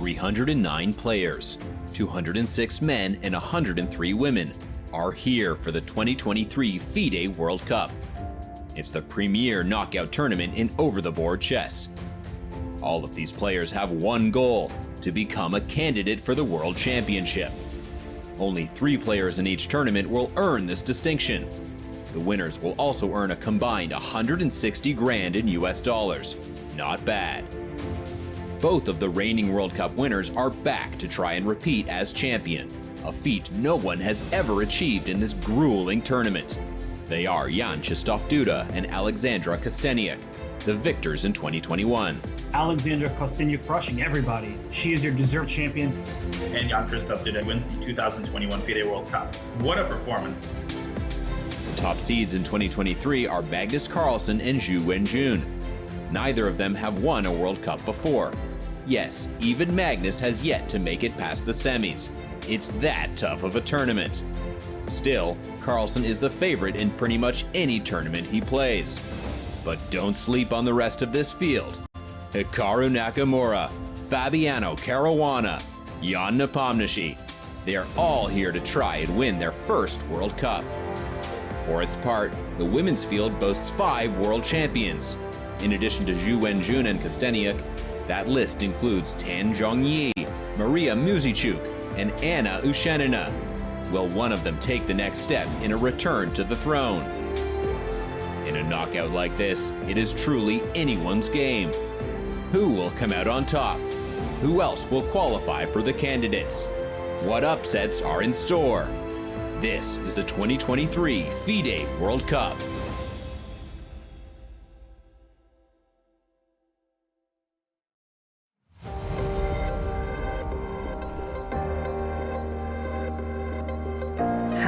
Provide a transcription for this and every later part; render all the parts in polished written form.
309 players, 206 men and 103 women are here for the 2023 FIDE World Cup. It's the premier knockout tournament in over-the-board chess. All of these players have one goal: to become a candidate for the World Championship. Only 3 players in each tournament will earn this distinction. The winners will also earn a combined 160 grand in US dollars. Not bad. Both of the reigning World Cup winners are back to try and repeat as champion, a feat no one has ever achieved in this grueling tournament. They are Jan Krzysztof Duda and Alexandra Kosteniuk, the victors in 2021. Alexandra Kosteniuk crushing everybody. She is your deserved champion. And Jan Krzysztof Duda wins the 2021 FIDE World Cup. What a performance. The top seeds in 2023 are Magnus Carlsen and Zhu Wenjun. Neither of them have won a World Cup before. Yes, even Magnus has yet to make it past the semis. It's that tough of a tournament. Still, Carlsen is the favorite in pretty much any tournament he plays. But don't sleep on the rest of this field. Hikaru Nakamura, Fabiano Caruana, Jan Nepomniachtchi. They are all here to try and win their first World Cup. For its part, the women's field boasts 5 world champions. In addition to Zhu Wenjun and Kosteniuk, that list includes Tan Zhongyi, Maria Muzichuk, and Anna Ushanina. Will one of them take the next step in a return to the throne? In a knockout like this, it is truly anyone's game. Who will come out on top? Who else will qualify for the candidates? What upsets are in store? This is the 2023 FIDE World Cup.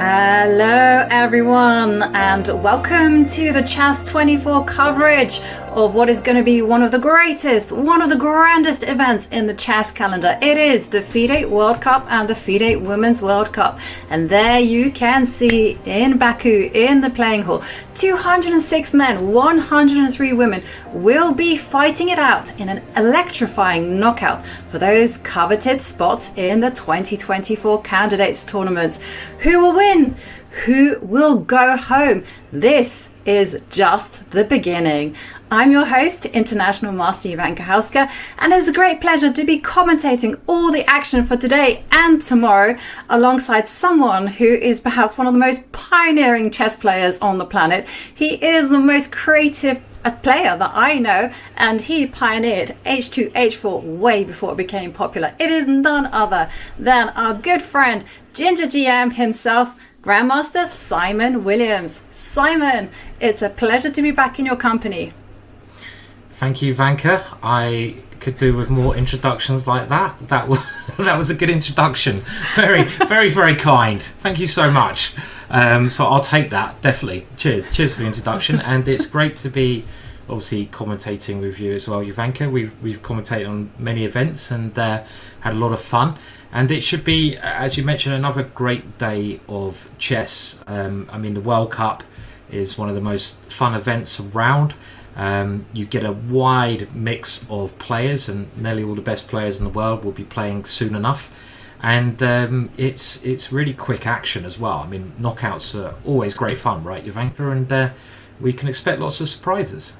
Hello everyone and welcome to the Chess24 coverage of what is going to be one of the greatest, one of the grandest events in the chess calendar. It is the FIDE World Cup and the FIDE Women's World Cup. And there you can see in Baku, in the playing hall, 206 men, 103 women will be fighting it out in an electrifying knockout for those coveted spots in the 2024 candidates tournaments. Who will win? Who will go home? This is just the beginning. I'm your host, International Master Ivanka Hauska, and it's a great pleasure to be commentating all the action for today and tomorrow alongside someone who is perhaps one of the most pioneering chess players on the planet. He is the most creative player that I know, and he pioneered H2, H4 way before it became popular. It is none other than our good friend, Ginger GM himself, Grandmaster Simon Williams. Simon, it's a pleasure to be back in your company. Thank you, Vanka. I could do with more introductions like that. That was a good introduction. Very, very, very kind. Thank you so much. So I'll take that, definitely. Cheers for the introduction. And it's great to be obviously commentating with you as well, Ivanka. We've commentated on many events and had a lot of fun. And it should be, as you mentioned, another great day of chess. I mean, the World Cup is one of the most fun events around. You get a wide mix of players, and nearly all the best players in the world will be playing soon enough. And it's really quick action as well. I mean, knockouts are always great fun, right, Ivanka? And we can expect lots of surprises.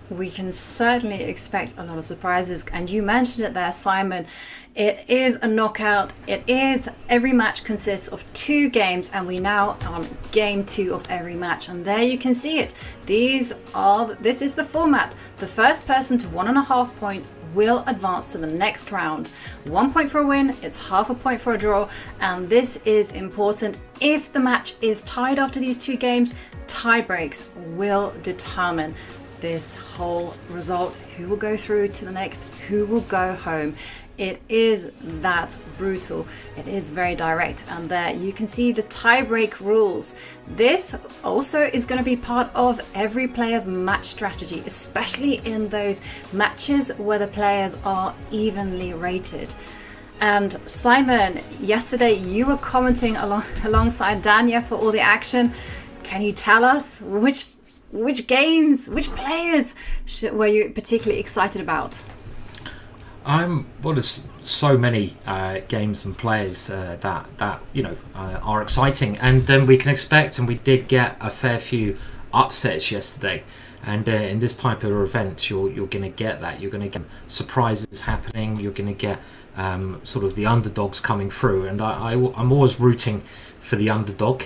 We can certainly expect a lot of surprises, and you mentioned it there, Simon. It is a knockout. Every match consists of 2 games, and we now are on game 2 of every match, and there you can see it. This is the format. The first person to 1.5 points will advance to the next round. 1 point for a win, it's half a point for a draw, and this is important. If the match is tied after these 2 games, tiebreaks will determine this whole result. Who will go through to the next? Who will go home? It is that brutal. It is very direct, and there you can see the tiebreak rules. This also is going to be part of every player's match strategy, especially in those matches where the players are evenly rated. And Simon, yesterday you were commenting alongside Dania for all the action. Can you tell us which games, which players were you particularly excited about? Well, there's so many games and players that are exciting, and we can expect, and we did get a fair few upsets yesterday. And in this type of event, you're going to get that. You're going to get surprises happening. You're going to get sort of the underdogs coming through, and I'm always rooting for the underdog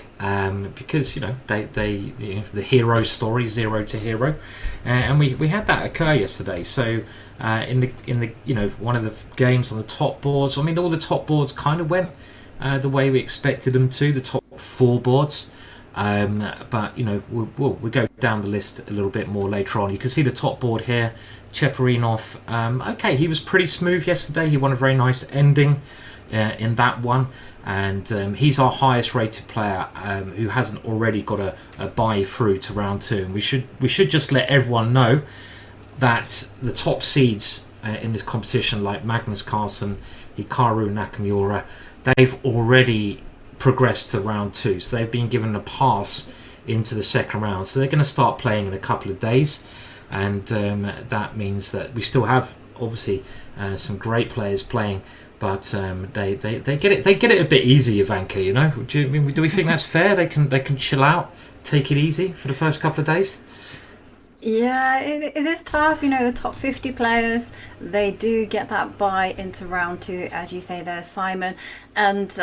because they the hero story, zero to hero, and we had that occur yesterday. So in the one of the games on the top boards, I mean, all the top boards kind of went the way we expected them to. The top 4 boards. But we'll go down the list a little bit more later on. You can see the top board here. Cheparinov, okay, he was pretty smooth yesterday. He won a very nice ending in that one, and he's our highest rated player who hasn't already got a bye through to round 2. And we should just let everyone know that the top seeds in this competition, like Magnus Carlsen, Hikaru Nakamura, they've already progressed to round 2, so they've been given a pass into the second round, so they're going to start playing in a couple of days, and that means that we still have obviously some great players playing, but they get it a bit easy, Ivanka. Do we think that's fair? They can chill out, take it easy for the first couple of days. Yeah, it is tough. The top 50 players, they do get that bye into round 2, as you say there, Simon, and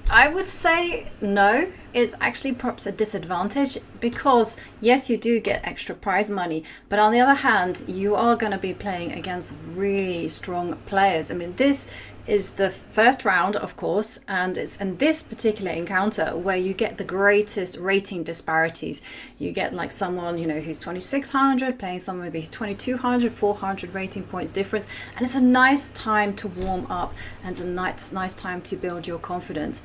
I would say no, it's actually perhaps a disadvantage, because yes, you do get extra prize money, but on the other hand, you are going to be playing against really strong players. I mean, this is the first round, of course, and it's in this particular encounter where you get the greatest rating disparities. You get like someone who's 2600 playing someone maybe 2200, 400 rating points difference, and it's a nice time to warm up and a nice time to build your confidence.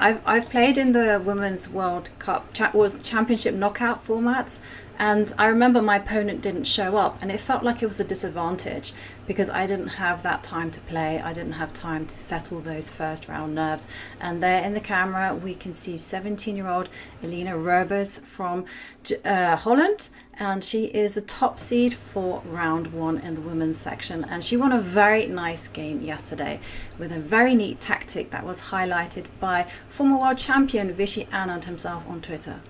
I've played in the Women's World Cup Championship knockout formats, and I remember my opponent didn't show up, and it felt like it was a disadvantage because I didn't have that time to play. I didn't have time to settle those first round nerves. And there in the camera we can see 17-year-old Elina Robers from Holland, and she is a top seed for round 1 in the women's section, and she won a very nice game yesterday with a very neat tactic that was highlighted by former world champion Vishy Anand himself on Twitter.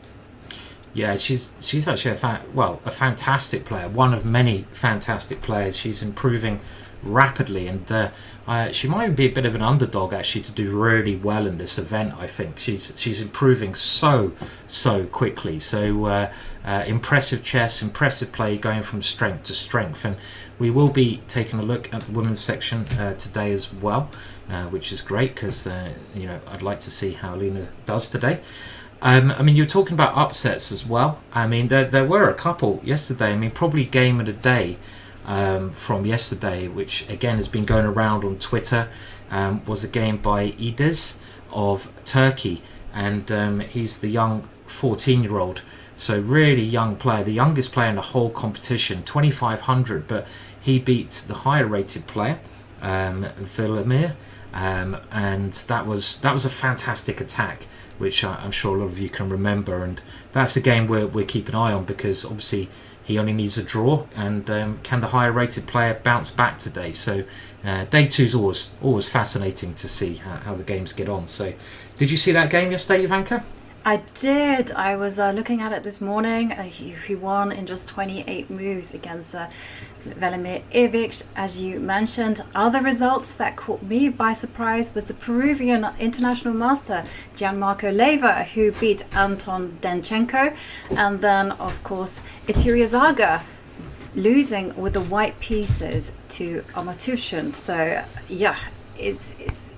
Yeah, she's actually a fantastic player, one of many fantastic players. She's improving rapidly, and she might be a bit of an underdog actually to do really well in this event. I think she's improving so quickly. So impressive chess, impressive play, going from strength to strength. And we will be taking a look at the women's section today as well, which is great because I'd like to see how Lena does today. I mean, you're talking about upsets as well. I mean, there were a couple yesterday. I mean, probably game of the day from yesterday, which again has been going around on Twitter, was a game by Idiz of Turkey, and he's the young 14-year-old, so really young player, the youngest player in the whole competition, 2500, but he beat the higher rated player, Villemir, and that was a fantastic attack, which I'm sure a lot of you can remember, and that's the game we're keeping an eye on, because obviously he only needs a draw, and can the higher rated player bounce back today? So day 2 is always fascinating to see how the games get on. So did you see that game yesterday, Ivanka? I did. I was looking at it this morning. He won in just 28 moves against Velimir Ivic, as you mentioned. Other results that caught me by surprise was the Peruvian international master Gianmarco Leiva, who beat Anton Denchenko, and then of course Iturriazaga losing with the white pieces to Amatushin. So yeah, it's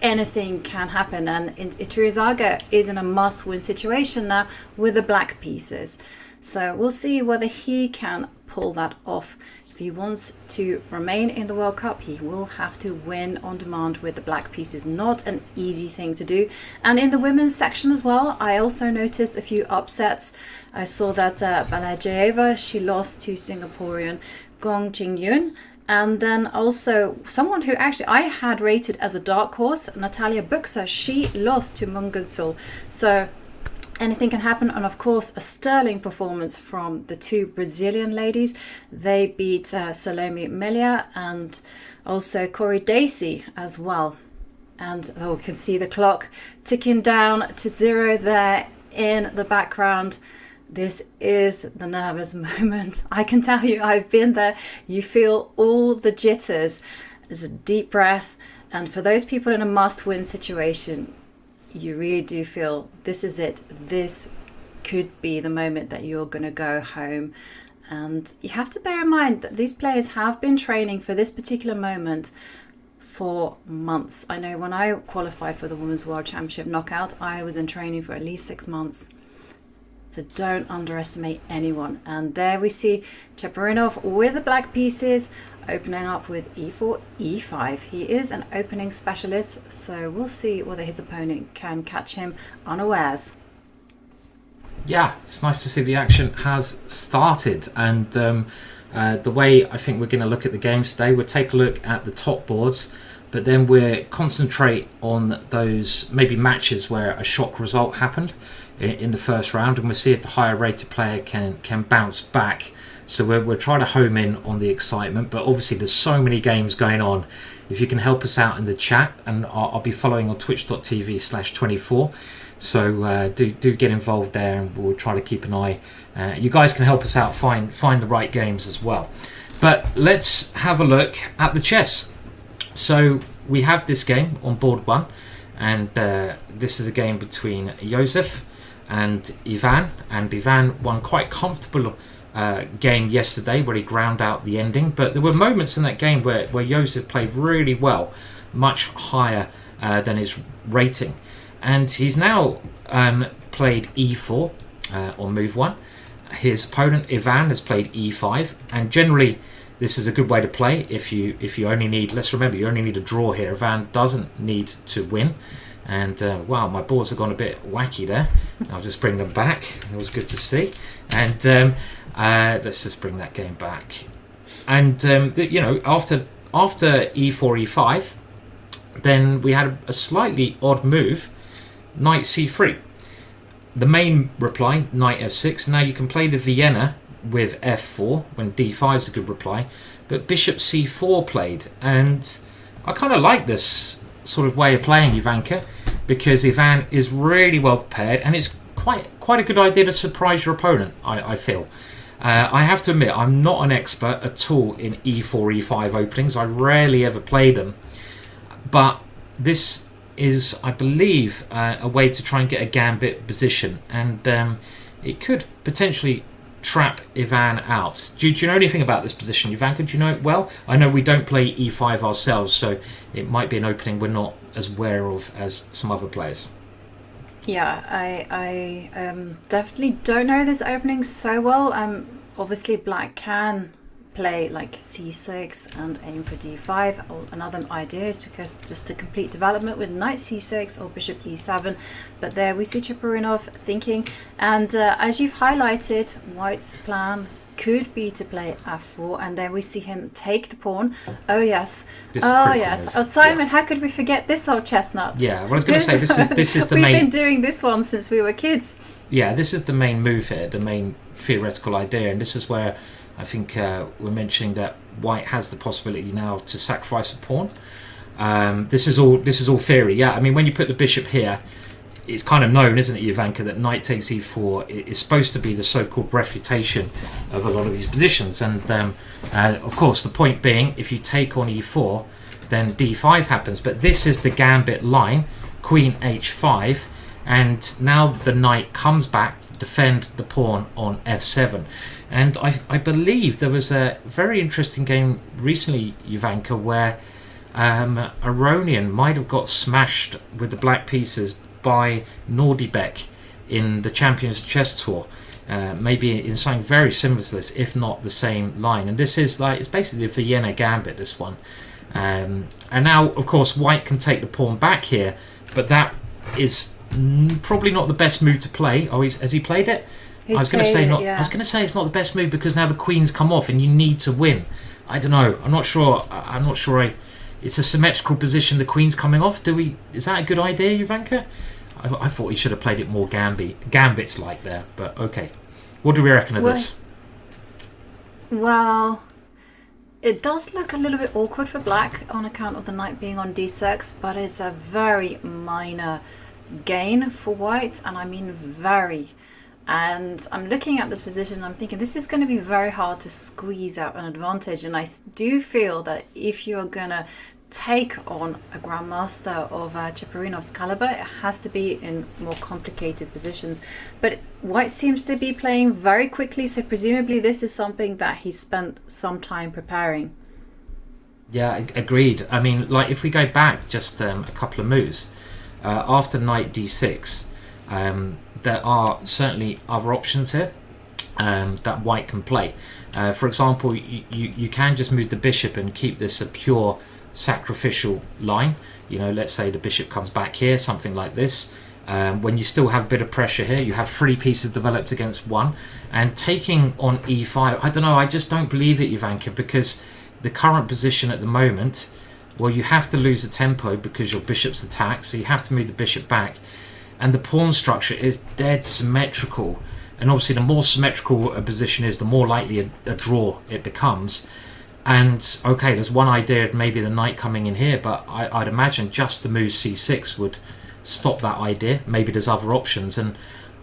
anything can happen, and Iturriazaga is in a must-win situation now with the black pieces. So we'll see whether he can pull that off. If he wants to remain in the World Cup, he will have to win on demand with the black pieces. Not an easy thing to do. And in the women's section as well, I also noticed a few upsets. I saw that Balajeva, she lost to Singaporean Gong Jingyun. And then also someone who actually I had rated as a dark horse, Natalia Buxa, she lost to Mungunsul. So anything can happen. And of course, a sterling performance from the two Brazilian ladies. They beat Salome Melia and also Corey Dacey as well. And we can see the clock ticking down to 0 there in the background. This is the nervous moment. I can tell you, I've been there. You feel all the jitters. There's a deep breath. And for those people in a must-win situation, you really do feel this is it. This could be the moment that you're going to go home. And you have to bear in mind that these players have been training for this particular moment for months. I know when I qualified for the Women's World Championship knockout, I was in training for at least 6 months. So don't underestimate anyone. And there we see Cheparinov with the black pieces, opening up with e4, e5. He is an opening specialist, so we'll see whether his opponent can catch him unawares. Yeah, it's nice to see the action has started. And the way I think we're going to look at the game today, we'll take a look at the top boards, but then we'll concentrate on those maybe matches where a shock result happened in the first round, and we'll see if the higher rated player can bounce back. So we'll try to home in on the excitement, but obviously there's so many games going on. If you can help us out in the chat, and I'll be following on twitch.tv/24, so do get involved there, and we'll try to keep an eye. You guys can help us out find the right games as well. But let's have a look at the chess. So we have this game on board 1, and this is a game between Josef and Ivan, and Ivan won quite comfortable game yesterday where he ground out the ending, but there were moments in that game where Josef played really well, much higher than his rating, and he's now played e4 on move 1. His opponent Ivan has played e5, and generally this is a good way to play if you only need, let's remember, you only need a draw here. Ivan doesn't need to win. And wow, my boards have gone a bit wacky there. I'll just bring them back. It was good to see. And let's just bring that game back. And after e4, e5, then we had a slightly odd move, knight c3. The main reply, knight f6. Now you can play the Vienna with f4 when d5 is a good reply, but bishop c4 played, and I kind of like this sort of way of playing, Ivanka, because Ivan is really well prepared, and it's quite a good idea to surprise your opponent. I feel. I have to admit, I'm not an expert at all in e4, e5 openings. I rarely ever play them, but this is, I believe, a way to try and get a gambit position, and it could potentially trap Ivan out. Do you know anything about this position, Ivanka? Do you know it well? I know we don't play e5 ourselves, so it might be an opening we're not as aware of as some other players. Yeah, I definitely don't know this opening so well. Obviously black can play like c6 and aim for d5. Another idea is just to complete development with knight c6 or bishop e7, but there we see Cheparinov thinking, and as you've highlighted, white's plan could be to play f4, and there we see him take the pawn. Oh yes, oh Simon, how could we forget this old chestnut? Yeah, well, I was going to say this is the main. We've been doing this one since we were kids. Yeah, this is the main move here, the main theoretical idea, and this is where I think we're mentioning that white has the possibility now to sacrifice a pawn. This is all theory. Yeah, I mean, when you put the bishop here, it's kind of known, isn't it, Ivanka, that knight takes e4 is supposed to be the so-called refutation of a lot of these positions. And of course, the point being, if you take on e4, then d5 happens. But this is the gambit line, queen h5, and now the knight comes back to defend the pawn on f7. And I believe there was a very interesting game recently, Ivanka, where Aronian might have got smashed with the black pieces by Nordibek in the Champions Chess Tour. Maybe in something very similar to this, if not the same line. And this is it's basically the Vienna Gambit, this one. And now, of course, white can take the pawn back here, but that is probably not the best move to play. Has he played it? I was going to say not. Yeah. I was going to say it's not the best move because now the queen's come off and you need to win. I don't know. I'm not sure. It's a symmetrical position. The queen's coming off. Is that a good idea, Ivanka? I thought he should have played it more gambits like there, but okay. What do we reckon of this? Well, it does look a little bit awkward for black on account of the knight being on d6, but it's a very minor gain for white, and I mean very. And I'm looking at this position and I'm thinking this is going to be very hard to squeeze out an advantage, and I do feel that if you're going to take on a grandmaster of Cheperinov's caliber, it has to be in more complicated positions. But white seems to be playing very quickly, so presumably this is something that he spent some time preparing. Yeah, agreed. I mean, like if we go back just a couple of moves, after knight d6, there are certainly other options here that white can play. For example, you can just move the bishop and keep this a pure sacrificial line. You know, let's say the bishop comes back here, something like this. When you still have a bit of pressure here, you have 3 pieces developed against 1, and taking on e5, I don't know, I just don't believe it, Ivanka, because the current position at the moment, well, you have to lose the tempo because your bishop's attacked, so you have to move the bishop back, and the pawn structure is dead symmetrical, and obviously the more symmetrical a position is, the more likely a draw it becomes. And okay, there's one idea, maybe the knight coming in here, but I'd imagine just the move c6 would stop that idea. Maybe there's other options, and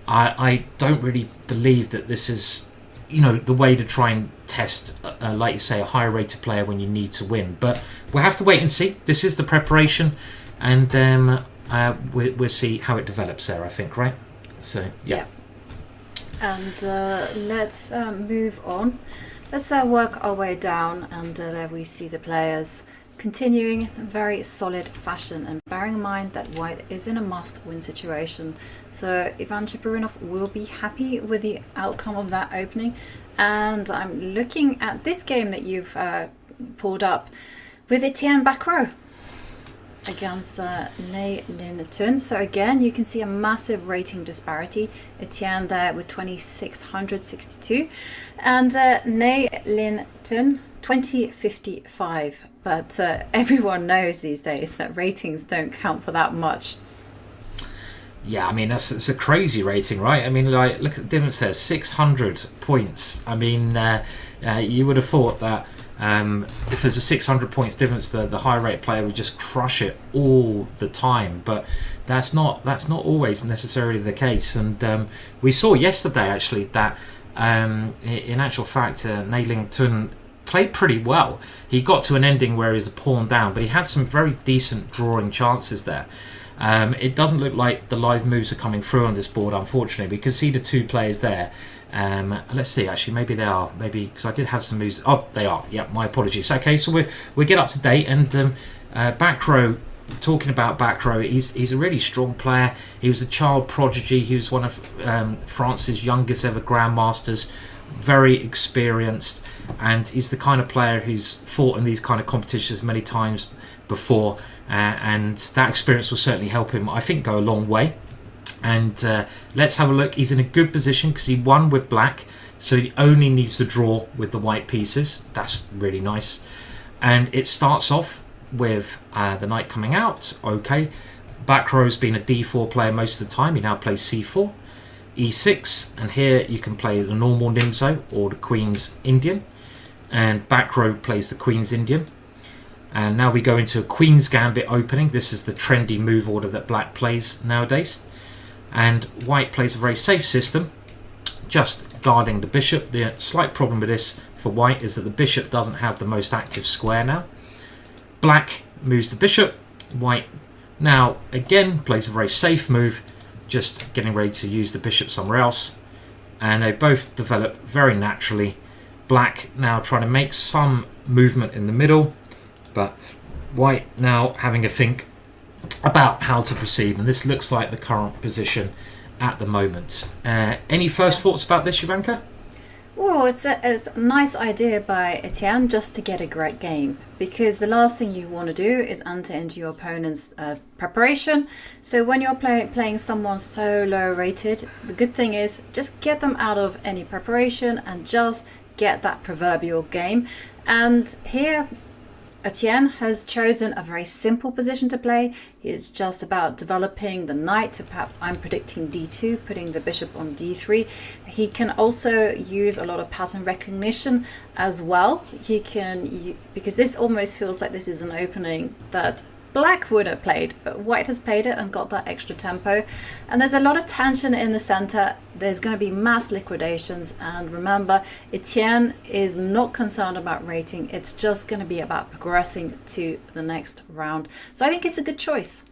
I don't really believe that this is, you know, the way to try and test, like you say, a higher rated player when you need to win. But we'll have to wait and see. This is the preparation, and we'll see how it develops there, I think, right? So yeah. And let's move on. Let's work our way down, and there we see the players continuing in very solid fashion, and bearing in mind that white is in a must-win situation. So Ivan Cheparinov will be happy with the outcome of that opening. And I'm looking at this game that you've pulled up with Etienne Bacrot against Nei Lin Tun. So again, you can see a massive rating disparity. Etienne there with 2662 and Nei Lin Tun 2055. But everyone knows these days that ratings don't count for that much. Yeah, I mean, it's a crazy rating, right? I mean, like, look at the difference there, 600 points. I mean, you would have thought that if there's a 600 points difference, the high rate player would just crush it all the time. But that's not always necessarily the case. And we saw yesterday, actually, that in actual fact, Nei Lin Tun played pretty well. He got to an ending where he's a pawn down, but he had some very decent drawing chances there. It doesn't look like the live moves are coming through on this board, unfortunately. We can see the 2 players there. Let's see, actually, maybe they are. Maybe, because I did have some moves. Oh, they are. Yeah, my apologies. Okay, so we get up to date. And Bacrot, talking about Bacrot, he's a really strong player. He was a child prodigy. He was one of France's youngest ever grandmasters. Very experienced. And he's the kind of player who's fought in these kind of competitions many times before. And that experience will certainly help him, I think, go a long way. And let's have a look. He's in a good position because he won with black, so he only needs to draw with the white pieces. That's really nice. And it starts off with the knight coming out. Okay, Bacrot's been a d4 player most of the time. He now plays c4, e6, and here you can play the normal Nimzo or the Queen's Indian, and Bacrot plays the Queen's Indian. And now we go into a Queen's Gambit opening. This is the trendy move order that black plays nowadays. And white plays a very safe system, just guarding the bishop. The slight problem with this for white is that the bishop doesn't have the most active square now. Black moves the bishop. White now again plays a very safe move, just getting ready to use the bishop somewhere else. And they both develop very naturally. Black now trying to make some movement in the middle, but white now having a think about how to proceed, and this looks like the current position at the moment. Any first thoughts about this, Ivanka? Well, it's a nice idea by Etienne just to get a great game, because the last thing you want to do is enter into your opponent's preparation. So when you're playing someone so low rated, the good thing is just get them out of any preparation and just get that proverbial game. And here Etienne has chosen a very simple position to play. It's just about developing the knight. Perhaps I'm predicting d2, putting the bishop on d3. He can also use a lot of pattern recognition as well. He can, because this almost feels like this is an opening that Black would have played, but White has played it and got that extra tempo. And there's a lot of tension in the center. There's going to be mass liquidations. And remember, Etienne is not concerned about rating. It's just going to be about progressing to the next round. So I think it's a good choice.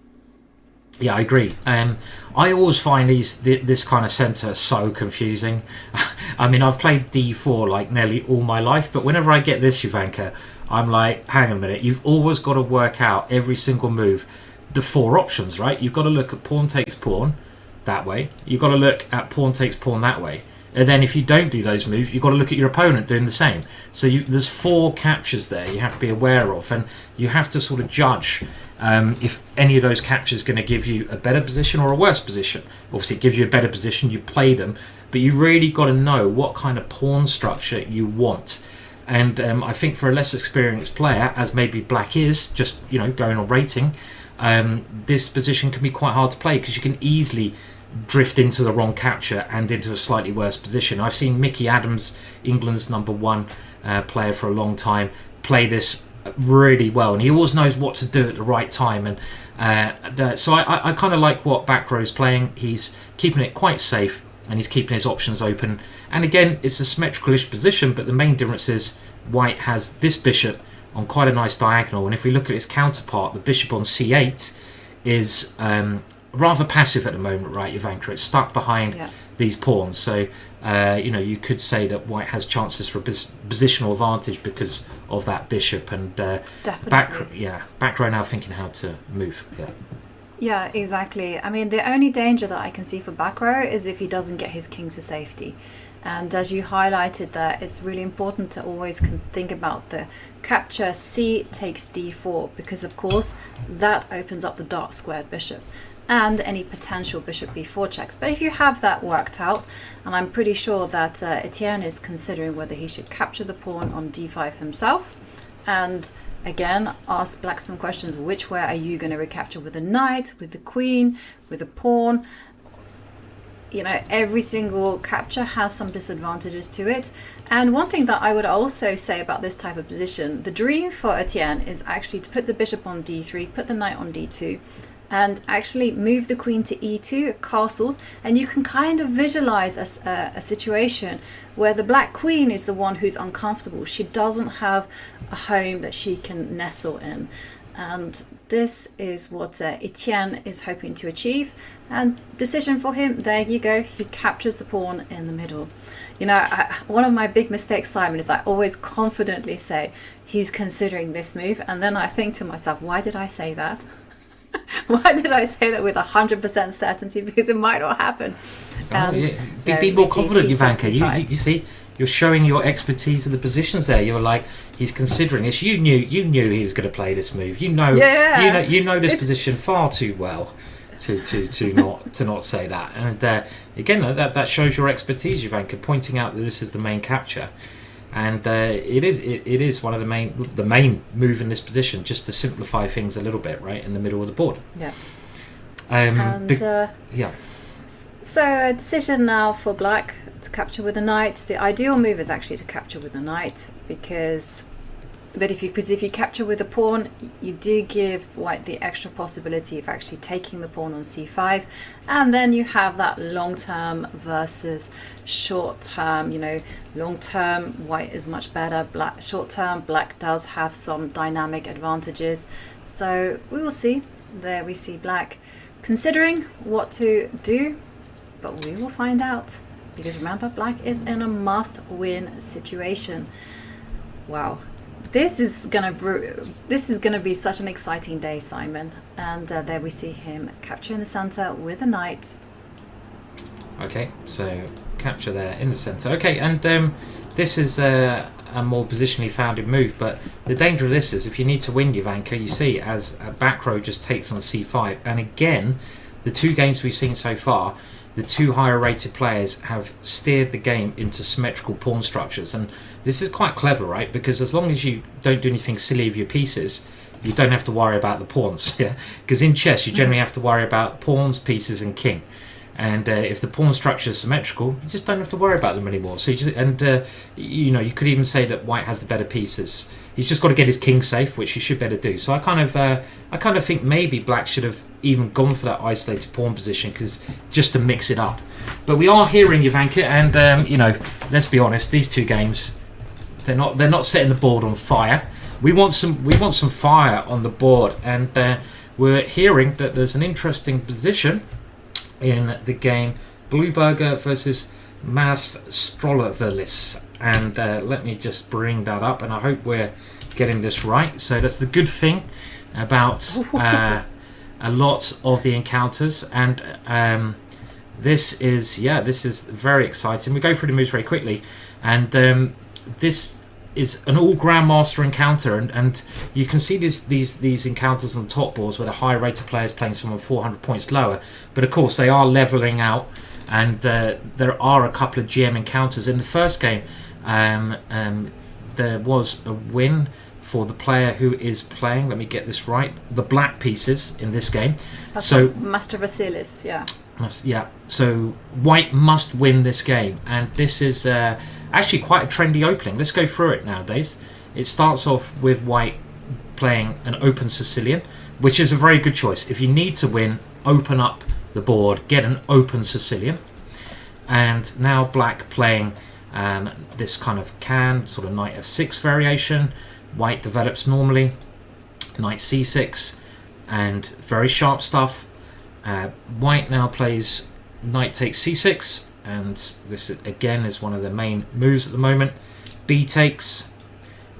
Yeah, I agree. I always find this kind of centre so confusing. I mean, I've played d4 like nearly all my life, but whenever I get this, Jovanka, I'm like, hang on a minute, you've always got to work out every single move, the 4 options, right? You've got to look at pawn takes pawn that way. You've got to look at pawn takes pawn that way. And then if you don't do those moves, you've got to look at your opponent doing the same. So there's 4 captures there you have to be aware of, and you have to sort of judge if any of those captures are going to give you a better position or a worse position. Obviously, it gives you a better position, you play them, but you really got to know what kind of pawn structure you want. And I think for a less experienced player, as maybe Black is, just going on rating, this position can be quite hard to play because you can easily drift into the wrong capture and into a slightly worse position. I've seen Mickey Adams, England's #1 player for a long time, play this really well, and he always knows what to do at the right time. And so I kind of like what Back Row's playing. He's keeping it quite safe, and he's keeping his options open. And again, it's a symmetrical-ish position, but the main difference is White has this bishop on quite a nice diagonal, and if we look at his counterpart, the bishop on c8 is rather passive at the moment, right, Jovanka? It's stuck behind these pawns, so you could say that White has chances for a positional advantage because of that bishop. And Back Row now thinking how to move. Yeah, exactly. I mean, the only danger that I can see for Back Row is if he doesn't get his king to safety. And as you highlighted there, it's really important to always think about the capture c takes d4, because of course that opens up the dark squared bishop and any potential bishop b4 checks. But if you have that worked out, and I'm pretty sure that Etienne is considering whether he should capture the pawn on d5 himself, and again ask Black some questions. Which way are you going to recapture? With the knight, with the queen, with the pawn? Every single capture has some disadvantages to it. And one thing that I would also say about this type of position, the dream for Etienne is actually to put the bishop on d3, put the knight on d2, and actually move the queen to e2, castles, and you can kind of visualize a situation where the Black queen is the one who's uncomfortable. She doesn't have a home that she can nestle in. And this is what Etienne is hoping to achieve. And decision for him, there you go, he captures the pawn in the middle. One of my big mistakes, Simon, is I always confidently say he's considering this move, and then I think to myself, why did I say that? Why did I say that with 100% certainty? Because it might not happen. Be more confident, Jovanka. You see, you're showing your expertise of the positions there. You're like, he's considering this. You knew he was going to play this move. You know this position far too well to not say that. And again, that shows your expertise, Jovanka, pointing out that this is the main capture. And it is one of the main move in this position, just to simplify things a little bit, right, in the middle of the board. So a decision now for Black to capture with the knight. The ideal move is actually to capture with the knight, because if you capture with the pawn, you do give White the extra possibility of actually taking the pawn on c5, and then you have that long-term versus short-term. Long-term, White is much better. Short-term, Black does have some dynamic advantages. So we will see. There we see Black considering what to do, but we will find out, because remember, Black is in a must-win situation. Wow. This is gonna be such an exciting day, Simon. And there we see him capture in the center with a knight. Okay, so capture there in the center. Okay, and this is a more positionally founded move, but the danger of this is if you need to win, Jovanka, you see as a Back Row just takes on c5, and again, the 2 games we've seen so far, the 2 higher rated players have steered the game into symmetrical pawn structures, and this is quite clever, right? Because as long as you don't do anything silly with your pieces, you don't have to worry about the pawns. Yeah, because in chess you generally have to worry about pawns, pieces, and king. And if the pawn structure is symmetrical, you just don't have to worry about them anymore. So you could even say that white has the better pieces. He's just got to get his king safe, which he should better do. So I kind of think maybe black should have even gone for that isolated pawn position, because just to mix it up. But we are hearing Jovanka, and let's be honest, these two games, they're not setting the board on fire. We want some fire on the board, and we're hearing that there's an interesting position in the game, Blueberger versus Mas Strolovelis. And let me just bring that up, and I hope we're getting this right. So that's the good thing about a lot of the encounters, and this is very exciting. We go through the moves very quickly, and this is an all grandmaster encounter, and you can see these encounters on the top boards where the high rated players playing someone 400 points lower, but of course they are leveling out, and there are a couple of GM encounters. In the first game, there was a win for the player who is playing, let me get this right, the black pieces in this game. So Master Vasilis, yeah. So white must win this game, and this is actually quite a trendy opening. Let's go through it nowadays. It starts off with white playing an open Sicilian, which is a very good choice. If you need to win, open up the board, get an open Sicilian. And now black playing this kind of sort of knight f6 variation. White develops normally, knight c6, and very sharp stuff. White now plays knight takes c6, and this again is one of the main moves at the moment. B takes,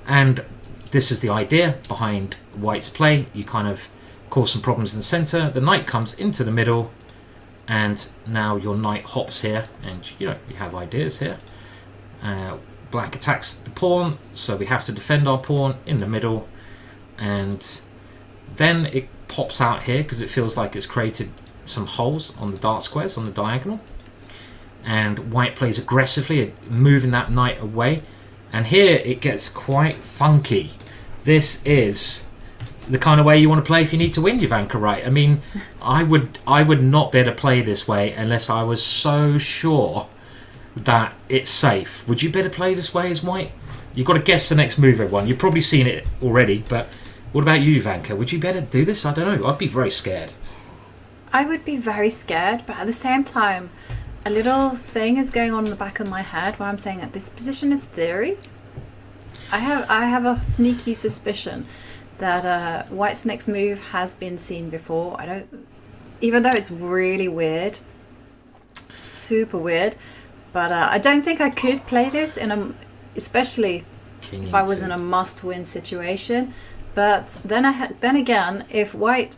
and this is the idea behind white's play. You kind of cause some problems in the center. The knight comes into the middle, and now your knight hops here, and you have ideas here. Black attacks the pawn, so we have to defend our pawn in the middle, and then it pops out here because it feels like it's created some holes on the dart squares on the diagonal, and white plays aggressively, moving that knight away, and here it gets quite funky. This is the kind of way you want to play if you need to win, Jovanka, right? I mean, I would not be able to play this way unless I was so sure that it's safe. Would you better play this way as white? You've got to guess the next move, everyone. You've probably seen it already, but what about you, Jovanka? Would you better do this? I don't know. I'd be very scared. I would be very scared, but at the same time, a little thing is going on in the back of my head where I'm saying that this position is theory. I have a sneaky suspicion that white's next move has been seen before. Even though it's really weird, super weird. But I don't think I could play this especially if I was in a must-win situation. But then again, if white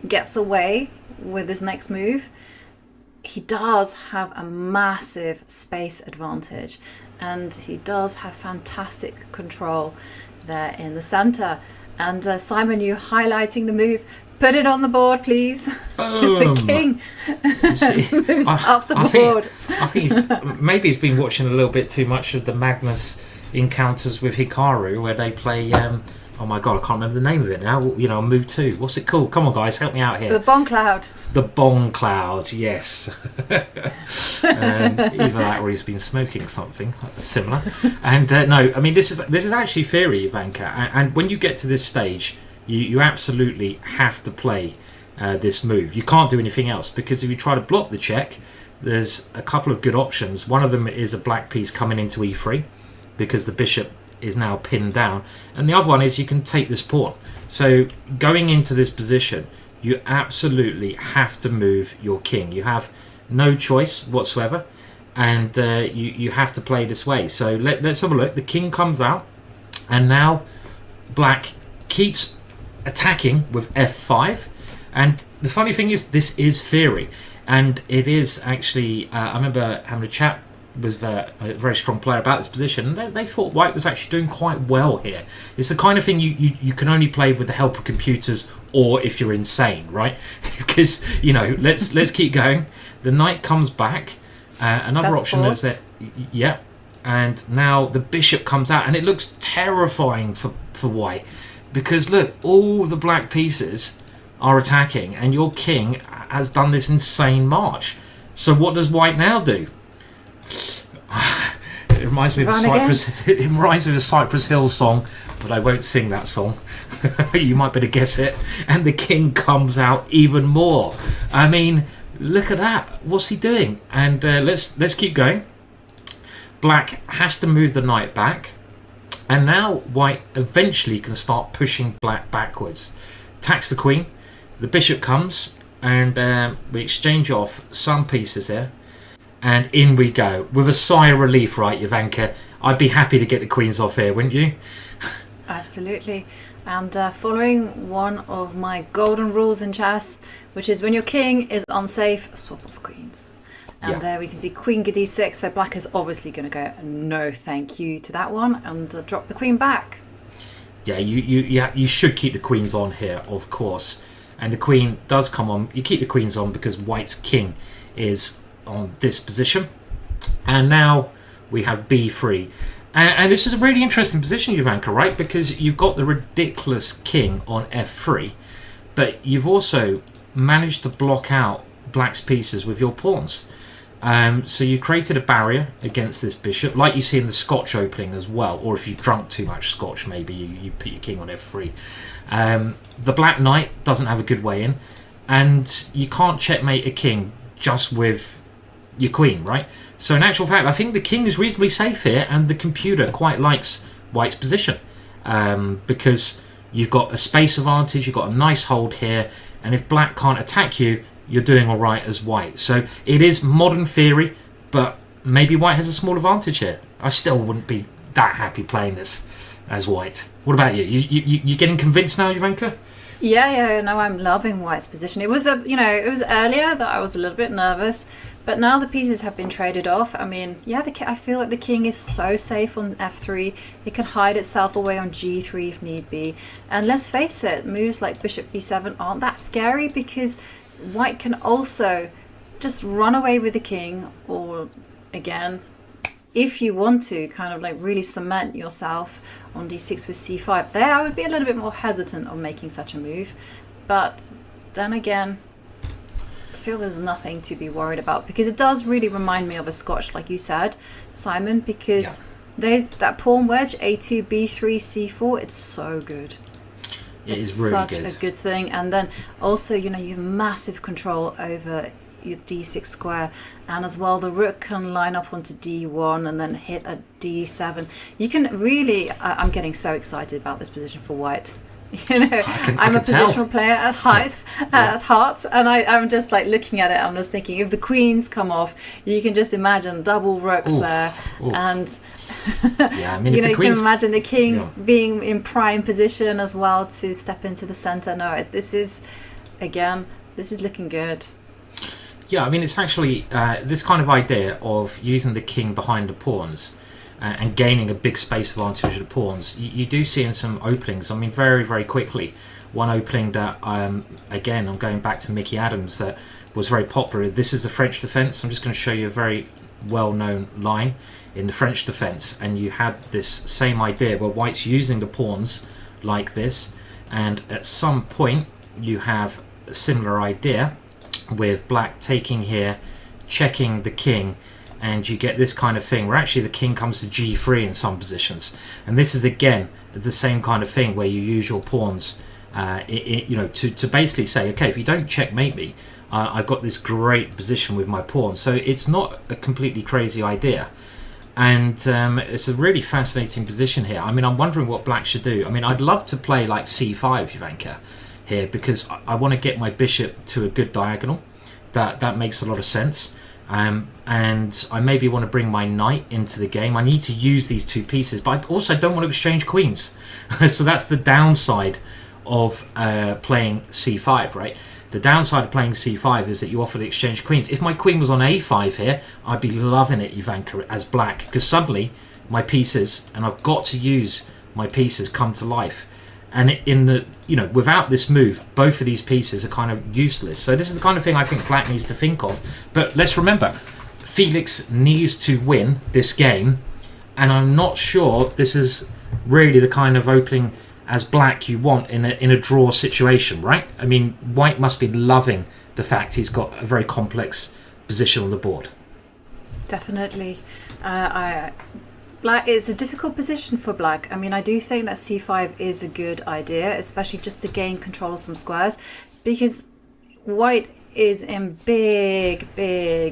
gets away with his next move, he does have a massive space advantage, and he does have fantastic control there in the center. And Simon, you highlighting the move. Put it on the board, please. Boom. The king moves up the board. I think maybe he's been watching a little bit too much of the Magnus encounters with Hikaru, where they play. Oh my god, I can't remember the name of it now. Move 2. What's it called? Come on, guys, help me out here. The Bong Cloud. The Bong Cloud, yes. Either that or he's been smoking something similar. And no, I mean this is actually theory, Jovanka. And when you get to this stage, you absolutely have to play this move. You can't do anything else, because if you try to block the check, there's a couple of good options. One of them is a black piece coming into e3 because the bishop is now pinned down, and the other one is you can take this pawn. So going into this position, you absolutely have to move your king. You have no choice whatsoever, and you have to play this way. So let's have a look. The king comes out, and now black keeps attacking with f5, and the funny thing is this is theory, and it is actually I remember having a chat with a very strong player about this position, and they thought white was actually doing quite well here. It's the kind of thing you can only play with the help of computers, or if you're insane, right? Because let's keep going. The knight comes back. Another That's option forced. is that and now the bishop comes out, and it looks terrifying for white, because look, all the black pieces are attacking, and your king has done this insane march. So what does white now do? It reminds me of it reminds me of a Cypress Hill song, but I won't sing that song. You might better guess it. And the king comes out even more. I mean, look at that. What's he doing? And let's keep going. Black has to move the knight back, and now white eventually can start pushing black backwards. Attacks the queen. The bishop comes, and we exchange off some pieces here. And in we go. With a sigh of relief, right, Jovanka? I'd be happy to get the queens off here, wouldn't you? Absolutely. And following one of my golden rules in chess, which is when your king is unsafe, swap off queens. And there we can see queen d6, so black is obviously going to go no thank you to that one, and drop the queen back. Yeah, you should keep the queens on here, of course. And the queen does come on. You keep the queens on because white's king is on this position. And now we have b3. And this is a really interesting position, Jovanka, right? Because you've got the ridiculous king on f3, but you've also managed to block out black's pieces with your pawns. So you created a barrier against this bishop, like you see in the Scotch opening as well, or if you've drunk too much Scotch, maybe you put your king on f3. The black knight doesn't have a good way in, and you can't checkmate a king just with your queen, right? So in actual fact, I think the king is reasonably safe here, and the computer quite likes white's position, because you've got a space advantage, you've got a nice hold here, and if black can't attack you, you're doing all right as white. So it is modern theory, but maybe white has a small advantage here. I still wouldn't be that happy playing this as white. What about you? You getting convinced now, Jovanka? Yeah, no, I'm loving white's position. It was it was earlier that I was a little bit nervous, but now the pieces have been traded off. I mean, yeah, I feel like the king is so safe on f3. It can hide itself away on g3 if need be. And let's face it, moves like bishop b7 aren't that scary, because white can also just run away with the king, or again, if you want to kind of like really cement yourself on d6 with c5, there I would be a little bit more hesitant on making such a move. But then again, I feel there's nothing to be worried about, because it does really remind me of a Scotch, like you said, Simon, because there's that pawn wedge, a2, b3, c4, it's so good. It's really such a good thing. And then also, you have massive control over your d6 square, and as well the rook can line up onto d1 and then hit at d7. You can really, I'm getting so excited about this position for white. I'm a positional player at heart, and I'm just like looking at it, I'm just thinking, if the queens come off, you can just imagine double rooks there. And yeah, I mean, you can imagine the king being in prime position as well to step into the center. No, this is looking good. Yeah, I mean, it's actually this kind of idea of using the king behind the pawns and gaining a big space advantage of the pawns. You do see in some openings, I mean, very, very quickly. One opening that, again, I'm going back to Mickey Adams, that was very popular. This is the French defense. I'm just going to show you a very well-known line in the French defense. And you had this same idea where white's using the pawns like this. And at some point, you have a similar idea with black taking here, checking the king, and you get this kind of thing where actually the king comes to g3 in some positions. And this is again the same kind of thing where you use your pawns to basically say, okay, if you don't checkmate me, I've got this great position with my pawns. So it's not a completely crazy idea, and it's a really fascinating position here. I mean, I'm wondering what black should do. I mean, I'd love to play like c5, Jovanka, here, because I want to get my bishop to a good diagonal. That makes a lot of sense. And I maybe want to bring my knight into the game. I need to use these two pieces, but I also don't want to exchange queens. So that's the downside of playing c5, right? The downside of playing c5 is that you offer the exchange queens. If my queen was on a5 here, I'd be loving it, Jovanka, as black, because suddenly my pieces, and I've got to use my pieces, come to life. And in the, without this move, both of these pieces are kind of useless. So this is the kind of thing I think black needs to think of. But let's remember, Felix needs to win this game and I'm not sure this is really the kind of opening as black you want in a draw situation, right? I mean, white must be loving the fact he's got a very complex position on the board. Definitely. Black is a difficult position for black. I mean, I do think that c5 is a good idea, especially just to gain control of some squares, because white is in big, I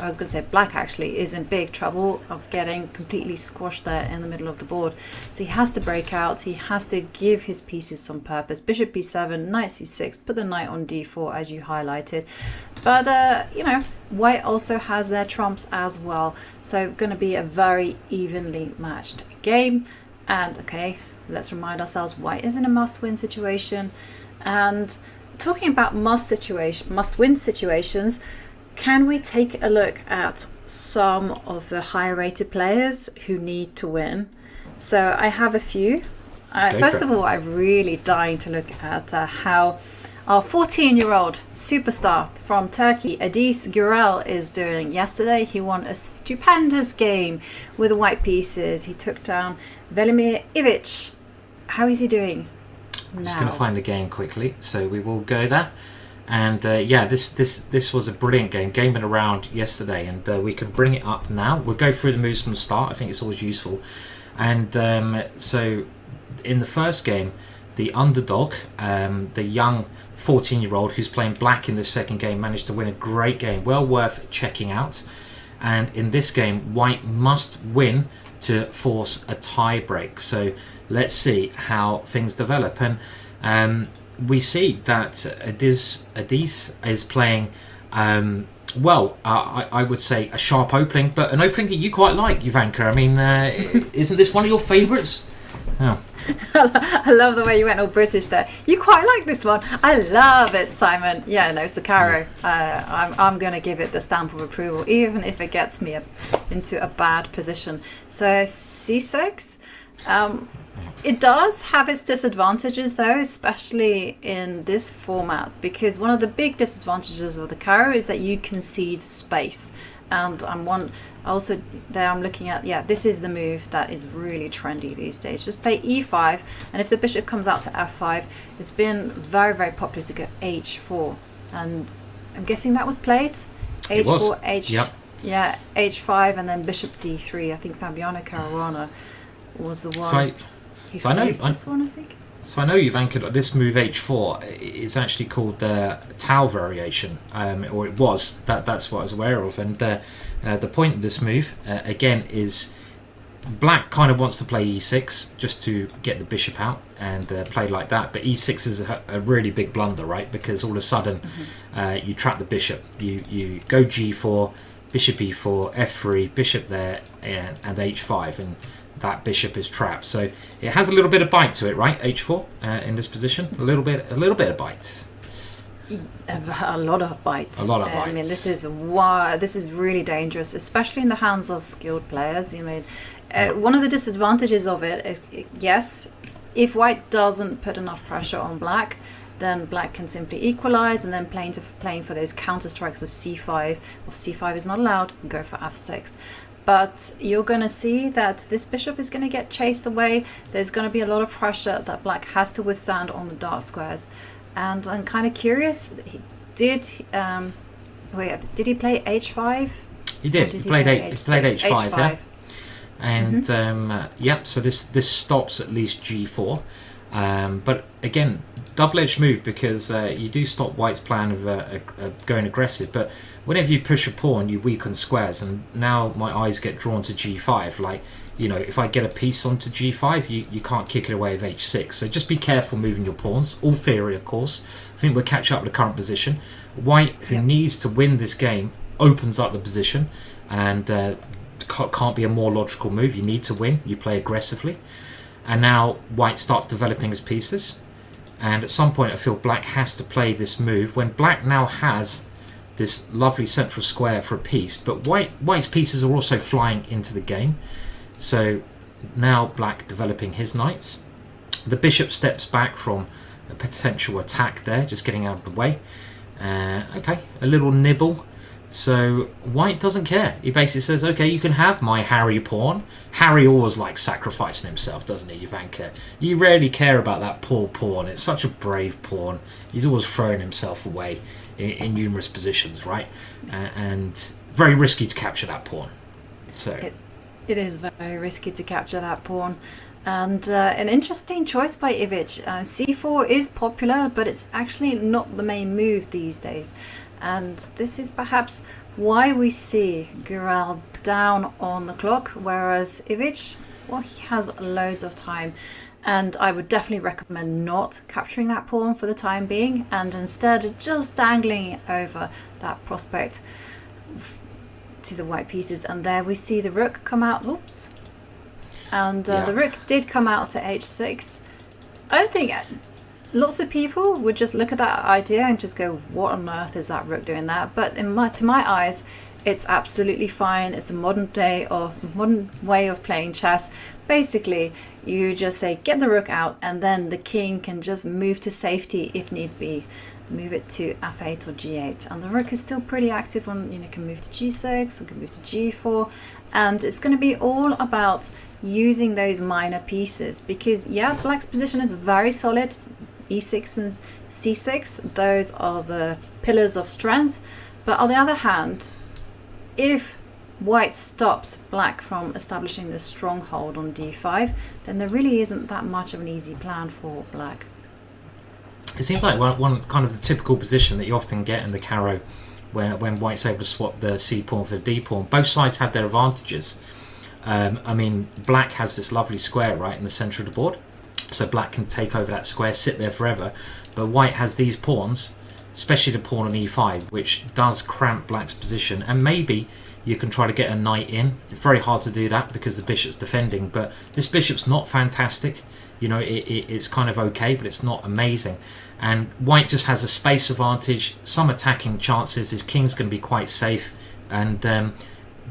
was going to say black actually is in big trouble of getting completely squashed there in the middle of the board. So he has to break out, he has to give his pieces some purpose. Bishop b7, knight c6, put the knight on d4 as you highlighted. But, white also has their trumps as well. So going to be a very evenly matched game. And, okay, let's remind ourselves white is in a must-win situation. And talking about must-win situations, can we take a look at some of the higher-rated players who need to win? So I have a few. First of all, I'm really dying to look at how our 14-year-old superstar from Turkey, Adis Gürel, is doing. Yesterday, he won a stupendous game with the white pieces. He took down Velimir Ivic. How is he doing? I'm just going to find the game quickly, so we will go there. And this was a brilliant game. Game went around yesterday, and we can bring it up now. We'll go through the moves from the start. I think it's always useful. And so in the first game, the underdog, the young 14-year-old who's playing black in the second game, managed to win a great game, well worth checking out. And in this game, white must win to force a tie break. So let's see how things develop. And we see that Adis is playing, I would say a sharp opening, but an opening that you quite like, Ivanka. I mean, isn't this one of your favourites? Oh. I love the way you went all British there. You quite like this one. I love it, Simon. Yeah, no, Hikaru. I'm going to give it the stamp of approval, even if it gets me into a bad position. So c6. It does have its disadvantages, though, especially in this format, because one of the big disadvantages of the Hikaru is that you concede space. And I'm looking at, this is the move that is really trendy these days. Just play e5, and if the bishop comes out to f5, it's been very, very popular to go h4. And I'm guessing that was played? H4, Yep. Yeah, h5, and then bishop d3. I think Fabiano Caruana was the one. So I know this one, I think. So I know you've anchored this move h4. It's actually called the Tau variation, or it was. That's what I was aware of. And the point of this move, again, is black kind of wants to play e6 just to get the bishop out and play like that. But e6 is a really big blunder, right? Because all of a sudden you trap the bishop. You go g4, bishop e4, f3, bishop there, and h5, and that bishop is trapped. So it has a little bit of bite to it, right? h4 in this position, a little bit of bite. A lot of bites. A lot of bites. I mean, this is really dangerous, especially in the hands of skilled players. I mean, one of the disadvantages of it is, yes, if white doesn't put enough pressure on black, then black can simply equalize, and then playing for those counter strikes of c5. If c5 is not allowed, go for f6. But you're going to see that this bishop is going to get chased away. There's going to be a lot of pressure that black has to withstand on the dark squares. And I'm kind of curious, did he play h5? He did. He played h5, yeah. And so this stops at least g4. But again, double-edged move, because you do stop white's plan of going aggressive, but whenever you push a pawn, you weaken squares, and now my eyes get drawn to g5. Like, if I get a piece onto g5, you can't kick it away with h6. So just be careful moving your pawns. All theory, of course. I think we'll catch up with the current position. White, who needs to win this game, opens up the position, and can't be a more logical move. You need to win. You play aggressively. And now white starts developing his pieces. And at some point, I feel black has to play this move when black now has this lovely central square for a piece, but white's pieces are also flying into the game. So now black developing his knights. The bishop steps back from a potential attack there, just getting out of the way. Okay, a little nibble So white doesn't care. He basically says, okay, you can have my Harry pawn. Harry always likes sacrificing himself, doesn't he, Ivanka? You rarely care about that poor pawn. It's such a brave pawn. He's always throwing himself away in numerous positions, right? And very risky to capture that pawn. So it is very risky to capture that pawn. And an interesting choice by Ivic. C4 is popular, but it's actually not the main move these days. And this is perhaps why we see Gural down on the clock, whereas Ivic, well, he has loads of time. And I would definitely recommend not capturing that pawn for the time being, and instead just dangling it over that prospect to the white pieces. And there we see the rook come out. Oops. And the rook did come out to h6. I don't think lots of people would just look at that idea and just go, what on earth is that rook doing that? But to my eyes, it's absolutely fine. It's a modern way of playing chess. Basically, you just say, get the rook out, and then the king can just move to safety if need be. Move it to f8 or g8, and the rook is still pretty active on, can move to g6 or can move to g4, and it's going to be all about using those minor pieces, because black's position is very solid. e6 and c6, those are the pillars of strength. But on the other hand, if white stops black from establishing this stronghold on d5, then there really isn't that much of an easy plan for black. It seems like one kind of the typical position that you often get in the Caro, where when white's able to swap the c pawn for the d pawn. Both sides have their advantages. I mean, black has this lovely square right in the center of the board, so black can take over that square, sit there forever. But white has these pawns, especially the pawn on e5, which does cramp black's position. And maybe you can try to get a knight in. It's very hard to do that because the bishop's defending, but this bishop's not fantastic. It's kind of okay, but it's not amazing. And white just has a space advantage, some attacking chances. His king's going to be quite safe, and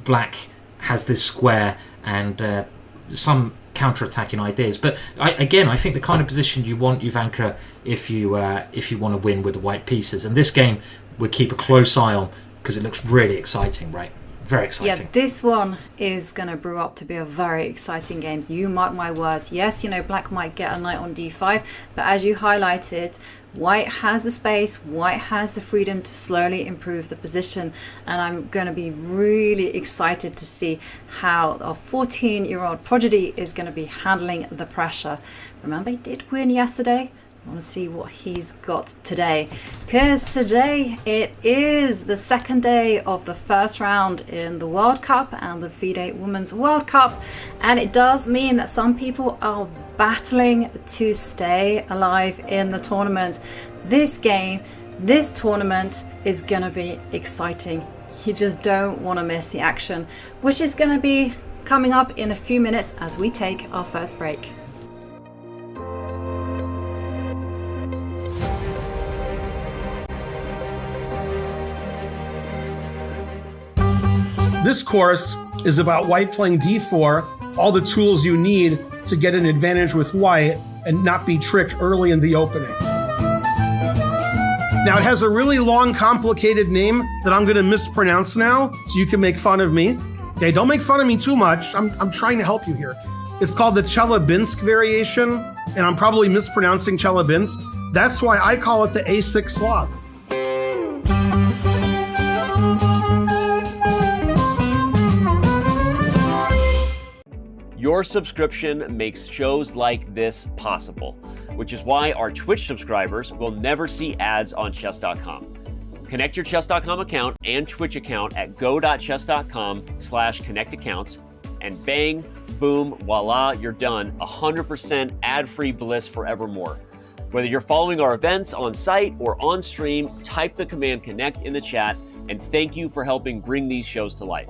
black has this square and some counter-attacking ideas. But I think the kind of position you want, Ivanka, if you want to win with the white pieces. And this game we'll keep a close eye on because it looks really exciting, right? Very exciting. Yeah, this one is going to brew up to be a very exciting game. You mark my words. Yes, black might get a knight on d5, but as you highlighted, white has the space, white has the freedom to slowly improve the position, and I'm going to be really excited to see how a 14-year-old prodigy is going to be handling the pressure. Remember, he did win yesterday. I want to see what he's got today, because today it is the second day of the first round in the World Cup and the FIDE Women's World Cup, and it does mean that some people are battling to stay alive in the tournament. This tournament is going to be exciting. You just don't want to miss the action, which is going to be coming up in a few minutes as we take our first break. This course is about white playing d4, all the tools you need to get an advantage with white and not be tricked early in the opening. Now, it has a really long, complicated name that I'm going to mispronounce now, so you can make fun of me. Okay, don't make fun of me too much. I'm trying to help you here. It's called the Chelyabinsk variation, and I'm probably mispronouncing Chelyabinsk. That's why I call it the A6 Slav. Your subscription makes shows like this possible, which is why our Twitch subscribers will never see ads on chess.com. Connect your chess.com account and Twitch account at go.chess.com/connectaccounts, and bang, boom, voila, you're done. 100% ad-free bliss forevermore. Whether you're following our events on site or on stream, type the command connect in the chat, and thank you for helping bring these shows to life.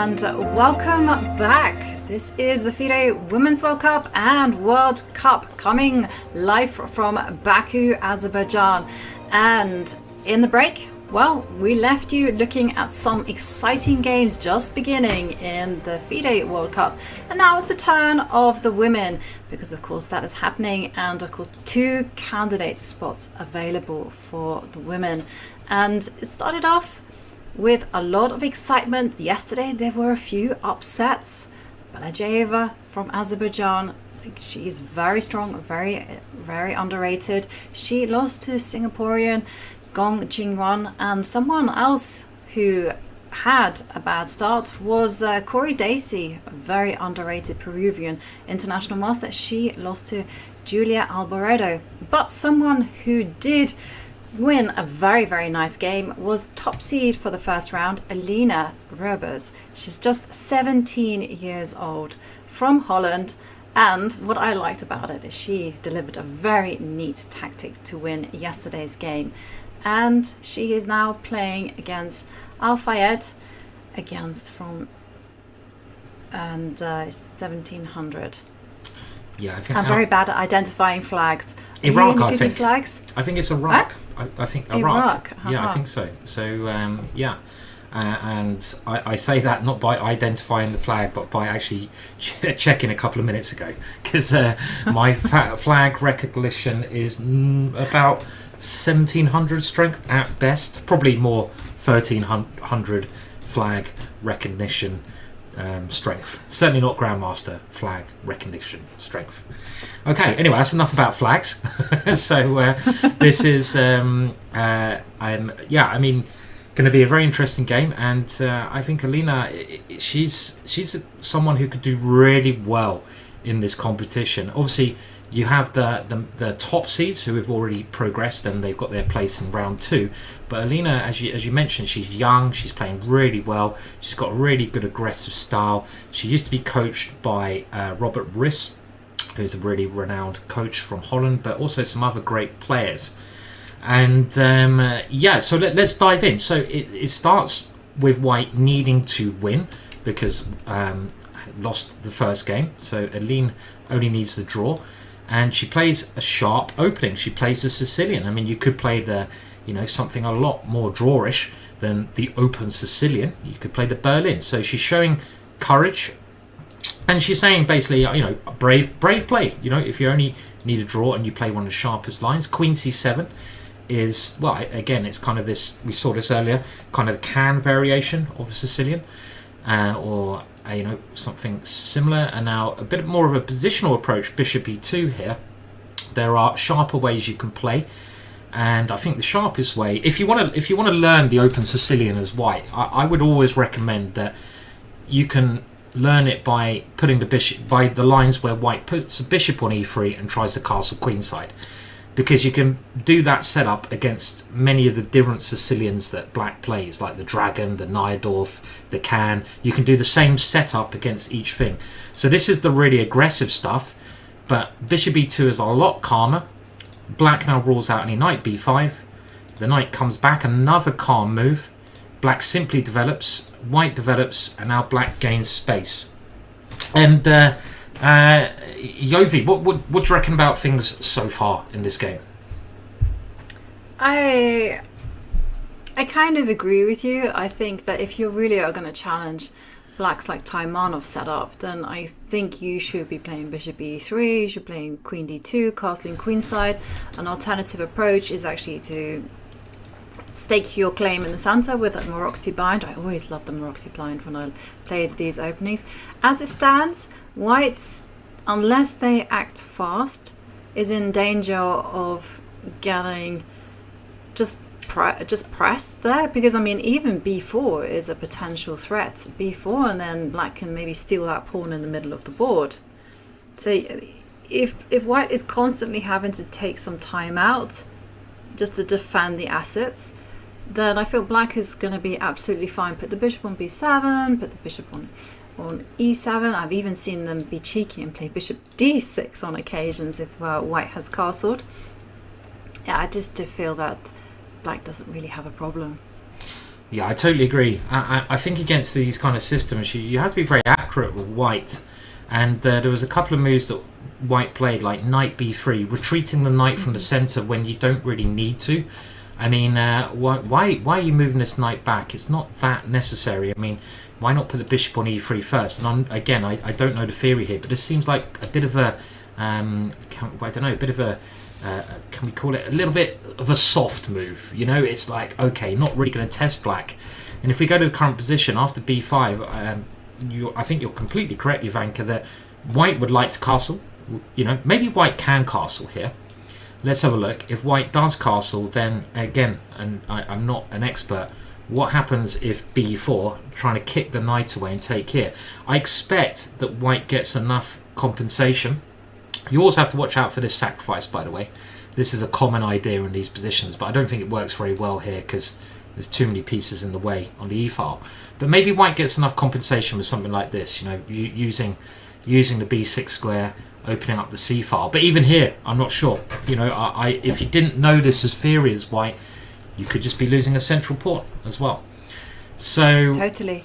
and welcome back. This is the FIDE Women's World Cup and World Cup coming live from Baku, Azerbaijan. And in the break, well, we left you looking at some exciting games just beginning in the FIDE World Cup. And now it's the turn of the women, because of course that is happening, and of course 2 candidate spots available for the women. And it started off with a lot of excitement. Yesterday there were a few upsets. Balajeva from Azerbaijan, she's very strong, very underrated. She lost to Singaporean Gong Jingwan, and someone else who had a bad start was Corey Dacey, a very underrated Peruvian international master. She lost to Julia Alboredo. But someone who did win a very nice game was top seed for the first round, Alina Rebers. She's just 17 years old, from Holland. And what I liked about it is she delivered a very neat tactic to win yesterday's game. And she is now playing against FIDE, from 1700. Yeah, I think I'm very bad at identifying flags. Iraq, I think. Flags? I think it's Iraq. Huh? I think Iraq. Yeah, I think so. So and I say that not by identifying the flag, but by actually checking a couple of minutes ago, because my flag recognition is about 1700 strength at best, probably more 1300 flag recognition strength. Certainly not Grandmaster flag recognition strength. Okay, anyway, that's enough about flags. So this is going to be a very interesting game, and I think Alina, she's someone who could do really well in this competition. Obviously, you have the top seeds who have already progressed and they've got their place in round 2. But Alina, as you mentioned, she's young, she's playing really well, she's got a really good aggressive style. She used to be coached by Robert Riss, who's a really renowned coach from Holland, but also some other great players. And so let's dive in. So it starts with White needing to win, because lost the first game. So Aline only needs the draw. And she plays a sharp opening. She plays the Sicilian. I mean, you could play something a lot more drawish than the open Sicilian. You could play the Berlin. So she's showing courage, and she's saying basically, brave play. If you only need a draw and you play one of the sharpest lines, Queen C7 is, well, again, it's kind of this. We saw this earlier, kind of the can variation of a Sicilian, or something similar. And now a bit more of a positional approach, Bishop E2 here. There are sharper ways you can play, and I think the sharpest way, if you want to learn the open Sicilian as White, I would always recommend that you can learn it by putting the bishop by the lines where White puts a bishop on E3 and tries the castle queenside, because you can do that setup against many of the different Sicilians that Black plays, like the Dragon, the Nyadorf, the Can. You can do the same setup against each thing. So this is the really aggressive stuff, but Bishop E2 is a lot calmer. Black now rules out any Knight B5. The Knight comes back, another calm move. Black simply develops, White develops, and now Black gains space. And Yovi, what do you reckon about things so far in this game? I kind of agree with you. I think that if you really are going to challenge Black's like Taimanov setup, then I think you should be playing Bishop E3, you should be playing Queen D2, casting queenside. An alternative approach is actually to stake your claim in the center with a Maroczy bind. I always love the Maroczy bind when I played these openings. As it stands, White, unless they act fast, is in danger of getting just pressed there, because I mean even B4 is a potential threat. B4, and then Black can maybe steal that pawn in the middle of the board. So if White is constantly having to take some time out just to defend the assets, then I feel Black is going to be absolutely fine. Put the bishop on B7, put the bishop on E7. I've even seen them be cheeky and play bishop D6 on occasions if White has castled. Yeah, I just do feel that Black doesn't really have a problem. Yeah, I totally agree. I think against these kind of systems, you have to be very accurate with white. And there was a couple of moves that white played, like knight b3, retreating the knight from the center when you don't really need to. I mean, why are you moving this knight back? It's not that necessary. I mean, why not put the bishop on e3 first? And again, I don't know the theory here, but this seems like a bit of a, I don't know, a bit of a, can we call it a little bit of a soft move? You know, it's like, okay, not really going to test black. And if we go to the current position after b5, I think you're completely correct, Ivanka, that white would like to castle. You know, maybe white can castle here. Let's have a look. If white does castle, then again, and I'm not an expert, what happens if b4, trying to kick the knight away and take here? I expect that white gets enough compensation. You also have to watch out for this sacrifice, by the way. This is a common idea in these positions, but I don't think it works very well here because there's too many pieces in the way on the e-file. But maybe white gets enough compensation with something like this, you know, using the b6 square, opening up the c-file. But even here, I'm not sure. You know, if you didn't know this as theory as white, you could just be losing a central pawn as well. So Totally.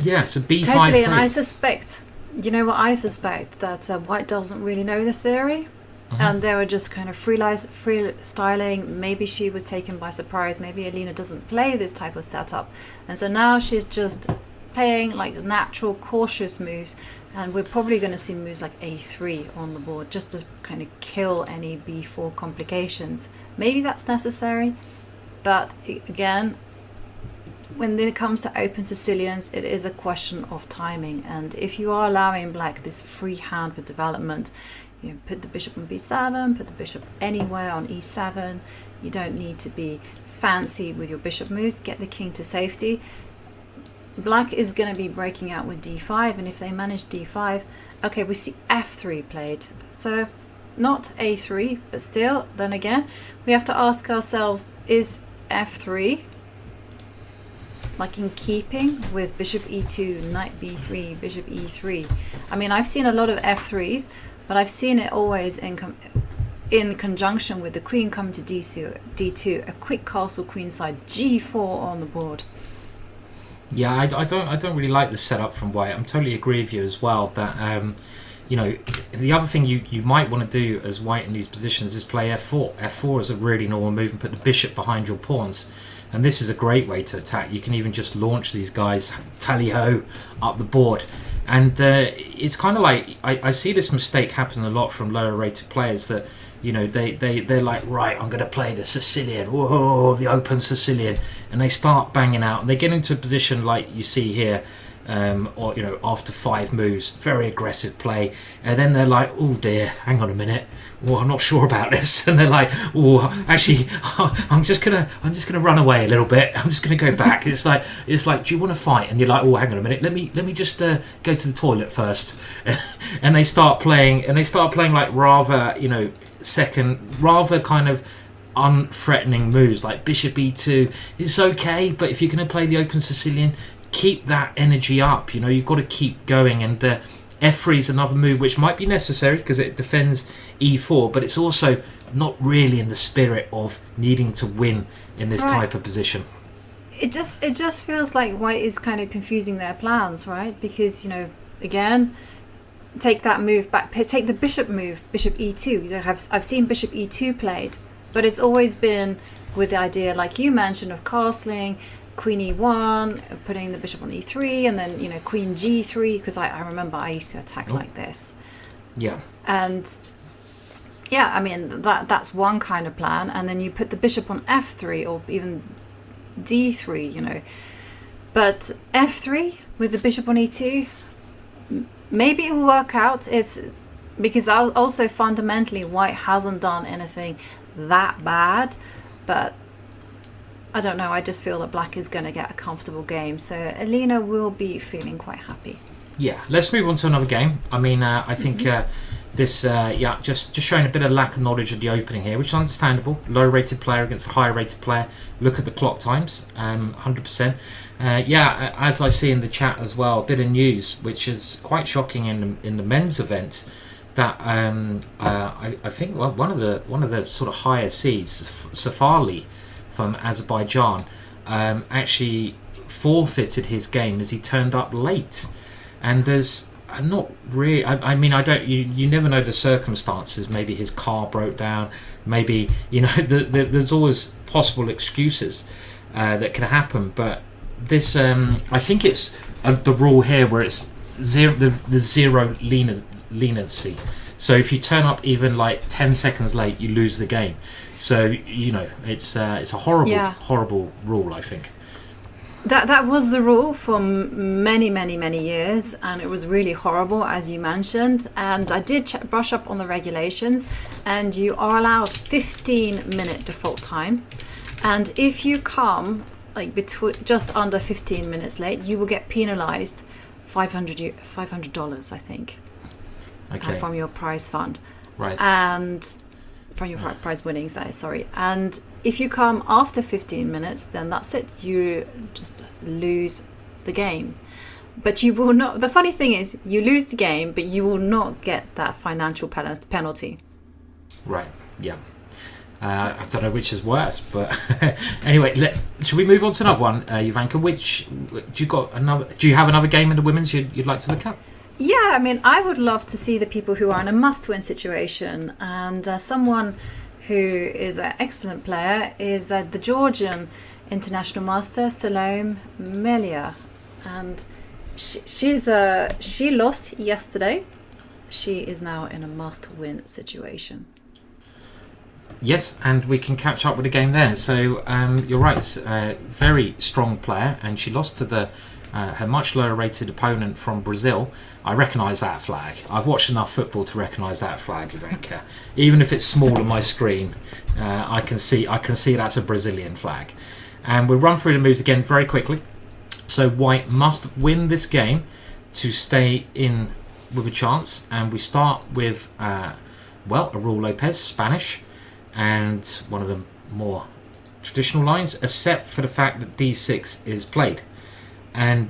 yeah, so b5. Totally, and I suspect, you know what I suspect, that white doesn't really know the theory. And they were just kind of freestyling. Maybe she was taken by surprise. Maybe Alina doesn't play this type of setup. And so now she's just playing like natural, cautious moves. And we're probably going to see moves like a3 on the board just to kind of kill any b4 complications. Maybe that's necessary. But again, when it comes to open Sicilians, it is a question of timing. And if you are allowing black this free hand for development, you know, put the bishop on b7, put the bishop anywhere on e7. You don't need to be fancy with your bishop moves. Get the king to safety. Black is going to be breaking out with d5, and if they manage d5, okay, we see f3 played. So not a3, but still, then again, we have to ask ourselves, is f3 like in keeping with bishop e2, knight b3, bishop e3? I mean, I've seen a lot of f3s, but I've seen it always in conjunction with the queen coming to d2, a quick castle queenside, g4 on the board. Yeah, I don't really like the setup from white. I'm totally agree with you as well that you know, the other thing you might want to do as white in these positions is play f4. F4 is a really normal move and put the bishop behind your pawns. And this is a great way to attack. You can even just launch these guys tally-ho up the board. And it's kind of like, I see this mistake happen a lot from lower rated players that, you know, they're like, right, I'm going to play the Sicilian, whoa, the open Sicilian. And they start banging out and they get into a position like you see here, or, you know, after 5 moves, very aggressive play. And then they're like, oh dear, hang on a minute. Well, I'm not sure about this. And they're like, oh, actually, I'm just gonna run away a little bit. I'm just gonna go back. It's like, do you want to fight? And you're like, oh, hang on a minute. Let me just go to the toilet first. And they start playing like rather, you know, rather kind of unthreatening moves like bishop e2. It's okay, but if you're gonna play the open Sicilian, keep that energy up. You know, you've got to keep going. And f3 is another move which might be necessary because it defends e4, but it's also not really in the spirit of needing to win in this type of position. It just feels like white is kind of confusing their plans, right? Because, you know, again, take that move back, take the bishop move, bishop e2. You know, I've seen bishop e2 played, but it's always been with the idea, like you mentioned, of castling, queen e1, putting the bishop on e3, and then, you know, queen g3, because I remember I used to attack like this. Yeah. And yeah, I mean, that's one kind of plan, and then you put the bishop on f3 or even d3, you know. But f3 with the bishop on e2, maybe it will work out. It's because also fundamentally white hasn't done anything that bad, but I don't know, I just feel that black is going to get a comfortable game, so Alina will be feeling quite happy. Yeah, let's move on to another game. I mean, I think this, just showing a bit of lack of knowledge of the opening here, which is understandable. Low rated player against a higher rated player. Look at the clock times, 100%. As I see in the chat as well, a bit of news which is quite shocking in the men's event. That I think one of the sort of higher seeds, Safali from Azerbaijan, actually forfeited his game as he turned up late. And there's not really, I mean, I don't, you never know the circumstances. Maybe his car broke down, maybe, you know, there's always possible excuses that can happen. But this, I think it's the rule here where it's zero, the zero leniency. So if you turn up even like 10 seconds late, you lose the game. So, you know, it's a horrible rule, I think. That was the rule for many years, and it was really horrible, as you mentioned. And I did brush up on the regulations, and you are allowed 15-minute default time. And if you come like just under 15 minutes late, you will get penalized $500, I think. Okay. From your prize fund, right? And from your prize winnings, sorry. And if you come after 15 minutes, then that's it. You just lose the game. But you will not. The funny thing is, you lose the game, but you will not get that financial penalty. Right. Yeah. I don't know which is worse, but anyway, should we move on to another one, Ivanka? Do you have another game in the women's you'd like to look at? Yeah, I mean, I would love to see the people who are in a must-win situation, and someone who is an excellent player is the Georgian international master Salome Melia, and she lost yesterday. She is now in a must-win situation. Yes, and we can catch up with the game there. So you're right, very strong player, and she lost to her much lower rated opponent from Brazil. I recognise that flag. I've watched enough football to recognise that flag, Ivanka. Even if it's small on my screen, I can see that's a Brazilian flag. And we'll run through the moves again very quickly. So White must win this game to stay in with a chance, and we start with a Raul Lopez, Spanish, and one of the more traditional lines, except for the fact that d6 is played. And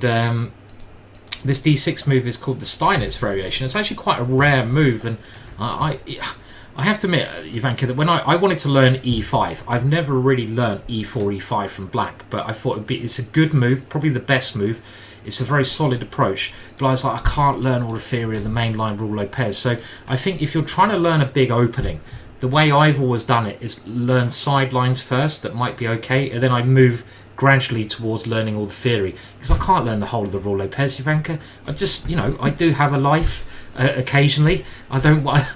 this d6 move is called the Steinitz variation. It's actually quite a rare move, and I have to admit, Ivanka, that when I wanted to learn e5, I've never really learned e4, e5 from black, but I thought it's a good move, probably the best move. It's a very solid approach, but I was like, I can't learn all the theory of the mainline Raul Lopez. So I think if you're trying to learn a big opening, the way I've always done it is learn sidelines first, that might be okay, and then I move gradually towards learning all the theory, because I can't learn the whole of the Raul Lopez, Ivanka. I just, I do have a life occasionally. I don't want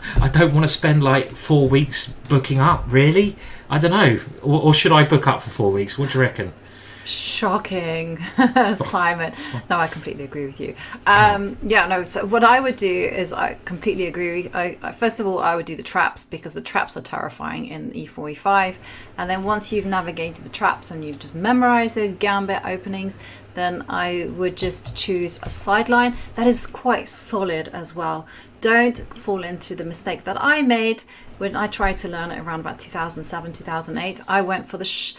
to spend like 4 weeks booking up, really. I don't know, or should I book up for 4 weeks? What do you reckon? Shocking, Simon. No, I completely agree with you. So what I would do is, I completely agree. First of all, I would do the traps, because the traps are terrifying in e4, e5. And then once you've navigated the traps and you've just memorized those gambit openings, then I would just choose a sideline that is quite solid as well. Don't fall into the mistake that I made when I tried to learn it around about 2007, 2008. I went for the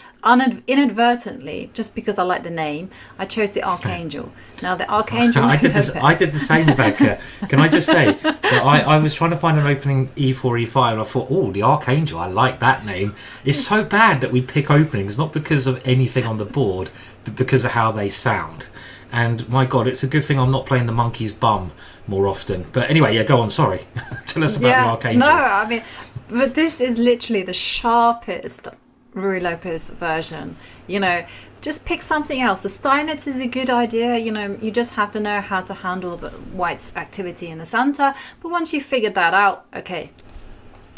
inadvertently, just because I like the name, I chose the Archangel. Now the Archangel I did the same, Rebecca. Can I just say that I was trying to find an opening e4, e5, and I thought, the Archangel, I like that name. It's so bad that we pick openings not because of anything on the board, but because of how they sound. And my God, it's a good thing I'm not playing the monkey's bum more often. But anyway, go on, sorry. Tell us about the Archangel. No, I mean, but this is literally the sharpest Ruy Lopez version. Just pick something else. The Steinitz is a good idea. You just have to know how to handle the White's activity in the center. But once you've figured that out, okay,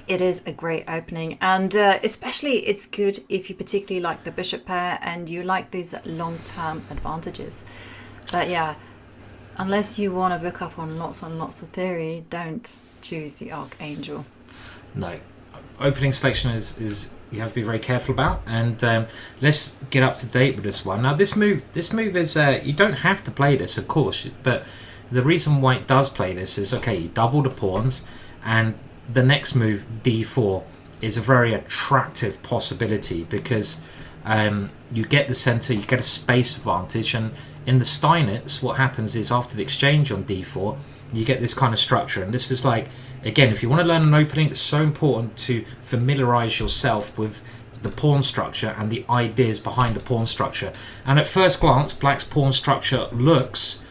it is a great opening. And especially it's good if you particularly like the bishop pair and you like these long-term advantages. But yeah, unless you want to book up on lots and lots of theory, don't choose the Archangel. No. Opening selection is you have to be very careful about, and let's get up to date with this one. Now this move is you don't have to play this, of course, but the reason White does play this is, okay, you double the pawns, and the next move, d4, is a very attractive possibility, because you get the center, you get a space advantage, and in the Steinitz, what happens is after the exchange on d4, you get this kind of structure, and this is like, again, if you want to learn an opening, it's so important to familiarize yourself with the pawn structure and the ideas behind the pawn structure. And at first glance, black's pawn structure looks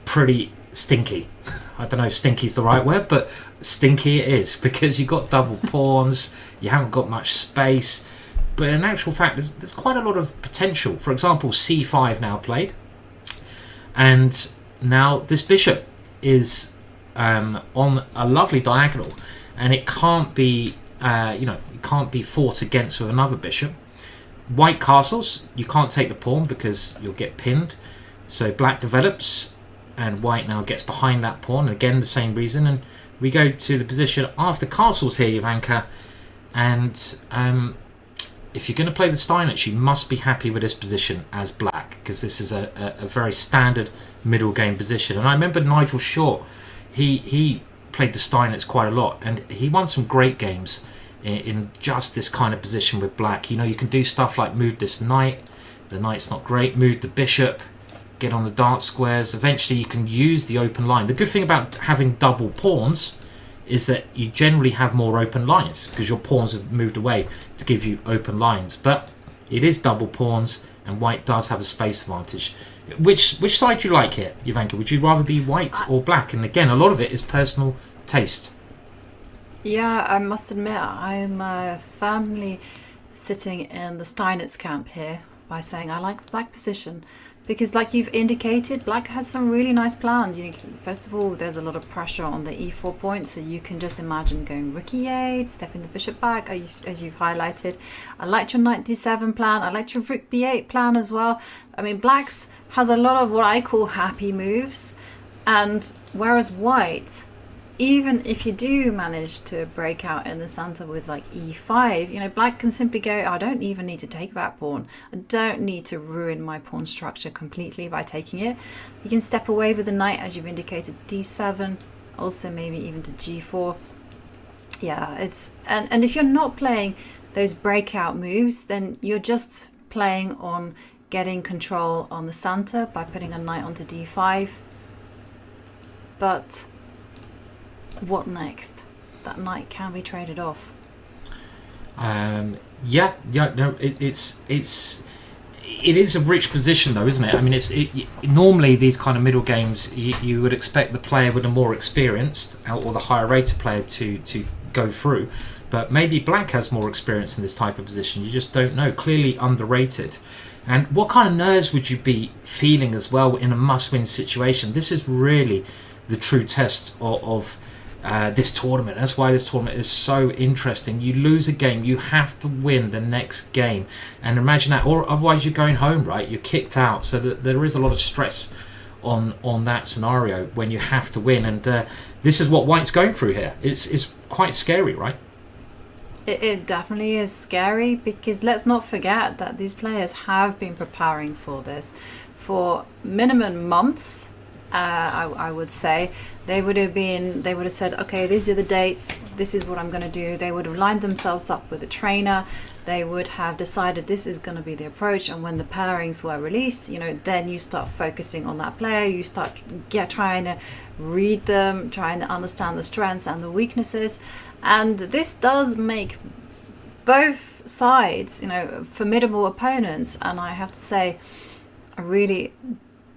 pretty stinky. I don't know if stinky is the right word, but stinky it is, because you've got double pawns, you haven't got much space. But in actual fact, there's quite a lot of potential. For example, c5 now played, and now this bishop is on a lovely diagonal, and it can't be it can't be fought against with another bishop. White castles, you can't take the pawn because you'll get pinned, so black develops and white now gets behind that pawn, again the same reason. And we go to the position after castles here, Ivanka, and if you're going to play the Steinitz, you must be happy with this position as black, because this is a very standard middle game position. And I remember Nigel Short, he played the Steinitz quite a lot, and he won some great games in just this kind of position with black. You know, you can do stuff like move this knight, the knight's not great, move the bishop, get on the dark squares. Eventually you can use the open line. The good thing about having double pawns is that you generally have more open lines because your pawns have moved away to give you open lines. But it is double pawns, and white does have a space advantage. Which side do you like here, Ivanka? Would you rather be white or black? And again, a lot of it is personal taste. Yeah, I must admit, I'm firmly sitting in the Steinitz camp here by saying I like the black position. Because like you've indicated, black has some really nice plans. First of all, there's a lot of pressure on the e4 point, so you can just imagine going rook e8, stepping the bishop back, as you've highlighted. I liked your knight d7 plan. I liked your rook b8 plan as well. I mean, black's has a lot of what I call happy moves, and whereas white, even if you do manage to break out in the center with like e5, black can simply go, I don't even need to take that pawn. I don't need to ruin my pawn structure completely by taking it. You can step away with the knight, as you've indicated, d7, also maybe even to g4. Yeah, and if you're not playing those breakout moves, then you're just playing on getting control on the center by putting a knight onto d5. But what next? That knight can be traded off. No, it is a rich position though, isn't it? I mean, normally these kind of middle games, you would expect the player with the more experienced or the higher rated player to go through, but maybe black has more experience in this type of position. You just don't know. Clearly underrated. And what kind of nerves would you be feeling as well in a must-win situation? This is really the true test of this tournament. That's why this tournament is so interesting. You lose a game, you have to win the next game, and imagine that, or otherwise you're going home, right? You're kicked out. So that there is a lot of stress on that scenario when you have to win, and this is what white's going through here. It's quite scary, right? It definitely is scary, because let's not forget that these players have been preparing for this for minimum months. I would say they would have said, okay, these are the dates, this is what I'm going to do. They would have lined themselves up with a trainer. They would have decided this is going to be the approach, and when the pairings were released, then you start focusing on that player. You start trying to read them, trying to understand the strengths and the weaknesses, and this does make both sides, formidable opponents. And I have to say, I really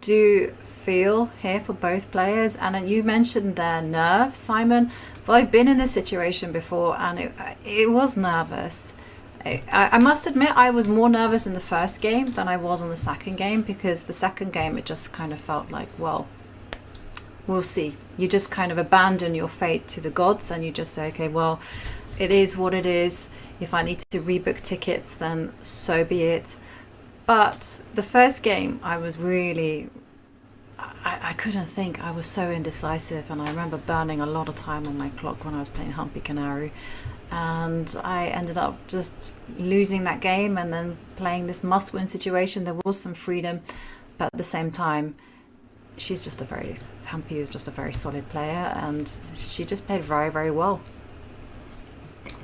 do feel here for both players. And you mentioned their nerves, Simon. Well, I've been in this situation before, and it was nervous. I must admit I was more nervous in the first game than I was in the second game, because the second game it just kind of felt like, well, we'll see. You just kind of abandon your fate to the gods, and you just say, okay, well, it is what it is. If I need to rebook tickets, then so be it. But the first game I was really, I couldn't think. I was so indecisive, and I remember burning a lot of time on my clock when I was playing GMHikaru, and I ended up just losing that game and then playing this must-win situation. There was some freedom, but at the same time, Hampi is just a very solid player, and she just played very, very well.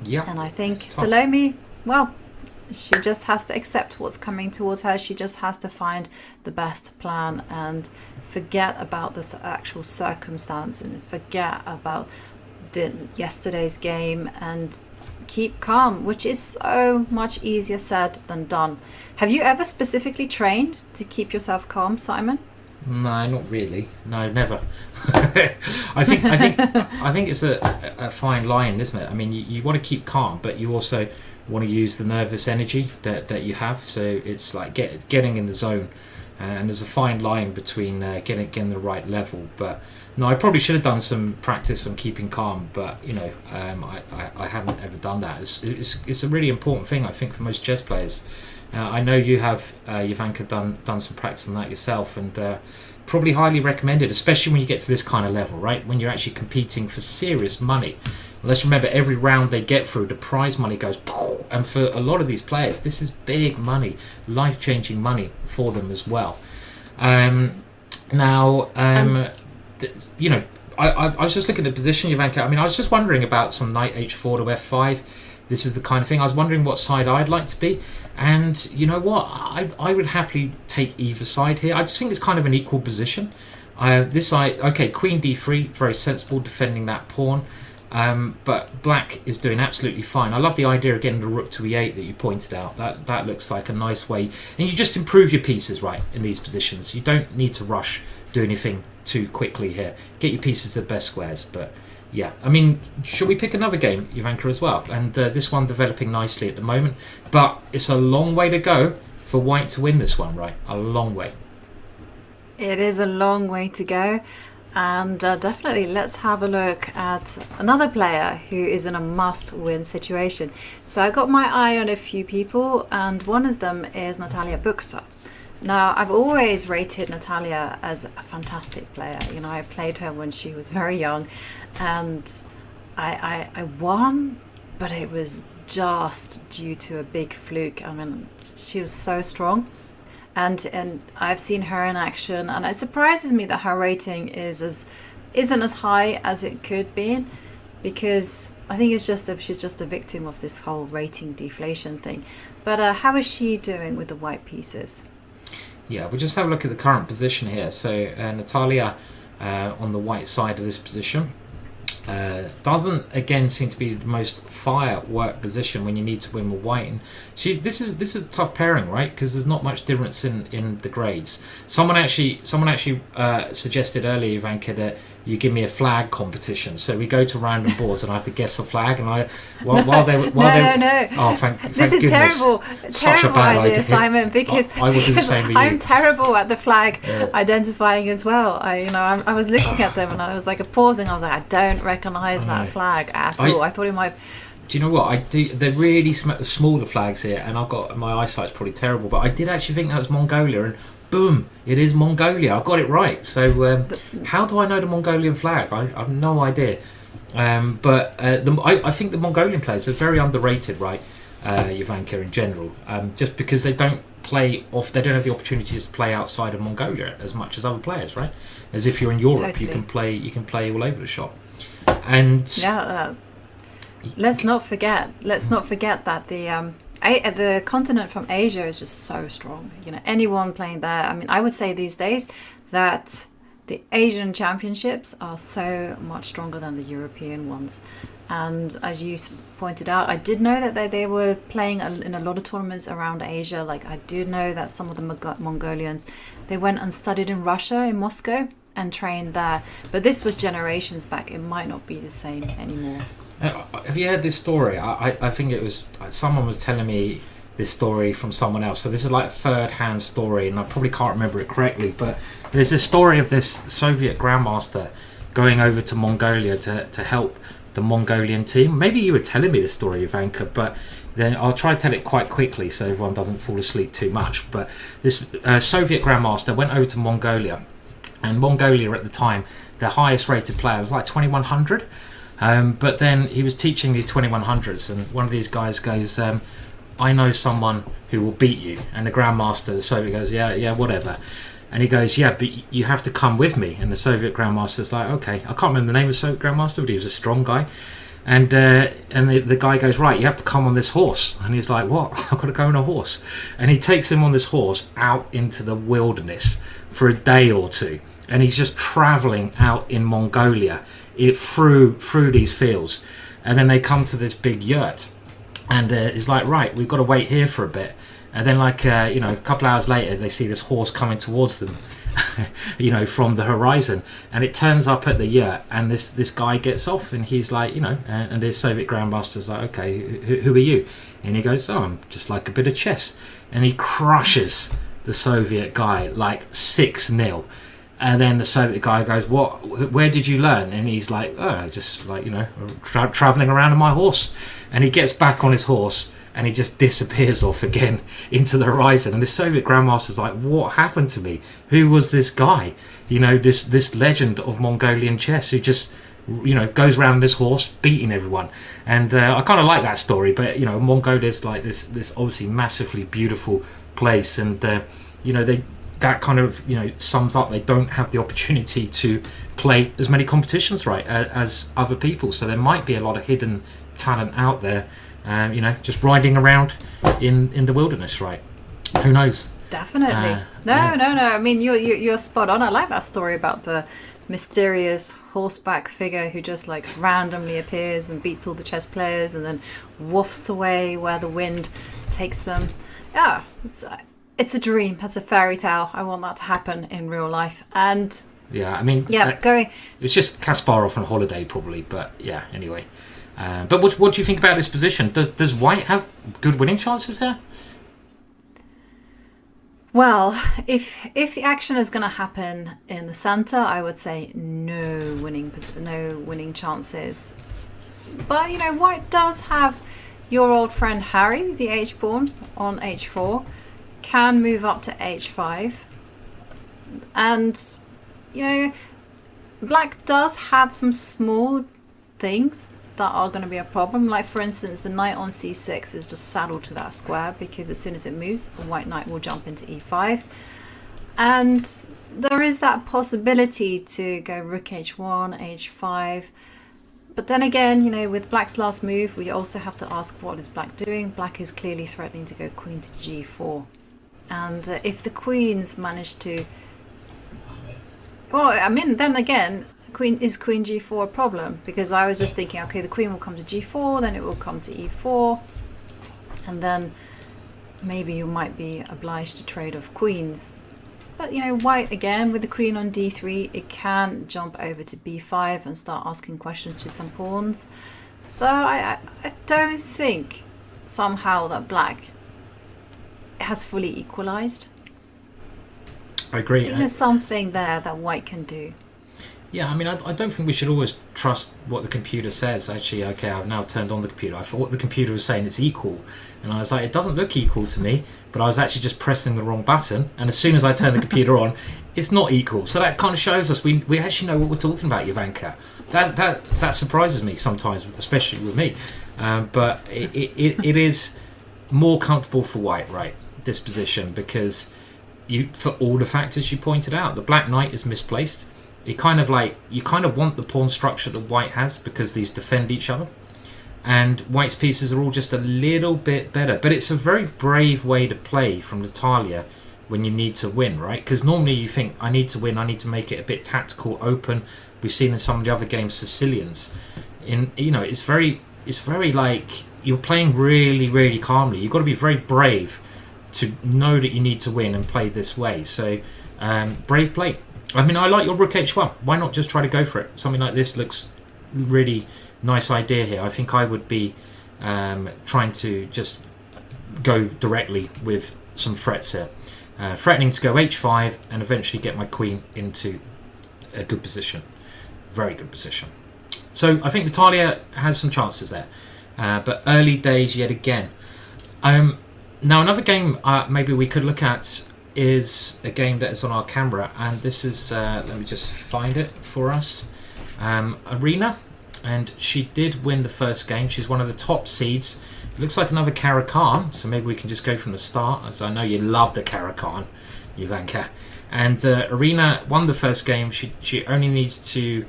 Yeah. And I think Salome, well, she just has to accept what's coming towards her. She just has to find the best plan and forget about this actual circumstance, and forget about yesterday's game and keep calm, which is so much easier said than done. Have you ever specifically trained to keep yourself calm, Simon? No, not really. No, never. I think it's a fine line, isn't it? I mean, you want to keep calm, but you also want to use the nervous energy that you have. So it's like getting in the zone, and there's a fine line between getting the right level. But no, I probably should have done some practice on keeping calm, but I haven't ever done that. It's a really important thing, I think, for most chess players. I know you have, Ivanka, done some practice on that yourself, and probably highly recommended, especially when you get to this kind of level, right? When you're actually competing for serious money. Let's remember, every round they get through, the prize money goes, and for a lot of these players, this is big money, life-changing money for them as well. I was just looking at the position, Ivanka. I mean, I was just wondering about some knight h4 to f5. This is the kind of thing. I was wondering what side I'd like to be. And you know what? I would happily take either side here. I just think it's kind of an equal position. This side, okay, queen d3, very sensible, defending that pawn. But black is doing absolutely fine. I love the idea of getting the rook to e8 that you pointed out. That looks like a nice way. And you just improve your pieces, right, in these positions. You don't need to rush, do anything too quickly here. Get your pieces to the best squares. But yeah, I mean, should we pick another game, Ivanka, as well? And this one developing nicely at the moment. But it's a long way to go for white to win this one, right? A long way. It is a long way to go. And definitely let's have a look at another player who is in a must-win situation. So I got my eye on a few people, and one of them is Natalia Buxa. Now, I've always rated Natalia as a fantastic player. You know, I played her when she was very young, and I won, but it was just due to a big fluke. I mean, she was so strong. And I've seen her in action, and it surprises me that her rating isn't as high as it could be, because I think she's just a victim of this whole rating deflation thing. But how is she doing with the white pieces? Yeah, we'll just have a look at the current position here. So Natalia on the white side of this position doesn't again seem to be the most firework position when you need to win with white. And this is a tough pairing, right? Because there's not much difference in the grades. Someone actually suggested earlier, Ivanka, that you give me a flag competition. So we go to random boards and I have to guess a flag. And No. Oh, thank This is goodness. terrible idea, Simon. Because I will do the same with you. I'm terrible at the flag identifying as well. I was looking at them and I was like pausing. I was like, I don't recognise that flag at all. I thought it might. Do you know what I do? They're really small, the flags here, and my eyesight's probably terrible. But I did actually think that was Mongolia, and boom, it is Mongolia. I got it right. So how do I know the Mongolian flag? I have no idea. I think the Mongolian players are very underrated, right, Ivanka, in general, just because they don't play off. They don't have the opportunities to play outside of Mongolia as much as other players, right? As if you're in Europe, Totally. you can play all over the shop. And let's not forget that the continent from Asia is just so strong. You know, anyone playing there. I mean, I would say these days that the Asian championships are so much stronger than the European ones. And as you pointed out, I did know that they were playing in a lot of tournaments around Asia. Like, I do know that some of the Mongolians, they went and studied in Russia, in Moscow, and trained there. But this was generations back. It might not be the same anymore. Have you heard this story? I think it was someone was telling me this story from someone else. So this is like a third-hand story, and I probably can't remember it correctly. But there's a story of this Soviet grandmaster going over to Mongolia to help the Mongolian team. Maybe you were telling me the story, Ivanka, but then I'll try to tell it quite quickly so everyone doesn't fall asleep too much. But this Soviet grandmaster went over to Mongolia, and Mongolia at the time, their highest rated player was like 2100. But then he was teaching these 2100s, and one of these guys goes, I know someone who will beat you. And the grandmaster, the Soviet, goes, yeah, whatever. And he goes, yeah, but you have to come with me. And the Soviet grandmaster's like, okay. I can't remember the name of the Soviet grandmaster, but he was a strong guy. And the guy goes, right, you have to come on this horse. And he's like, what? I've got to go on a horse. And he takes him on this horse out into the wilderness for a day or two. and he's just traveling out in Mongolia through these fields, and then they come to this big yurt, and it's like, right, we've got to wait here for a bit. And then, like, a couple hours later, they see this horse coming towards them, from the horizon. And it turns up at the yurt, and this guy gets off, and he's like, and the Soviet Grandmaster's like, okay, who are you? And he goes, oh, I'm just like a bit of chess. And he crushes the Soviet guy, like 6-0. And then the Soviet guy goes, where did you learn? And he's like, oh, just like, traveling around on my horse. And he gets back on his horse, and he just disappears off again into the horizon. And the Soviet Grandmaster's like, what happened to me? Who was this guy? This legend of Mongolian chess who just, goes around this horse beating everyone. And I kind of like that story. But, Mongolia's like this obviously massively beautiful place. And, that kind of, sums up, they don't have the opportunity to play as many competitions, right, as other people. So there might be a lot of hidden talent out there, just riding around in the wilderness, right? Who knows? Definitely. No. I mean, you're spot on. I like that story about the mysterious horseback figure who just like randomly appears and beats all the chess players and then woofs away where the wind takes them. Yeah, it's a dream. That's a fairy tale. I want that to happen in real life. And yeah, I mean, it's just Kasparov on holiday probably, but yeah. Anyway. But what do you think about this position? Does White have good winning chances here? Well, if the action is going to happen in the center, I would say no winning chances. But White does have your old friend Harry, the H-pawn, on H4, can move up to H5, and Black does have some small things that are going to be a problem. Like, for instance, the knight on c6 is just saddled to that square because as soon as it moves, the white knight will jump into e5. And there is that possibility to go rook h1, h5. But then again, with Black's last move, we also have to ask, what is Black doing? Black is clearly threatening to go queen to g4. And if the queens manage to... Well, I mean, then again... queen g4 a problem? Because I was just thinking, okay, the queen will come to g4, then it will come to e4, and then maybe you might be obliged to trade off queens. But White, again, with the queen on d3, it can jump over to b5 and start asking questions to some pawns. So I don't think somehow that Black has fully equalized. I agree. I think there's something there that White can do. Yeah, I mean, I don't think we should always trust what the computer says. Actually, okay, I've now turned on the computer. I thought the computer was saying it's equal. And I was like, it doesn't look equal to me. But I was actually just pressing the wrong button. And as soon as I turn the computer on, it's not equal. So that kind of shows us we actually know what we're talking about, Ivanka. That surprises me sometimes, especially with me. But it is more comfortable for White, right, this position. Because for all the factors you pointed out, the Black Knight is misplaced. You kind of want the pawn structure that White has because these defend each other, and White's pieces are all just a little bit better. But it's a very brave way to play from Natalia when you need to win, right? Because normally you think, I need to win, I need to make it a bit tactical, open. We've seen in some of the other games Sicilians, it's very like you're playing really, really calmly. You've got to be very brave to know that you need to win and play this way. So brave play. I mean, I like your rook h1. Why not just try to go for it? Something like this looks really nice idea here. I think I would be trying to just go directly with some threats here. Threatening to go h5 and eventually get my queen into a good position. Very good position. So I think Natalia has some chances there. But early days yet again. Now another game maybe we could look at is a game that is on our camera, and this is let me just find it for us. Arena, and she did win the first game. She's one of the top seeds. It looks like another Caro-Kann, so maybe we can just go from the start, as I know you love the Caro-Kann, Ivanka. And Arena won the first game. She only needs to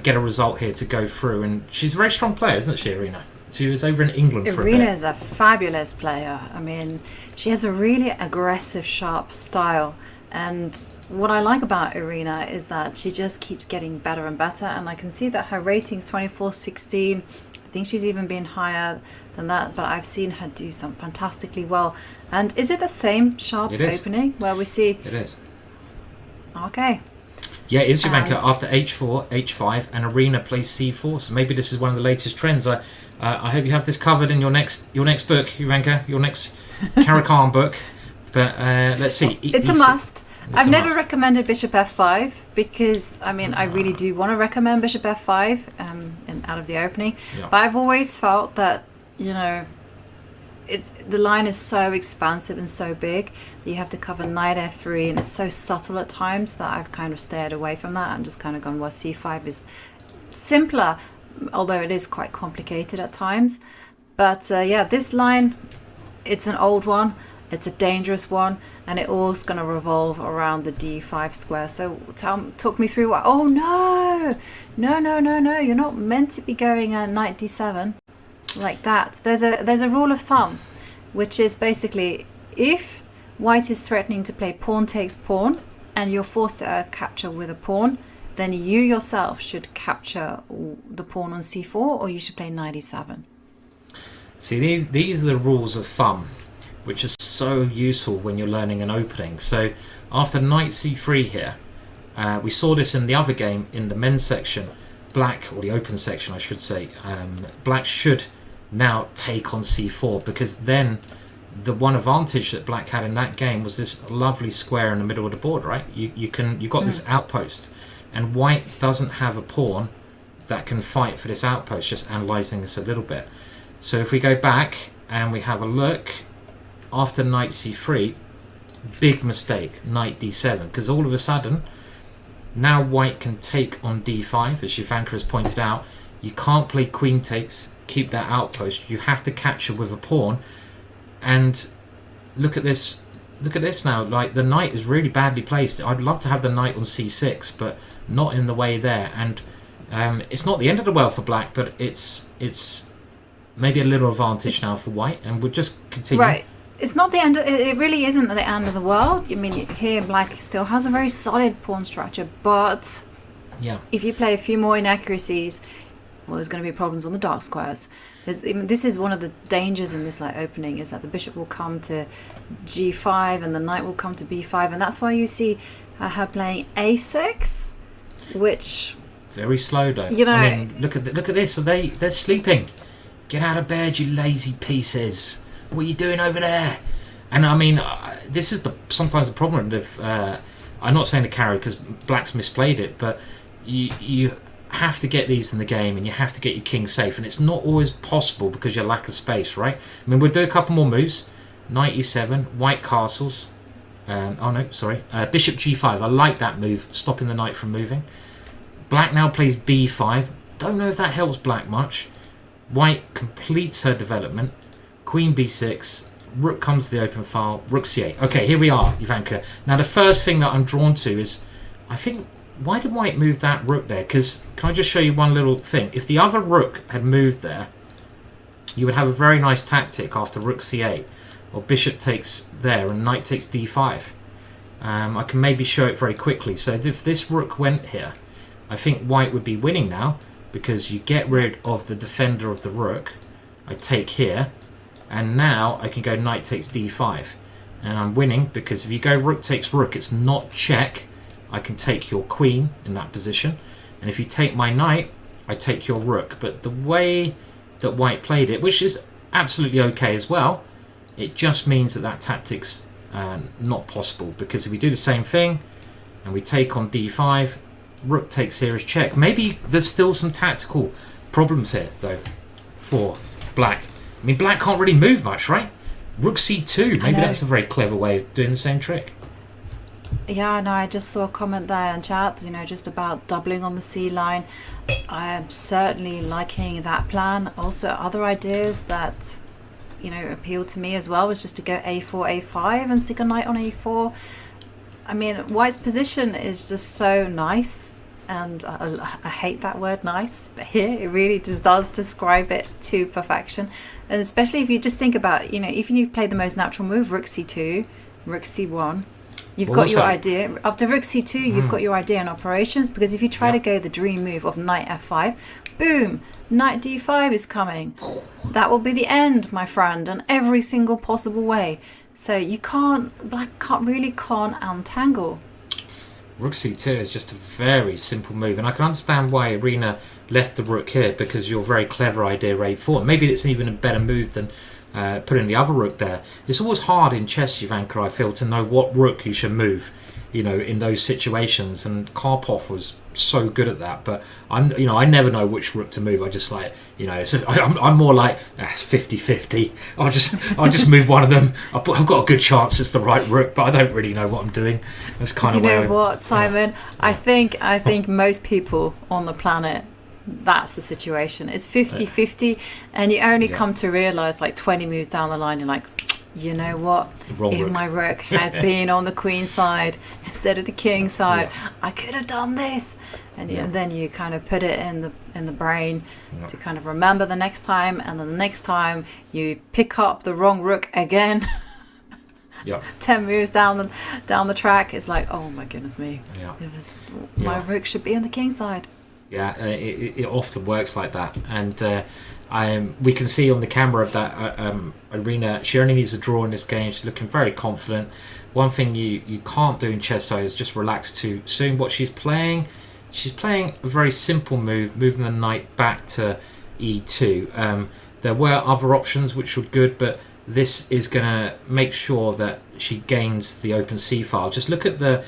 get a result here to go through, and she's a very strong player, isn't she, Arena? She was over in England for a bit. Irina is a fabulous player. I mean, she has a really aggressive, sharp style. And what I like about Irina is that she just keeps getting better and better, and I can see that her rating's 24-16. I think she's even been higher than that, but I've seen her do some fantastically well. And is it the same sharp opening where we see... It is. Okay. Yeah, it is, Ivanka. And- After h4, h5, and Irina plays c4. So maybe this is one of the latest trends. I hope you have this covered in your next book, Ivanka, your next Caracan book. But let's see. It's a must. I've never recommended bishop f5 because, I mean, I really do want to recommend bishop f5 out of the opening. Yeah. But I've always felt that, you know, the line is so expansive and so big that you have to cover knight f3, and it's so subtle at times that I've kind of stayed away from that and just kind of gone, well, c5 is simpler, although it is quite complicated at times. But yeah, this line, it's an old one. It's a dangerous one, and it all's going to revolve around the d5 square. So talk me through what... Oh, no! No. You're not meant to be going knight d7 like that. There's a rule of thumb, which is basically if white is threatening to play pawn takes pawn, and you're forced to capture with a pawn, then you yourself should capture the pawn on c4, or you should play knight e7. See, these are the rules of thumb, which are so useful when you're learning an opening. So after knight c3 here, we saw this in the other game in the men's section, black, or the open section I should say, black should now take on c4, because then the one advantage that black had in that game was this lovely square in the middle of the board, right? You've got this outpost, and white doesn't have a pawn that can fight for this outpost, just analysing this a little bit. So if we go back and we have a look, after knight c3, big mistake, knight d7, because all of a sudden now white can take on d5, as Ivanka has pointed out. You can't play queen takes, keep that outpost, you have to capture with a pawn. And look at this now, like the knight is really badly placed. I'd love to have the knight on c6, but not in the way there. And it's not the end of the world for black, but it's maybe a little advantage now for white, and we'll just continue. Right. It's not the end. It really isn't the end of the world. I mean, here black still has a very solid pawn structure, but yeah, if you play a few more inaccuracies, well, there's going to be problems on the dark squares. This is one of the dangers in this opening, is that the bishop will come to g5 and the knight will come to b5, and that's why you see her playing a6, which very slow though. You know, I mean, look at this. So they're sleeping. Get out of bed, you lazy pieces. What are you doing over there? And I mean, this is sometimes the problem of... I'm not saying the carry because black's misplayed it, but you have to get these in the game, and you have to get your king safe, and it's not always possible because you lack of space, right? I mean, we'll do a couple more moves. Knight e7, white castles. Bishop g5. I like that move, stopping the knight from moving. Black now plays b5. Don't know if that helps black much. White completes her development. Queen b6, rook comes to the open file, rook c8. Okay, here we are, Ivanka. Now the first thing that I'm drawn to is, I think, why did white move that rook there? Because, can I just show you one little thing? If the other rook had moved there, you would have a very nice tactic after rook c8, or bishop takes there and knight takes d5. I can maybe show it very quickly. So if this rook went here, I think white would be winning now, because you get rid of the defender of the rook. I take here, and now I can go knight takes d5, and I'm winning, because if you go rook takes rook, it's not check. I can take your queen in that position, and if you take my knight, I take your rook. But the way that white played it, which is absolutely okay as well, it just means that tactic's not possible, because if we do the same thing and we take on d5, rook takes here is check. Maybe there's still some tactical problems here though for black. I mean, black can't really move much, right? Rook c2, maybe that's a very clever way of doing the same trick. Yeah, no, I just saw a comment there in chat, just about doubling on the c line. I am certainly liking that plan. Also, other ideas that appealed to me as well was just to go a4, a5 and stick a knight on a4. I mean, white's position is just so nice, and I hate that word nice, but here it really just does describe it to perfection. And especially if you just think about, if you play the most natural move, rook c2, rook c1, You've Well, got what's your that? idea. After rook c2, you've got your idea in operations, because if you try to go the dream move of knight f5, boom, knight d5 is coming. That will be the end, my friend, in every single possible way. So you black really can't untangle. Rook c2 is just a very simple move, and I can understand why Irina left the rook here, because your very clever idea a4. Maybe it's even a better move than putting the other rook there. It's always hard in chess, Ivanka, I feel, to know what rook you should move, in those situations, and Karpov was so good at that. But I never know which rook to move. I just I'm more like it's 50-50. I'll just move one of them. I've got a good chance it's the right rook, but I don't really know what I'm doing. That's kind of. Do you know what, Simon? Yeah. I think most people on the planet, that's the situation. It's 50-50, and you only come to realize like 20 moves down the line, you're like, you know what? If my rook had been on the queen side instead of the king side, I could have done this. And then you kind of put it in the brain to kind of remember the next time, and then the next time you pick up the wrong rook again. 10 moves down the track, it's like, oh my goodness me. My rook should be on the king side. Yeah, it often works like that, and we can see on the camera that Irina, she only needs a draw in this game. She's looking very confident. One thing you can't do in chess, though, is just relax too soon. What she's playing a very simple move, moving the knight back to e2. There were other options which were good, but this is going to make sure that she gains the open c file. Just look at the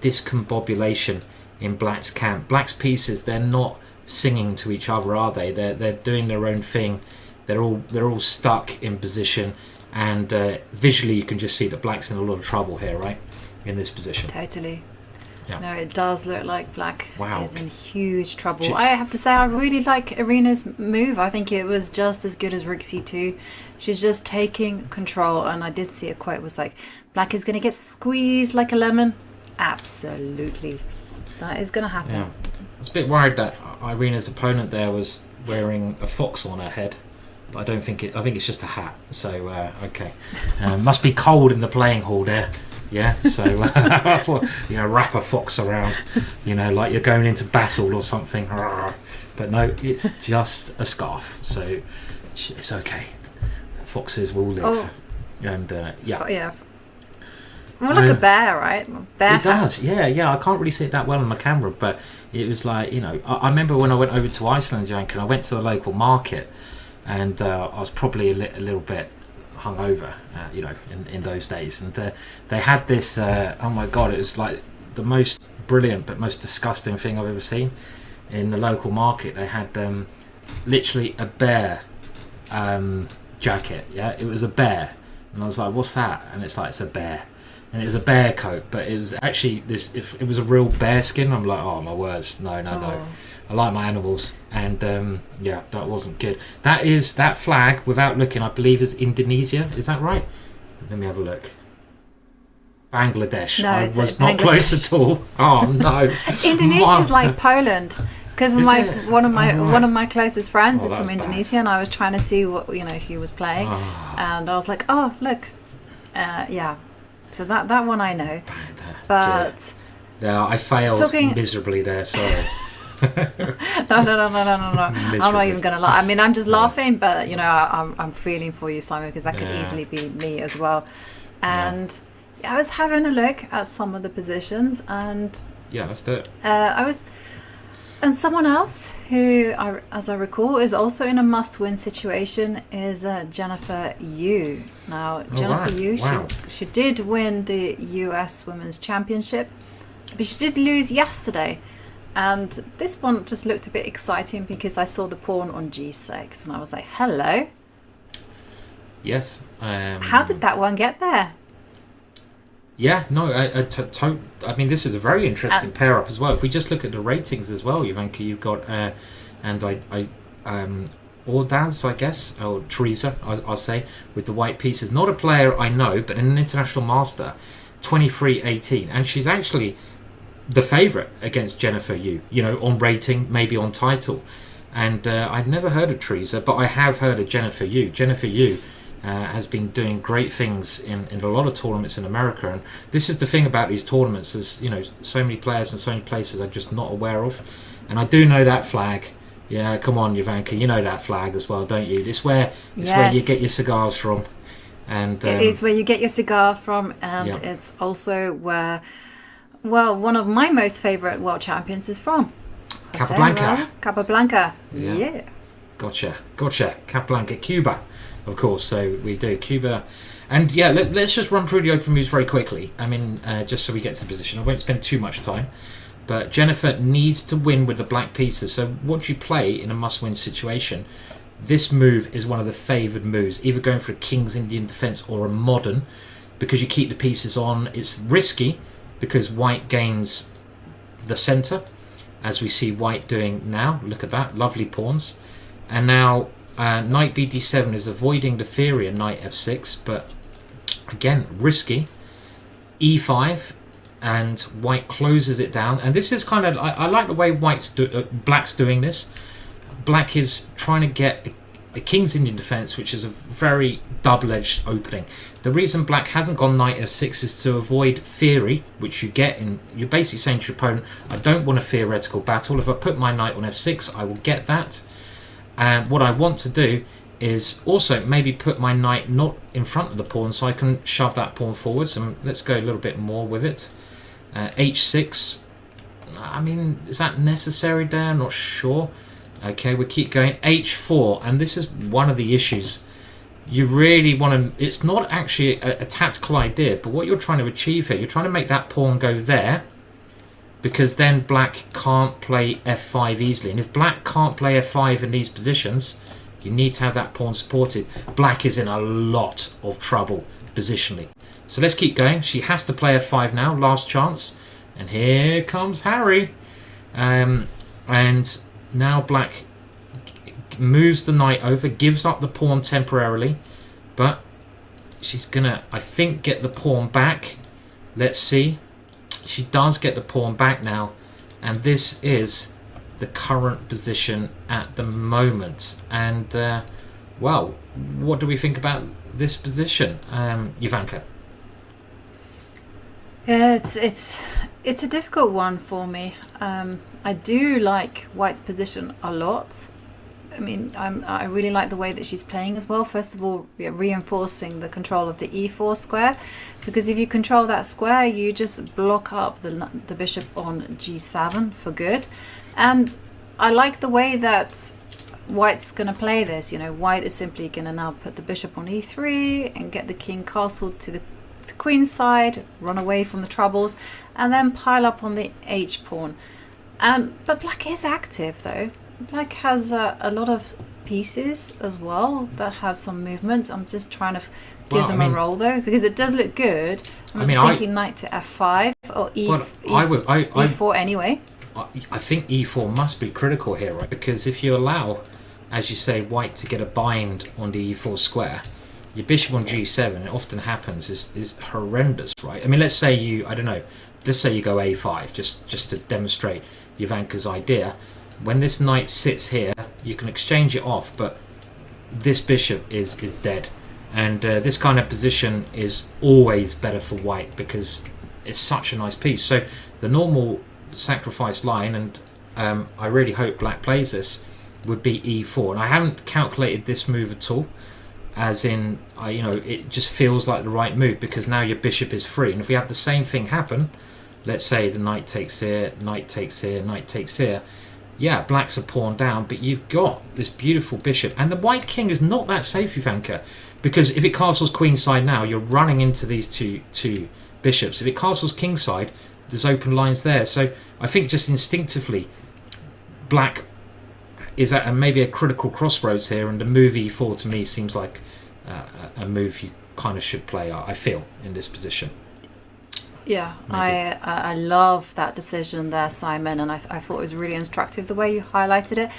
discombobulation in Black's camp. Black's pieces, they're not singing to each other, are they? They're doing their own thing. They're all stuck in position, and visually you can just see that Black's in a lot of trouble here, right? In this position. Totally. Yeah. No, it does look like Black is in huge trouble. I have to say, I really like Irina's move. I think it was just as good as rook c2. She's just taking control, and I did see a quote was like, Black is going to get squeezed like a lemon. Absolutely. That is going to happen. Yeah. I was a bit worried that Irina's opponent there was wearing a fox on her head, but I don't think I think it's just a hat. So okay, must be cold in the playing hall there. Yeah, so I thought, wrap a fox around, like you're going into battle or something. But no, it's just a scarf, so it's okay. Foxes will live, and yeah. More like a bear, right? Bear. It does, yeah. I can't really see it that well on the camera, but it was like, I remember when I went over to Iceland, Jank, and I went to the local market, and I was probably a little bit hungover, in those days, and they had this. Oh my god, it was like the most brilliant but most disgusting thing I've ever seen in the local market. They had literally a bear jacket. Yeah, it was a bear, and I was like, "What's that?" And it's like, "It's a bear." And it was a bear coat, but it was actually if it was a real bear skin. I'm like, oh my words, no. I like my animals, and that wasn't good. That flag, without looking, I believe is Indonesia. Is that right? Let me have a look. Bangladesh. No, I it's was not Bangladesh. close at all. Oh no. Indonesia's like Poland, because one of my closest friends is from Indonesia, and I was trying to see what he was playing, and I was like, oh look, yeah. So that one I know, but I failed miserably there. Sorry. No. I'm not even gonna lie. I mean, I'm just laughing, but I'm feeling for you, Simon, because that could easily be me as well. And I was having a look at some of the positions, and let's do it. And someone else who, as I recall, is also in a must-win situation is Jennifer Yu. Now, Jennifer Yu, she did win the US Women's Championship, but she did lose yesterday. And this one just looked a bit exciting because I saw the pawn on g6, and I was like, hello. Yes. How did that one get there? Yeah, no, I mean, this is a very interesting pair up as well. If we just look at the ratings as well, Ivanka, you've got Ordaz, I guess, or Teresa, I'll say, with the white pieces. Not a player I know, but an international master, 23-18, and she's actually the favourite against Jennifer Yu, on rating, maybe on title. And I'd never heard of Teresa, but I have heard of Jennifer Yu. Jennifer Yu, has been doing great things in a lot of tournaments in America. And this is the thing about these tournaments, there's, you know, so many players and so many places I'm just not aware of. And I do know that flag. Yeah, come on, Ivanka, you know that flag as well, don't you? It's where you get your cigars from. And it is where you get your cigar from, and it's also where, well, one of my most favorite world champions is from. Capablanca. Yeah. Gotcha. Capablanca, Cuba, of course. So we do Cuba. And yeah, let's just run through the open moves very quickly. I mean, just so we get to the position. I won't spend too much time. But Jennifer needs to win with the black pieces. So what do you play in a must-win situation? This move is one of the favoured moves, either going for a King's Indian defence or a modern, because you keep the pieces on. It's risky because white gains the centre, as we see white doing now. Look at that, lovely pawns. And now knight bd7 is avoiding the theory of knight f6, but again, risky. e5, and white closes it down. And this is kind of, I like the way black's doing this. Black is trying to get a King's Indian defense, which is a very double-edged opening. The reason black hasn't gone knight f6 is to avoid theory, which you get in, you're basically saying to your opponent, I don't want a theoretical battle. If I put my knight on f6, I will get that. And what I want to do is also maybe put my knight not in front of the pawn, so I can shove that pawn forwards. And let's go a little bit more with it. h6, I mean, is that necessary there? Not sure. Okay, we keep going. h4, and this is one of the issues. You really want to, it's not actually a tactical idea, but what you're trying to achieve here, you're trying to make that pawn go there, because then black can't play f5 easily. And if black can't play f5 in these positions, you need to have that pawn supported. Black is in a lot of trouble positionally. So let's keep going. She has to play f5 now, last chance. And here comes Harry. And now black moves the knight over, gives up the pawn temporarily. But she's going to, I think, get the pawn back. Let's see. She does get the pawn back now. And this is the current position at the moment. And, well, what do we think about this position, Ivanka? Yeah, it's a difficult one for me. I do like White's position a lot. I mean, I really like the way that she's playing as well. First of all, reinforcing the control of the e4 square, because if you control that square, you just block up the bishop on g7 for good. And I like the way that White's going to play this. You know, White is simply going to now put the bishop on e3 and get the king castled to the queen side, run away from the troubles, and then pile up on the h pawn. But black is active though. Black has a lot of pieces as well that have some movement. I'm just trying to give them a roll though, because it does look good. I'm just thinking knight to f5 or e4 anyway. I think e4 must be critical here, right? Because if you allow, as you say, white to get a bind on the e4 square, your bishop on g7, it often happens, is horrendous, right? I mean, let's say you, I don't know, let's say you go a5, just to demonstrate Ivanka's idea. When this knight sits here, you can exchange it off, but this bishop is dead. And this kind of position is always better for white because it's such a nice piece. So the normal sacrifice line, and I really hope black plays this, would be e4. And I haven't calculated this move at all, as in, you know, it just feels like the right move because now your bishop is free. And if we have the same thing happen, let's say the knight takes here, knight takes here, knight takes here, yeah, black's a pawn down, but you've got this beautiful bishop. And the white king is not that safe, Ivanka, because if it castles queenside now, you're running into these two bishops. If it castles kingside, there's open lines there. So I think just instinctively, black is at maybe a critical crossroads here, and the move e4 to me seems like a move you kind of should play, I feel, in this position. Yeah, I love that decision there, Simon, and I thought it was really instructive the way you highlighted it.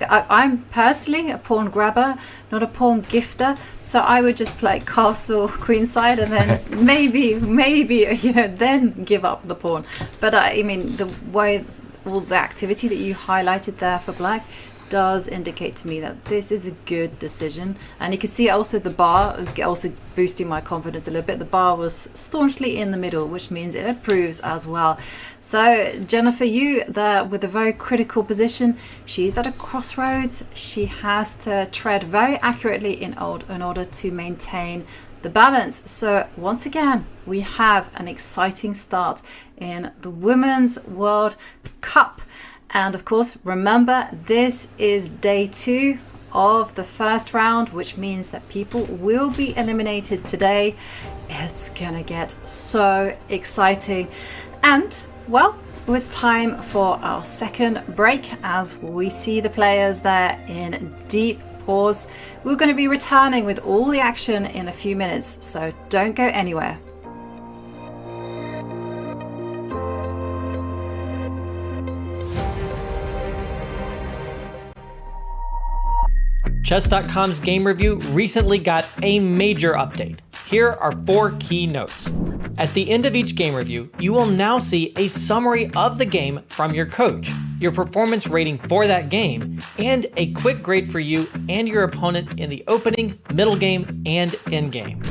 I'm personally a pawn grabber, not a pawn gifter, so I would just play castle queenside and then maybe you know, then give up the pawn. But I mean, the way all the activity that you highlighted there for black, does indicate to me that this is a good decision. And you can see also the bar is also boosting my confidence a little bit. The bar was staunchly in the middle, which means it approves as well. So Jennifer, you there with a very critical position. She's at a crossroads. She has to tread very accurately in order to maintain the balance. So once again, we have an exciting start in the Women's World Cup. And of course, remember, this is day 2 of the first round, which means that people will be eliminated today. It's gonna get so exciting. And well, it's time for our second break as we see the players there in deep pause. We're going to be returning with all the action in a few minutes, so don't go anywhere. Chess.com's game review recently got a major update. Here are 4 key notes. At the end of each game review, you will now see a summary of the game from your coach, your performance rating for that game, and a quick grade for you and your opponent in the opening, middle game, and end game.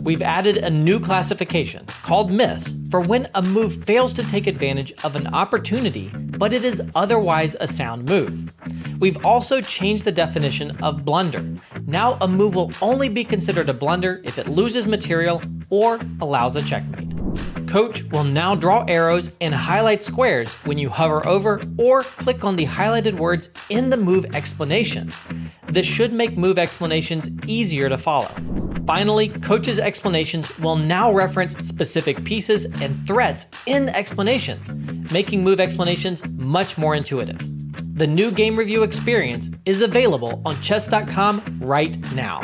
We've added a new classification called miss for when a move fails to take advantage of an opportunity, but it is otherwise a sound move. We've also changed the definition of blunder. Now a move will only be considered a blunder if it loses material or allows a checkmate. Coach will now draw arrows and highlight squares when you hover over or click on the highlighted words in the move explanations. This should make move explanations easier to follow. Finally, Coach's explanations will now reference specific pieces and threats in the explanations, making move explanations much more intuitive. The new game review experience is available on chess.com right now.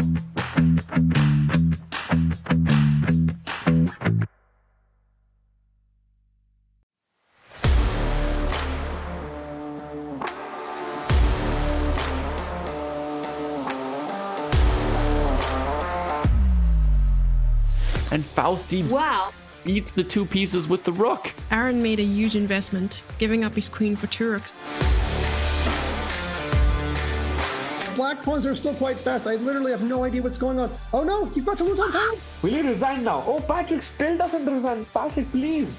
And Fausti beats the 2 pieces with the rook. Aaron made a huge investment, giving up his queen for 2 rooks. Black pawns are still quite fast. I literally have no idea what's going on. Oh no, he's about to lose on time. Will you resign now? Oh, Patrick still doesn't resign. Patrick, please.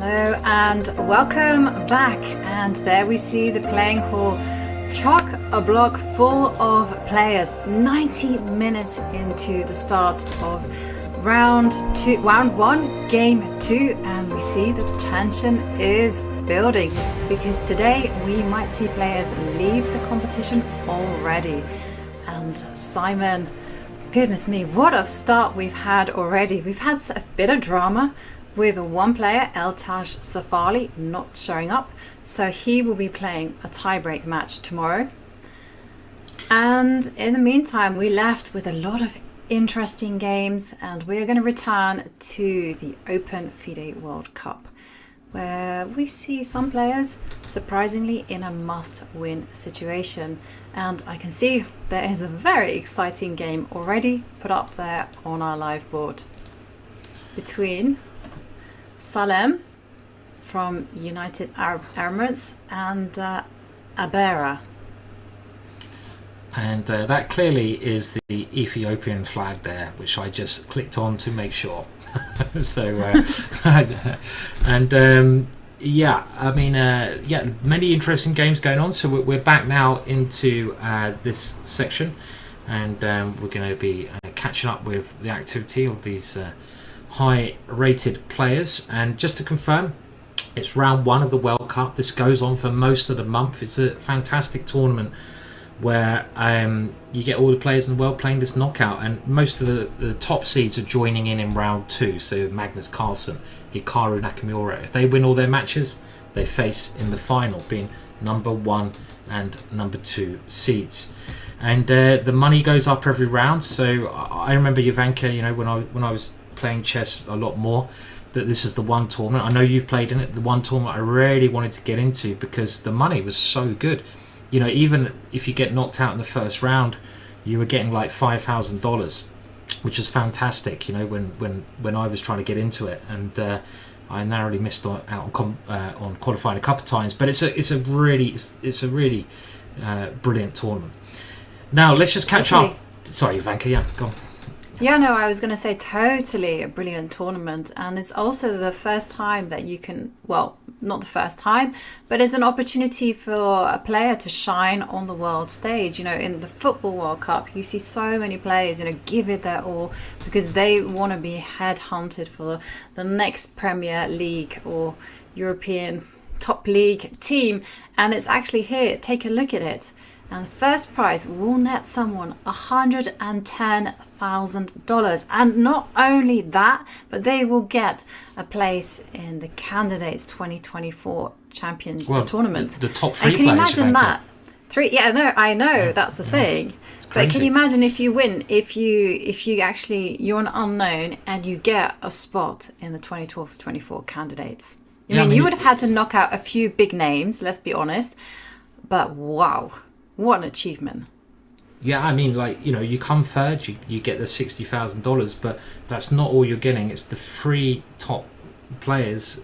Hello and welcome back. And there we see the playing hall chock a block full of players. 90 minutes into the start of round one, game 2, and we see that the tension is building because today we might see players leave the competition already. And Simon, goodness me, what a start we've had already. We've had a bit of drama with one player, Eltaj Safali, not showing up, so he will be playing a tiebreak match tomorrow. And in the meantime, we left with a lot of interesting games, and we're going to return to the Open FIDE World Cup, where we see some players surprisingly in a must-win situation. And I can see there is a very exciting game already put up there on our live board between Salem from United Arab Emirates and Abera. And that clearly is the Ethiopian flag there, which I just clicked on to make sure. So, yeah, I mean, yeah, many interesting games going on. So we're back now into this section, and we're going to be catching up with the activity of these high-rated players. And just to confirm, it's round 1 of the World Cup. This goes on for most of the month. It's a fantastic tournament where you get all the players in the world playing this knockout, and most of the top seeds are joining in round 2. So Magnus Carlsen, Hikaru Nakamura, if they win all their matches, they face in the final, being number 1 and number 2 seeds. And the money goes up every round. So I remember, Jovanka, you know, when I was playing chess a lot more, that this is the one tournament, I know you've played in it, the one tournament I really wanted to get into because the money was so good. You know, even if you get knocked out in the first round, you were getting like $5,000, which was fantastic. You know, when I was trying to get into it, and I narrowly missed out on qualifying a couple of times. But it's a really brilliant tournament. Now let's just catch up. Sorry, Ivanka. Yeah, go on. Yeah, no, I was going to say totally a brilliant tournament, and it's also the first time that you can, well, not the first time, but it's an opportunity for a player to shine on the world stage. You know, in the Football World Cup, you see so many players, you know, give it their all because they want to be headhunted for the next Premier League or European top league team, and it's actually here. Take a look at it. And the first prize will net someone $110,000. And not only that, but they will get a place in the Candidates 2024 Championship Tournament. The top 3 and can players, you imagine that? 3, yeah, no, I know, that's the thing. But can you imagine if you win, if you actually, you're an unknown and you get a spot in the 2024 Candidates. I mean, you would have had to knock out a few big names, let's be honest. But wow. What an achievement. Yeah, I mean, like, you know, you come third, you get the $60,000, but that's not all you're getting. It's the 3 top players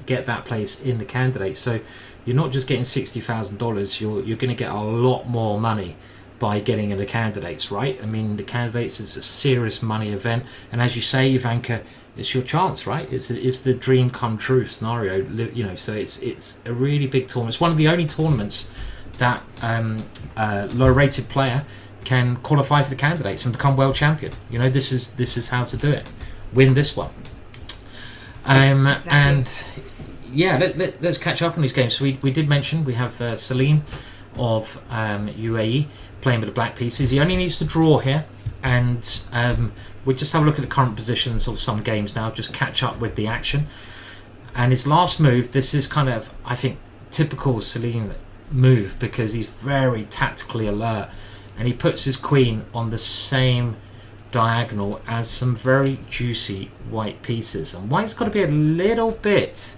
get that place in the candidates. So you're not just getting $60,000, you're going to get a lot more money by getting in the candidates, right? I mean, the candidates is a serious money event. And as you say, Ivanka, it's your chance, right? It's the dream come true scenario, you know, so it's a really big tournament. It's one of the only tournaments that low-rated player can qualify for the candidates and become world champion. You know, this is how to do it. Win this one. Exactly. And yeah, let's catch up on these games. So we did mention we have Salim of UAE playing with the black pieces. He only needs to draw here, and we'll just have a look at the current positions of some games now, just catch up with the action. And his last move, this is kind of, I think, typical Salim move because he's very tactically alert, and he puts his queen on the same diagonal as some very juicy white pieces, and white's got to be a little bit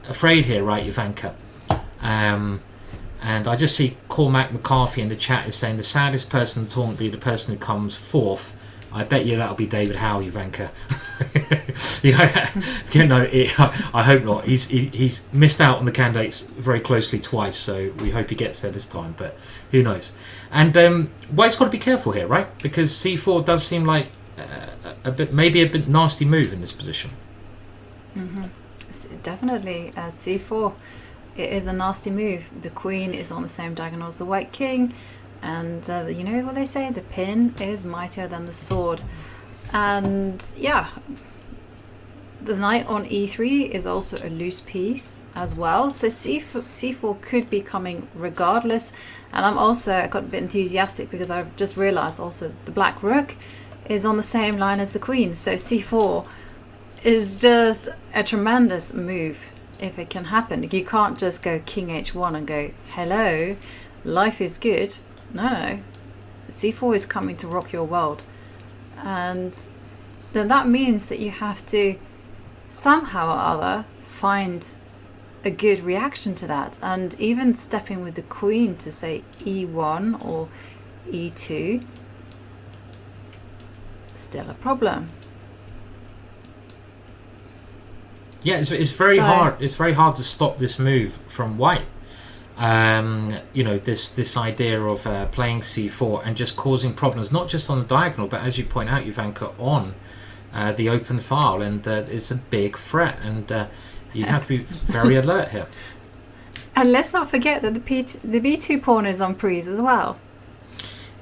afraid here, right, Ivanka? And I just see Cormac McCarthy in the chat is saying the saddest person in the tournament will be the person who comes 4th. I bet you that'll be David Howe, Ivanka. you know, I hope not. He's missed out on the candidates very closely twice, so we hope he gets there this time. But who knows? And White's got to be careful here, right? Because C4 does seem like maybe a bit nasty move in this position. Definitely c4. It is a nasty move. The queen is on the same diagonal as the white king, and you know what they say, the pin is mightier than the sword. And yeah, the knight on e3 is also a loose piece as well, so c4 could be coming regardless. And I'm also got a bit enthusiastic because I've just realized also the black rook is on the same line as the queen, so c4 is just a tremendous move if it can happen. You can't just go king h1 and go, hello, life is good. No, c4 is coming to rock your world. And then that means that you have to somehow or other find a good reaction to that. And even stepping with the queen to say e1 or e2, still a problem. Yeah, it's very hard. It's very hard to stop this move from white. You know, this idea of playing c4 and just causing problems, not just on the diagonal, but as you point out, Ivanka, on the open file, and it's a big threat, and you have to be very alert here. And let's not forget that the b2 pawn is on prise as well.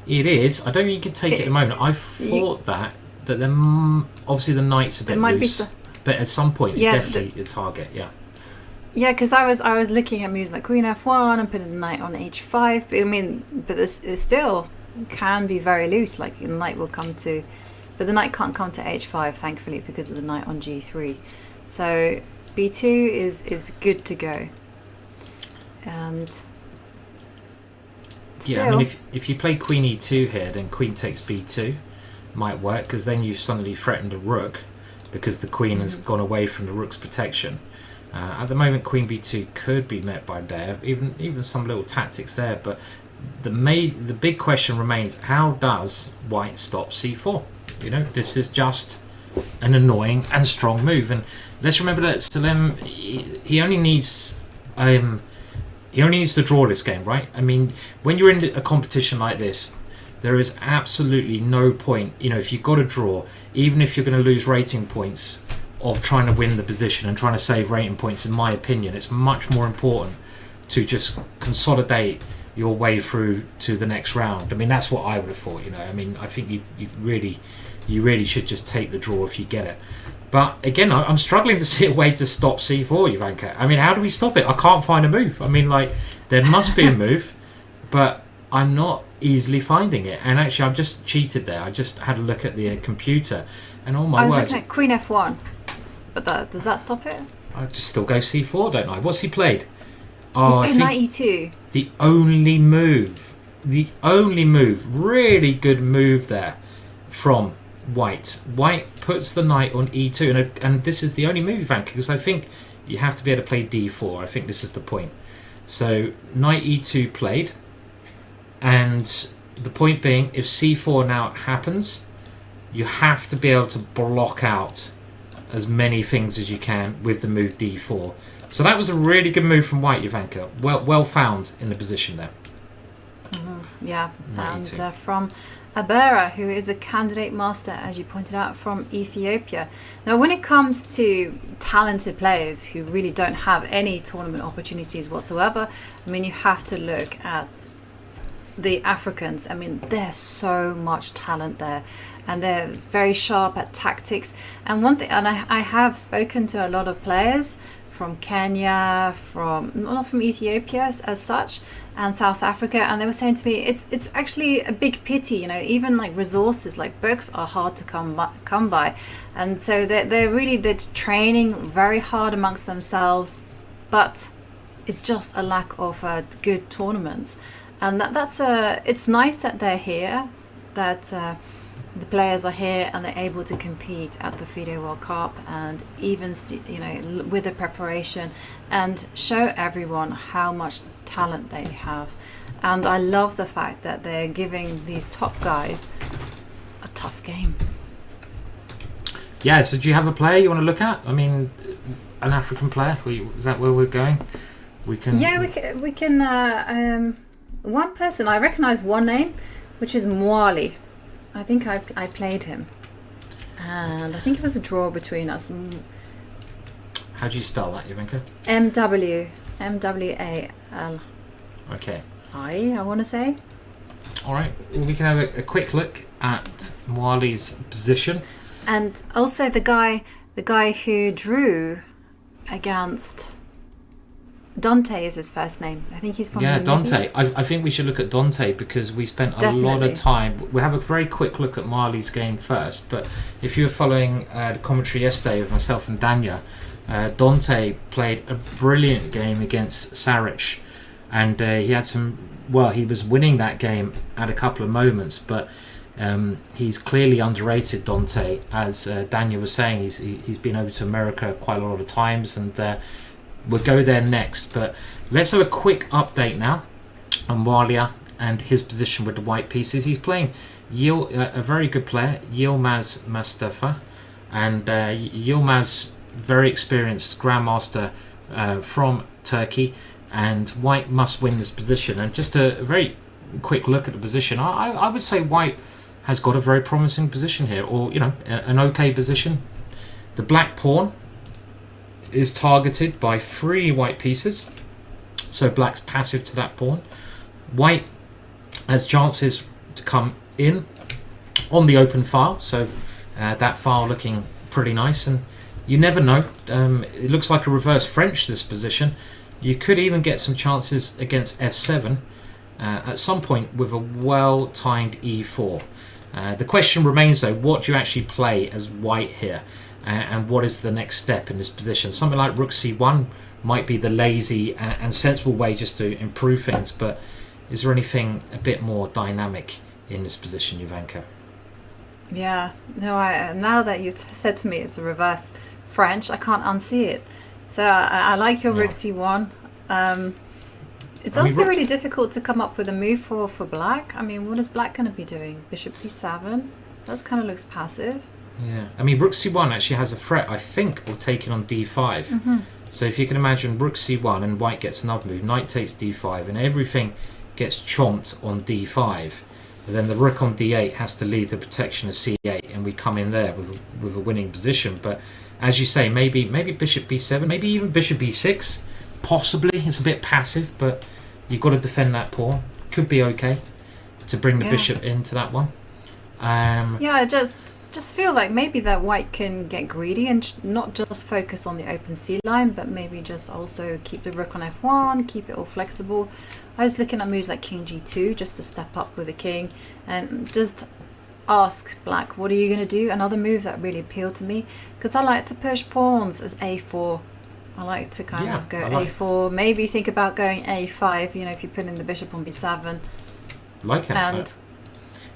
It is. I don't think you can take it at the moment. I thought that obviously the knight's a bit loose. But at some point, you definitely your target, Yeah, because I was looking at moves like queen f1 and putting the knight on h5. But I mean, but this is still can be very loose. Like the knight will come to, but the knight can't come to h5, thankfully, because of the knight on g3. So b2 is good to go. And still, I mean, if you play queen e2 here, then queen takes b2 might work, because then you've suddenly threatened a rook, because the queen has gone away from the rook's protection. At the moment, queen b2 could be met by there, even some little tactics there. But the big question remains: how does white stop c4? You know, this is just an annoying and strong move. And let's remember that Salem, he only needs to draw this game, right? I mean, when you're in a competition like this, there is absolutely no point. You know, if you've got to draw, even if you're going to lose rating points of trying to win the position and trying to save rating points, in my opinion, it's much more important to just consolidate your way through to the next round. I mean, that's what I would have thought, you know. I mean, I think you really should just take the draw if you get it. But again, I'm struggling to see a way to stop c4, Ivanka. I mean, how do we stop it? I can't find a move. I mean, like, there must be a move, but I'm not easily finding it. And actually, I've just cheated there. I just had a look at the computer, and oh my words. I was looking at queen f1. But does that stop it? I just still go c4, don't I? What's he played? Oh, he's played knight e2. The only move, really good move there from white. White puts the knight on e2, and this is the only move, Ivanka, because I think you have to be able to play d4. I think this is the point. So knight e2 played, and the point being, if c4 now happens, you have to be able to block out as many things as you can with the move d4. So that was a really good move from white, Ivanka. Well found in the position there. Yeah, and from Abera, who is a candidate master, as you pointed out, from Ethiopia. Now, when it comes to talented players who really don't have any tournament opportunities whatsoever, I mean, you have to look at the Africans. I mean, there's so much talent there, and they're very sharp at tactics. And one thing, and I have spoken to a lot of players from Kenya, not from Ethiopia as such, and South Africa, and they were saying to me, it's actually a big pity, you know, even like resources like books are hard to come by, and so they're training very hard amongst themselves, but it's just a lack of good tournaments. And it's nice that they're here, that the players are here and they're able to compete at the FIDE World Cup, and even with the preparation, and show everyone how much talent they have. And I love the fact that they're giving these top guys a tough game. Yeah, so do you have a player you want to look at? I mean, an African player? Is that where we're going? We can. One person, I recognize one name, which is Mwali. I think I played him, and I think it was a draw between us. How do you spell that, Ivanka? MWAL. Okay. I want to say. All right. Well, we can have a quick look at Mwali's position. And also the guy who drew against Dante is his first name. I think he's from Dante. I think we should look at Dante because we spent a lot of time. We'll have a very quick look at Mwali's game first. But if you were following the commentary yesterday with myself and Danya, Dante played a brilliant game against Saric. And he had some... Well, he was winning that game at a couple of moments, but he's clearly underrated, Dante. As Daniel was saying, he's been over to America quite a lot of times, and we'll go there next. But let's have a quick update now on Walia and his position with the white pieces. He's playing a very good player, Yilmaz Mustafa, and Yilmaz, very experienced grandmaster from Turkey. And white must win this position. And just a very quick look at the position. I would say white has got a very promising position here, or an okay position. The black pawn is targeted by 3 white pieces, so black's passive to that pawn. White has chances to come in on the open file, so that file looking pretty nice. And you never know. It looks like a reverse French, this position. You could even get some chances against f7 at some point with a well-timed e4. The question remains, though, what do you actually play as white here? And what is the next step in this position? Something like rook c1 might be the lazy and sensible way just to improve things, but is there anything a bit more dynamic in this position, Ivanka? Yeah, no, now that you've said to me it's a reverse French, I can't unsee it. So I like your rook c1. It's also really difficult to come up with a move for black. I mean, what is black going to be doing? Bishop b7? That kind of looks passive. Yeah, I mean, rook c1 actually has a threat, I think, of taking on d5. So if you can imagine rook c1 and white gets another move, knight takes d5, and everything gets chomped on d5. And then the rook on d8 has to leave the protection of c8, and we come in there with a winning position. But as you say, maybe bishop b7, maybe even bishop b6, possibly. It's a bit passive, but you've got to defend that pawn. Could be okay to bring the bishop into that one. I just feel like maybe that white can get greedy and not just focus on the open c line, but maybe just also keep the rook on f1, keep it all flexible. I was looking at moves like king g2 just to step up with the king and just ask black, what are you going to do? Another move that really appealed to me, because I like to push pawns as a4. I like to kind of go a4, maybe think about going a5, if you put in the bishop on b7. Like it. And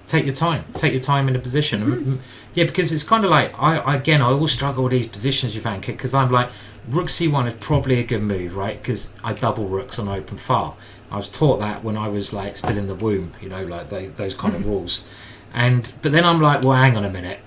take your time in the position. Yeah, because it's kind of like, I always struggle with these positions, Ivanka, because I'm like, rook c1 is probably a good move, right? Because I double rooks on open file. I was taught that when I was like still in the womb, those kind of rules. But then I'm like, well, hang on a minute.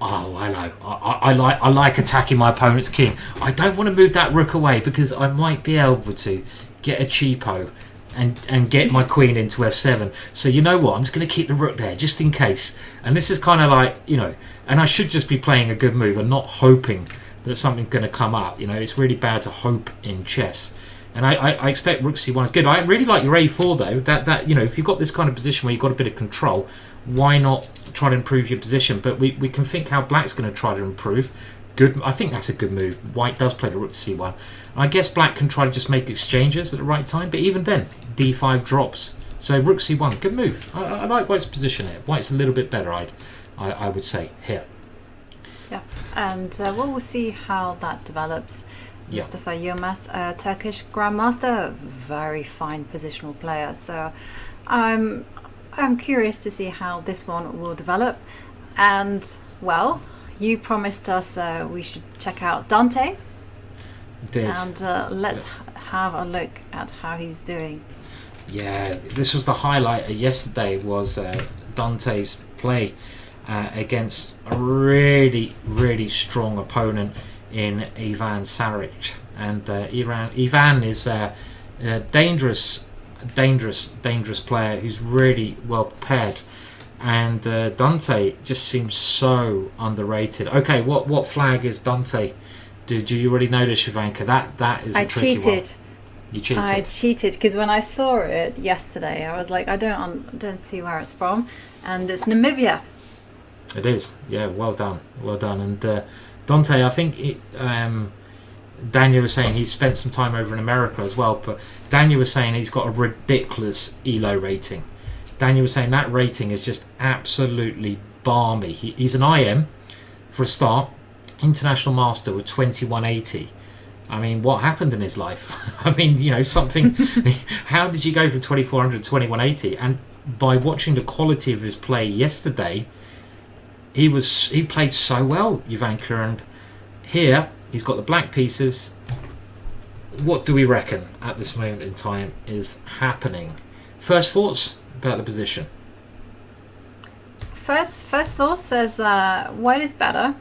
Oh, hello. I like attacking my opponent's king. I don't want to move that rook away because I might be able to get a cheapo and get my queen into f7. So you know what? I'm just going to keep the rook there just in case. And this is kind of like, and I should just be playing a good move and not hoping that something's going to come up. It's really bad to hope in chess. And I expect rook c1 is good. I really like your a4 though. That if you've got this kind of position where you've got a bit of control, why not try to improve your position? But we can think how black's going to try to improve. Good. I think that's a good move. White does play the rook to c1. I guess black can try to just make exchanges at the right time, but even then, d5 drops. So rook c1, good move. I like white's position here. White's a little bit better, I would say, here. Yeah, and we'll see how that develops. Yeah. Mustafa Yilmaz, Turkish grandmaster, very fine positional player. So I'm curious to see how this one will develop. And well, you promised us we should check out Dante. And let's have a look at how he's doing. Yeah, this was the highlight yesterday, was Dante's play against a really, really strong opponent in Ivan Saric. And Ivan is a dangerous player who's really well prepared. And Dante just seems so underrated. Okay, what flag is Dante Did you already notice, Ivanka? That is a tricky cheated. One. You cheated. I cheated because when I saw it yesterday, I was like, I don't see where it's from, and it's Namibia. It is. Yeah, well done. And Dante, I think Daniel was saying he's spent some time over in America as well, but Daniel was saying he's got a ridiculous ELO rating. Daniel was saying that rating is just absolutely balmy. He's an IM for a start, international master with 2180. I mean, what happened in his life? I mean, something. How did you go from 2400 to 2180? And by watching the quality of his play yesterday, he played so well, Ivanka. And here he's got the black pieces. What do we reckon at this moment in time is happening? First thoughts about the position. First thoughts is white is better.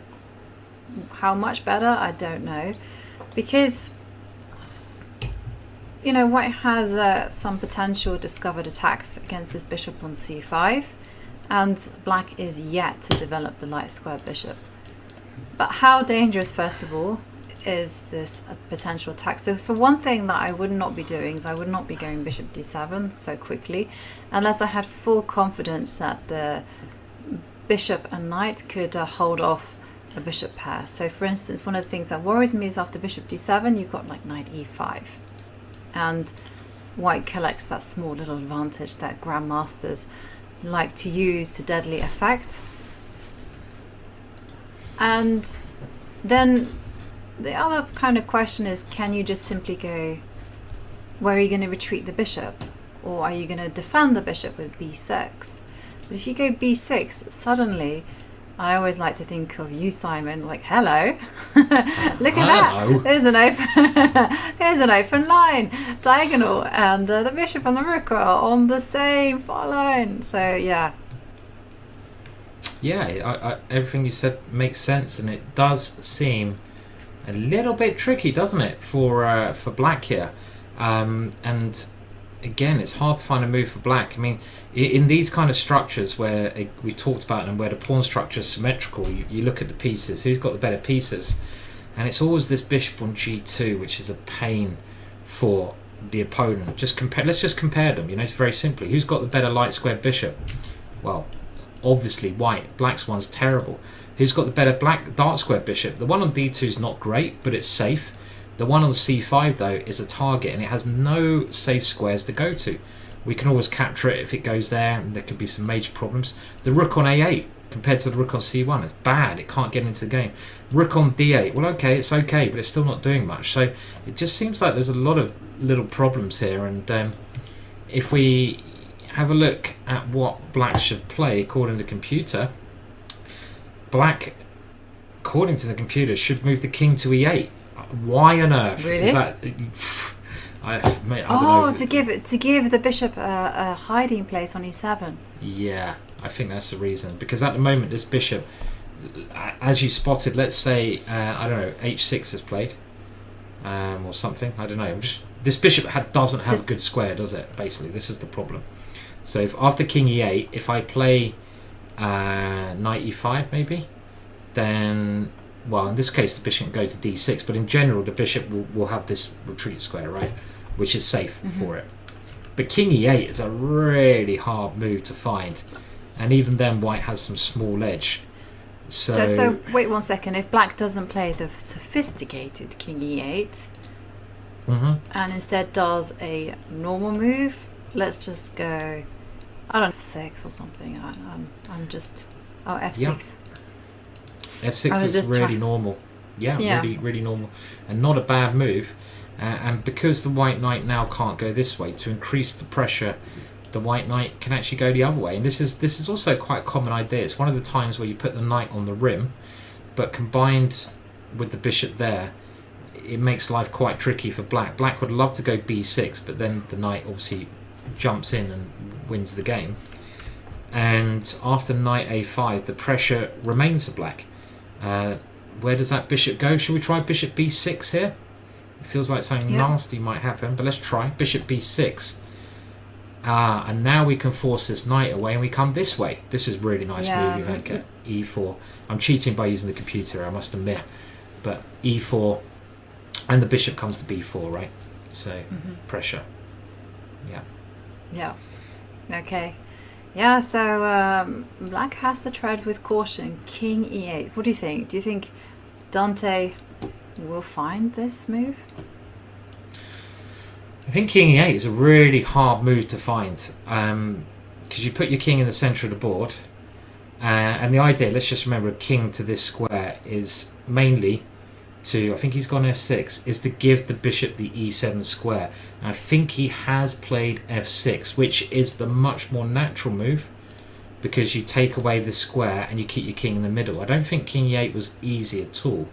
How much better? I don't know. Because, white has some potential discovered attacks against this bishop on c5, and black is yet to develop the light square bishop. But how dangerous, first of all, is this potential attack? So one thing that I would not be doing is I would not be going bishop d7 so quickly, unless I had full confidence that the bishop and knight could hold off a bishop pair. So for instance, one of the things that worries me is after bishop d7 you've got like knight e5, and white collects that small little advantage that grandmasters like to use to deadly effect. And then the other kind of question is, can you just simply go, where are you going to retreat the bishop, or are you going to defend the bishop with b6? But if you go b6, suddenly I always like to think of you, Simon, like, hello, look at that. There's an open line, diagonal, and the bishop and the rook are on the same far line. So yeah. Yeah, everything you said makes sense, and it does seem a little bit tricky, doesn't it, for black here? And again, it's hard to find a move for black. I mean, in these kind of structures where we talked about them, where the pawn structure is symmetrical, you look at the pieces, who's got the better pieces, and it's always this bishop on g2, which is a pain for the opponent. Let's just compare them. It's very simply, who's got the better light squared bishop? Well, obviously white. Black's one's terrible. Who's got the better black dark squared bishop? The one on d2 is not great, but it's safe. The one on c5 though is a target, and it has no safe squares to go to. We can always capture it if it goes there, and there could be some major problems. The rook on a8 compared to the rook on c1, it's bad. It can't get into the game. Rook on d8, well, okay, it's okay, but it's still not doing much. So it just seems like there's a lot of little problems here. And if we have a look at what black should play according to the computer, black, according to the computer, should move the king to e8. Why on earth? Really? Is that? I don't know. To give the bishop a hiding place on e7. Yeah, I think that's the reason. Because at the moment, this bishop, as you spotted, let's say I don't know, h6 is played, or something. I don't know. This bishop doesn't have a good square, does it? Basically, this is the problem. So if after king e8, if I play knight e5, maybe, then, well, in this case the bishop can go to d6, but in general the bishop will have this retreat square, right, which is safe for it. But king e8 is a really hard move to find, and even then white has some small edge. So wait one second. If black doesn't play the sophisticated king e8 and instead does a normal move, let's just go, I don't know, f6 or something. I'm just f6. F6 looks really normal. Really normal, and not a bad move. And because the white knight now can't go this way, to increase the pressure, the white knight can actually go the other way. And this is also quite a common idea. It's one of the times where you put the knight on the rim, but combined with the bishop there, it makes life quite tricky for black. Black would love to go b6, but then the knight obviously jumps in and wins the game. And after knight a5, the pressure remains for black. Where does that bishop go? Should we try bishop b6 here? It feels like something nasty might happen, but let's try bishop b6. And now we can force this knight away, and we come this way. This is really nice move, Ivanka. e4. I'm cheating by using the computer, I must admit. but e4, and the bishop comes to b4, right? So pressure. Yeah. Yeah. Okay. Yeah, so black has to tread with caution. King e8. What do you think? Do you think Dante will find this move? I think king e8 is a really hard move to find, because you put your king in the centre of the board, and the idea, let's just remember, a king to this square is mainly to, I think he's gone f6, is to give the bishop the e7 square. And I think he has played f6, which is the much more natural move, because you take away the square and you keep your king in the middle. I don't think king e8 was easy at all.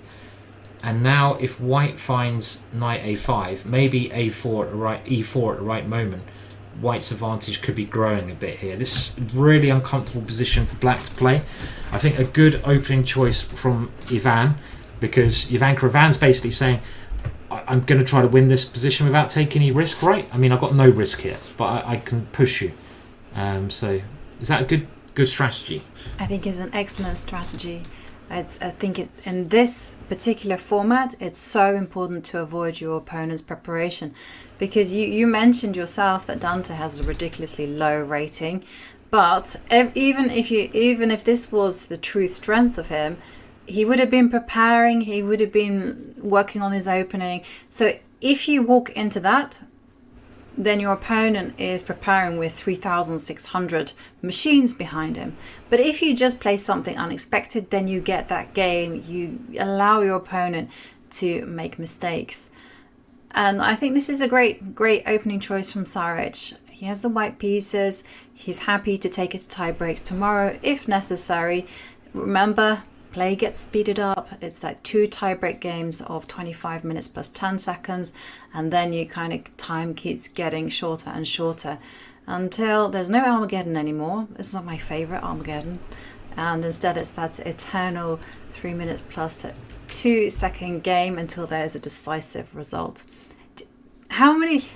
And now if white finds knight a5, maybe a4 at the right, e4 at the right moment, white's advantage could be growing a bit here. This is a really uncomfortable position for black to play. I think a good opening choice from Ivan, because Ivan Karavan's basically saying, I'm going to try to win this position without taking any risk, right? I mean, I've got no risk here, but I can push you. So is that a good strategy? I think it's an excellent strategy. I think in this particular format, it's so important to avoid your opponent's preparation, because you mentioned yourself that Dante has a ridiculously low rating, but even if this was the true strength of him, he would have been preparing, he would have been working on his opening. So if you walk into that, then your opponent is preparing with 3,600 machines behind him. But if you just play something unexpected, then you get that game. You allow your opponent to make mistakes. And I think this is a great opening choice from Saric. He has the white pieces. He's happy to take it to tie breaks tomorrow if necessary. Remember, play gets speeded up. It's like 2 tiebreak games of 25 minutes plus 10 seconds, and then you kind of time keeps getting shorter and shorter until there's no Armageddon anymore. It's not my favorite Armageddon, and instead it's that eternal 3 minutes plus 2 second game until there's a decisive result.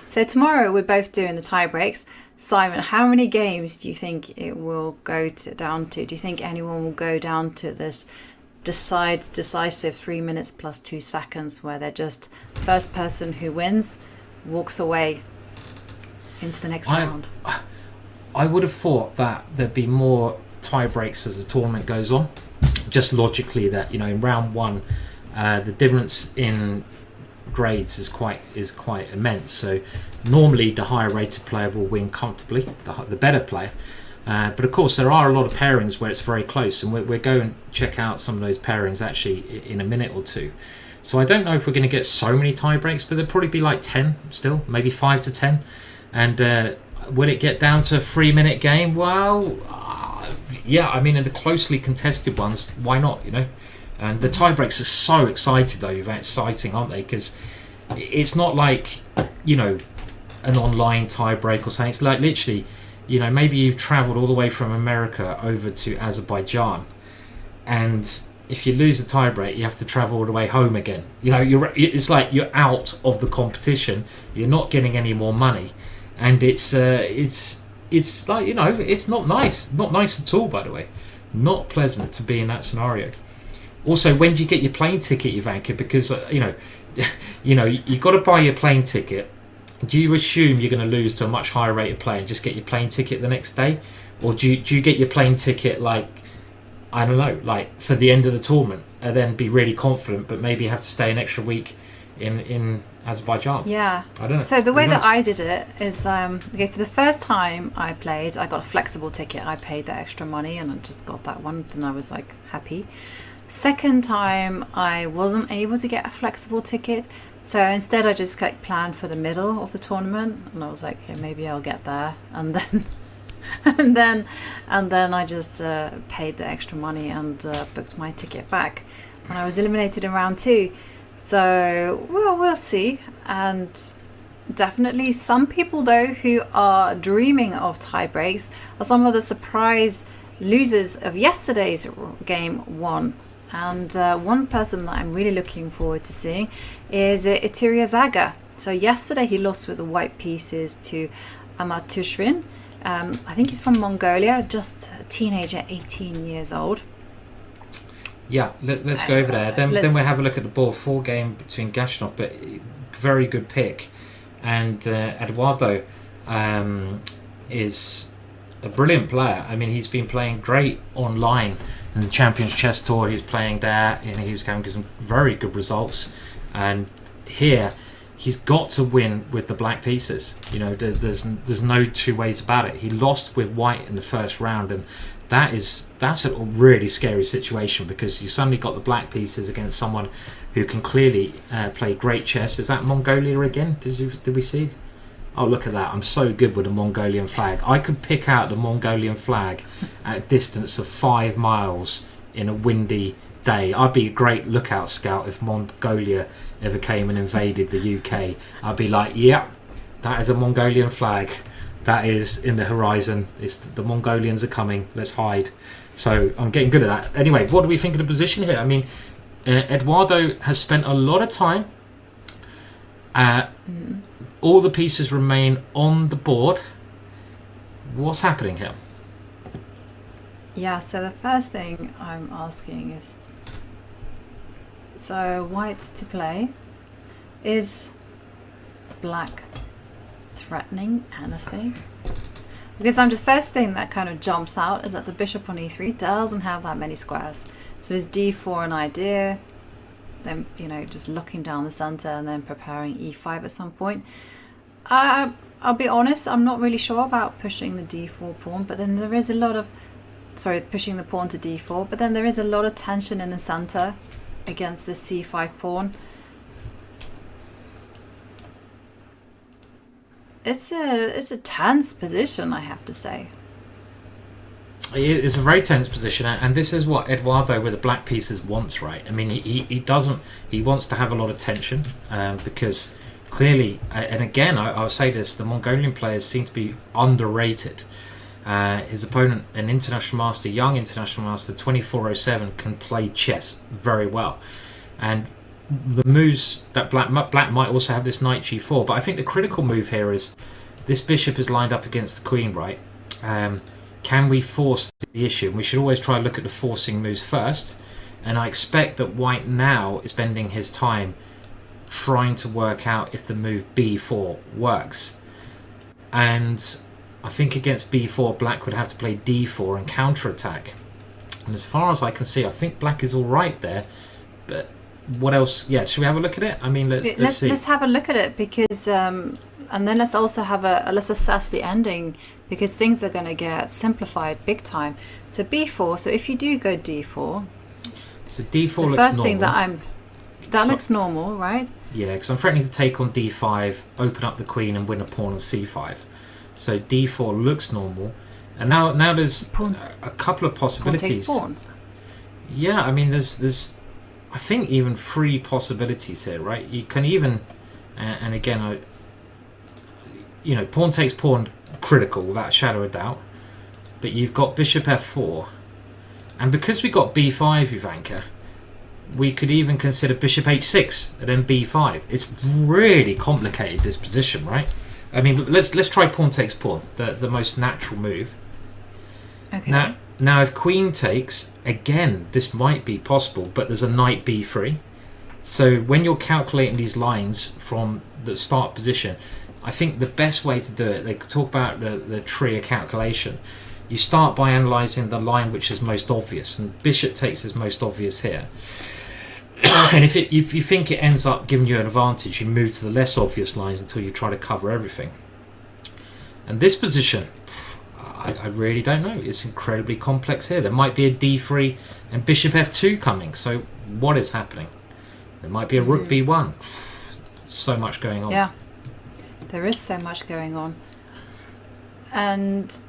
So tomorrow we're both doing the tie breaks. Simon, how many games do you think it will go down to? Do you think anyone will go down to this decisive 3 minutes plus 2 seconds where they're just first person who wins walks away into the next round? I would have thought that there'd be more tie breaks as the tournament goes on. Just logically, that in round one, the difference in grades is quite immense. So normally the higher rated player will win comfortably, the better player. But of course there are a lot of pairings where it's very close, and we're going to check out some of those pairings actually in a minute or two. So I don't know if we're going to get so many tie breaks, but there'll probably be like 10 still, maybe 5 to 10. And will it get down to a 3 minute game? Well, yeah, I mean in the closely contested ones, why not, And the tie breaks are so exciting, aren't they? Because it's not like, an online tie break or something. It's like literally, maybe you've traveled all the way from America over to Azerbaijan, and if you lose a tie break, you have to travel all the way home again. It's like you're out of the competition. You're not getting any more money, and it's like it's not nice at all. By the way, not pleasant to be in that scenario. Also, when do you get your plane ticket, Ivanka? Because you've got to buy your plane ticket. Do you assume you're going to lose to a much higher rated player and just get your plane ticket the next day, or do you get your plane ticket for the end of the tournament and then be really confident, but maybe have to stay an extra week in Azerbaijan? Yeah, I don't know. So the way that I did it is, so the first time I played, I got a flexible ticket. I paid the extra money and I just got that one, and I was like happy. Second time I wasn't able to get a flexible ticket, so instead I just planned for the middle of the tournament, and I was like, okay, maybe I'll get there, and then and then I just paid the extra money and booked my ticket back when I was eliminated in round 2. So we'll see. And definitely some people though who are dreaming of tie breaks are some of the surprise losers of yesterday's game 1. And one person that I'm really looking forward to seeing is Itiria Zaga. So yesterday he lost with the white pieces to Amatushvin. I think he's from Mongolia, just a teenager, 18 years old. Yeah, let's go over there. Then we'll have a look at the ball 4 game between Gashnov, but very good pick. And Eduardo is a brilliant player. I mean, he's been playing great online in the Champions Chess Tour. He's playing there, and he was getting some very good results. And here, he's got to win with the black pieces. You know, there's no two ways about it. He lost with white in the first round, and that's a really scary situation because you suddenly got the black pieces against someone who can clearly play great chess. Is that Mongolia again? Did we see? Oh, look at that. I'm so good with the Mongolian flag. I could pick out the Mongolian flag at a distance of 5 miles in a windy day. I'd be a great lookout scout if Mongolia ever came and invaded the UK. I'd be like, yeah, that is a Mongolian flag. That is in the horizon. The Mongolians are coming. Let's hide. So I'm getting good at that. Anyway, what do we think of the position here? I mean, Eduardo has spent a lot of time. All the pieces remain on the board. What's happening here? Yeah, so the first thing I'm asking is, so white to play, is black threatening anything? Because the first thing that kind of jumps out is that the bishop on e3 doesn't have that many squares. So is d4 an idea? Then, you know, just looking down the center and then preparing e5 at some point. I'll be honest, I'm not really sure about pushing the d4 pawn, but then there is a lot of, pushing the pawn to d4, but then there is a lot of tension in the center against the c5 pawn. It's a tense position, I have to say. It's a very tense position, and this is what Eduardo with the black pieces wants, right? I mean, he wants to have a lot of tension because clearly, and again, I'll say this, the Mongolian players seem to be underrated. His opponent, an international master, young international master, 2407, can play chess very well. And the moves that black might also have this knight g4, but I think the critical move here is this bishop is lined up against the queen, right? Can we force the issue? And we should always try to look at the forcing moves first. And I expect that white now is spending his time trying to work out if the move b4 works. And I think against b4, black would have to play d4 and counterattack. And as far as I can see, I think black is all right there. But what else? Yeah, should we have a look at it? I mean, let's see. Let's have a look at it because, and then let's also have let's assess the ending because things are going to get simplified big time. So b4. So if you do go d4, so d4 looks normal. The first thing that looks normal, right? Yeah, because I'm threatening to take on d5, open up the queen, and win a pawn on c5. So d4 looks normal, and now there's a couple of possibilities. Pawn. Yeah, I mean there's I think even 3 possibilities here, right? You can even and again pawn takes pawn critical without a shadow of doubt, but you've got bishop f4, and because we got b5, Ivanka, we could even consider bishop h6 and then b5. It's really complicated, this position, right? I mean, let's try pawn takes pawn, the most natural move. Okay. Now if queen takes, again, this might be possible, but there's a knight b3. So when you're calculating these lines from the start position, I think the best way to do it, they talk about the tree of calculation. You start by analysing the line which is most obvious, and bishop takes is most obvious here. And if you think it ends up giving you an advantage, you move to the less obvious lines until you try to cover everything. And this position, I really don't know. It's incredibly complex here. There might be a d3 and bishop f2 coming. So what is happening? There might be a rook b1. So much going on. Yeah, there is so much going on. And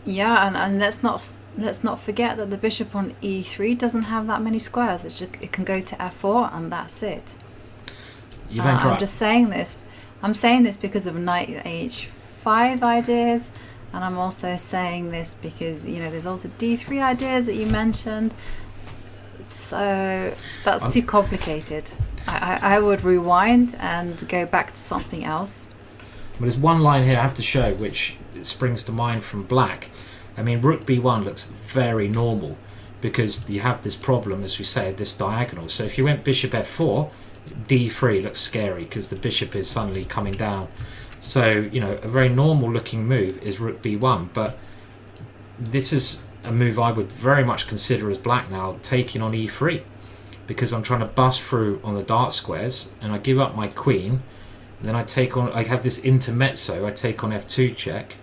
yeah, and let's not forget that the bishop on e3 doesn't have that many squares. It can go to f4 and that's it. I'm just saying this. I'm saying this because of knight h5 ideas, and I'm also saying this because there's also d3 ideas that you mentioned. So that's too complicated. I would rewind and go back to something else. Well, there's one line here I have to show which springs to mind from black. I mean, rook b1 looks very normal because you have this problem, as we say, of this diagonal. So if you went bishop f4, d3 looks scary because the bishop is suddenly coming down. So, you know, a very normal looking move is rook b1, but this is a move I would very much consider as black now, taking on e3, because I'm trying to bust through on the dark squares, and I give up my queen, and then I have this intermezzo, I take on f2 check,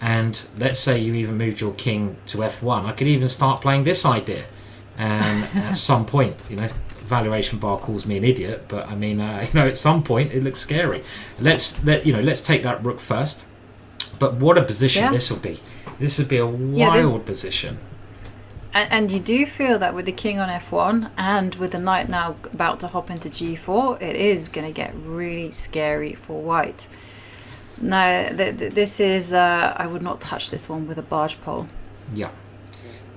and let's say you even moved your king to f1, I could even start playing this idea at some point. You know, valuation bar calls me an idiot, but I mean, you know, at some point it looks scary. Let's take that rook first. But what a position this will be. This would be a wild position. And you do feel that with the king on f1 and with the knight now about to hop into g4, it is going to get really scary for white. No, this is... I would not touch this one with a barge pole. Yeah.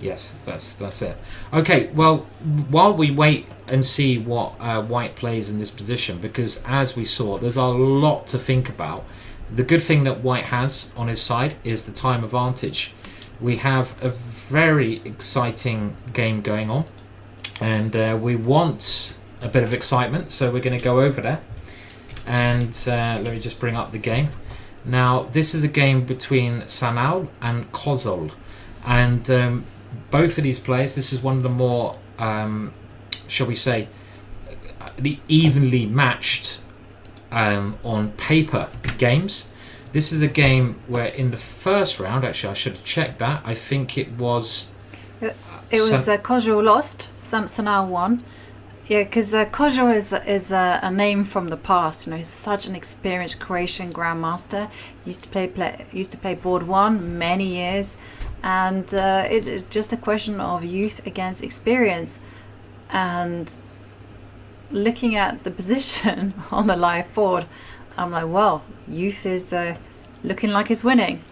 Yes, that's it. Okay, well, while we wait and see what white plays in this position, because as we saw, there's a lot to think about. The good thing that white has on his side is the time advantage. We have a very exciting game going on, and we want a bit of excitement, so we're going to go over there. And let me just bring up the game. Now, this is a game between Sanal and Kozol, and both of these players, this is one of the more, shall we say, the evenly matched on paper games. This is a game where in the first round, actually I should have checked that, I think it was... It was Kozol lost, Sanal won. Yeah, because Kozol is a name from the past. You know, he's such an experienced Croatian grandmaster. Used to play board 1 many years, and it's just a question of youth against experience. And looking at the position on the live board, I'm like, well, youth is looking like it's winning.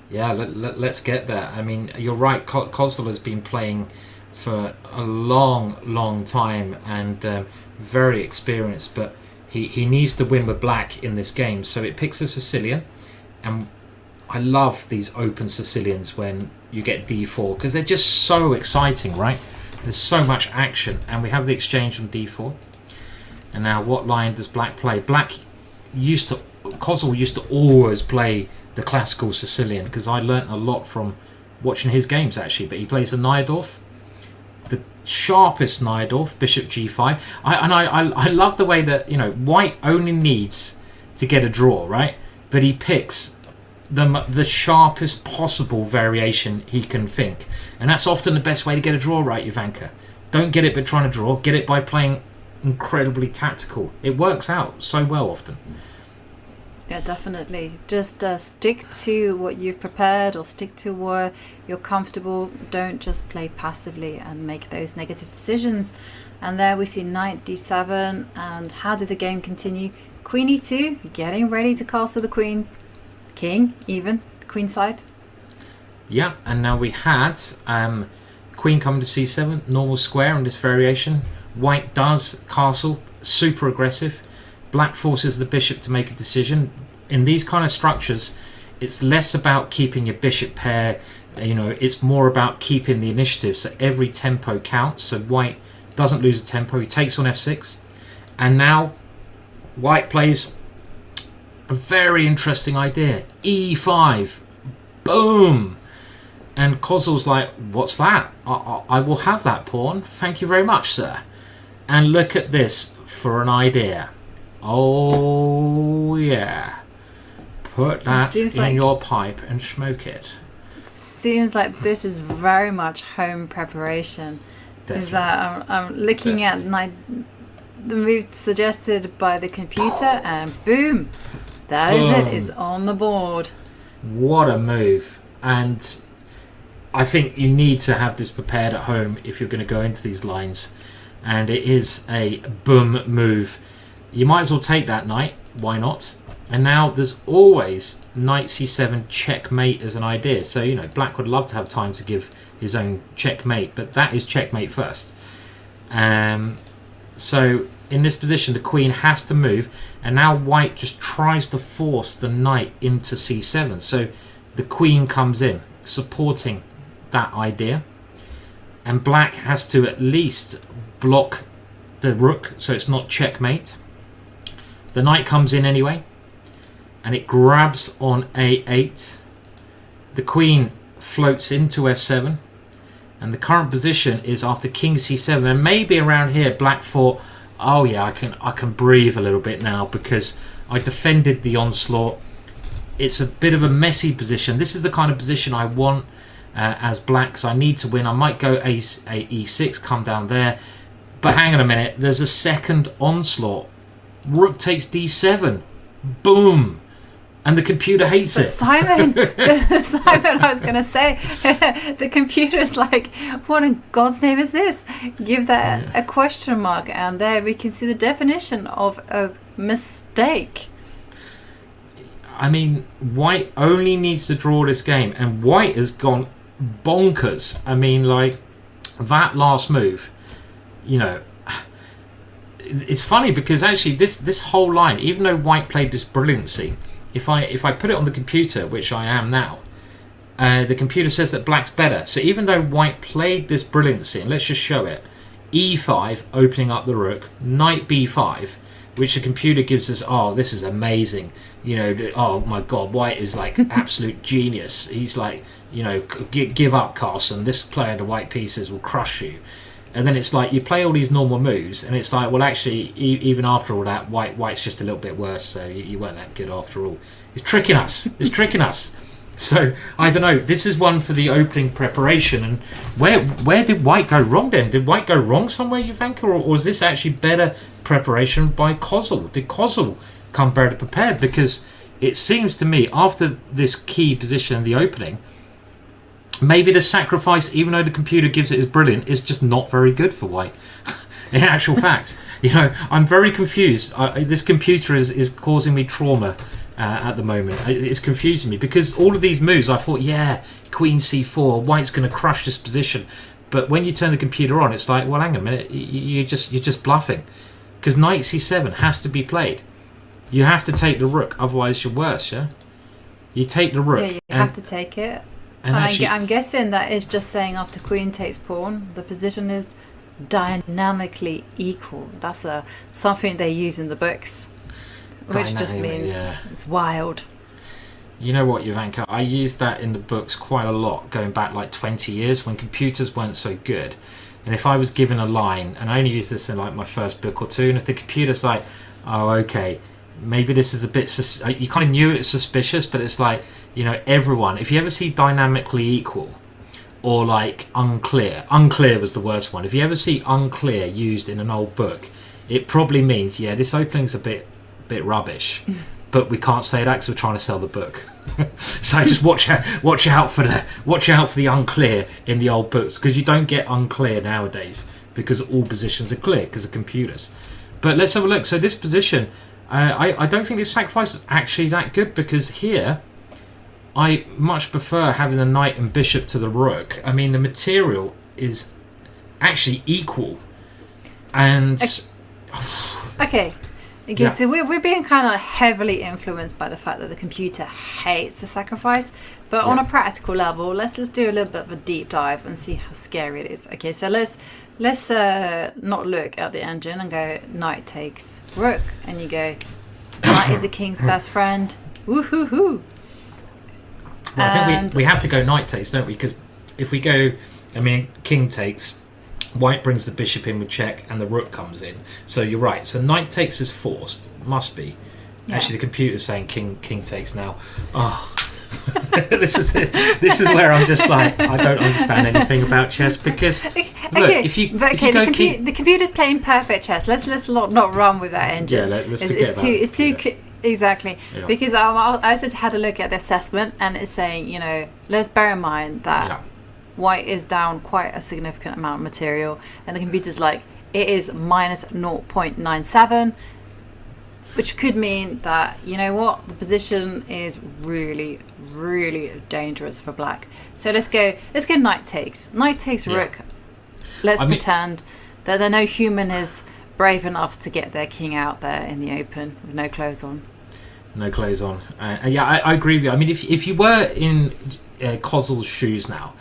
Yeah, let's get there. I mean, you're right. Kozol has been playing for a long time and very experienced, but he needs to win with black in this game. So it picks a Sicilian, and I love these open Sicilians when you get d4 because they're just so exciting, right? There's so much action, and we have the exchange on d4. And now, what line does black play? Kozol used to always play the classical Sicilian because I learnt a lot from watching his games actually. But he plays the Najdorf, the sharpest Najdorf, bishop g5. I love the way that, you know, white only needs to get a draw, right? But he picks the sharpest possible variation he can think, and that's often the best way to get a draw, right, Ivanka? Don't get it by trying to draw, get it by playing incredibly tactical. It works out so well often. Yeah, definitely. Just stick to what you've prepared, or stick to where you're comfortable. Don't just play passively and make those negative decisions. And there we see knight d7, and how did the game continue? Queen e2, getting ready to castle the queen. King, even, queen side. Yeah, and now we had queen coming to c7, normal square on this variation. White does castle, super aggressive. Black forces the bishop to make a decision. In these kind of structures, it's less about keeping your bishop pair, you know, it's more about keeping the initiative, so every tempo counts. So white doesn't lose a tempo, he takes on f6, and now white plays a very interesting idea, e5, boom, and Kozol's like, what's that? I will have that pawn, thank you very much, sir. And look at this for an idea. Oh yeah, put that in your pipe and smoke it. Seems like this is very much home preparation. Definitely. Is that I'm looking at the move suggested by the computer, and boom, that is it, is on the board. What a move. And I think you need to have this prepared at home if you're going to go into these lines, and it is a boom move. You might as well take that knight, why not? And now there's always knight c7 checkmate as an idea. So, you know, black would love to have time to give his own checkmate, but that is checkmate first. So in this position, the queen has to move, and now white just tries to force the knight into c7. So the queen comes in, supporting that idea. and black has to at least block the rook so it's not checkmate. The knight comes in anyway, and it grabs on a8. The queen floats into f7, and the current position is after king c7. And maybe around here black thought, oh yeah, I can breathe a little bit now because I defended the onslaught. It's a bit of a messy position. This is the kind of position I want as black, so I need to win. I might go e6, come down there, but hang on a minute, there's a second onslaught. Rook takes d7, boom, and the computer hates it. Simon, Simon, I was going to say, the computer's like, what in God's name is this? Give that a question mark, and there we can see the definition of a mistake. I mean, white only needs to draw this game, and white has gone bonkers. I mean, like, that last move, you know, it's funny because actually this whole line, even though white played this brilliancy, if I put it on the computer, which I am now, the computer says that black's better. So even though white played this brilliancy, and let's just show it, e5 opening up the rook, knight b5, which the computer gives us, oh, this is amazing, you know, oh my god, white is like absolute genius. He's like, you know, give up, Carson, this player the white pieces will crush you. And then it's like you play all these normal moves, and it's like, well, actually, even after all that, white's just a little bit worse. So you weren't that good after all. It's tricking us. It's tricking us. So I don't know. This is one for the opening preparation. And where did white go wrong then? Did white go wrong somewhere, Ivanka, or was this actually better preparation by Kozul? Did Kozul come better prepared? Because it seems to me after this key position in the opening, maybe the sacrifice, even though the computer gives it as brilliant, is just not very good for white. In actual fact, you know, I'm very confused. This computer is causing me trauma at the moment. It's confusing me because all of these moves, I thought, yeah, queen c4, white's going to crush this position. But when you turn the computer on, it's like, well, hang on a minute, you're just bluffing, because knight c7 has to be played. You have to take the rook, otherwise you're worse. Yeah, you take the rook. Yeah, you have to take it. And actually, I'm guessing that is just saying after queen takes pawn, the position is dynamically equal. That's something they use in the books, which just means it's wild. You know what, Ivanka? I used that in the books quite a lot, going back like 20 years when computers weren't so good. And if I was given a line, and I only used this in like my first book or two, and if the computer's like, oh, okay, maybe this is a bit, you kind of knew it was suspicious, but it's like, you know, everyone, if you ever see dynamically equal or like unclear was the worst one. If you ever see unclear used in an old book, it probably means, yeah, this opening's a bit rubbish, but we can't say that because we're trying to sell the book. So just watch out for the unclear in the old books, because you don't get unclear nowadays because all positions are clear because of computers. But let's have a look. So this position, I don't think this sacrifice is actually that good, because here I much prefer having the knight and bishop to the rook. I mean, the material is actually equal. And okay, yeah. So we're being kind of heavily influenced by the fact that the computer hates the sacrifice. But on a practical level, let's do a little bit of a deep dive and see how scary it is. Okay, so let's not look at the engine and go knight takes rook, and you go knight is a king's best friend. Woo-hoo-hoo. Well, I think we have to go knight takes, don't we? Because if we go, I mean, king takes, white brings the bishop in with check, and the rook comes in. So you're right. So knight takes is forced. Must be. Yeah. Actually, the computer's saying king takes now. Oh, this is where I'm just like, I don't understand anything about chess, because look, the computer's playing perfect chess. Let's not run with that engine. Yeah, let's forget about it. It's too. Exactly, yeah. Because I had a look at the assessment, and it's saying, you know, let's bear in mind that white is down quite a significant amount of material, and the computer's like, it is minus 0.97, which could mean that, you know what, the position is really, really dangerous for black. So let's go knight takes rook. Let's pretend that no human is brave enough to get their king out there in the open with no clothes on. I agree with you. I mean, if you were in Kozul's shoes now,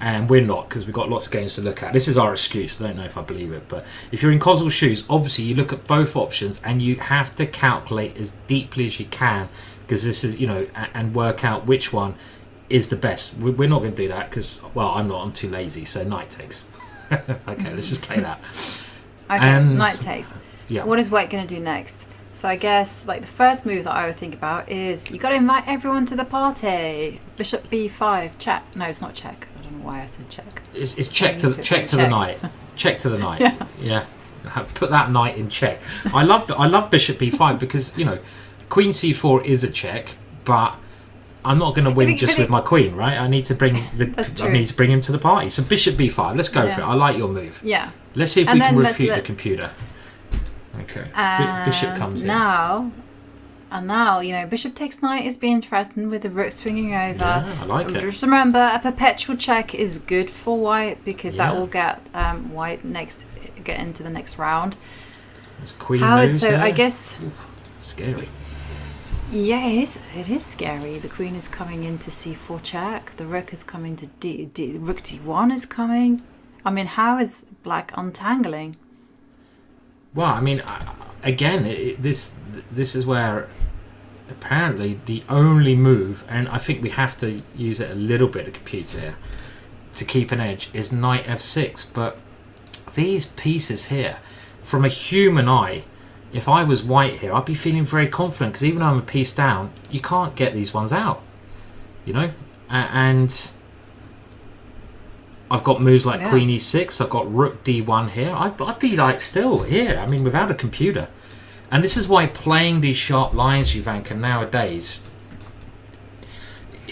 and we're not, because we've got lots of games to look at. This is our excuse. I don't know if I believe it, but if you're in Kozil's shoes, obviously you look at both options and you have to calculate as deeply as you can, because this is, and work out which one is the best. We're not going to do that because, well, I'm too lazy, so knight takes. Okay, let's just play that. Okay, knight takes. Yeah. What is white going to do next? So I guess like the first move that I would think about is you got to invite everyone to the party. Bishop b5, check. No, it's not check. I don't know why I said check. It's check to the knight. Check to the knight. Yeah. Put that knight in check. I love bishop b5 because queen c4 is a check, but I'm not going to win just with my queen, right? I need to bring him to the party. So bishop b5. Let's go for it. I like your move. Yeah. Let's see if we can refute the computer. Okay. Bishop comes in. Now, bishop takes knight is being threatened with the rook swinging over. Yeah, I like it. Just remember, a perpetual check is good for white because that will get white get into the next round. There's queen moves there. I guess. Oof, scary. Yeah, it is scary. The queen is coming into c4 check. The rook is coming to rook d1 is coming. I mean, how is black untangling? Well, I mean, again, this is where apparently the only move, and I think we have to use it a little bit of computer here to keep an edge, is knight f6. But these pieces here, from a human eye, if I was white here, I'd be feeling very confident because even though I'm a piece down, you can't get these ones out, and I've got moves like queen e6, I've got rook d1 here. I'd be like still here, I mean, without a computer. And this is why playing these sharp lines, Ivanka, nowadays,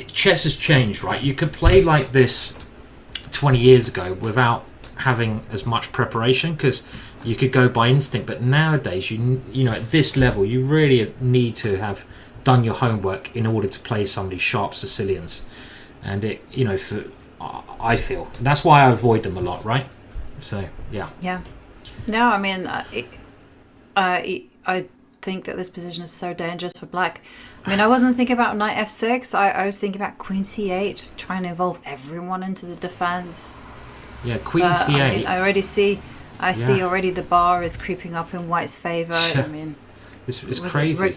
chess has changed, right? You could play like this 20 years ago without having as much preparation because you could go by instinct, but nowadays, at this level, you really need to have done your homework in order to play some of these sharp Sicilians. And I feel that's why I avoid them a lot, right? So yeah. No, I mean, I think that this position is so dangerous for black. I mean, I wasn't thinking about knight f6. I was thinking about queen c8, trying to involve everyone into the defense. Yeah, queen c8. I already see. I see already the bar is creeping up in white's favour. I mean, it's crazy.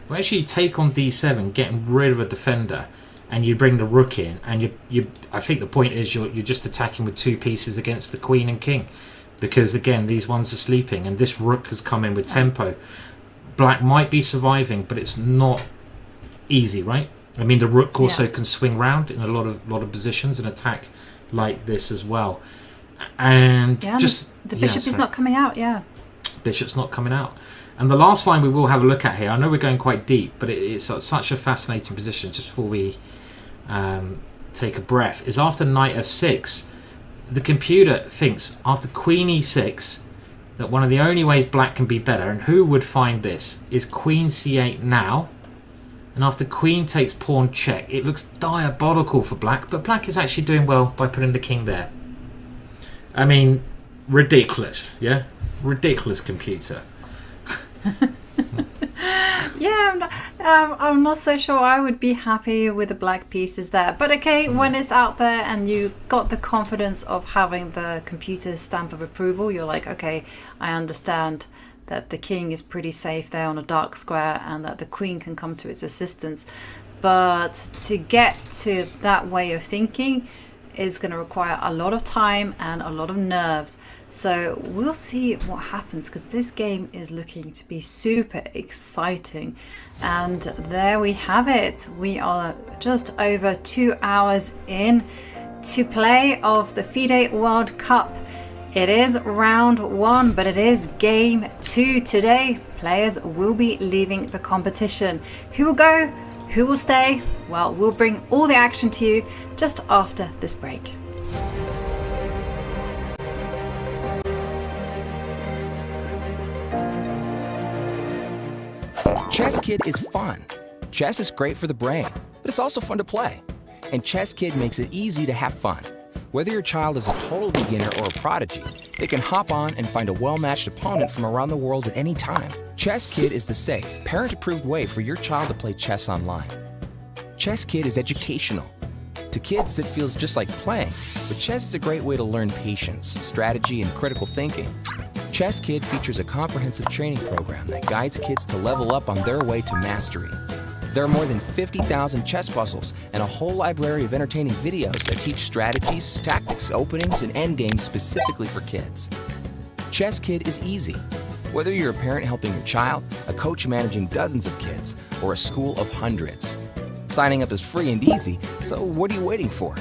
Well, actually, you take on d7, getting rid of a defender, and you bring the rook in, and you. I think the point is you're just attacking with two pieces against the queen and king, because again these ones are sleeping, and this rook has come in with tempo. Black might be surviving, but it's not easy, right? I mean, the rook also can swing round in a lot of positions and attack like this as well. And the bishop is not coming out. Bishop's not coming out. And the last line we will have a look at here, I know we're going quite deep, but it's such a fascinating position. Just before we take a breath, is after knight f6, the computer thinks after queen e6 that one of the only ways black can be better, and who would find this, is queen c8 now. And after queen takes pawn check, it looks diabolical for black, but black is actually doing well by putting the king there. I mean, ridiculous, yeah? Ridiculous computer. I'm not so sure I would be happy with the black pieces there. But okay, when it's out there and you got the confidence of having the computer's stamp of approval, you're like, okay, I understand that the king is pretty safe there on a dark square and that the queen can come to its assistance. But to get to that way of thinking is going to require a lot of time and a lot of nerves. So we'll see what happens, because this game is looking to be super exciting. And there we have it. We are just over 2 hours in to play of the FIDE World Cup. It is round 1, but it is game 2 today. Players will be leaving the competition. Who will go? Who will stay? Well, we'll bring all the action to you just after this break. Chess Kid is fun. Chess is great for the brain, but it's also fun to play. And Chess Kid makes it easy to have fun. Whether your child is a total beginner or a prodigy, they can hop on and find a well-matched opponent from around the world at any time. Chess Kid is the safe, parent-approved way for your child to play chess online. Chess Kid is educational. To kids, it feels just like playing, but chess is a great way to learn patience, strategy, and critical thinking. Chess Kid features a comprehensive training program that guides kids to level up on their way to mastery. There are more than 50,000 chess puzzles and a whole library of entertaining videos that teach strategies, tactics, openings, and endgames specifically for kids. Chess Kid is easy. Whether you're a parent helping your child, a coach managing dozens of kids, or a school of hundreds. Signing up is free and easy, so what are you waiting for?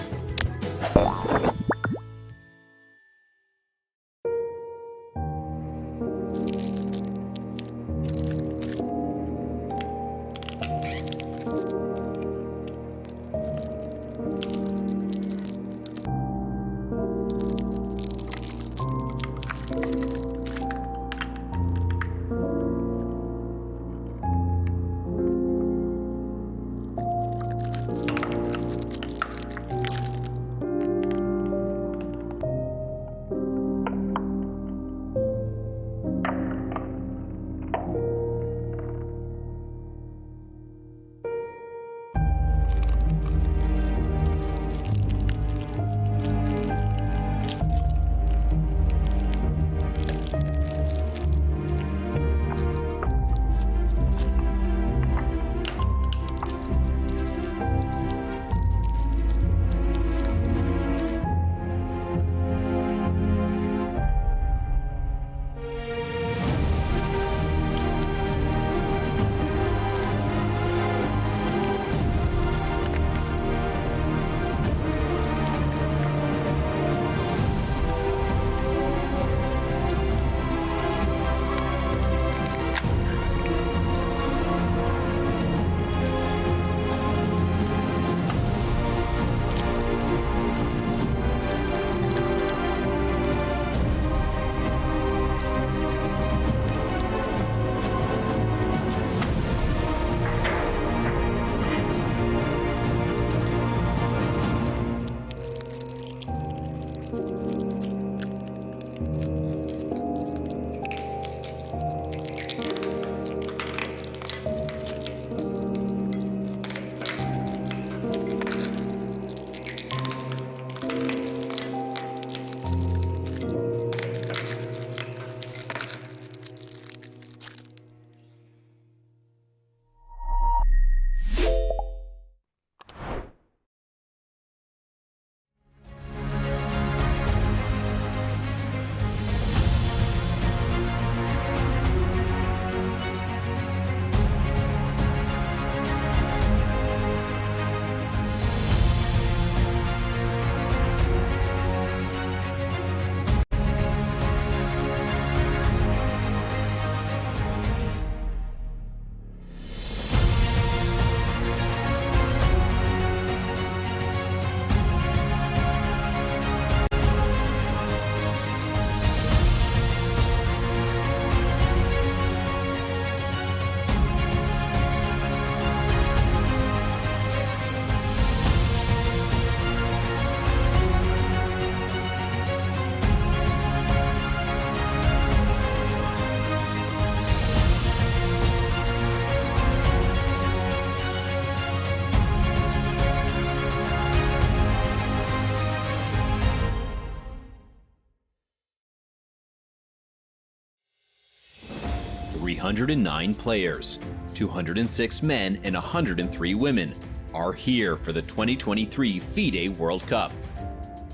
.309 players, 206 men and 103 women are here for the 2023 FIDE World Cup.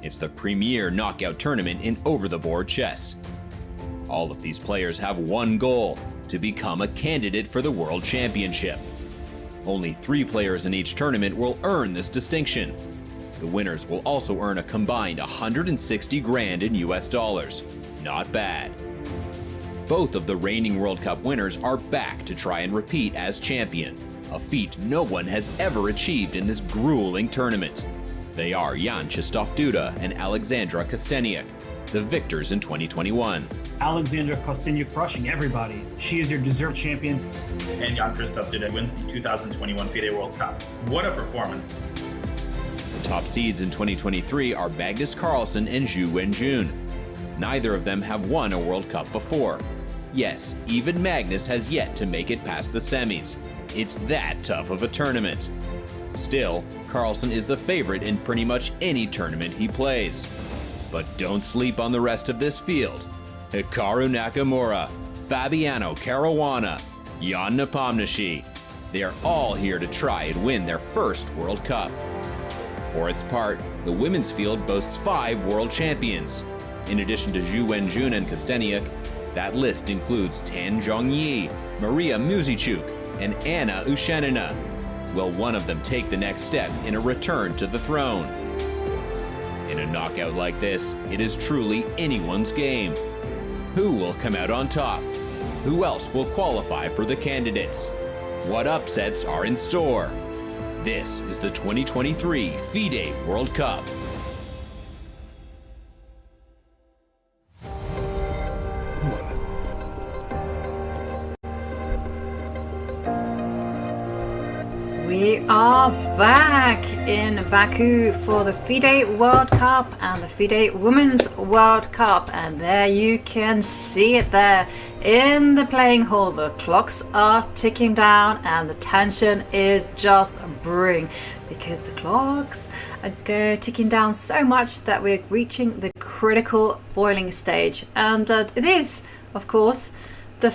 It's the premier knockout tournament in over-the-board chess. All of these players have one goal: to become a candidate for the World Championship. Only 3 players in each tournament will earn this distinction. The winners will also earn a combined 160 grand in US dollars. Not bad. Both of the reigning World Cup winners are back to try and repeat as champion, a feat no one has ever achieved in this grueling tournament. They are Jan Krzysztof Duda and Alexandra Kosteniuk, the victors in 2021. Alexandra Kosteniuk crushing everybody. She is your deserved champion. And Jan Krzysztof Duda wins the 2021 FIDE World Cup. What a performance. The top seeds in 2023 are Magnus Carlsen and Zhu Wenjun. Neither of them have won a World Cup before. Yes, even Magnus has yet to make it past the semis. It's that tough of a tournament. Still, Carlsen is the favorite in pretty much any tournament he plays. But don't sleep on the rest of this field. Hikaru Nakamura, Fabiano Caruana, Jan Nepomniachtchi. They are all here to try and win their first World Cup. For its part, the women's field boasts 5 world champions. In addition to Zhu Wenjun and Kosteniuk, that list includes Tan Zhongyi, Maria Muzichuk, and Anna Ushenina. Will one of them take the next step in a return to the throne? In a knockout like this, it is truly anyone's game. Who will come out on top? Who else will qualify for the candidates? What upsets are in store? This is the 2023 FIDE World Cup. We are back in Baku for the FIDE World Cup and the FIDE Women's World Cup, and there you can see it there in the playing hall. The clocks are ticking down and the tension is just brewing because the clocks are ticking down so much that we're reaching the critical boiling stage, and it is, of course, the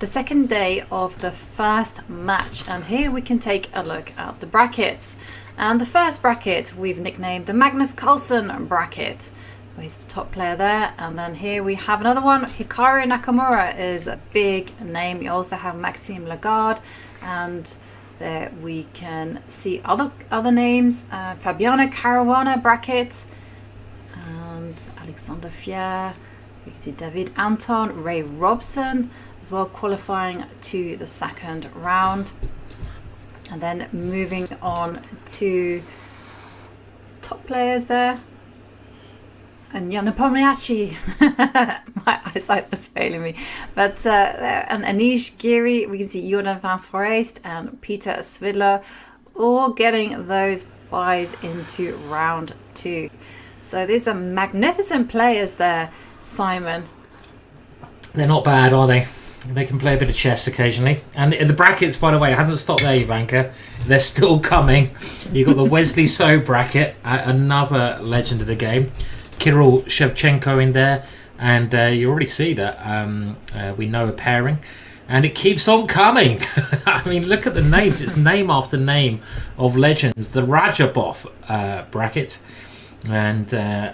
second day of the first match, and here we can take a look at the brackets. And the first bracket we've nicknamed the Magnus Carlsen bracket. He's the top player there, and then here we have another one. Hikaru Nakamura is a big name. You also have Maxime Lagarde, and there we can see other names. Fabiano Caruana bracket, and Alexander Fier. We can see David Anton, Ray Robson as well, qualifying to the second round. And then moving on to top players there. And Jan Nepomniachtchi, my eyesight was failing me. But and Anish Giri, we can see Jordan van Foreest and Peter Svidler all getting those buys into round 2. So these are magnificent players there, Simon. They're not bad, are they? They can play a bit of chess occasionally. And the brackets, by the way, it hasn't stopped there, Ivanka. They're still coming. You've got the Wesley So bracket, another legend of the game. Kirill Shevchenko in there. And you already see that we know a pairing. And it keeps on coming. I mean, look at the names. It's name after name of legends. The Rajabov bracket. And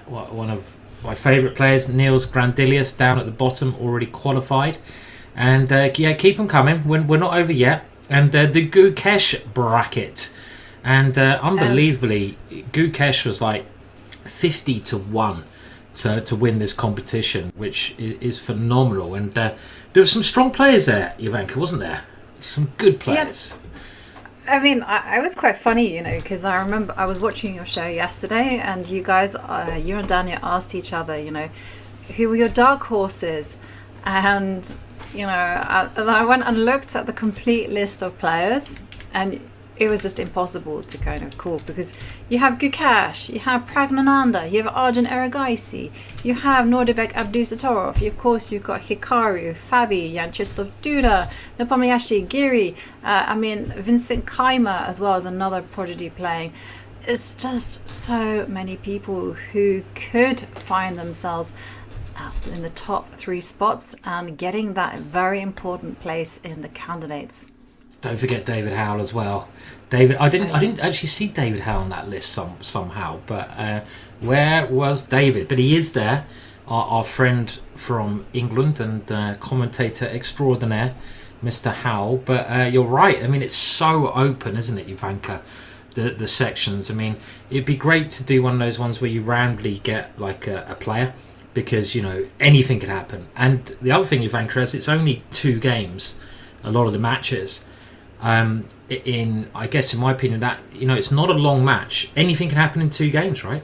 one of my favourite players, Niels Grandilius, down at the bottom, already qualified. And yeah, keep them coming. We're not over yet. And the Gukesh bracket. And unbelievably, Gukesh was like 50 to 1 to win this competition, which is phenomenal. And there were some strong players there, Ivanka, wasn't there? Some good players. Yeah. I mean, I was quite funny, because I remember I was watching your show yesterday, and you guys, you and Daniel asked each other, who were your dark horses? And, I went and looked at the complete list of players, and it was just impossible to kind of call, because you have Gukesh, you have Pragnananda, you have Arjun Erigaisi, you have Nordibek Abdusatorov, of course you've got Hikaru, Fabi, Yanchistov Duda, Nepomniachtchi, Giri, Vincent Kaimer as well as another prodigy playing. It's just so many people who could find themselves in the top 3 spots and getting that very important place in the candidates. Don't forget David Howell as well. I didn't actually see David Howell on that list somehow. But where was David? But he is there. Our friend from England and commentator extraordinaire, Mr. Howell. But you're right. I mean, it's so open, isn't it, Ivanka? The sections. I mean, it'd be great to do one of those ones where you randomly get like a player, because anything can happen. And the other thing, Ivanka, is it's only 2 games. A lot of the matches. I guess in my opinion, that it's not a long match. Anything can happen in 2 games, right?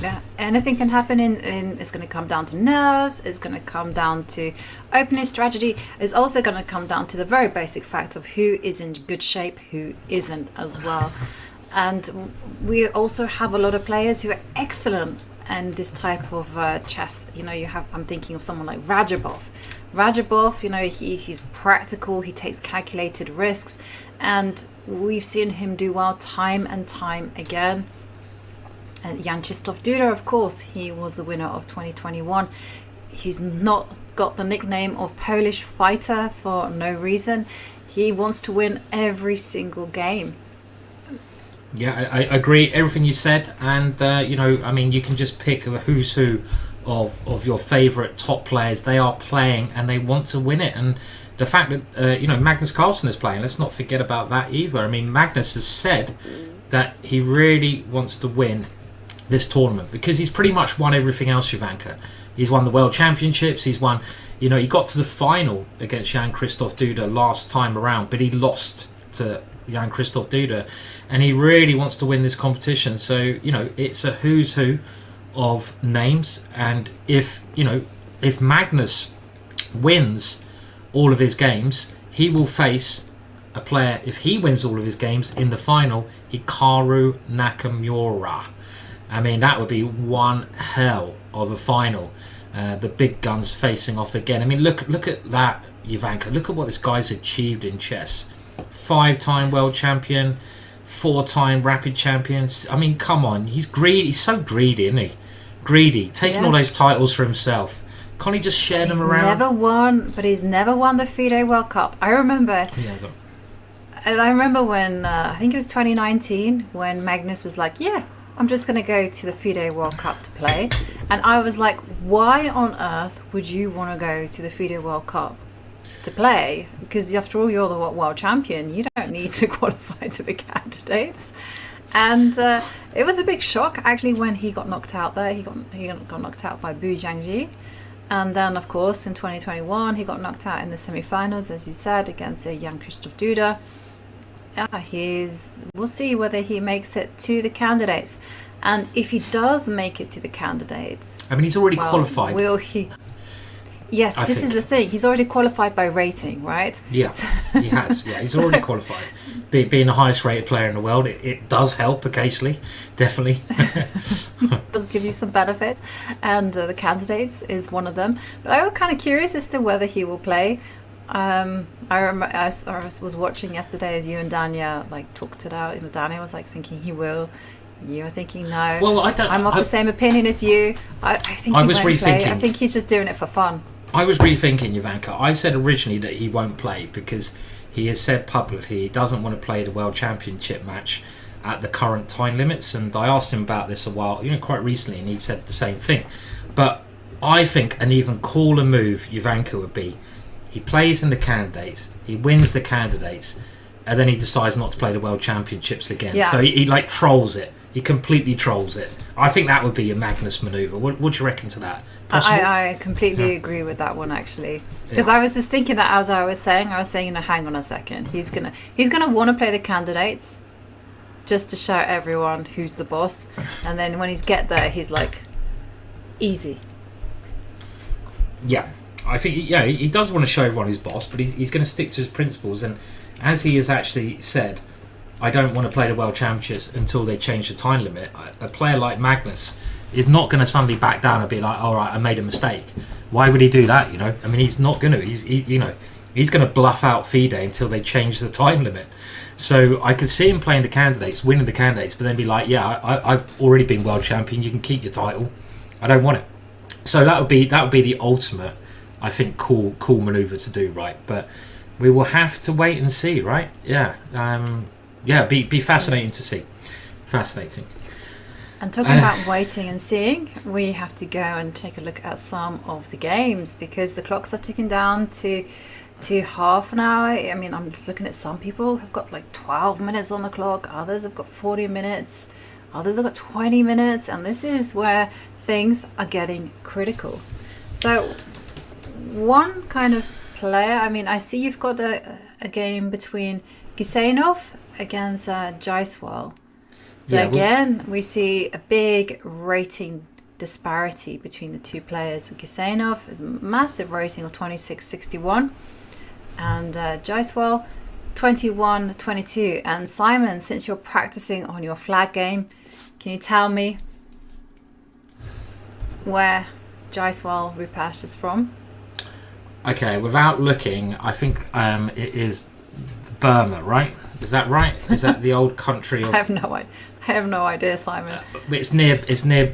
Yeah, anything can happen in it's going to come down to nerves, it's going to come down to opening strategy, it's also going to come down to the very basic fact of who is in good shape, who isn't as well. And we also have a lot of players who are excellent in this type of chess. I'm thinking of someone like Rajabov. Rajabov, you know, he's practical, he takes calculated risks, and we've seen him do well time and time again. And Jan Krzysztof Duda, of course, he was the winner of 2021. He's not got the nickname of Polish fighter for no reason. He wants to win every single game. Yeah, I agree everything you said, and you know, I mean, you can just pick the who's who of your favourite top players. They are playing and they want to win it, and the fact that you know, Magnus Carlsen is playing, let's not forget about that either. I mean, Magnus has said that he really wants to win this tournament because he's pretty much won everything else, Ivanka. He's won the World Championships, he's won, you know, he got to the final against Jan Krzysztof Duda last time around, but he lost to Jan Krzysztof Duda, and he really wants to win this competition. So, you know, it's a who's who of names, and if, you know, if Magnus wins all of his games, he will face a player, if he wins all of his games in the final, Hikaru Nakamura. I mean, that would be one hell of a final. The big guns facing off again. I mean, look at that, Ivanka. Look at what this guy's achieved in chess. 5-time world champion, 4-time rapid champion. I mean, come on. He's greedy. He's so greedy, isn't he? Greedy. Taking all those titles for himself. Can't he just share them around? He's never won the FIDE World Cup. I remember. He hasn't. I remember when, I think it was 2019, when Magnus was like, yeah, I'm just going to go to the FIDE World Cup to play. And I was like, why on earth would you want to go to the FIDE World Cup to play? Because after all, you're the world champion. You don't need to qualify to the candidates. And it was a big shock, actually, when he got knocked out there. He got knocked out by Bu Jiangji. And then, of course, in 2021, he got knocked out in the semi-finals, as you said, against Jan Krzysztof Duda. We'll see whether he makes it to the candidates, and if he does make it to the candidates, I mean, he's already qualified. Will he? Yes, this is the thing. He's already qualified by rating, right? Yeah, he has. Yeah, he's already qualified. Being the highest rated player in the world, it does help occasionally, definitely. Does give you some benefits, and the candidates is one of them. But I was kind of curious as to whether he will play. I was watching yesterday as you and Dania like talked it out. And Dania was like thinking he will. You were thinking no. Well, I'm of the same opinion as you. I think he won't play. I think he's just doing it for fun. I was rethinking, Ivanka. I said originally that he won't play because he has said publicly he doesn't want to play the World Championship match at the current time limits. And I asked him about this a while, quite recently, and he said the same thing. But I think an even cooler move, Ivanka, would be he plays in the candidates, he wins the candidates, and then he decides not to play the World Championships again. Yeah. So he like trolls it. He completely trolls it. I think that would be a Magnus manoeuvre. What do you reckon to that? I completely agree with that one, actually, because I was just thinking that as I was saying, hang on a second, he's gonna want to play the candidates just to show everyone who's the boss, and then when he's get there, he's like, easy. Yeah, I think he does want to show everyone who's boss, but he's going to stick to his principles, and as he has actually said, I don't want to play the World Championships until they change the time limit. A player like Magnus is not going to suddenly back down and be like, all right, I made a mistake. Why would he do that? I mean, he's not going to. He's going to bluff out FIDE until they change the time limit. So I could see him playing the candidates, winning the candidates, but then be like, yeah, I've already been world champion. You can keep your title. I don't want it. So that would be the ultimate, I think, cool maneuver to do, right? But we will have to wait and see, right? Yeah. Be fascinating to see. Fascinating. And talking about waiting and seeing, we have to go and take a look at some of the games because the clocks are ticking down to half an hour. I mean, I'm just looking at some people have got like 12 minutes on the clock. Others have got 40 minutes. Others have got 20 minutes. And this is where things are getting critical. So one kind of player, I mean, I see you've got a game between Gusenov against Jaiswal. So again, we see a big rating disparity between the two players. Gusenov is a massive rating of 26.61 and Jaiswal 21.22. And Simon, since you're practicing on your flag game, can you tell me where Jaiswal Rupesh is from? Okay, without looking, I think it is Burma, right? Is that right? Is that the old country? I have no idea, Simon. It's near.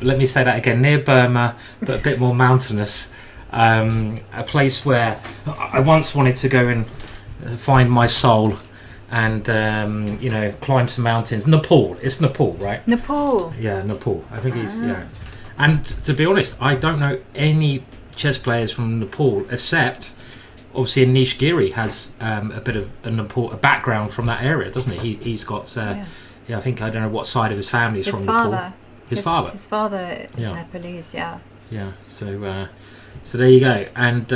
Let me say that again. Near Burma, but a bit more mountainous. A place where I once wanted to go and find my soul, and climb some mountains. Nepal. It's Nepal, right? Nepal. Yeah, Nepal. I think he's And to be honest, I don't know any chess players from Nepal, except obviously Anish Giri has a bit of a background from that area, doesn't he? He's got I think I don't know what side of his family is from Nepal. His father. His father is Nepalese. Yeah. Yeah. So there you go. And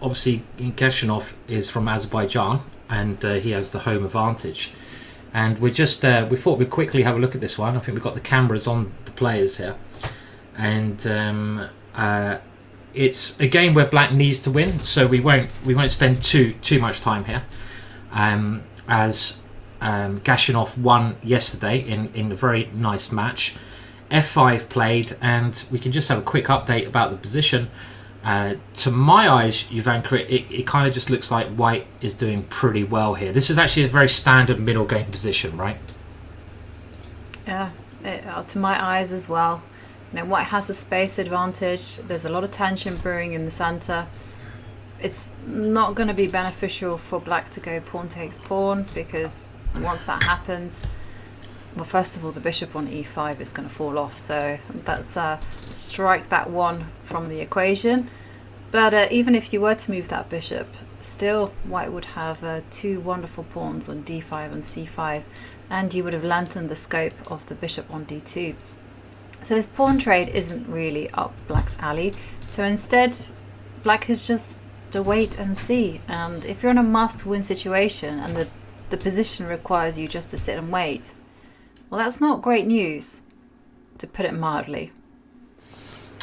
obviously Gashanov is from Azerbaijan, and he has the home advantage. And we thought we'd quickly have a look at this one. I think we've got the cameras on the players here, and it's a game where Black needs to win, so we won't spend too much time here. As Gashanov won yesterday in a very nice match. F5 played, and we can just have a quick update about the position. To my eyes, Ivanka, it kind of just looks like White is doing pretty well here. This is actually a very standard middle game position, right? Yeah, to my eyes as well. White has a space advantage. There's a lot of tension brewing in the center. It's not going to be beneficial for Black to go pawn takes pawn, because once that happens, well, first of all, the bishop on e5 is going to fall off. So that's strike that one from the equation. But even if you were to move that bishop, still White would have two wonderful pawns on d5 and c5, and you would have lengthened the scope of the bishop on d2. So this pawn trade isn't really up Black's alley. So instead, Black has just to wait and see. And if you're in a must-win situation and the position requires you just to sit and wait, well, that's not great news, to put it mildly.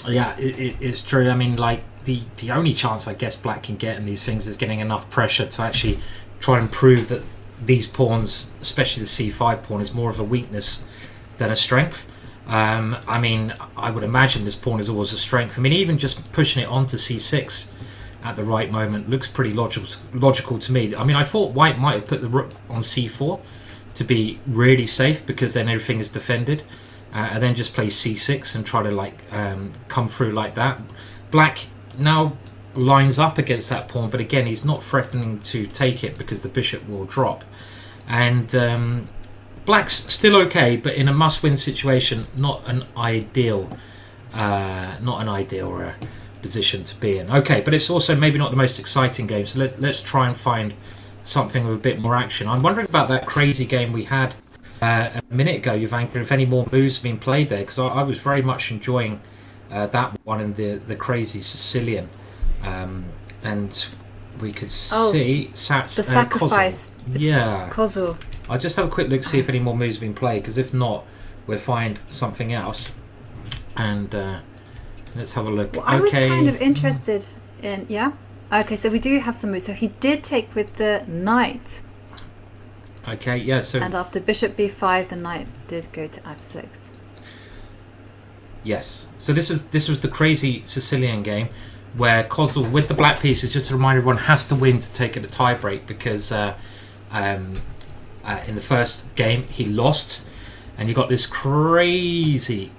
Yeah, it's true. I mean, like, the only chance I guess Black can get in these things is getting enough pressure to actually try and prove that these pawns, especially the c5 pawn, is more of a weakness than a strength. I mean, I would imagine this pawn is always a strength. I mean, even just pushing it onto c6 at the right moment looks pretty logical to me. I mean, I thought White might have put the rook on c4 to be really safe, because then everything is defended, and then just play c6 and try to come through like that. Black now lines up against that pawn, but again, he's not threatening to take it because the bishop will drop. And Black's still okay, but in a must-win situation, not an ideal position to be in. Okay, but it's also maybe not the most exciting game, so let's try and find something with a bit more action. I'm wondering about that crazy game we had a minute ago, Ivanka, if any more moves have been played there, because I was very much enjoying that one and the crazy Sicilian, and we could see the sacrifice. Kozul. I'll just have a quick look, see if any more moves have been played, because if not, we'll find something else. And let's have a look. Well, I was kind of interested in, okay, so we do have some moves. So he did take with the knight. Okay, yeah, so... And after bishop b5, the knight did go to f6. Yes, so this was the crazy Sicilian game, where Kozul, with the black pieces, just to remind everyone, has to win to take it a tiebreak, because in the first game he lost, and you got this crazy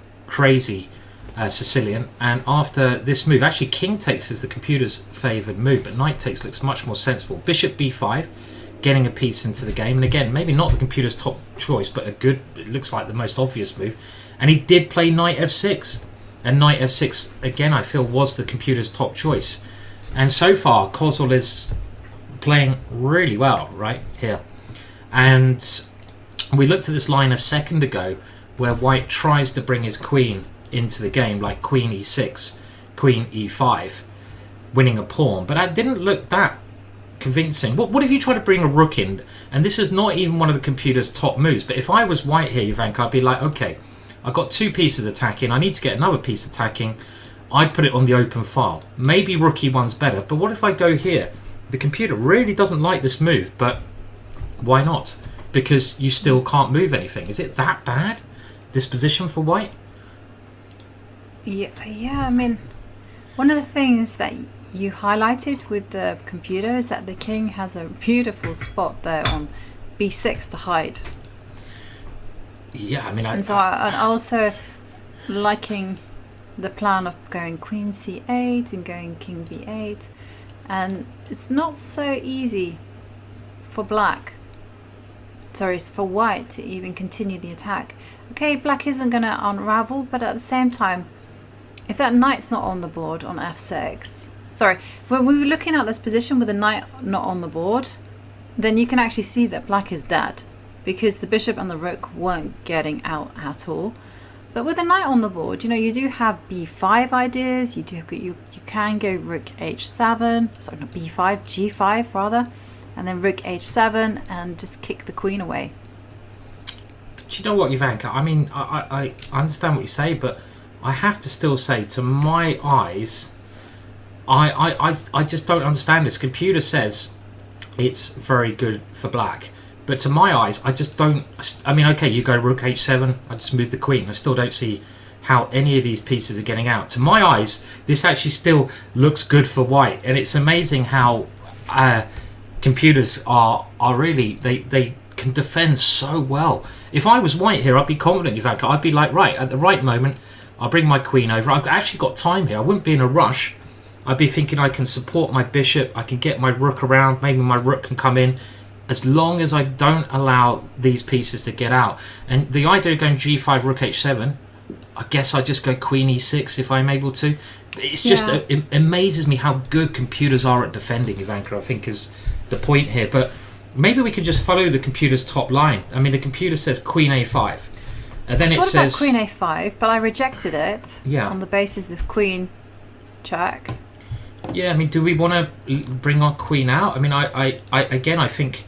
Sicilian. And after this move, actually king takes is the computer's favoured move, but knight takes looks much more sensible. Bishop b5, getting a piece into the game, and again, maybe not the computer's top choice, but it looks like the most obvious move. And he did play knight f6, and knight f6 again I feel was the computer's top choice. And so far Kozul is playing really well right here. And we looked at this line a second ago where White tries to bring his queen into the game, like queen e6, queen e5, winning a pawn, but that didn't look that convincing. What if you try to bring a rook in, and this is not even one of the computer's top moves, but if I was White here, Ivanka, I'd be like, okay, I've got two pieces attacking, I need to get another piece attacking, I'd put it on the open file. Maybe rook e1's better, but what if I go here? The computer really doesn't like this move, but why not? Because you still can't move anything. Is it that bad, this position for White? Yeah, I mean, one of the things that you highlighted with the computer is that the king has a beautiful spot there on b6 to hide. Yeah, I mean, and also liking the plan of going queen c8 and going king b8, and it's not so easy for for white to even continue the attack. Okay, black isn't going to unravel, but at the same time, if that knight's not on the board on f6, when we were looking at this position with the knight not on the board, then you can actually see that black is dead because the bishop and the rook weren't getting out at all. But with the knight on the board, you do have b5 ideas. You can go rook h7, sorry, not b5, g5 rather, and then rook h7 and just kick the queen away. Do you know what, Ivanka? I mean, I understand what you say, but I have to still say, to my eyes, I just don't understand this. Computer says it's very good for black, but to my eyes, I just don't. I mean, okay, you go rook h7, I just move the queen. I still don't see how any of these pieces are getting out. To my eyes, this actually still looks good for white, and it's amazing how computers are really, they can defend so well. If I was white here, I'd be confident, Ivanka. I'd be like, right, at the right moment, I'll bring my queen over. I've actually got time here. I wouldn't be in a rush. I'd be thinking I can support my bishop. I can get my rook around. Maybe my rook can come in. As long as I don't allow these pieces to get out. And the idea of going g5, rook h7, I guess I just go queen e6 if I'm able to. It's just, it amazes me how good computers are at defending, Ivanka, I think is the point here. But maybe we could just follow the computer's top line. I mean, the computer says queen a5. And then it says queen a5, but I rejected it on the basis of queen check. Yeah, I mean, do we want to bring our queen out? I mean, I think,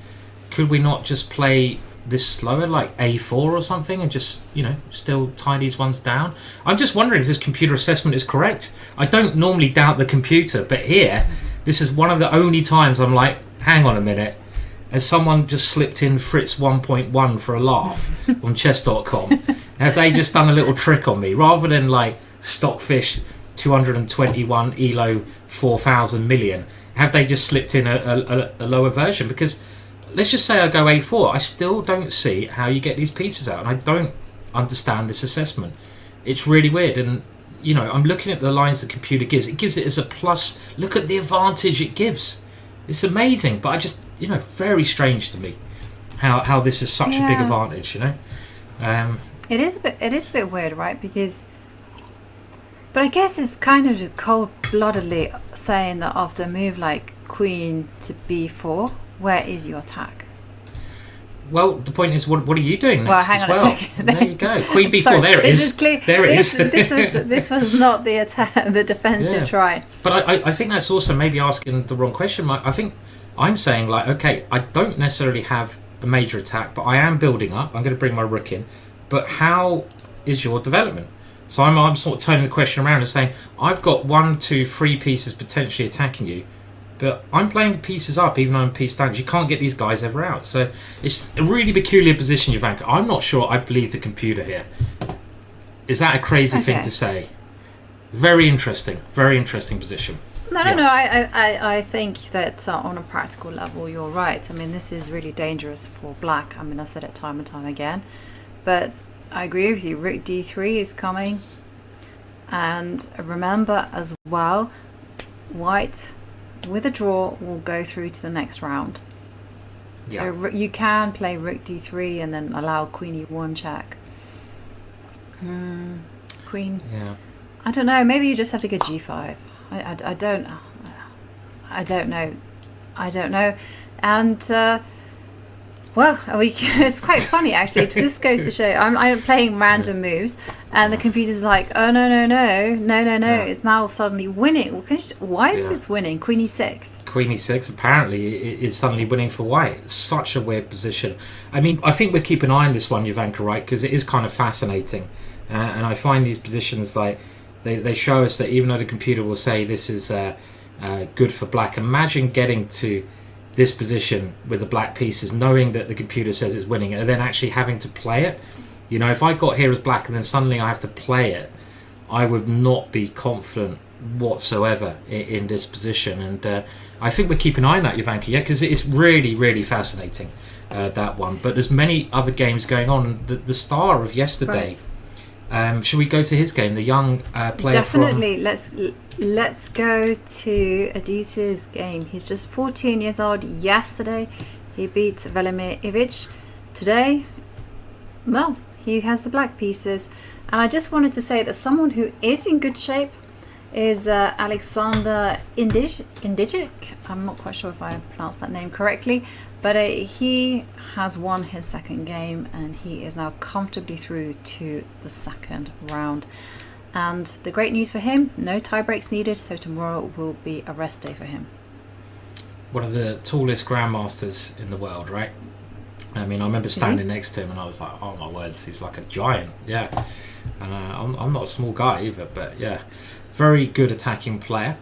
could we not just play this slower, like a4 or something, and just, still tie these ones down? I'm just wondering if this computer assessment is correct. I don't normally doubt the computer, but here, this is one of the only times I'm like, hang on a minute. Has someone just slipped in Fritz 1.1 for a laugh on chess.com? Have they just done a little trick on me? Rather than like Stockfish 221 ELO 4,000 million, have they just slipped in a lower version? Because let's just say I go a4, I still don't see how you get these pieces out, and I don't understand this assessment. It's really weird, and I'm looking at the lines the computer gives. It gives it as a plus. Look at the advantage it gives. It's amazing, but I just, very strange to me how this is such a big advantage. It is a bit weird, right? But I guess it's kind of cold-bloodedly saying that after a move like queen to b4, where is your attack? Well, the point is, what are you doing next? Well, hang on a second. There you go. Queen b4. Sorry, there it is. There it is. This was not the attack, the defensive try. But I think that's also maybe asking the wrong question. I think I'm saying, like, okay, I don't necessarily have a major attack, but I am building up. I'm going to bring my rook in. But how is your development? So I'm sort of turning the question around and saying, I've got 1, 2, 3 pieces potentially attacking you, but I'm playing pieces up even though I'm piece down. You can't get these guys ever out. So it's a really peculiar position, Ivanka. I'm not sure I believe the computer here. Is that a crazy thing to say? Very interesting position. No. I think that on a practical level, you're right. I mean, this is really dangerous for black. I mean, I said it time and time again, but I agree with you. Rook d3 is coming, and remember as well, white with a draw will go through to the next round. So you can play rook d3 and then allow queen e1 check. Queen. Yeah. I don't know. Maybe you just have to go g5. I don't know. And well, it's quite funny actually. This goes to show I'm playing random moves, and the computer's like, oh no, it's now suddenly winning. Why is this winning? Queen e6. Queen e6 apparently is suddenly winning for white. It's such a weird position. I mean, I think we'll keep an eye on this one, Ivanka, right? Because it is kind of fascinating, and I find these positions like they show us that even though the computer will say this is good for black, imagine getting to this position with the black pieces, knowing that the computer says it's winning, and then actually having to play it. If I got here as black and then suddenly I have to play it, I would not be confident whatsoever in this position. And I think we'll keep an eye on that, Jovanka, yeah, because it's really, really fascinating, that one. But there's many other games going on. The star of yesterday, should we go to his game, the young player? Definitely. Let's go to Aditya's game. He's just 14 years old. Yesterday, he beat Velimir Ivic. Today, well, he has the black pieces. And I just wanted to say that someone who is in good shape is Alexander Indijic. I'm not quite sure if I pronounced that name correctly, but he has won his second game and he is now comfortably through to the second round. And the great news for him, no tie breaks needed, so tomorrow will be a rest day for him. One of the tallest grandmasters in the world, right? I mean, I remember standing next to him and I was like, oh my words, he's like a giant, yeah. And I'm not a small guy either, but yeah, very good attacking player.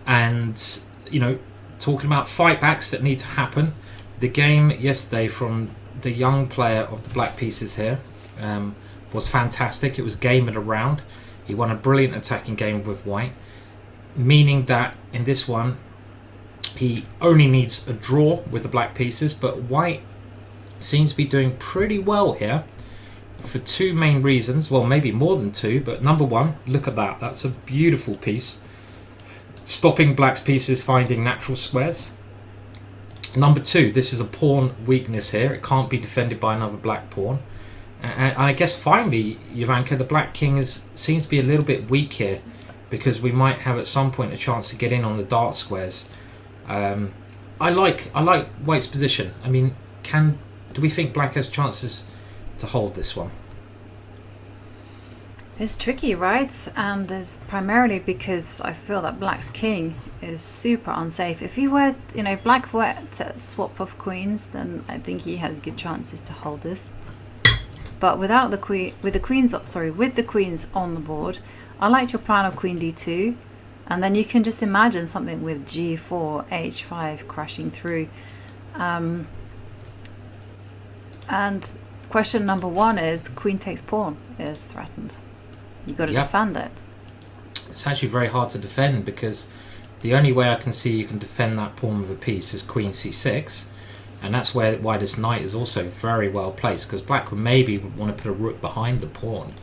And, you know, talking about fight backs that need to happen, the game yesterday from the young player of the black pieces here was fantastic. It was game of the round. He won a brilliant attacking game with white, meaning that in this one, he only needs a draw with the black pieces, but white seems to be doing pretty well here for two main reasons. Well, maybe more than two, but number one, look at that. That's a beautiful piece. Stopping black's pieces finding natural squares. Number two, this is a pawn weakness here. It can't be defended by another black pawn. And I guess finally, Jovanka, the black king seems to be a little bit weak here because we might have at some point a chance to get in on the dark squares. I like white's position. I mean, do we think black has chances to hold this one? It's tricky, right? And it's primarily because I feel that black's king is super unsafe. If he were, if black were to swap off queens, then I think he has good chances to hold this. But without the queen, with the queens on the board, I liked your plan of queen d2, and then you can just imagine something with g4, h5 crashing through. And question number one is queen takes pawn is threatened. You got to defend it. It's actually very hard to defend because the only way I can see you can defend that pawn with a piece is queen c6, and that's why this knight is also very well placed, because black would maybe want to put a rook behind the pawn,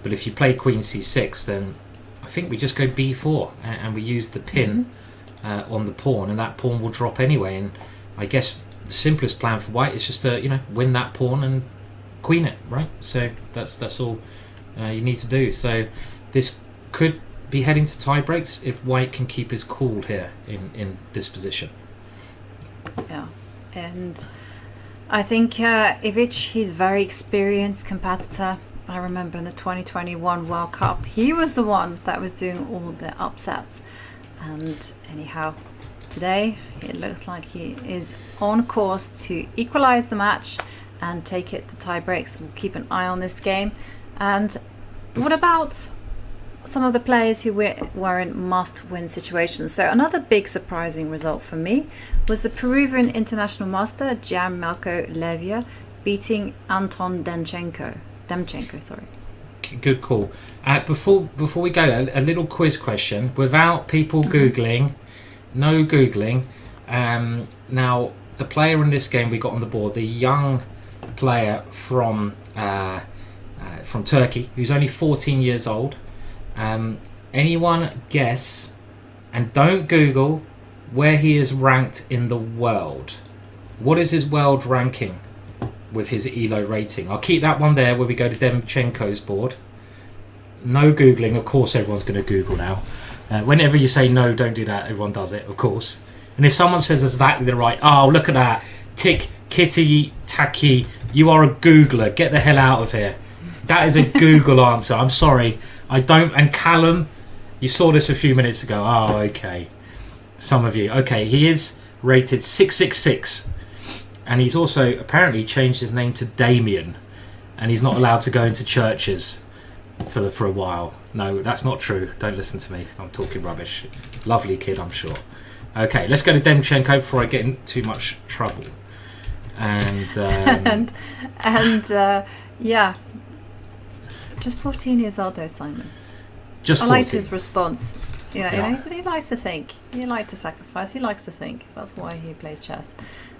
but if you play queen c6, then I think we just go b4 and we use the pin on the pawn, and that pawn will drop anyway. And I guess the simplest plan for white is just to win that pawn and queen it, right? So that's all you need to do. So this could be heading to tie breaks if white can keep his cool here in this position. Yeah, and I think Ivic, he's a very experienced competitor. I remember in the 2021 World Cup, he was the one that was doing all the upsets. And anyhow, today it looks like he is on course to equalize the match and take it to tie breaks. We'll keep an eye on this game. And what about some of the players who were in must-win situations? So another big surprising result for me was the Peruvian international master Gianmarco Levia beating Anton Demchenko. Good call. Before we go, a little quiz question without people googling. No googling. Now the player in this game we got on the board, the young player from Turkey, who's only 14 years old. Anyone guess, and don't Google, where he is ranked in the world? What is his world ranking with his ELO rating? I'll keep that one there where we go to Demchenko's board. No Googling. Of course everyone's going to Google now. Whenever you say no, don't do that, everyone does it, of course. And if someone says exactly the right, oh, look at that, tick, kitty, tacky, you are a Googler, get the hell out of here. That is a Google answer. I'm sorry. I don't. And Callum, you saw this a few minutes ago. Oh, okay. Some of you. Okay, he is rated 666. And he's also apparently changed his name to Damien. And he's not allowed to go into churches for a while. No, that's not true. Don't listen to me. I'm talking rubbish. Lovely kid, I'm sure. Okay, let's go to Demchenko before I get in too much trouble. And yeah. Just 14 years old though, Simon. Just 14. I liked his response. Yeah, you know, he likes to think. He likes to sacrifice. He likes to think. That's why he plays chess.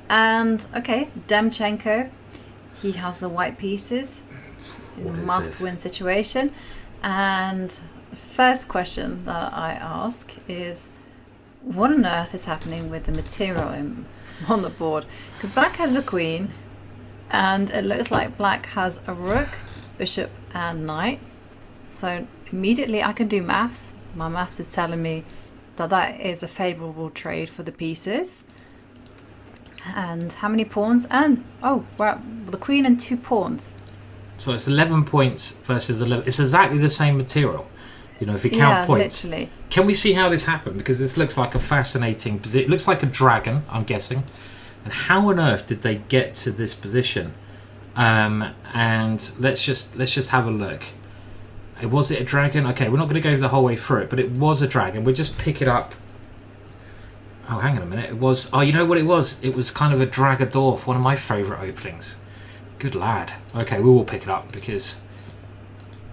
And okay, Demchenko, he has the white pieces. Must-win situation. And the first question that I ask is, what on earth is happening with the material on the board? Because black has a queen, and it looks like black has a rook, bishop, and knight. So immediately I can do maths. My maths is telling me that that is a favorable trade for the pieces. And how many pawns? And oh, well, the queen and 2 pawns. So it's 11 points versus 11. It's exactly the same material. You know, if you count points. Literally. Can we see how this happened? Because this looks like a fascinating position. It looks like a dragon, I'm guessing. And how on earth did they get to this position? And let's just have a look. Was it a dragon? Okay, we're not going to go the whole way through it, but it was a dragon. We'll just pick it up. Oh, hang on a minute. It was... Oh, you know what it was? It was kind of a Dragadorf, one of my favourite openings. Good lad. Okay, we will pick it up because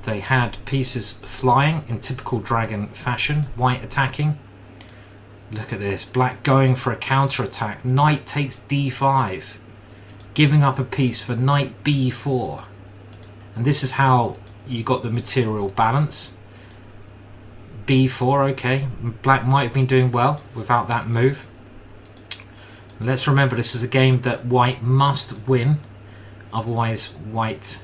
they had pieces flying in typical dragon fashion. White attacking. Look at this. Black going for a counter-attack. Knight takes d5. Giving up a piece for knight b4. And this is how you got the material balance. b4, okay. Black might have been doing well without that move. And let's remember this is a game that white must win. Otherwise white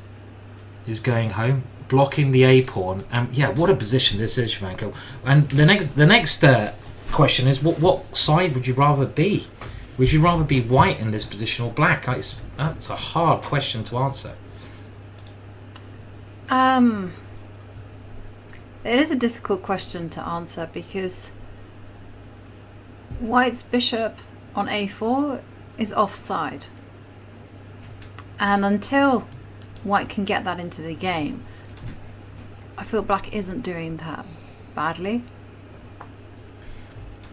is going home. Blocking the a pawn. And yeah, what a position this is, Shvanko. And the next question is, what side would you rather be? Would you rather be white in this position or black? That's a hard question to answer. It is a difficult question to answer because white's bishop on a4 is offside. And until white can get that into the game, I feel black isn't doing that badly.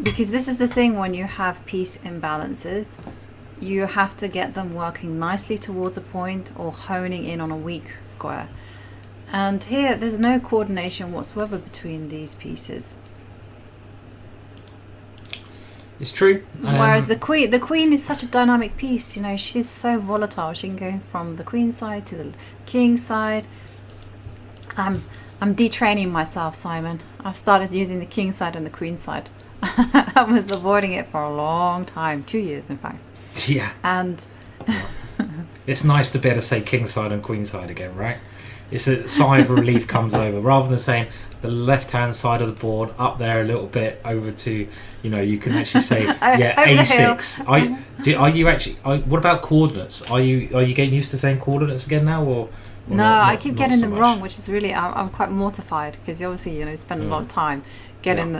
Because this is the thing, when you have piece imbalances, you have to get them working nicely towards a point or honing in on a weak square. And here there's no coordination whatsoever between these pieces. It's true. Whereas the queen is such a dynamic piece, you know, she's so volatile. She can go from the queen side to the king side. I'm detraining myself, Simon. I've started using the king side and the queen side. I was avoiding it for a long time, 2 years in fact. Yeah. And it's nice to be able to say king side and queen side again, right? It's a sigh of relief comes over, rather than saying the left hand side of the board up there a little bit over to, you know, you can actually say a6. Are you actually? What about coordinates? Are you getting used to saying coordinates again now, or no? Not, I keep getting them wrong, which is really I'm quite mortified because you obviously, you know, spend a lot of time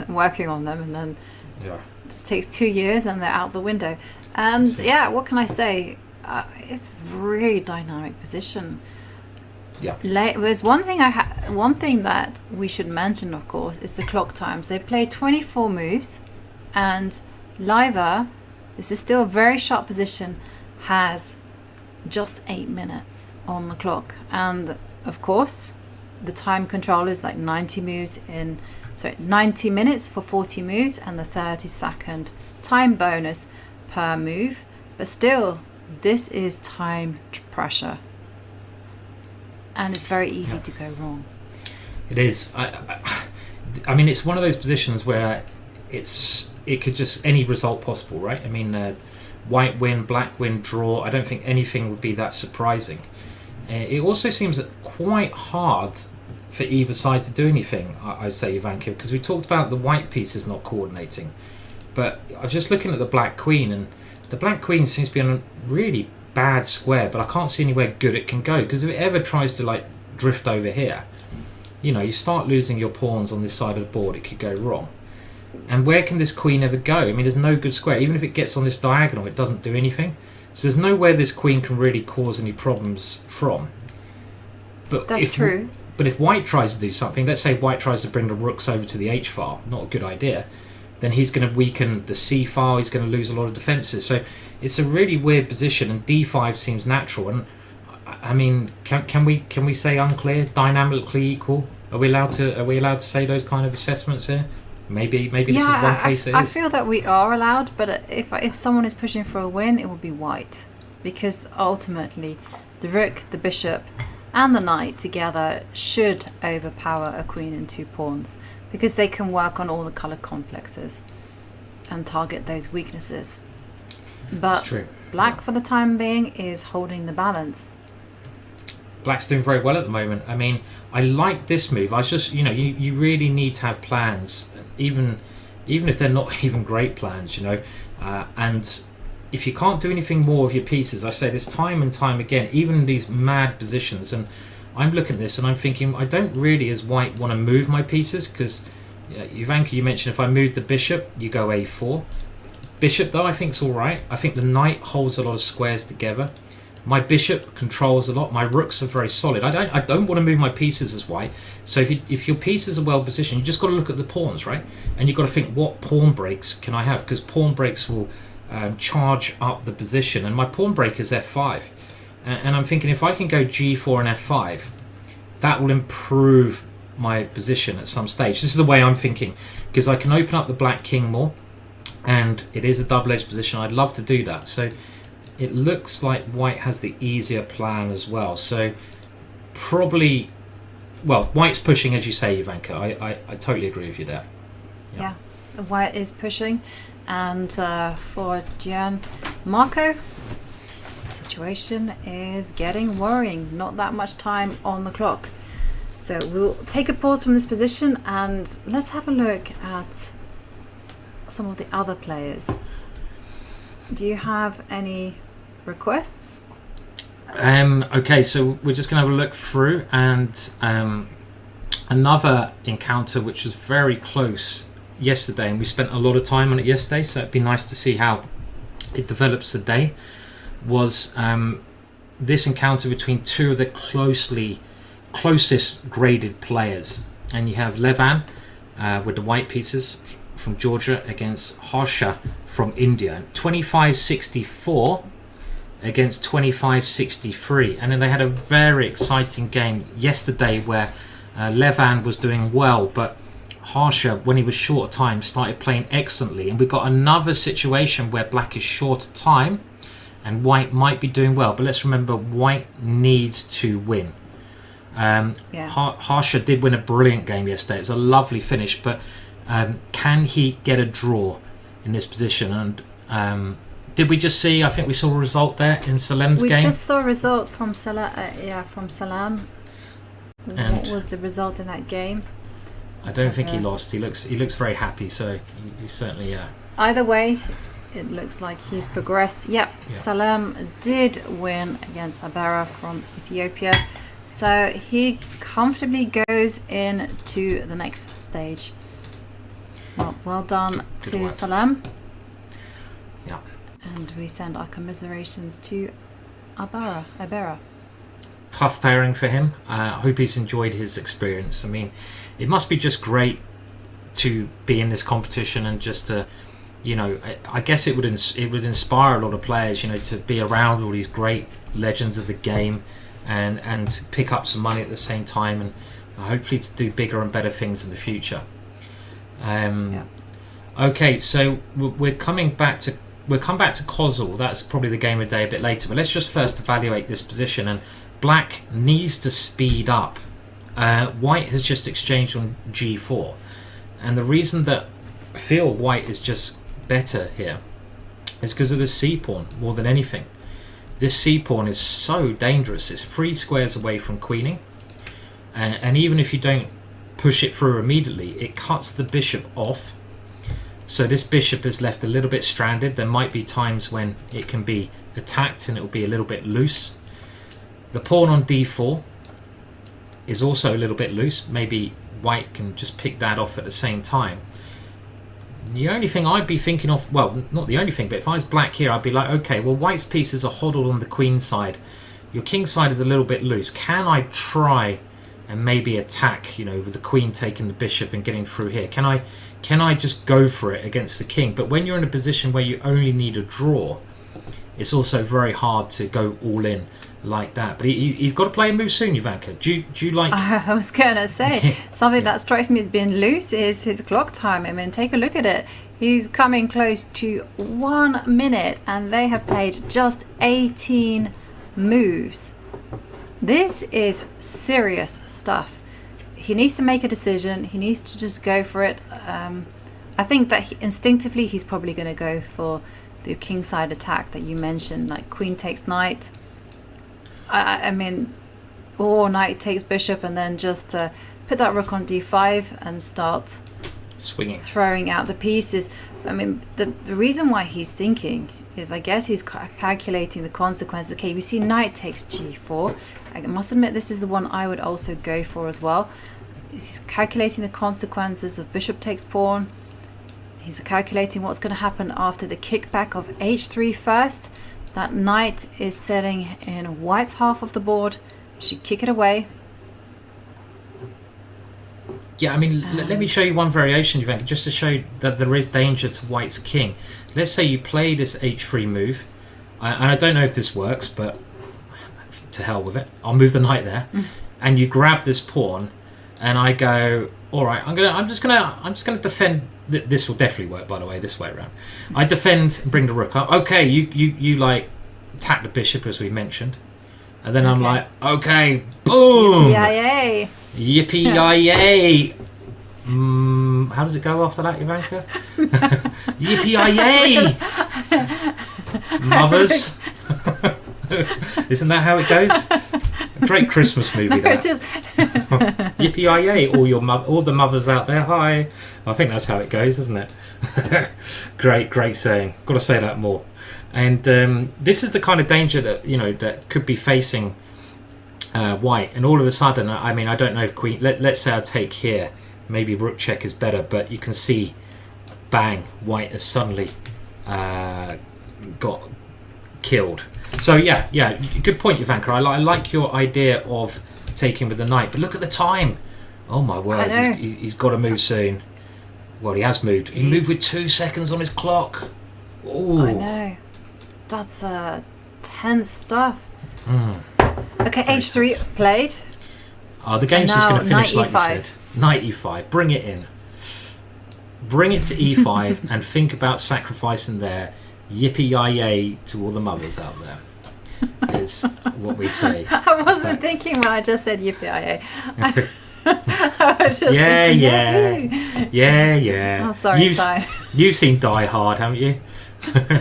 working on them, and then it just takes 2 years and they're out the window. And what can I say? It's a really dynamic position. Yeah. There's one thing that we should mention, of course, is the clock times. They play 24 moves, and Liva, this is still a very sharp position, has just 8 minutes on the clock. And of course, the time control is like 90 minutes for 40 moves, and the 30-second time bonus per move. But still, this is time pressure. And it's very easy to go wrong. It is. I mean, it's one of those positions where it could just any result possible, right? I mean, white win, black win, draw. I don't think anything would be that surprising. It also seems quite hard for either side to do anything. I say, Ivanka, because we talked about the white pieces not coordinating, but I was just looking at the black queen, and the black queen seems to be on a really bad square, but I can't see anywhere good it can go, because if it ever tries to like drift over here, you know, you start losing your pawns on this side of the board, it could go wrong. And where can this queen ever go? I mean, there's no good square. Even if it gets on this diagonal, it doesn't do anything. So there's nowhere this queen can really cause any problems from. But that's true. But if white tries to do something, let's say white tries to bring the rooks over to the h file, not a good idea, then he's going to weaken the c file, he's going to lose a lot of defenses. So it's a really weird position, and d5 seems natural. And I mean, can we say unclear, dynamically equal? Are we allowed to say those kind of assessments here? Maybe this is one case it is. I feel that we are allowed, but if someone is pushing for a win, it would be white, because ultimately the rook, the bishop, and the knight together should overpower a queen and 2 pawns, because they can work on all the color complexes and target those weaknesses. But true. black, for the time being, is holding the balance. Black's doing very well at the moment. I mean, I like this move. I was just, you really need to have plans, even if they're not even great plans, and if you can't do anything more with your pieces, I say this time and time again, even in these mad positions, and I'm looking at this and I'm thinking, I don't really, as white, want to move my pieces, because Ivanka, you mentioned if I move the bishop, you go a4. Bishop, though, I think is all right. I think the knight holds a lot of squares together. My bishop controls a lot. My rooks are very solid. I don't want to move my pieces as white. So if your pieces are well positioned, you just got to look at the pawns, right? And you've got to think, what pawn breaks can I have? Because pawn breaks will charge up the position, and my pawn break is f5. And I'm thinking, if I can go g4 and f5, that will improve my position at some stage. This is the way I'm thinking, because I can open up the black king more, and it is a double-edged position. I'd love to do that. So it looks like white has the easier plan as well. So probably, well, white's pushing, as you say, Ivanka. I totally agree with you there. Yeah, white is pushing. And for Gian Marco, the situation is getting worrying. Not that much time on the clock. So we'll take a pause from this position and let's have a look at some of the other players. Do you have any requests? Okay, so we're just going to have a look through, and another encounter which was very close yesterday, and we spent a lot of time on it yesterday, so it'd be nice to see how it develops today, was this encounter between 2 of the closest graded players. And you have Levan with the white pieces from Georgia against Harsha from India. 25-64 against 25-63. And then they had a very exciting game yesterday where Levan was doing well, but Harsha, when he was short of time, started playing excellently. And we've got another situation where black is short of time and white might be doing well. But let's remember, white needs to win. Harsha did win a brilliant game yesterday. It was a lovely finish, but can he get a draw in this position? And did we just see, I think we saw a result there in Salem's game. We just saw a result from Salam. What was the result in that game? I don't think he lost. He looks very happy, so he's certainly Either way, it looks like he's progressed. Yep, yeah. Salam did win against Abera from Ethiopia, so he comfortably goes into the next stage. Well done to work. Salam. Yeah. And we send our commiserations to Abera. Tough pairing for him. I hope he's enjoyed his experience. I mean, it must be just great to be in this competition and just to, I guess it would inspire a lot of players, to be around all these great legends of the game and pick up some money at the same time, and hopefully to do bigger and better things in the future. Okay, so we'll come back to Kozul. That's probably the game of the day a bit later, but let's just first evaluate this position. And black needs to speed up. White has just exchanged on g4, and the reason that I feel white is just better here is because of the c pawn more than anything. This c pawn is so dangerous. It's 3 squares away from queening, and even if you don't push it through immediately, it cuts the bishop off. So this bishop is left a little bit stranded. There might be times when it can be attacked and it will be a little bit loose. The pawn on d4 is also a little bit loose. Maybe white can just pick that off at the same time. The only thing I'd be thinking of, well, not the only thing, but if I was black here, I'd be like, okay, well, white's pieces are hodled on the queen side. Your king side is a little bit loose. Can I try and maybe attack, with the queen taking the bishop and getting through here? Can I just go for it against the king? But when you're in a position where you only need a draw, it's also very hard to go all in like that. But he's got to play a move soon, Ivanka. Do you like... I was going to say, something that strikes me as being loose is his clock time. I mean, take a look at it. He's coming close to 1 minute, and they have played just 18 moves. This is serious stuff. He needs to make a decision. He needs to just go for it. I think that instinctively he's probably going to go for the kingside attack that you mentioned, like queen takes knight. I mean, or knight takes bishop, and then just put that rook on d5 and start swinging, throwing out the pieces. I mean, the reason why he's thinking is, I guess he's calculating the consequences. Okay, we see knight takes g4. I must admit this is the one I would also go for as well. He's calculating the consequences of bishop takes pawn. He's calculating what's going to happen after the kickback of h3 first. That knight is sitting in white's half of the board. Should kick it away. Yeah, I mean, let me show you one variation, Ivanka, just to show you that there is danger to white's king. Let's say you play this h3 move, and I don't know if this works, but to hell with it. I'll move the knight there, and you grab this pawn, and I go, all right, I'm just gonna defend. This will definitely work, by the way, this way around. I defend and bring the rook up. Okay, you like attack the bishop as we mentioned, and then I'm like, okay, boom, Yippee-yi-yay. Yippee-yi-yay. How does it go after that, Ivanka? Yippee-yi-yay. Mothers. Isn't that how it goes? A great Christmas movie, that. Yippee-yi-yay, all the mothers out there, hi. I think that's how it goes, isn't it? Great saying. Got to say that more. And this is the kind of danger that that could be facing white. And all of a sudden, I mean, I don't know if queen. Let's say I take here. Maybe rook check is better, but you can see, bang, white has suddenly got killed. So yeah, good point, Ivanka. I like your idea of taking with the knight, but look at the time. Oh my word, he's got to move soon. Well, he has moved. He moved with 2 seconds on his clock. Ooh. I know. That's tense stuff. Okay, h3 played. The game's just going to finish like you said. Knight e5. Bring it in. Bring it to e5 and think about sacrificing there. Yippee-yi-yay to all the mothers out there, is what we say. I wasn't thinking when I just said yippee-yi-yay. I was just thinking, yeah. Oh, sorry, Si. You've seen Die Hard, haven't you?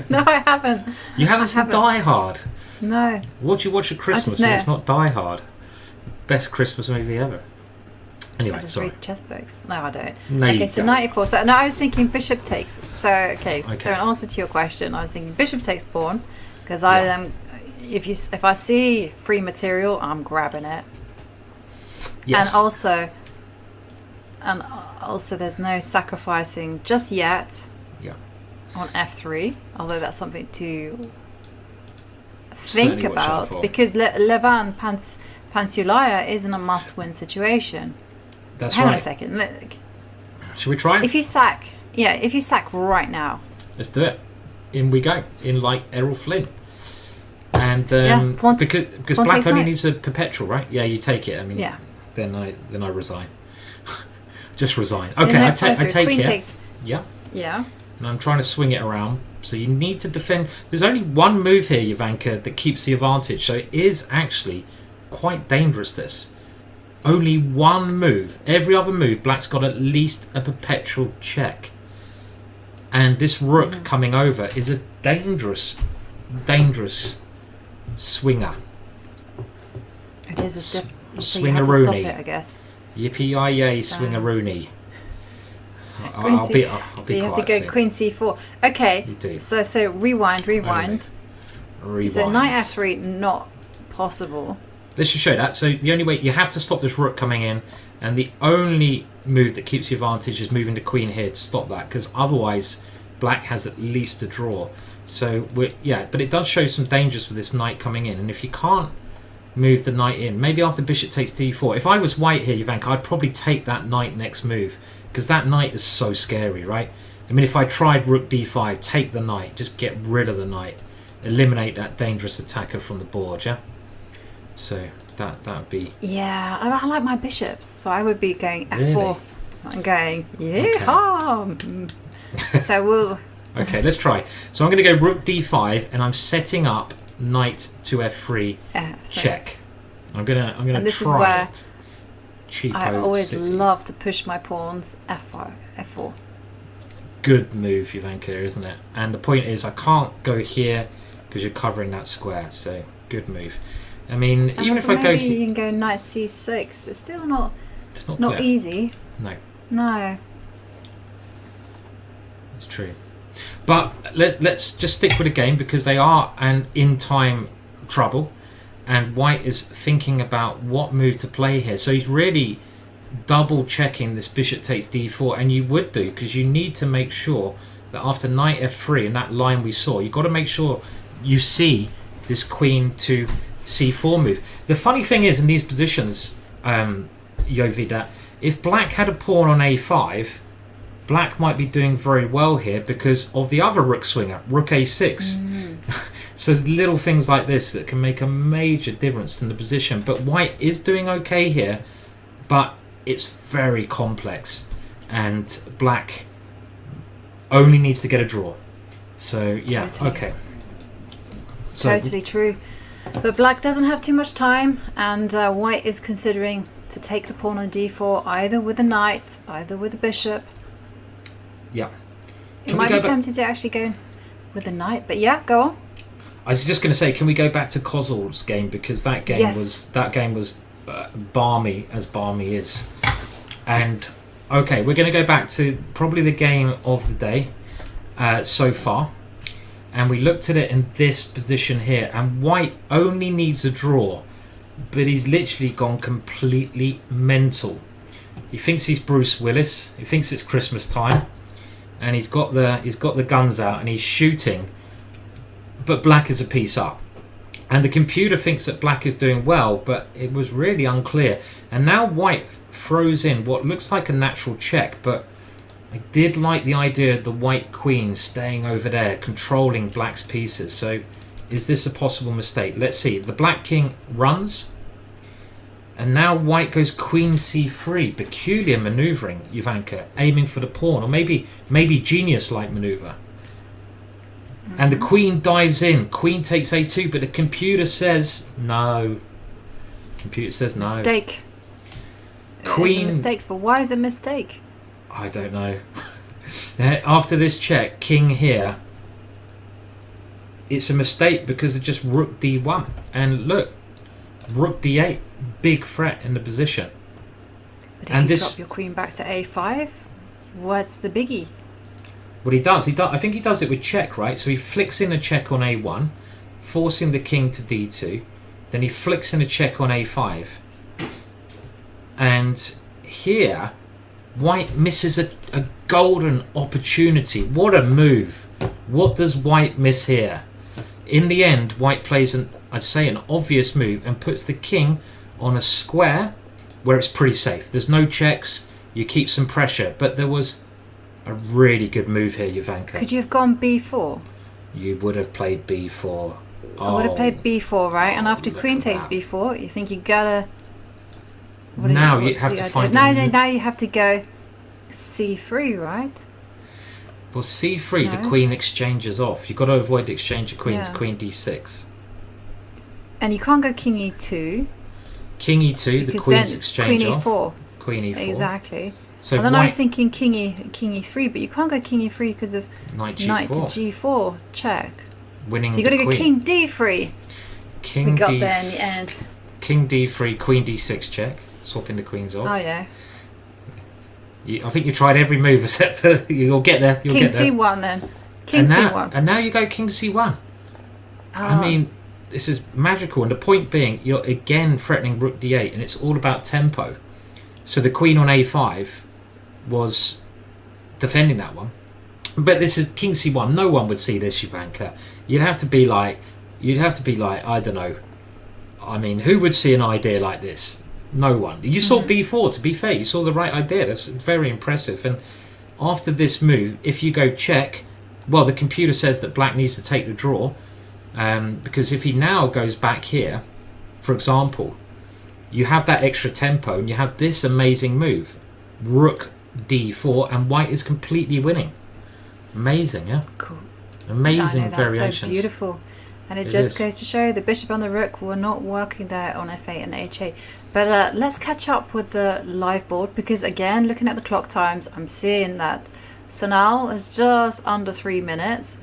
No, I haven't. You haven't seen Die Hard? No. What do you watch at Christmas? It's not Die Hard. Best Christmas movie ever. Anyway, I just sorry. read chess books. No, I don't. No, okay, you so don't. knight e4. So now I was thinking bishop takes. So in answer to your question, I was thinking bishop takes pawn, because I am. If I see free material, I'm grabbing it. Yes. And also, there's no sacrificing just yet. Yeah. On f3, although that's something to think Certainly watch out about, for. because Levan Pansulaya isn't a must-win situation. That's Hang right. on a second. Look, Should we try? if you sack right now. Let's do it. In we go. In like Errol Flynn. And pawn because pawn black takes only knight. needs a perpetual, right? Yeah, you take it. I mean, Yeah. Then I resign. Just resign. There's Okay, no I follow-through. take Queen it. takes. Yeah. Yeah. And I'm trying to swing it around. So you need to defend. There's only one move here, Ivanka, that keeps the advantage. So it is actually quite dangerous, this. Only one move. Every other move, black's got at least a perpetual check. And this rook coming over is a dangerous swinger. It is so you have to stop Swingaroony. it, I guess. Yippee-yi-yay, So- swingaroony. Queen I'll C- be so you have quiet to go soon. queen c4. Okay. You do. So rewind. Rewind. So knight f3 not possible. Let's just show that. So the only way you have to stop this rook coming in, and the only move that keeps you advantage is moving the queen here to stop that, because otherwise black has at least a draw. So but it does show some dangers with this knight coming in, and if you can't move the knight in, maybe after bishop takes d4. If I was white here, Ivanka, I'd probably take that knight next move, because that knight is so scary, right? I mean, if I tried rook d5, take the knight, just get rid of the knight, eliminate that dangerous attacker from the board, yeah? So that would be... Yeah, I like my bishops, so I would be going F4 Really? and going, yeehaw! So we'll... Okay, let's try. So I'm going to go rook d5, and I'm setting up knight to f3 check. I'm gonna and this try is where it. Cheapo I always city. love to push my pawns F4. Good move, Ivanka, isn't it? And the point is, I can't go here because you're covering that square. So good move. I mean, even if I go maybe here, you can go knight c6. It's still not clear. easy. No, it's true. But let's just stick with the game because they are in time trouble, and White is thinking about what move to play here. So he's really double checking this bishop takes d4, and you would do because you need to make sure that after knight f3 and that line we saw, you've got to make sure you see this queen to c4 move. The funny thing is in these positions, Yovi, that if black had a pawn on a5, black might be doing very well here because of the other rook swinger, rook a6. So there's little things like this that can make a major difference in the position. But White is doing okay here, but it's very complex, and black only needs to get a draw. So yeah, Totally. okay. So, Totally true. But black doesn't have too much time, and White is considering to take the pawn on d4, either with the knight, either with the bishop. yeah. It might be tempted to actually go with the knight, but yeah, go on. I was just going to say, can we go back to Kozol's game, because that game was balmy as balmy is. And okay, we're going to go back to probably the game of the day so far, and we looked at it in this position here, and White only needs a draw, but he's literally gone completely mental. He thinks he's Bruce Willis. He thinks it's Christmas time, and he's got the guns out and he's shooting. But black is a piece up, and the computer thinks that black is doing well, but it was really unclear. And now White throws in what looks like a natural check, but I did like the idea of the white queen staying over there, controlling black's pieces. So is this a possible mistake? Let's see. The black king runs, and now White goes queen c3. Peculiar maneuvering, Ivanka, aiming for the pawn, or maybe genius-like maneuver. And the queen dives in. Queen takes a2, but the computer says no. Computer says no. Mistake. Queen. It's a mistake, but why is it a mistake? I don't know. After this check, king here. It's a mistake because of just rook d1. And look, rook d8. Big threat in the position. But if you drop your queen back to a5, what's the biggie? What he does, I think he does it with check, right? So he flicks in a check on a1, forcing the king to d2. Then he flicks in a check on a5. And here, White misses a golden opportunity. What a move. What does White miss here? In the end, White plays I'd say an obvious move and puts the king on a square where it's pretty safe. There's no checks. You keep some pressure. But there was a really good move here, Ivanka. Could you have gone b4? You would have played b4. I would have played b4, right? And after queen takes b4, you think you gotta... Now you have to find... Now you have to go c3, right? Well, c3, the queen exchanges off. You've got to avoid the exchange of queens, queen d6. And you can't go king e2. King e2, the queens exchange queen off. e4. Queen e4. Exactly. So and then I was thinking king e3, but you can't go king e3 because of knight to g4 check. Winning. So you got to go king d3. We got there in the end. King d3, queen d6 check, swapping the queens off. Oh yeah. I think you tried every move except for you'll get there. King c1 then. King c1. And now you go king c1. I mean, this is magical. And the point being, you're again threatening rook d8, and it's all about tempo. So the queen on a5 was defending that one. But this is king c1. No one would see this, Ivanka. You'd have to be like, I don't know. I mean, who would see an idea like this? No one. You saw b4, to be fair. You saw the right idea. That's very impressive. And after this move, if you go check, well, the computer says that black needs to take the draw. Because if he now goes back here, for example, you have that extra tempo and you have this amazing move, rook d4, and white is completely winning. Amazing, yeah? Cool. Amazing that's variations. so beautiful. And it just goes to show the bishop and the rook were not working there on f8 and h8. But let's catch up with the live board, because again, looking at the clock times, I'm seeing that Sonal is just under 3 minutes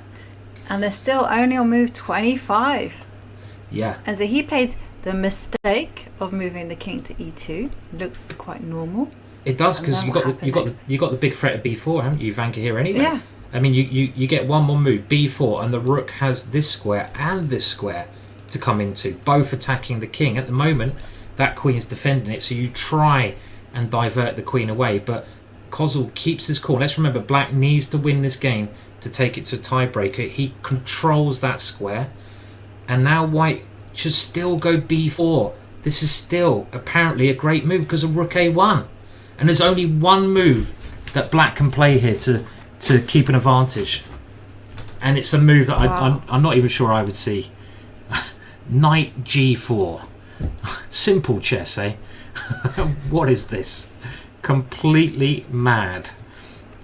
and they're still only on move 25. Yeah. And so he played the mistake of moving the king to e2. Looks quite normal. It does, because you got the big threat of b4, haven't you, Vanka, here anyway? Yeah. I mean, you get one more move, b4, and the rook has this square and this square to come into, both attacking the king. At the moment, that queen's defending it, so you try and divert the queen away, but Kozul keeps his cool. Let's remember, black needs to win this game to take it to a tiebreaker. He controls that square, and now white should still go b4. This is still apparently a great move because of rook a1, and there's only one move that black can play here to keep an advantage, and it's a move that I'm not even sure I would see. Knight g4. Simple chess, eh? What is this? Completely mad.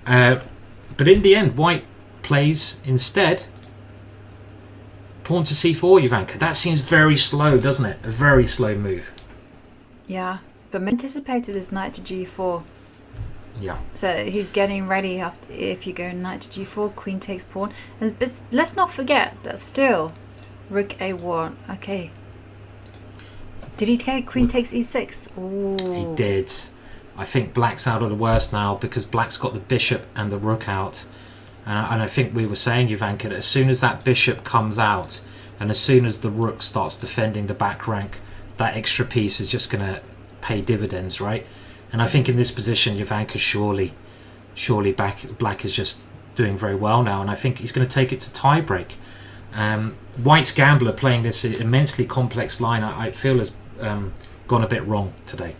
But in the end, white plays instead pawn to c4, Ivanka. That seems very slow, doesn't it? A very slow move. Yeah, but anticipated is knight to g4. Yeah. So he's getting ready after, if you go knight to g4, queen takes pawn. But let's not forget that still rook a1. Okay. Did he take queen takes e6? Ooh. He did. I think black's out of the worst now because black's got the bishop and the rook out. And I think we were saying, Ivanka, that as soon as that bishop comes out and as soon as the rook starts defending the back rank, that extra piece is just going to pay dividends, right? And I think in this position, Ivanka, surely black is just doing very well now, and I think he's going to take it to tiebreak. White's gambler playing this immensely complex line, I feel has gone a bit wrong today.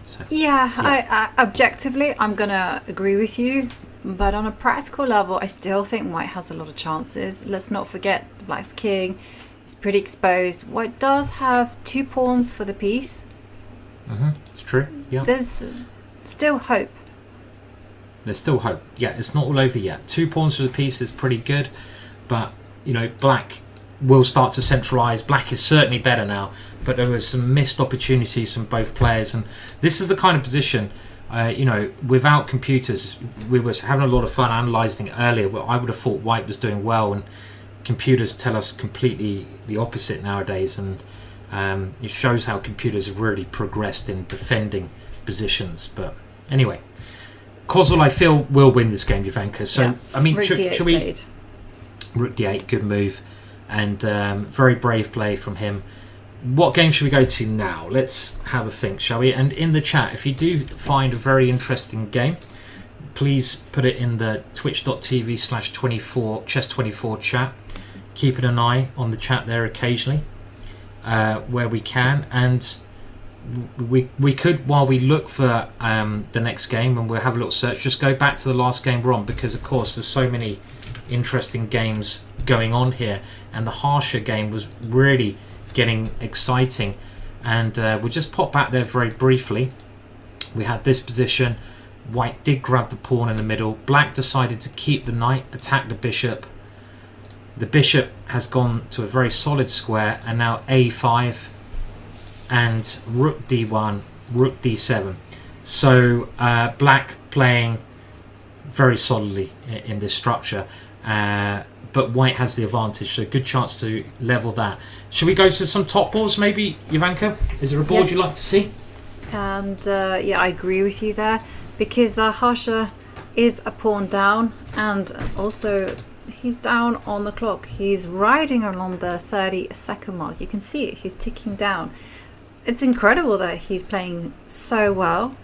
So, yeah. I objectively, I'm going to agree with you. But on a practical level, I still think white has a lot of chances. Let's not forget black's king is pretty exposed. White does have 2 pawns for the piece. It's true. Yeah. There's still hope. There's still hope. Yeah, it's not all over yet. 2 pawns for the piece is pretty good, but you know, black will start to centralise. Black is certainly better now, but there were some missed opportunities from both players, and this is the kind of position. You know, without computers, we were having a lot of fun analysing it earlier. Well, I would have thought white was doing well, and computers tell us completely the opposite nowadays. And it shows how computers have really progressed in defending positions. But anyway, Kozul, I feel, will win this game, Ivanka. So, yeah. I mean, should we... Played. Rook d8, good move. And very brave play from him. What game should we go to now? Let's have a think, shall we? And in the chat, if you do find a very interesting game, please put it in the twitch.tv/24 chess24 chat. Keeping an eye on the chat there occasionally, where we can. And we could, while we look for the next game, and we'll have a little search, just go back to the last game we're on, because of course there's so many interesting games going on here, and the harsher game was really getting exciting. And we'll just pop back there very briefly. We had this position. White did grab the pawn in the middle. Black decided to keep the knight, attack the bishop. The bishop has gone to a very solid square, and now a5 and rook d1, rook d7. So black playing very solidly in this structure, but white has the advantage, so good chance to level that. Should we go to some top boards maybe, Ivanka? Is there a board you'd like to see? And yeah, I agree with you there, because Harsha is a pawn down, and also he's down on the clock. He's riding along the 30-second mark. You can see it, he's ticking down. It's incredible that he's playing so well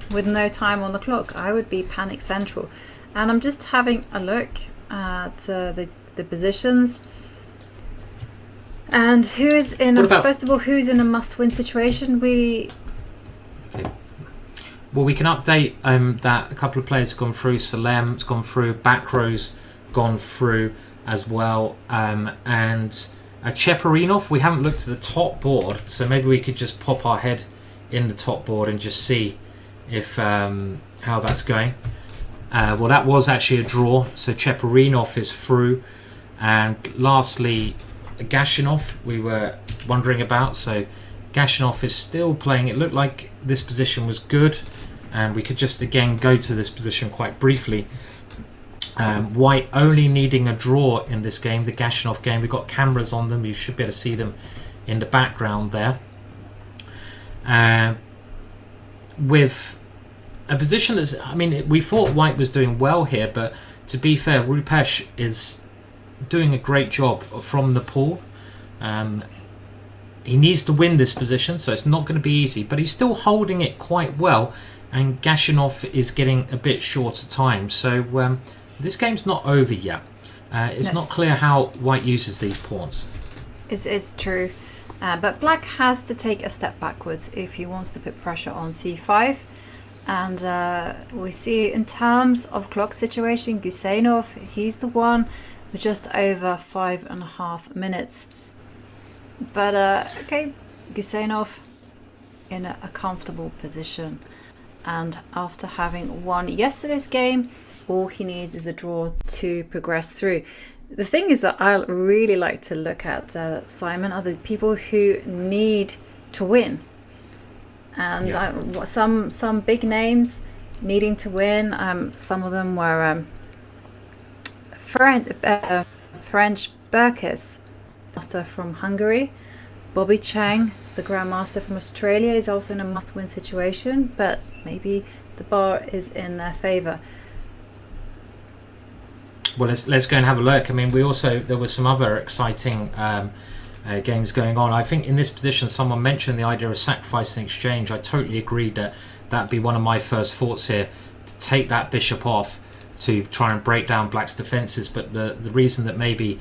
with no time on the clock. I would be panic central. And I'm just having a look at the positions. And who is in first of all, who's in a must-win situation? Okay. Well, we can update that a couple of players have gone through. Salem's gone through, Backrow's gone through as well, and Cheparinov, we haven't looked at the top board, so maybe we could just pop our head in the top board and just see if how that's going. Well, that was actually a draw, so Cheparinov is through. And lastly, Gashinov, we were wondering about. So Gashinov is still playing. It looked like this position was good, and we could just again go to this position quite briefly. White only needing a draw in this game, the Gashinov game. We've got cameras on them. You should be able to see them in the background there. With a position that's, I mean, we thought White was doing well here, but to be fair, Rupesh is doing a great job from the pool. He needs to win this position, so it's not going to be easy, but he's still holding it quite well, and Gashinov is getting a bit shorter time. So this game's not over yet. It's not clear how White uses these pawns. It's true. But Black has to take a step backwards if he wants to put pressure on c5. And we see in terms of clock situation, Gusenov, he's the one with just over 5.5 minutes. But okay, Gusenov in a comfortable position. And after having won yesterday's game, all he needs is a draw to progress through. The thing is that I really like to look at, Simon, are the people who need to win. And some big names needing to win. Some of them were French Berkes, master from Hungary. Bobby Chang, the Grandmaster from Australia, is also in a must-win situation, but maybe the bar is in their favour. Well, let's go and have a look. I mean, there were some other exciting games going on. I think in this position, someone mentioned the idea of sacrificing exchange. I totally agreed that that'd be one of my first thoughts here, to take that bishop off to try and break down Black's defences. But the reason that maybe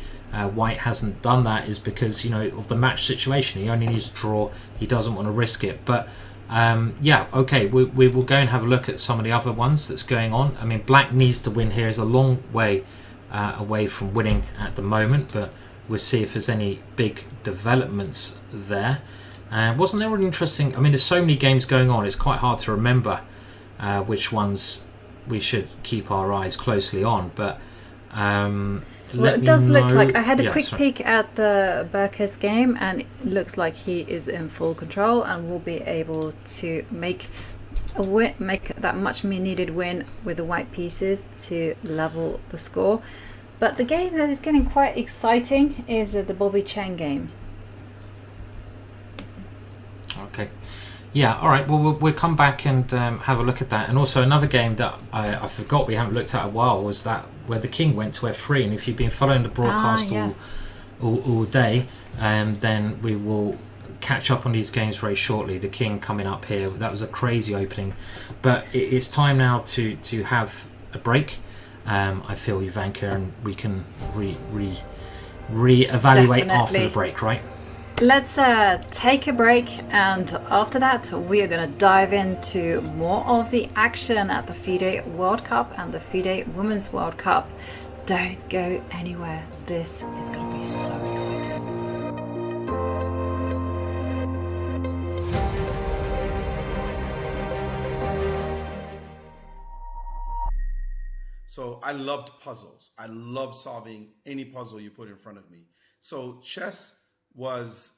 White hasn't done that is because, you know, of the match situation. He only needs to draw. He doesn't want to risk it. But yeah, okay, we will go and have a look at some of the other ones that's going on. I mean, Black needs to win here. Is a long way away from winning at the moment, but we'll see if there's any big developments there. Wasn't there an interesting, I mean, there's so many games going on, it's quite hard to remember which ones we should keep our eyes closely on, but well, it does look like, I had a quick peek at the Berkes game, and it looks like he is in full control and will be able to make that much needed win with the white pieces to level the score. But the game that is getting quite exciting is the Bobby Chang game. Okay, yeah, all right, well we'll come back and have a look at that. And also another game that I forgot we haven't looked at a while was that where the king went to f3, and if you've been following the broadcast all day, then we will catch up on these games very shortly. The king coming up here, that was a crazy opening, but it's time now to have a break. I feel, Ivanka, and we can re-evaluate after the break, right? Let's take a break, and after that we are going to dive into more of the action at the FIDE World Cup and the FIDE Women's World Cup. Don't go anywhere. This is going to be so exciting. So I loved puzzles. I loved solving any puzzle you put in front of me. So chess was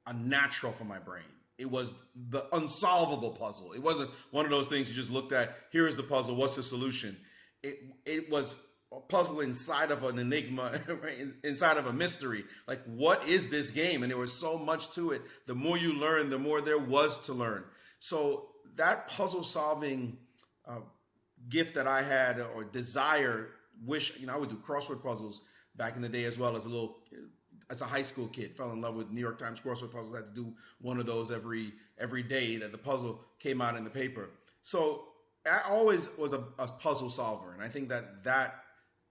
a natural for my brain. It was the unsolvable puzzle. It wasn't one of those things you just looked at, here is the puzzle, what's the solution? It was a puzzle inside of an enigma, inside of a mystery. Like, what is this game? And there was so much to it. The more you learn, the more there was to learn. So that puzzle solving gift that I had, or desire, wish, you know, I would do crossword puzzles back in the day as well as a high school kid. Fell in love with New York Times crossword puzzles. I had to do one of those every day that the puzzle came out in the paper. So I always was a puzzle solver, and I think that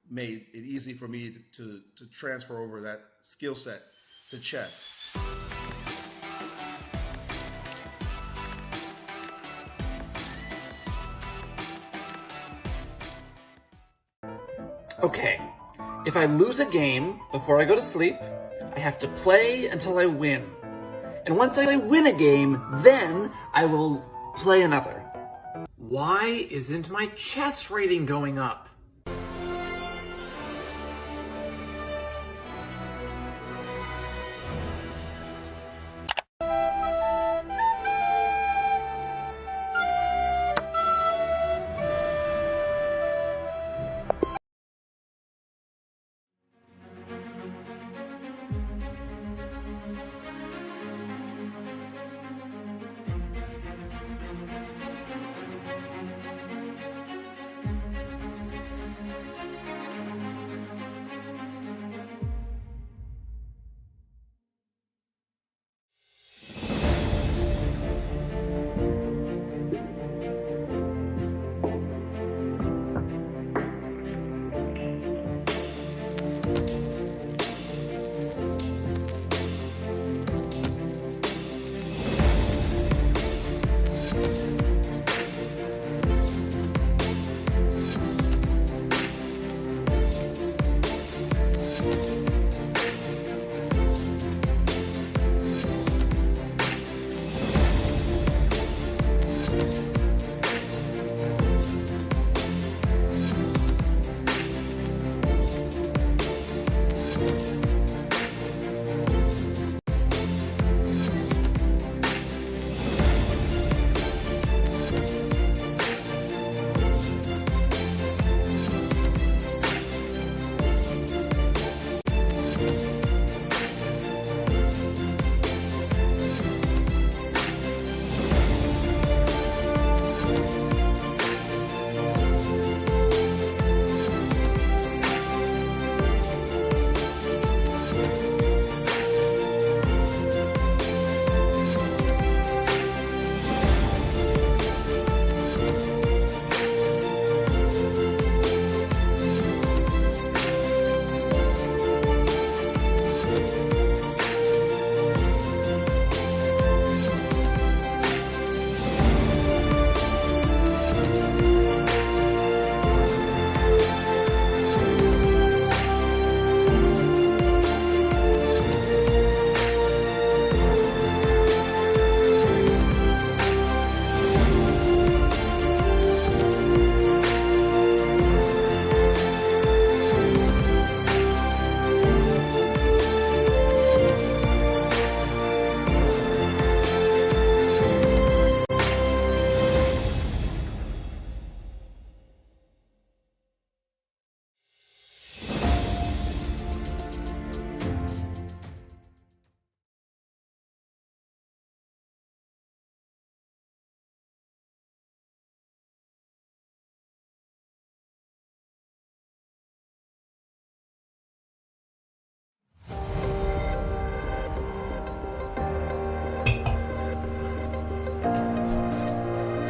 made it easy for me to transfer over that skill set to chess. Okay, if I lose a game before I go to sleep, I have to play until I win. And once I win a game, then I will play another. Why isn't my chess rating going up?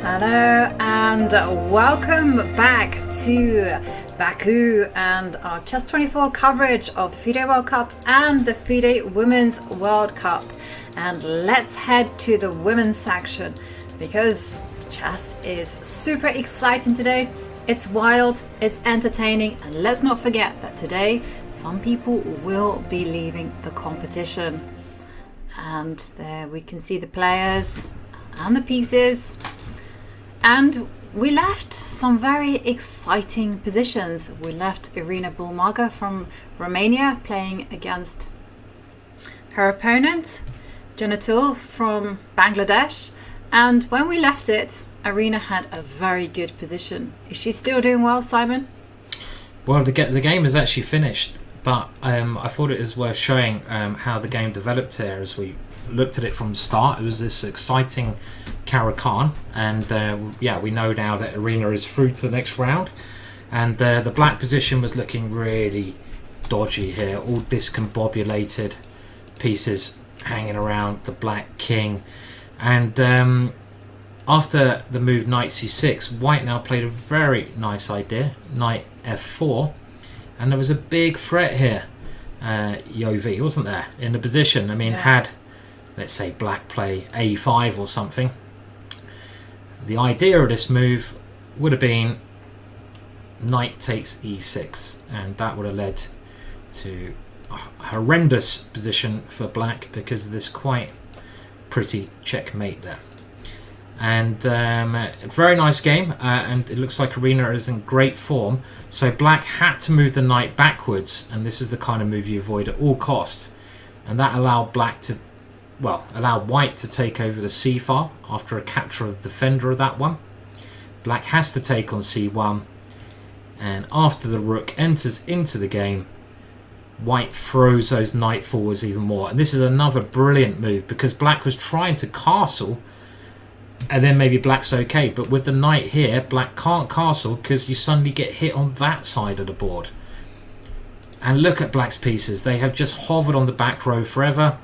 Hello and welcome back to Baku and our Chess24 coverage of the FIDE World Cup and the FIDE Women's World Cup. And let's head to the women's section because chess is super exciting today. It's wild, it's entertaining, and let's not forget that today some people will be leaving the competition. And there we can see the players and the pieces. And we left some very exciting positions. We left Irina Bulmaga from Romania playing against her opponent, Janatul from Bangladesh. And when we left it, Irina had a very good position. Is she still doing well, Simon? Well, the game is actually finished, but I thought it was worth showing how the game developed here as we looked at it from the start. It was this exciting Caro-Kann, and yeah, we know now that Irina is through to the next round, and the black position was looking really dodgy here, all discombobulated pieces hanging around the black king. And after the move knight c6, white now played a very nice idea, knight f4, and there was a big threat here, Jovi, wasn't there, in the position? I mean, had, let's say, black play a5 or something, the idea of this move would have been knight takes e6, and that would have led to horrendous position for black because of this quite pretty checkmate there. And very nice game, and it looks like Arena is in great form. So black had to move the knight backwards, and this is the kind of move you avoid at all costs. And that allowed allowed white to take over the c file after a capture of the defender of that one. Black has to take on c1, and after the rook enters into the game, white throws those knight forwards even more. And this is another brilliant move because black was trying to castle, and then maybe black's okay, but with the knight here, black can't castle because you suddenly get hit on that side of the board. And look at black's pieces. They have just hovered on the back row forever.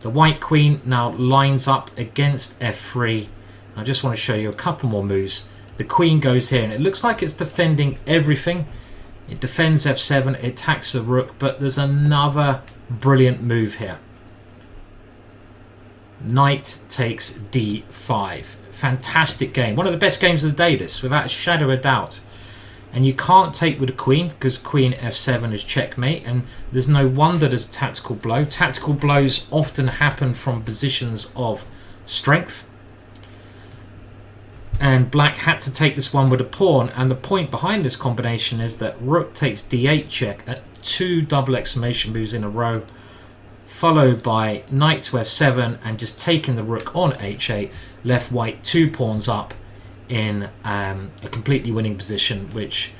The white queen now lines up against f3. I just want to show you a couple more moves. The queen goes here, and it looks like it's defending everything. It defends f7, it attacks the rook, but there's another brilliant move here. Knight takes d5. Fantastic game. One of the best games of the day, this, without a shadow of doubt. And you can't take with the queen because queen f7 is checkmate, and there's no wonder there's a tactical blow. Tactical blows often happen from positions of strength. And black had to take this one with a pawn, and the point behind this combination is that rook takes d8 check at 2 double exclamation moves in a row, followed by knight to f7 and just taking the rook on h8 left white 2 pawns up in a completely winning position, which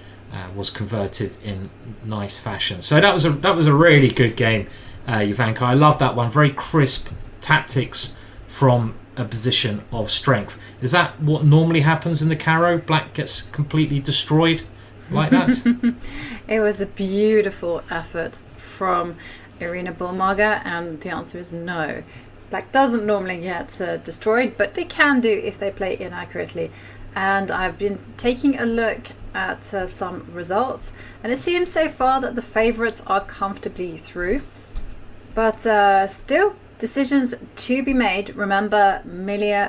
was converted in nice fashion. So that was a really good game, Ivanka. I love that one. Very crisp tactics from a position of strength. Is that what normally happens in the Caro? Black gets completely destroyed like that? It was a beautiful effort from Irina Bulmaga, and the answer is no. Black doesn't normally get destroyed, but they can do if they play inaccurately. And I've been taking a look at some results, and it seems so far that the favorites are comfortably through. But still, decisions to be made. Remember,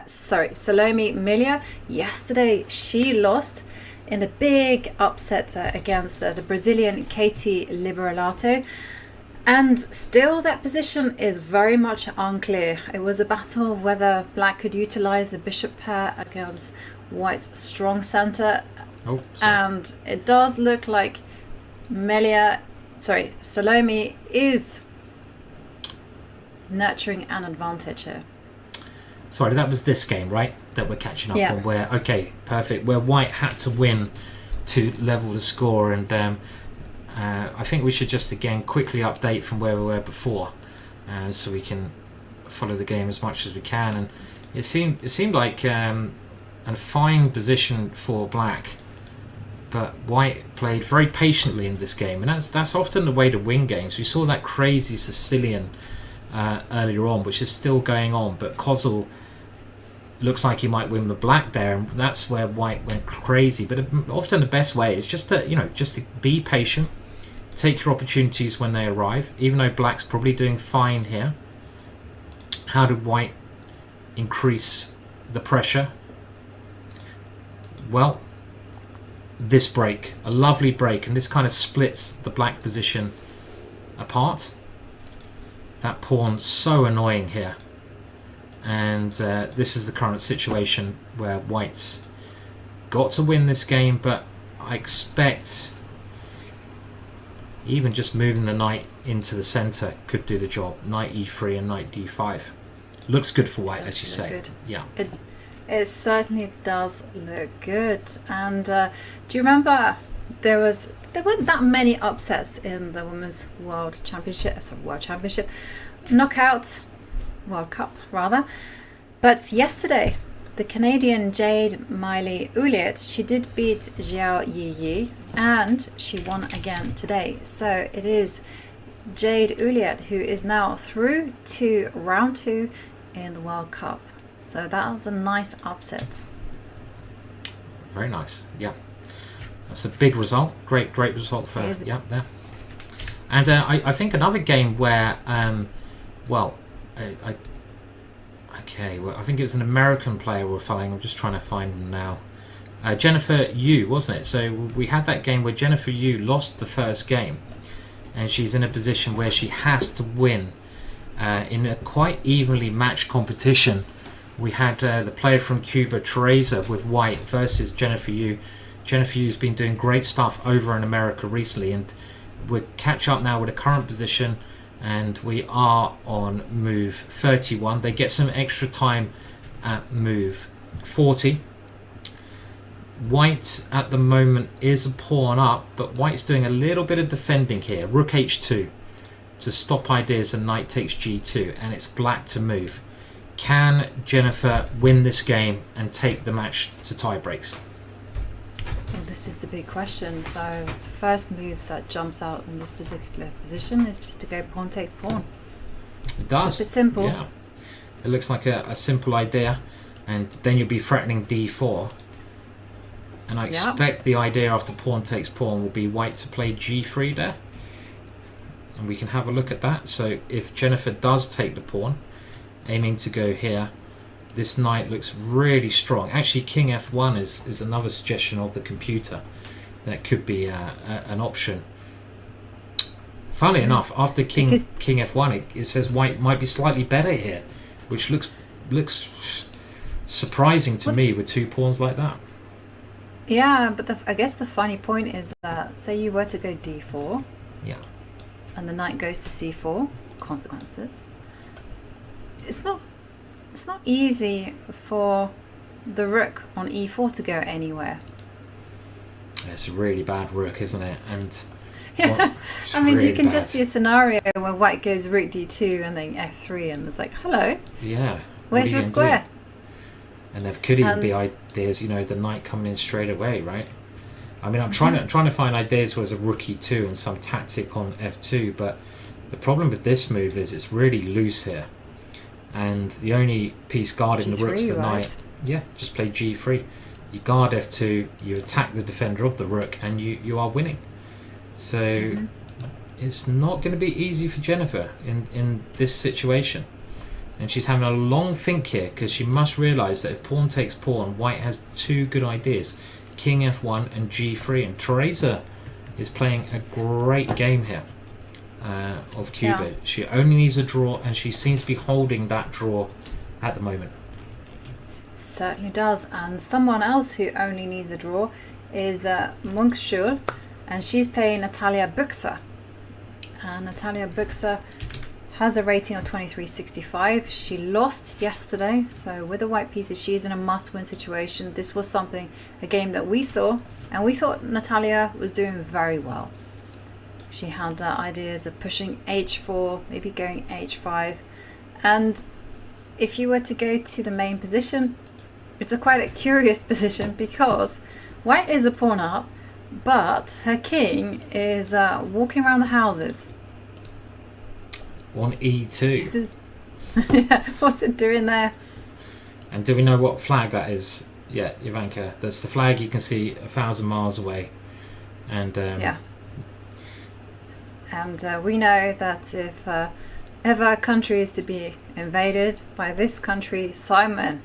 Salome Milia, yesterday she lost in a big upset against the Brazilian Katie Liberalato. And still that position is very much unclear. It was a battle whether black could utilize the bishop pair against white's strong center. And it does look like Salome is nurturing an advantage here. Sorry, that was this game, right? That we're catching up on. Where perfect. Where white had to win to level the score, and I think we should just again quickly update from where we were before, so we can follow the game as much as we can. And it seemed like a fine position for black, but white played very patiently in this game, and that's often the way to win games. We saw that crazy Sicilian earlier on, which is still going on, but Kozel looks like he might win the black there, and that's where white went crazy. But often the best way is just to be patient, take your opportunities when they arrive, even though black's probably doing fine here. How did white increase the pressure? Well, this break, a lovely break, and this kind of splits the black position apart. That pawn's so annoying here, and this is the current situation where white's got to win this game, but I expect even just moving the knight into the center could do the job. Knight e3 and knight d5 looks good for white, as you say. Good. Yeah, it certainly does look good. And do you remember there weren't that many upsets in the Women's World Championship, Knockout World Cup rather. But yesterday, the Canadian Jade Miley Uliet, she did beat Xiao Yi, and she won again today. So it is Jade Uliet who is now through to round 2 in the World Cup. So that was a nice upset. Very nice. Yeah. That's a big result. Great result for there. And I think another game where, I think it was an American player we're following. I'm just trying to find them now. Jennifer Yu, wasn't it? So we had that game where Jennifer Yu lost the first game, and she's in a position where she has to win in a quite evenly matched competition. We had the player from Cuba, Teresa, with white versus Jennifer Yu. Jennifer Yu's been doing great stuff over in America recently, and we'll catch up now with the current position, and we are on move 31. They get some extra time at move 40. White at the moment is a pawn up, but White's doing a little bit of defending here. Rook h2 to stop ideas, and knight takes g2, and it's black to move. Can Jennifer win this game and take the match to tiebreaks? Well, this is the big question. So the first move that jumps out in this particular position is just to go pawn takes pawn. It does. It's simple. Yeah. It looks like a simple idea, and then you'll be threatening d4. And I expect the idea after pawn takes pawn will be white to play g3 there. And we can have a look at that. So if Jennifer does take the pawn, aiming to go here, this knight looks really strong. Actually, king f1 is another suggestion of the computer. That could be an option. Funnily enough, after king f1, it says white might be slightly better here, which looks surprising to me with two pawns like that. Yeah, but I guess the funny point is that, say you were to go d4, yeah, and the knight goes to c4, consequences. It's not easy for the rook on e4 to go anywhere. It's a really bad rook, isn't it? And yeah, I mean, really you can bad. just see a scenario where white goes rook d2 and then f3, and it's like, hello, yeah, where's your square? And there could even be ideas, the knight coming in straight away, right? I mean, I'm trying to find ideas where there's a rook e2 and some tactic on f2, but the problem with this move is it's really loose here, and the only piece guarding the rook's the knight. Yeah, just play g3. You guard f2, you attack the defender of the rook, and you are winning. So it's not going to be easy for Jennifer in this situation. And she's having a long think here, because she must realise that if pawn takes pawn, white has two good ideas. King f1 and g3. And Teresa is playing a great game here of Cuba. Yeah. She only needs a draw, and she seems to be holding that draw at the moment. Certainly does. And someone else who only needs a draw is Munkschul, and she's playing Natalia Buxa. And Natalia Buxa has a rating of 2365. She lost yesterday, so with the white pieces she is in a must-win situation. This was a game that we saw, and we thought Natalia was doing very well. She had ideas of pushing h4, maybe going h5, and if you were to go to the main position, it's quite a curious position, because white is a pawn up, but her king is walking around the houses. On e2. What's it doing there? And do we know what flag that is? Yeah, Ivanka. That's the flag you can see 1,000 miles away. And yeah. And we know that if ever a country is to be invaded by this country, Simon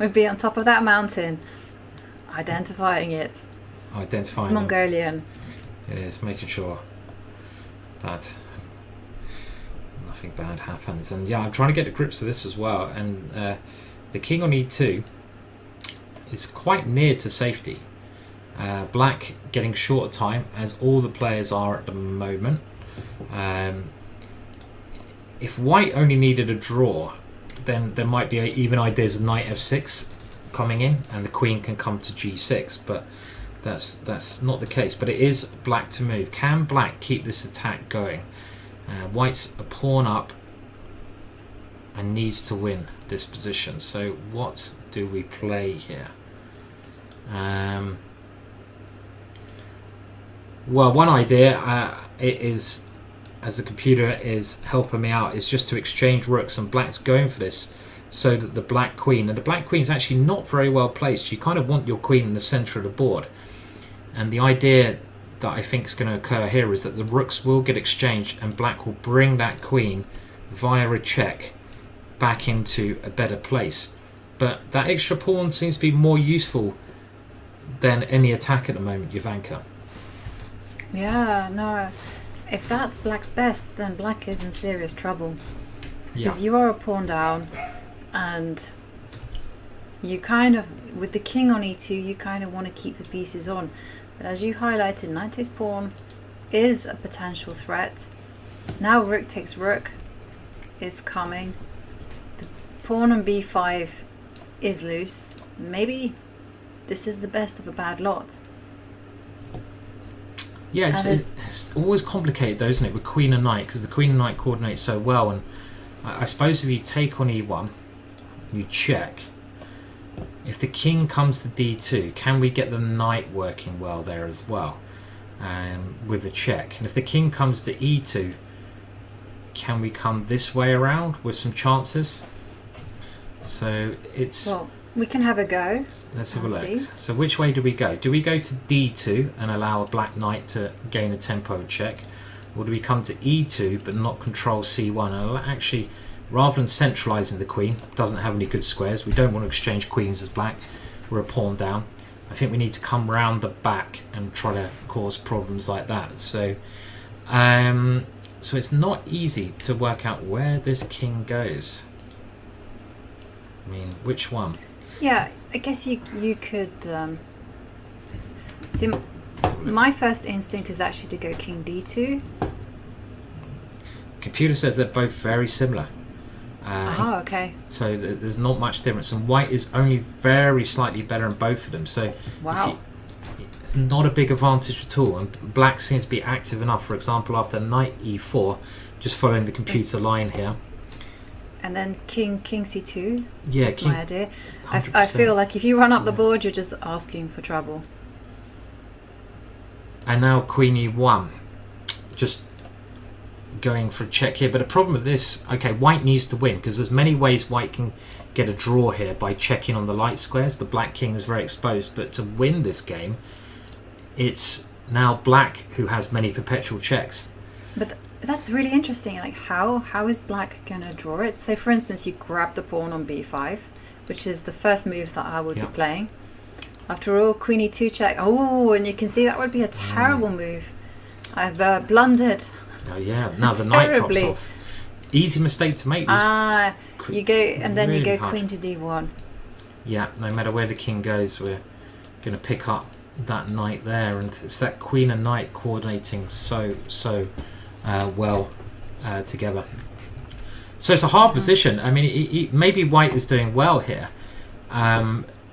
would be on top of that mountain, identifying it. Identifying. It's Mongolian. It is, making sure that nothing bad happens. And yeah, I'm trying to get to grips with this as well. And the king on e2 is quite near to safety. Black getting shorter time, as all the players are at the moment. If white only needed a draw, then there might be even ideas of knight f6 coming in, and the queen can come to g6, but that's not the case. But it is black to move. Can black keep this attack going? White's a pawn up and needs to win this position. So what do we play here? Well, one idea it is, as the computer is helping me out, is just to exchange rooks, and black's going for this so that the black queen, and the black queen is actually not very well placed. You kind of want your queen in the center of the board, and the idea that I think is going to occur here is that the rooks will get exchanged, and black will bring that queen via a check back into a better place. But that extra pawn seems to be more useful than any attack at the moment, Ivanka. Yeah, no, if that's black's best, then black is in serious trouble. Yeah. Because you are a pawn down, and you kind of, with the king on e2, you kind of want to keep the pieces on. But as you highlighted, knight takes pawn is a potential threat. Now rook takes rook is coming. The pawn on b5 is loose. Maybe this is the best of a bad lot. Yeah, it's always complicated though, isn't it, with queen and knight, because the queen and knight coordinate so well. And I suppose if you take on e1, you check. If the king comes to d2, can we get the knight working well there as well, with a check? And if the king comes to e2, can we come this way around with some chances? So it's... Well, we can have a go. Let's have a look. So which way do we go? Do we go to d2 and allow a black knight to gain a tempo check? Or do we come to e2 but not control c1? And actually, rather than centralising the queen, doesn't have any good squares. We don't want to exchange queens as black. We're a pawn down. I think we need to come round the back and try to cause problems like that. So, so it's not easy to work out where this king goes. I mean, which one? Yeah, I guess you could... see, my first instinct is actually to go king d2. Computer says they're both very similar. Okay. So there's not much difference, and white is only very slightly better in both of them. So wow, it's not a big advantage at all. And black seems to be active enough. For example, after knight e4, just following the computer line here. And then king c2. Yeah, is my idea. I feel like if you run up the board, you're just asking for trouble. And now queen e1, just going for a check here. But the problem with this, okay, white needs to win, because there's many ways white can get a draw here by checking on the light squares. The black king is very exposed, but to win this game, it's now black who has many perpetual checks. But that's really interesting. Like, how is black gonna draw it? So for instance, you grab the pawn on b5, which is the first move that I would be playing. After all, queen e2 check. Oh, and you can see that would be a terrible move. I've blundered. Oh yeah, now the knight drops off. Easy mistake to make. You go, and then really you go hard. queen to d1. Yeah, no matter where the king goes, we're going to pick up that knight there, and it's that queen and knight coordinating so well together. So it's a hard position. I mean, maybe white is doing well here.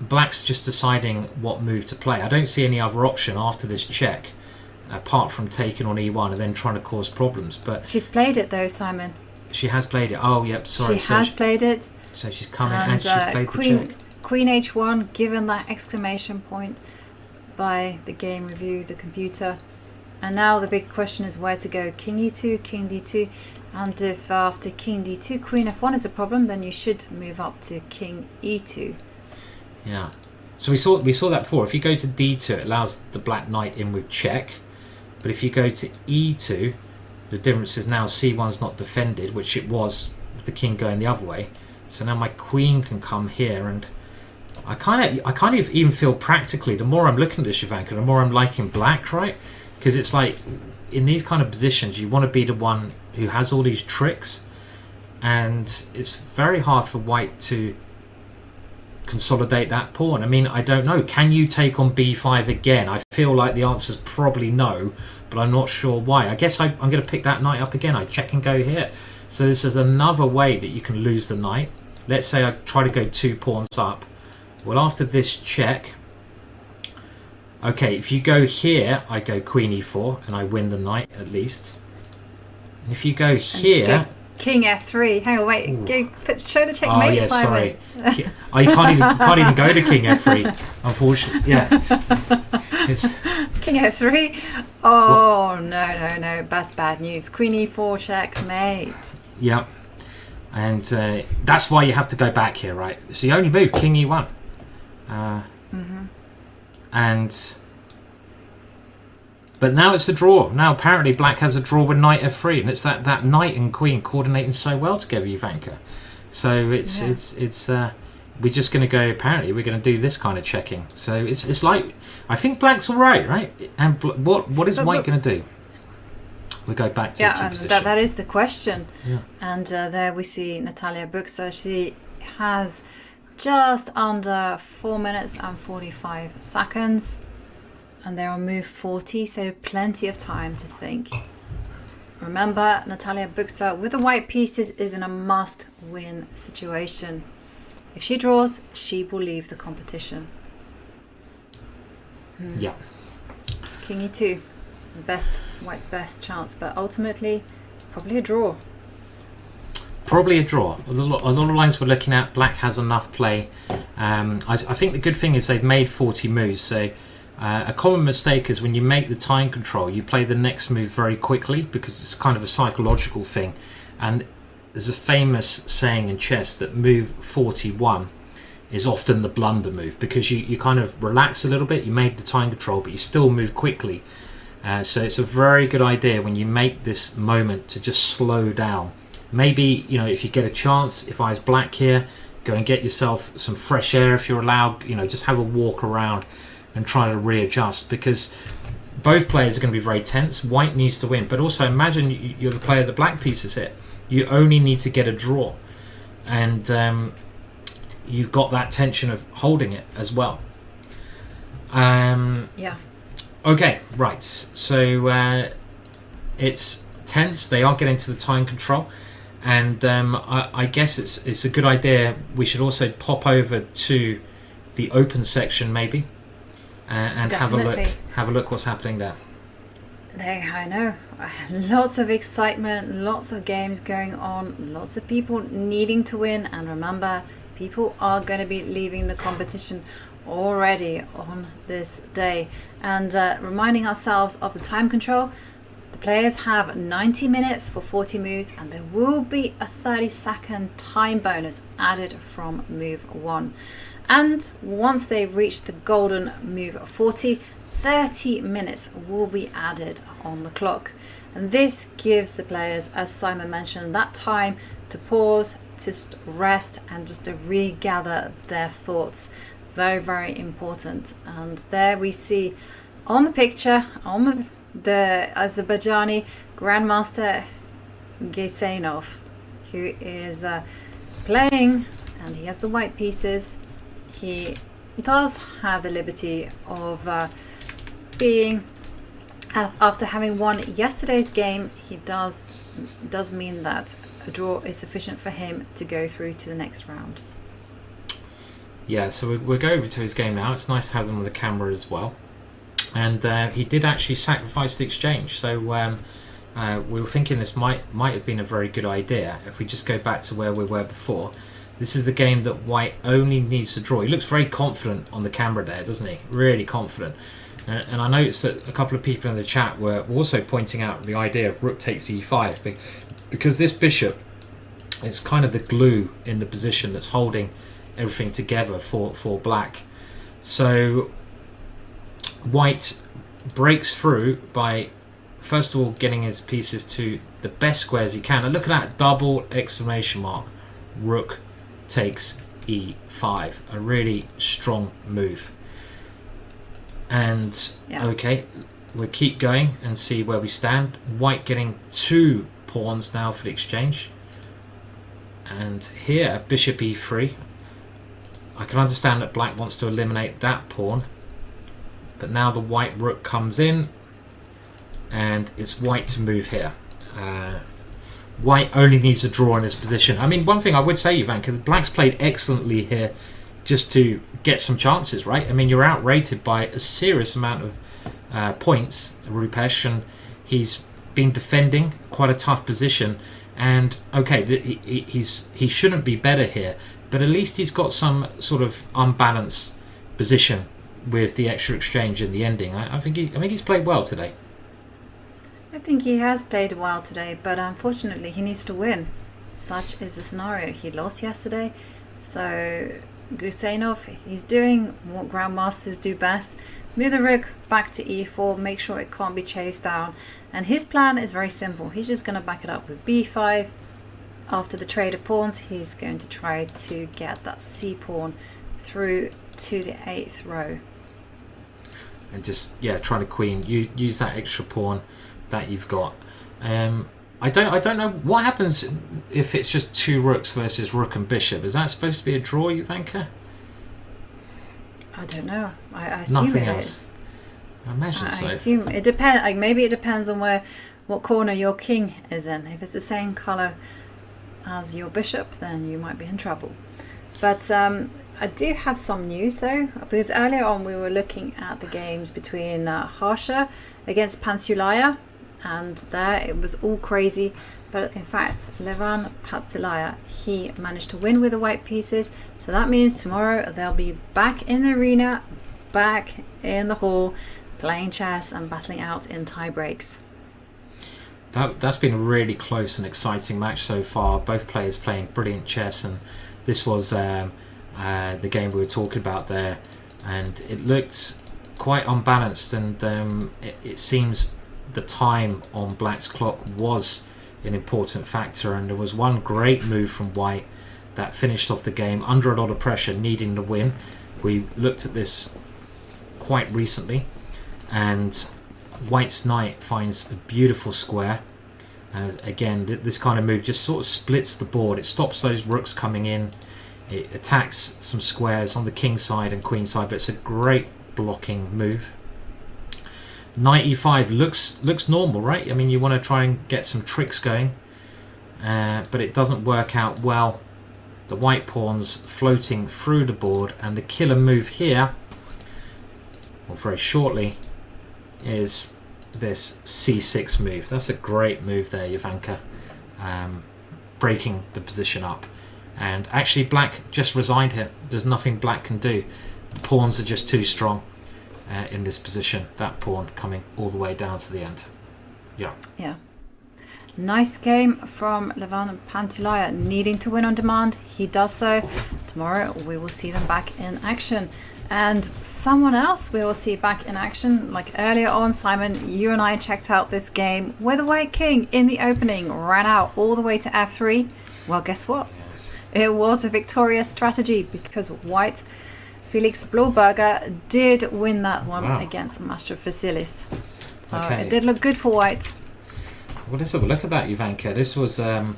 Black's just deciding what move to play. I don't see any other option after this check, apart from taking on e1 and then trying to cause problems. But she's played it though, Simon. She has played it. Oh, yep. Sorry. She has played it. So she's come in and she's played the check. Queen h1, given that exclamation point by the game review, the computer. And now the big question is where to go. King e2, king d2. And if after king d2, queen f1 is a problem, then you should move up to king e2. Yeah. So we saw that before. If you go to d2, it allows the black knight in with check. But if you go to e2, the difference is now c1's not defended, which it was with the king going the other way. So now my queen can come here, and I kind of even feel practically, the more I'm looking at this, Ivanka, the more I'm liking black, right? Because it's like, in these kind of positions, you want to be the one who has all these tricks, and it's very hard for white to consolidate that pawn. I mean, I don't know. Can you take on b5 again? I feel like the answer is probably no, but I'm not sure why. I guess I'm going to pick that knight up again. I check and go here. So this is another way that you can lose the knight. Let's say I try to go 2 pawns up. Well, after this check, okay, if you go here, I go queen e4 and I win the knight at least. And if you go here, king f3. Hang on, wait. Show the checkmate. Oh yeah, Simon. sorry. Oh, you can't even go to king f3. Unfortunately, yeah. It's king f3. Oh no, that's bad news. Queen e4 checkmate. Yeah, and that's why you have to go back here, right? It's the only move, king e1. And but now it's a draw. Now apparently black has a draw with knight f3, and it's that knight and queen coordinating so well together, Ivanka. So it's we're just going to go. Apparently we're going to do this kind of checking. So it's like, I think black's all right? And what is white going to do? We go back to yeah, the key and position. that is the question. Yeah. And there we see Natalia Buxa. She has just under 4 minutes and 45 seconds. And they're on move 40, so plenty of time to think. Remember, Natalia Buxa with the white pieces is in a must-win situation. If she draws, she will leave the competition. Yeah. King E2, white's best chance, but ultimately, probably a draw. Probably a draw. A lot of lines we're looking at, black has enough play. I think the good thing is they've made 40 moves, so a common mistake is when you make the time control, you play the next move very quickly because it's kind of a psychological thing. And there's a famous saying in chess that move 41 is often the blunder move because you kind of relax a little bit, you made the time control, but you still move quickly. So it's a very good idea when you make this moment to just slow down. Maybe, you know, if you get a chance, if I was black here, go and get yourself some fresh air if you're allowed, you know, just have a walk around and try to readjust, because both players are going to be very tense. White needs to win, but also imagine you're the player the black piece is hit. You only need to get a draw, and you've got that tension of holding it as well. Yeah. Okay, right. So it's tense. They are getting to the time control, and I guess it's a good idea. We should also pop over to the open section maybe, and Definitely. have a look what's happening there. I know. Lots of excitement, lots of games going on, lots of people needing to win. And remember, people are going to be leaving the competition already on this day. And reminding ourselves of the time control, the players have 90 minutes for 40 moves, and there will be a 30-second time bonus added from move 1. And once they reach the golden move 40, 30 minutes will be added on the clock. And this gives the players, as Simon mentioned, that time to pause, to rest, and just to regather their thoughts. Very, very important. And there we see on the picture, on the Azerbaijani Grandmaster Geisenov, who is playing, and he has the white pieces. He does have the liberty of being, after having won yesterday's game, he does mean that a draw is sufficient for him to go through to the next round. Yeah, so we'll go over to his game now. It's nice to have them on the camera as well. And he did actually sacrifice the exchange, so we were thinking this might have been a very good idea. If we just go back to where we were before, this is the game that white only needs to draw. He looks very confident on the camera there, doesn't he? Really confident. And I noticed that a couple of people in the chat were also pointing out the idea of rook takes e5, because this bishop is kind of the glue in the position that's holding everything together for black. So white breaks through by first of all getting his pieces to the best squares he can. And look at that double exclamation mark. Rook takes e5, a really strong move. And yeah. Okay, we'll keep going and see where we stand. White getting 2 pawns now for the exchange, and here bishop e3. I can understand that black wants to eliminate that pawn, but now the white rook comes in and it's white to move here. White only needs a draw in this position. I mean, one thing I would say, Ivanka, black's played excellently here just to get some chances, right? I mean, you're outrated by a serious amount of points, Rupesh, and he's been defending quite a tough position. And okay, he shouldn't be better here, but at least he's got some sort of unbalanced position with the extra exchange in the ending. I think he's played well today. I think he has played well today, but unfortunately he needs to win. Such is the scenario. He lost yesterday, so Gusenov, he's doing what grandmasters do best. Move the rook back to e4, make sure it can't be chased down. And his plan is very simple. He's just going to back it up with b5. After the trade of pawns, he's going to try to get that c pawn through to the 8th row. And just, yeah, trying to queen. Use that extra pawn that you've got. I don't know what happens if it's just 2 rooks versus rook and bishop. Is that supposed to be a draw, Ivanka? I don't know. I assume Nothing it else. is. I imagine so. I assume it depends. Like maybe it depends on what corner your king is in. If it's the same color as your bishop, then you might be in trouble. But I do have some news though, because earlier on we were looking at the games between Harsha against Pansulaya, and there it was all crazy. But in fact, Levan Pansulaya, he managed to win with the white pieces. So that means tomorrow they'll be back in the arena, back in the hall, playing chess and battling out in tie breaks. That's been a really close and exciting match so far. Both players playing brilliant chess, and this was the game we were talking about there, and it looked quite unbalanced, and it seems the time on Black's clock was an important factor, and there was one great move from White that finished off the game under a lot of pressure, needing the win. We looked at this quite recently, and White's knight finds a beautiful square. Again, this kind of move just sort of splits the board. It stops those rooks coming in. It attacks some squares on the king side and queen side, but it's a great blocking move. Knight e5 looks normal, right? I mean, you want to try and get some tricks going, but it doesn't work out well. The white pawns floating through the board, and the killer move here, or very shortly, is this c6 move. That's a great move there, Ivanka, breaking the position up. And actually Black just resigned here. There's nothing Black can do. The pawns are just too strong in this position. That pawn coming all the way down to the end. Yeah. Nice game from Levan Pansulaya, needing to win on demand. He does so. Tomorrow we will see them back in action. And someone else we will see back in action, like earlier on, Simon, you and I checked out this game where the white king in the opening ran out all the way to f3. Well, guess what? Yes. It was a victorious strategy, because white Felix Blauberger did win that one against Master Vasilis. So it did look good for white. Well, let's have a look at that, Ivanka. This was a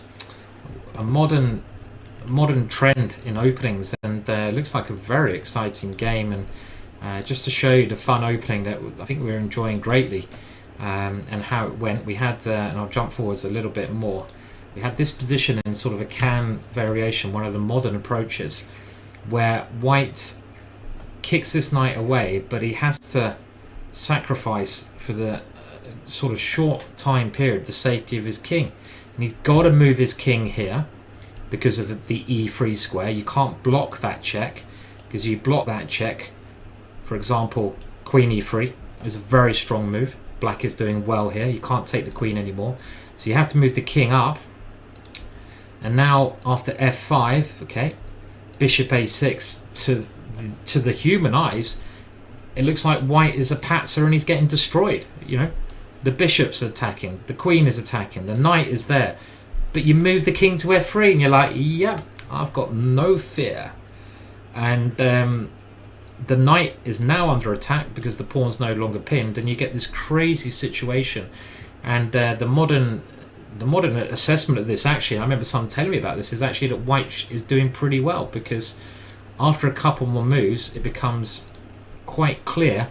modern trend in openings, and looks like a very exciting game. And just to show you the fun opening that I think we were enjoying greatly, and how it went, we had, and I'll jump forwards a little bit more, we had this position in sort of a can variation, one of the modern approaches, where white kicks this knight away, but he has to sacrifice for the sort of short time period the safety of his king, and he's got to move his king here because of the e3 square. You can't block that check, because you block that check, for example, queen e3 is a very strong move. Black is doing well here. You can't take the queen anymore, so you have to move the king up. And now after f5, okay, bishop a6, to the human eyes it looks like white is a patzer and he's getting destroyed. You know, the bishop's attacking, the queen is attacking, the knight is there, but you move the king to f3 and you're like, yeah, I've got no fear. And the knight is now under attack because the pawn's no longer pinned, and you get this crazy situation. And the modern assessment of this, actually, I remember someone telling me about this, is actually that white is doing pretty well, because after a couple more moves it becomes quite clear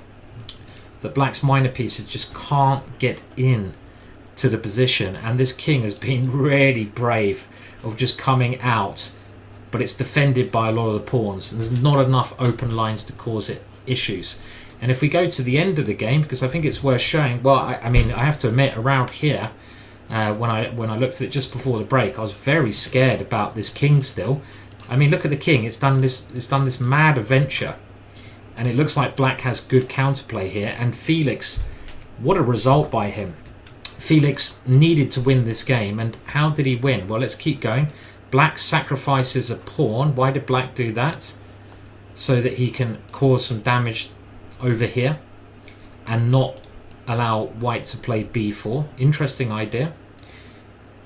that black's minor pieces just can't get in to the position, and this king has been really brave of just coming out, but it's defended by a lot of the pawns and there's not enough open lines to cause it issues. And if we go to the end of the game, because I think it's worth showing, well, I mean, I have to admit, around here, when I looked at it just before the break, I was very scared about this king still. I mean, look at the king. It's done this mad adventure, and it looks like black has good counterplay here. And Felix, what a result by him. Felix needed to win this game, and how did he win? Well, let's keep going. Black sacrifices a pawn. Why did black do that? So that he can cause some damage over here and not allow white to play b4. Interesting idea.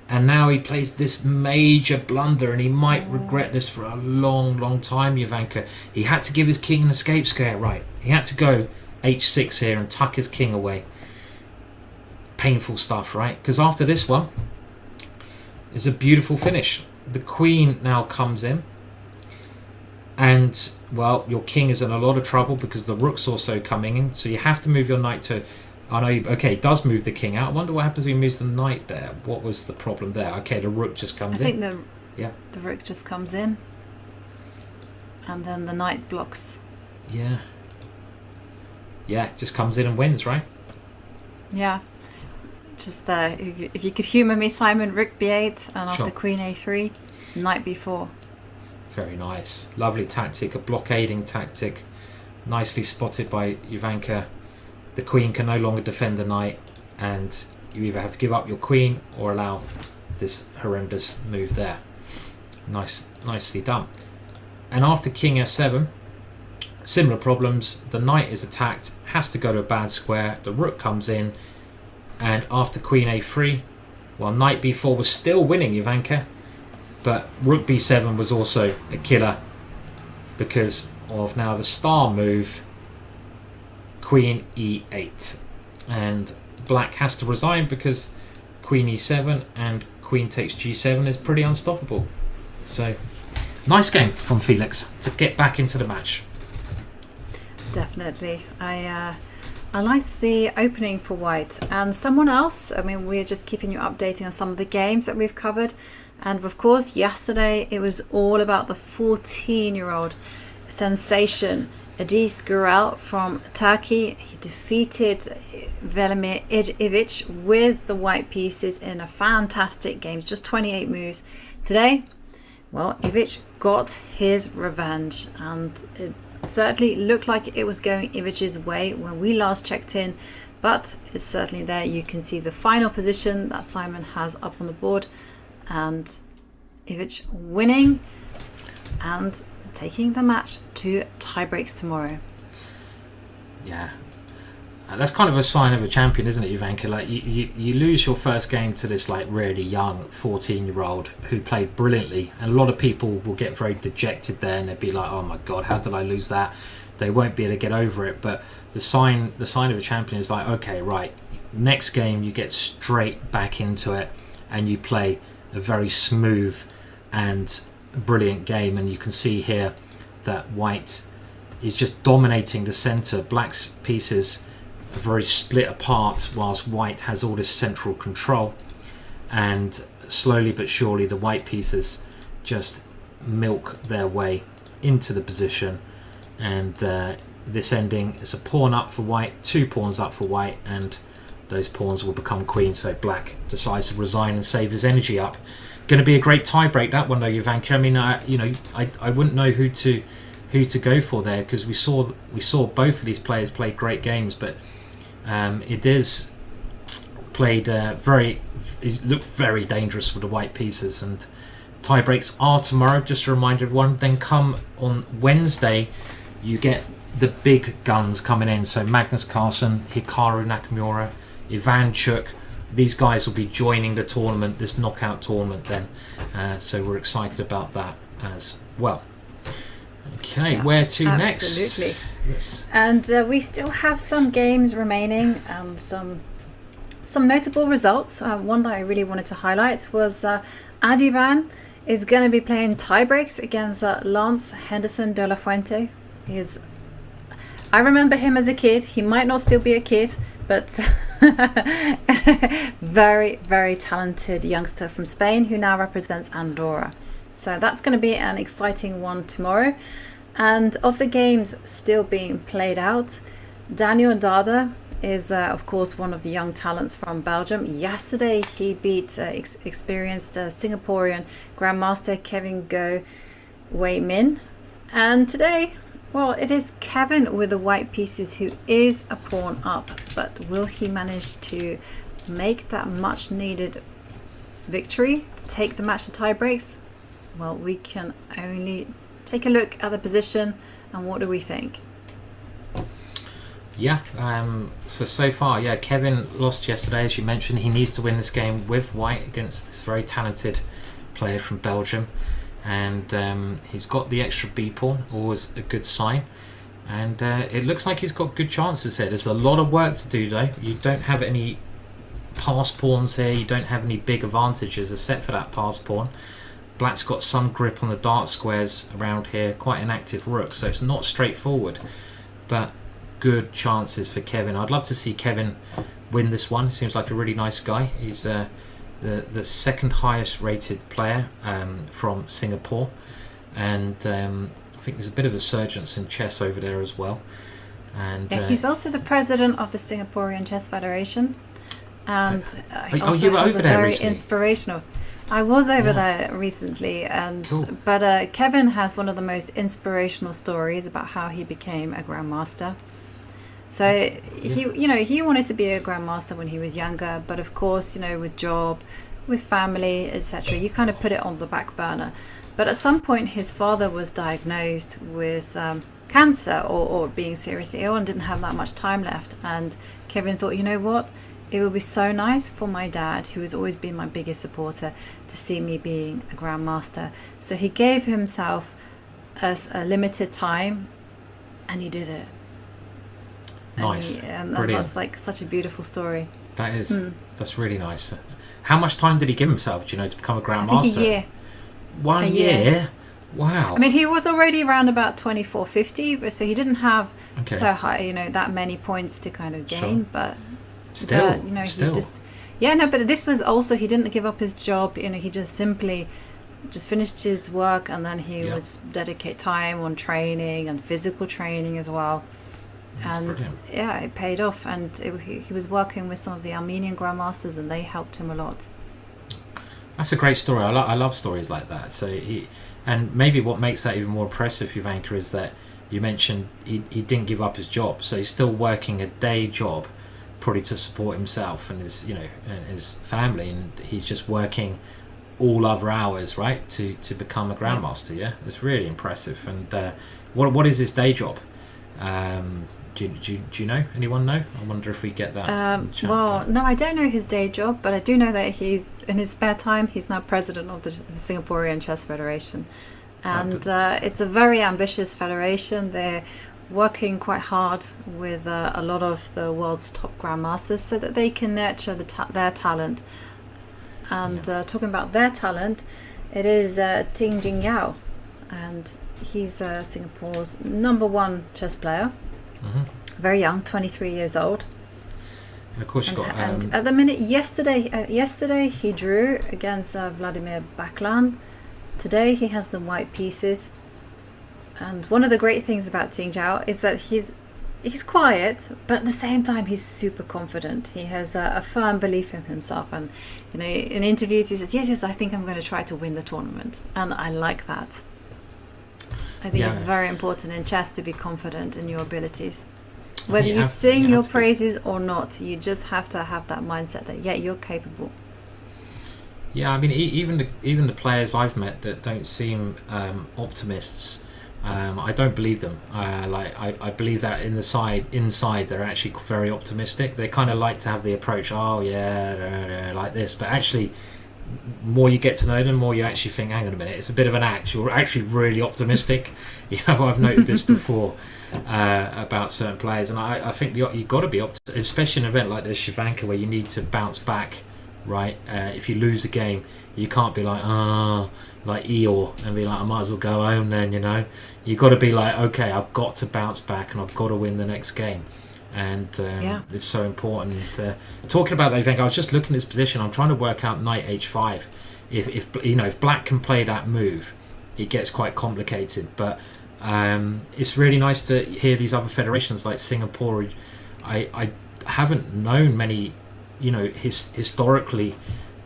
And now he plays this major blunder, and he might regret this for a long time, Ivanka. He had to give his king an escape square, right? He had to go h6 here and tuck his king away. painful stuff, right? Because after this one is a beautiful finish. The queen now comes in, and well, your king is in a lot of trouble because the rook's also coming in, so you have to move your knight to... I know, okay, it does move the king out. I wonder what happens if he moves the knight there. What was the problem there? Okay, the rook just comes in. I think the rook just comes in, and then the knight blocks. Yeah. Yeah, just comes in and wins, right? Yeah. Just if you could humour me, Simon, rook b8, and after queen a3, knight b4. Very nice. Lovely tactic, a blockading tactic. Nicely spotted by Ivanka. The queen can no longer defend the knight, and you either have to give up your queen or allow this horrendous move there. Nicely done. And after king f7, similar problems. The knight is attacked, has to go to a bad square. The rook comes in, and after queen a3, well, knight b4 was still winning, Ivanka, but rook b7 was also a killer because of now the star move, queen e8, and black has to resign because queen e7 and queen takes g7 is pretty unstoppable. So nice game from Felix to get back into the match. Definitely. I liked the opening for white, and someone else, I mean, we're just keeping you updating on some of the games that we've covered, and of course yesterday it was all about the 14-year-old sensation Edis Gürel from Turkey. He defeated Velimir Ivic with the white pieces in a fantastic game, just 28 moves. Today, well, Ivic got his revenge, and it certainly looked like it was going Ivic's way when we last checked in, but it's certainly there. You can see the final position that Simon has up on the board, and Ivic winning and taking the match to tiebreaks tomorrow. Yeah, that's kind of a sign of a champion, isn't it, Ivanka? Like you lose your first game to this like really young 14-year-old who played brilliantly, and a lot of people will get very dejected there, and they'd be like, "Oh my God, how did I lose that?" They won't be able to get over it. But the sign of a champion is like, okay, right, next game you get straight back into it, and you play a very smooth and brilliant game. And you can see here that white is just dominating the center. Black's pieces are very split apart whilst white has all this central control, and slowly but surely the white pieces just milk their way into the position. And this ending is a pawn up for white, 2 pawns up for white, and those pawns will become queens, so black decides to resign and save his energy up. Going to be a great tiebreak, that one though, Ivanka. I mean, I wouldn't know who to go for there, because we saw both of these players play great games, but it is played it looked very dangerous with the white pieces. And tiebreaks are tomorrow, just to remind everyone. Then come on Wednesday, you get the big guns coming in. So Magnus Carlsen, Hikaru Nakamura, Ivan Chuk. These guys will be joining the tournament, this knockout tournament then. So we're excited about that as well. Okay, yeah, where to next? Absolutely. Yes. And we still have some games remaining and some notable results. One that I really wanted to highlight was Adiban is going to be playing tiebreaks against Lance Henderson de la Fuente. I remember him as a kid. He might not still be a kid, but very, very talented youngster from Spain who now represents Andorra. So that's going to be an exciting one tomorrow. And of the games still being played out, Daniel Dada is of course one of the young talents from Belgium. Yesterday he beat experienced Singaporean Grandmaster Kevin Go Wei Min. And today, well, it is Kevin with the white pieces who is a pawn up, but will he manage to make that much needed victory to take the match to tiebreaks? Well, we can only take a look at the position, and what do we think? Yeah, so far, yeah, Kevin lost yesterday, as you mentioned. He needs to win this game with white against this very talented player from Belgium. And he's got the extra B pawn, always a good sign. And it looks like he's got good chances here. There's a lot of work to do though. You don't have any pass pawns here. You don't have any big advantages except for that pass pawn. Black's got some grip on the dark squares around here, quite an active rook, so it's not straightforward, but good chances for Kevin. I'd love to see Kevin win this one. Seems like a really nice guy. He's the second highest rated player from Singapore, and I think there's a bit of a resurgence in chess over there as well. And he's also the president of the Singaporean Chess Federation, and he you also were has over a there very recently? inspirational. I was over there recently, and Cool. but Kevin has one of the most inspirational stories about how he became a grandmaster. So he wanted to be a grandmaster when he was younger, but of course, with job, with family, etc., you kind of put it on the back burner. But at some point, his father was diagnosed with cancer or being seriously ill and didn't have that much time left. And Kevin thought, you know what? It would be so nice for my dad, who has always been my biggest supporter, to see me being a grandmaster. So he gave himself a limited time, and he did it. Nice. And Brilliant. that's like such a beautiful story. That is, that's really nice. How much time did he give himself, to become a grandmaster? I think a year. 1 year? Wow. I mean, he was already around about 2450, but so he didn't have Okay. so high, that many points to kind of gain. Sure. But Still, he still. just, but this was also, he didn't give up his job. He just simply just finished his work, and then he would dedicate time on training and physical training as well. That's And brilliant. it paid off. And he was working with some of the Armenian grandmasters, and they helped him a lot. That's a great story. I love stories like that. So and maybe what makes that even more impressive, Ivanka, is that you mentioned he didn't give up his job, so he's still working a day job, probably to support himself and his and his family, and he's just working all other hours, right, to become a grandmaster. Yeah, it's really impressive. And what is his day job? Do you know? Anyone know? I wonder if we get that. in chat. Well, no, I don't know his day job, but I do know that he's in his spare time. He's now president of the Singaporean Chess Federation, and it's a very ambitious federation. They're working quite hard with a lot of the world's top grandmasters so that they can nurture their talent. And talking about their talent, it is Ting Jing Yao, and he's Singapore's #1 chess player. Very young, 23 years old. And of course, And at the minute, yesterday he drew against Vladimir Baklan. Today he has the white pieces. And one of the great things about Jing Zhao is that he's quiet, but at the same time he's super confident. He has a firm belief in himself, and in interviews he says, yes, I think I'm going to try to win the tournament, and I like that. I think it's very important in chess to be confident in your abilities. Whether you sing your praises or not, you just have to have that mindset that you're capable. Yeah, I mean, even the players I've met that don't seem optimists, I don't believe them. I believe that inside they're actually very optimistic. They kind of like to have the approach, like this, but actually, more you get to know them, more you actually think, hang on a minute, it's a bit of an act. You're actually really optimistic. I've noted this before about certain players, and I think you've got to be optimistic, especially in an event like this, Shivanka, where you need to bounce back, right? If you lose a game, you can't be like Eeyore and be like, I might as well go home then, You've got to be like, okay, I've got to bounce back and I've got to win the next game. And it's so important. Talking about that, I think I was just looking at this position. I'm trying to work out knight h5. If black can play that move, it gets quite complicated. But it's really nice to hear these other federations like Singapore. I haven't known many, historically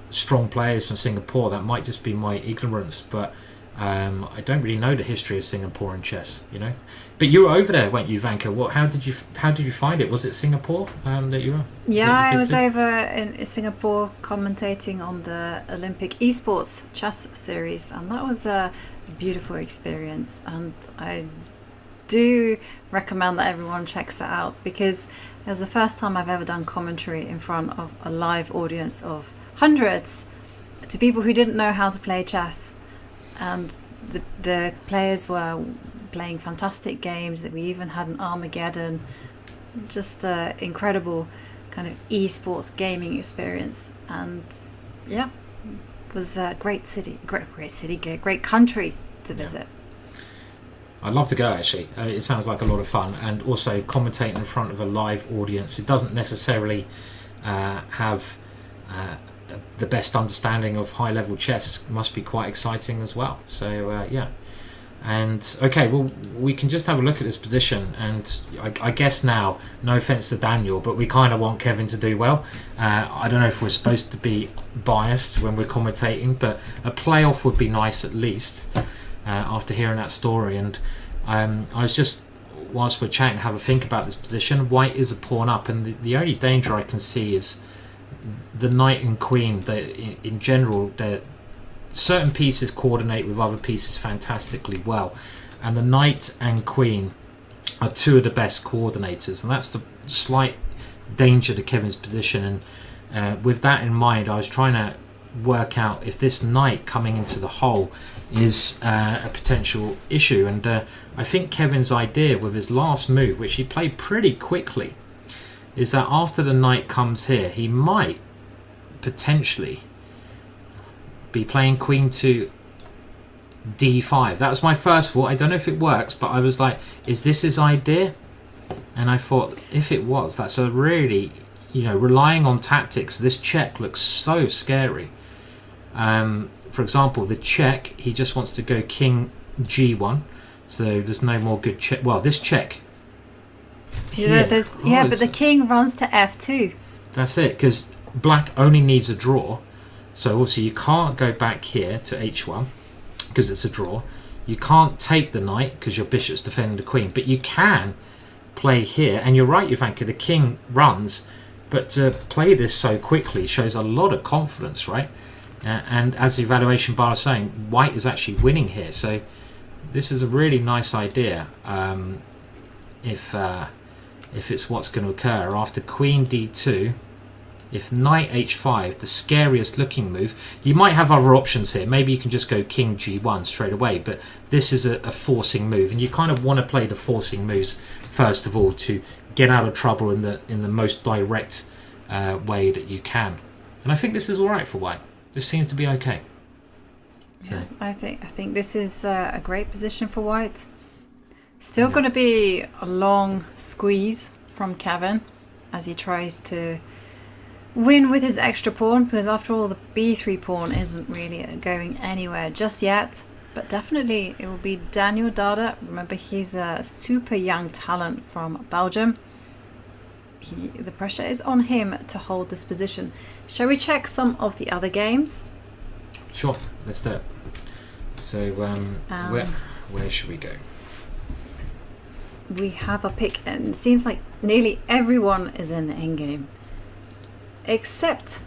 strong players from Singapore. That might just be my ignorance, but I don't really know the history of Singapore in chess, But you were over there, weren't you, Vanka? How did you find it? Was it Singapore that you were? Yeah, I was over in Singapore commentating on the Olympic esports chess series, and that was a beautiful experience. And I do recommend that everyone checks it out, because it was the first time I've ever done commentary in front of a live audience of hundreds to people who didn't know how to play chess, and the players were playing fantastic games. That we even had an Armageddon, just incredible. kind of esports gaming experience. And yeah, it was a great country to visit. I'd love to go, actually. It sounds like a lot of fun, and also commentating in front of a live audience. It doesn't necessarily have the best understanding of high-level chess. It must be quite exciting as well. So yeah. And okay, well, we can just have a look at this position, and I guess now, no offense to Daniel, but we kind of want Kevin to do well. I don't know if we're supposed to be biased when we're commentating, but a playoff would be nice at least. After hearing that story, and I was just, whilst we're chatting, have a think about this position. White is a pawn up, and the only danger I can see is the knight and queen. In general, certain pieces coordinate with other pieces fantastically well, and the knight and queen are two of the best coordinators, and that's the slight danger to Kevin's position. And with that in mind, I was trying to work out if this knight coming into the hole is a potential issue, and I think Kevin's idea with his last move, which he played pretty quickly, is that after the knight comes here, he might potentially be playing queen to d5. That was my first thought. I don't know if it works, but I was like, is this his idea? And I thought, if it was, that's a really, relying on tactics, this check looks so scary. For example, the check, he just wants to go king g1, so there's no more good check. Well, this check here, but the king runs to f2. That's it, because black only needs a draw, so obviously you can't go back here to h1 because it's a draw. You can't take the knight because your bishop's defending the queen, but you can play here, and you're right, Ivanka, the king runs, but to play this so quickly shows a lot of confidence, right? And as the evaluation bar is saying, white is actually winning here, so this is a really nice idea. If it's what's going to occur after queen d2, if knight h5, the scariest looking move. You might have other options here. Maybe you can just go king g1 straight away, but this is a forcing move, and you kind of want to play the forcing moves first of all to get out of trouble in the most direct way that you can. And I think this is all right for white. This seems to be okay. So. Yeah, I think this is a great position for white. Still going to be a long squeeze from Kevin as he tries to win with his extra pawn, because after all, the b3 pawn isn't really going anywhere just yet. But definitely it will be Daniel Dada. Remember, he's a super young talent from Belgium. The pressure is on him to hold this position. Shall we check some of the other games? Sure, let's do it. So where should we go? We have a pick, and it seems like nearly everyone is in the endgame. Except,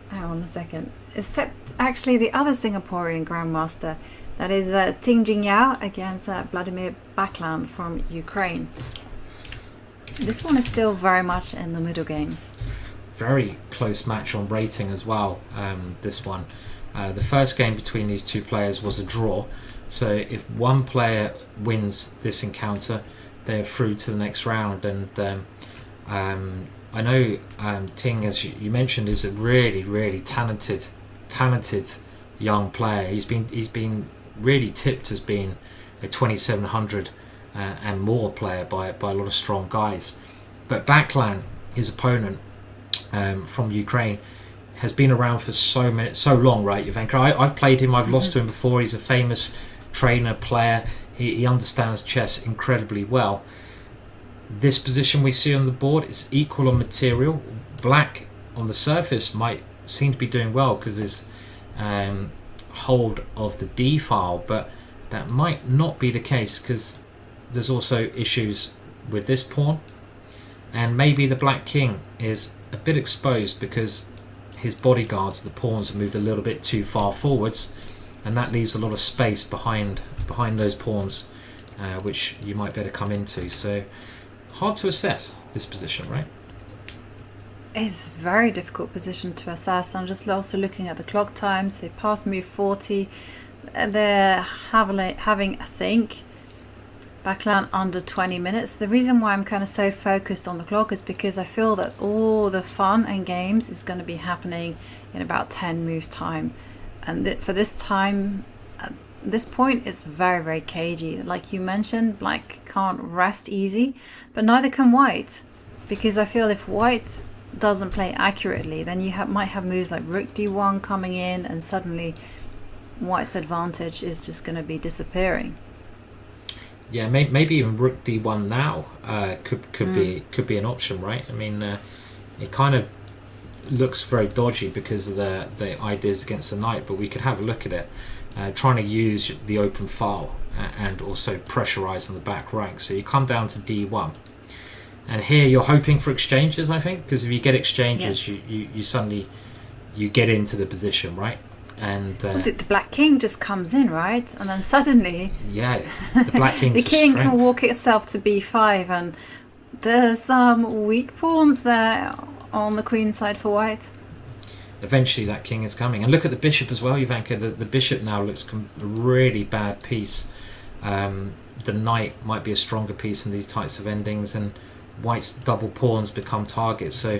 hang on a second, except actually the other Singaporean Grandmaster, that is Ting Jingyao against Vladimir Baklan from Ukraine. This one is still very much in the middle game. Very close match on rating as well, this one. The first game between these two players was a draw, so if one player wins this encounter, they're through to the next round. And I know Ting, as you mentioned, is a really talented young player. He's been really tipped as being a 2700 and more player by a lot of strong guys. But Baklan, his opponent from Ukraine, has been around for so long, right, Ivanka? I've played him, I've lost to him before. He's a famous trainer, player. He understands chess incredibly well. This position we see on the board is equal on material. Black on the surface might seem to be doing well because his hold of the D file, but that might not be the case because there's also issues with this pawn, and maybe the black king is a bit exposed because his bodyguards, the pawns, have moved a little bit too far forwards, and that leaves a lot of space behind those pawns, which you might better come into. So hard to assess this position, right? It's a very difficult position to assess. I'm just also looking at the clock times. They passed move 40. They're having a think. Backline under 20 minutes. The reason why I'm kind of so focused on the clock is because I feel that all the fun and games is going to be happening in about 10 moves time. And for this time, at this point, it's very, very cagey. Like you mentioned, black can't rest easy, but neither can white. Because I feel if white doesn't play accurately, then you might have moves like rook d1 coming in, and suddenly white's advantage is just going to be disappearing. Yeah, maybe even rook d1 now could be an option, right? I mean, it kind of looks very dodgy because of the ideas against the knight, but we could have a look at it, trying to use the open file and also pressurize on the back rank. So you come down to d1, and here you're hoping for exchanges, I think, because if you get exchanges, you suddenly get into the position, right? And the black king just comes in, right? And then suddenly, the black king's the king strength. can walk itself to b5, and there's some weak pawns there on the queen side for white. Eventually that king is coming. And look at the bishop as well, Ivanka. The bishop now looks a really bad piece. The knight might be a stronger piece in these types of endings, and white's double pawns become targets. So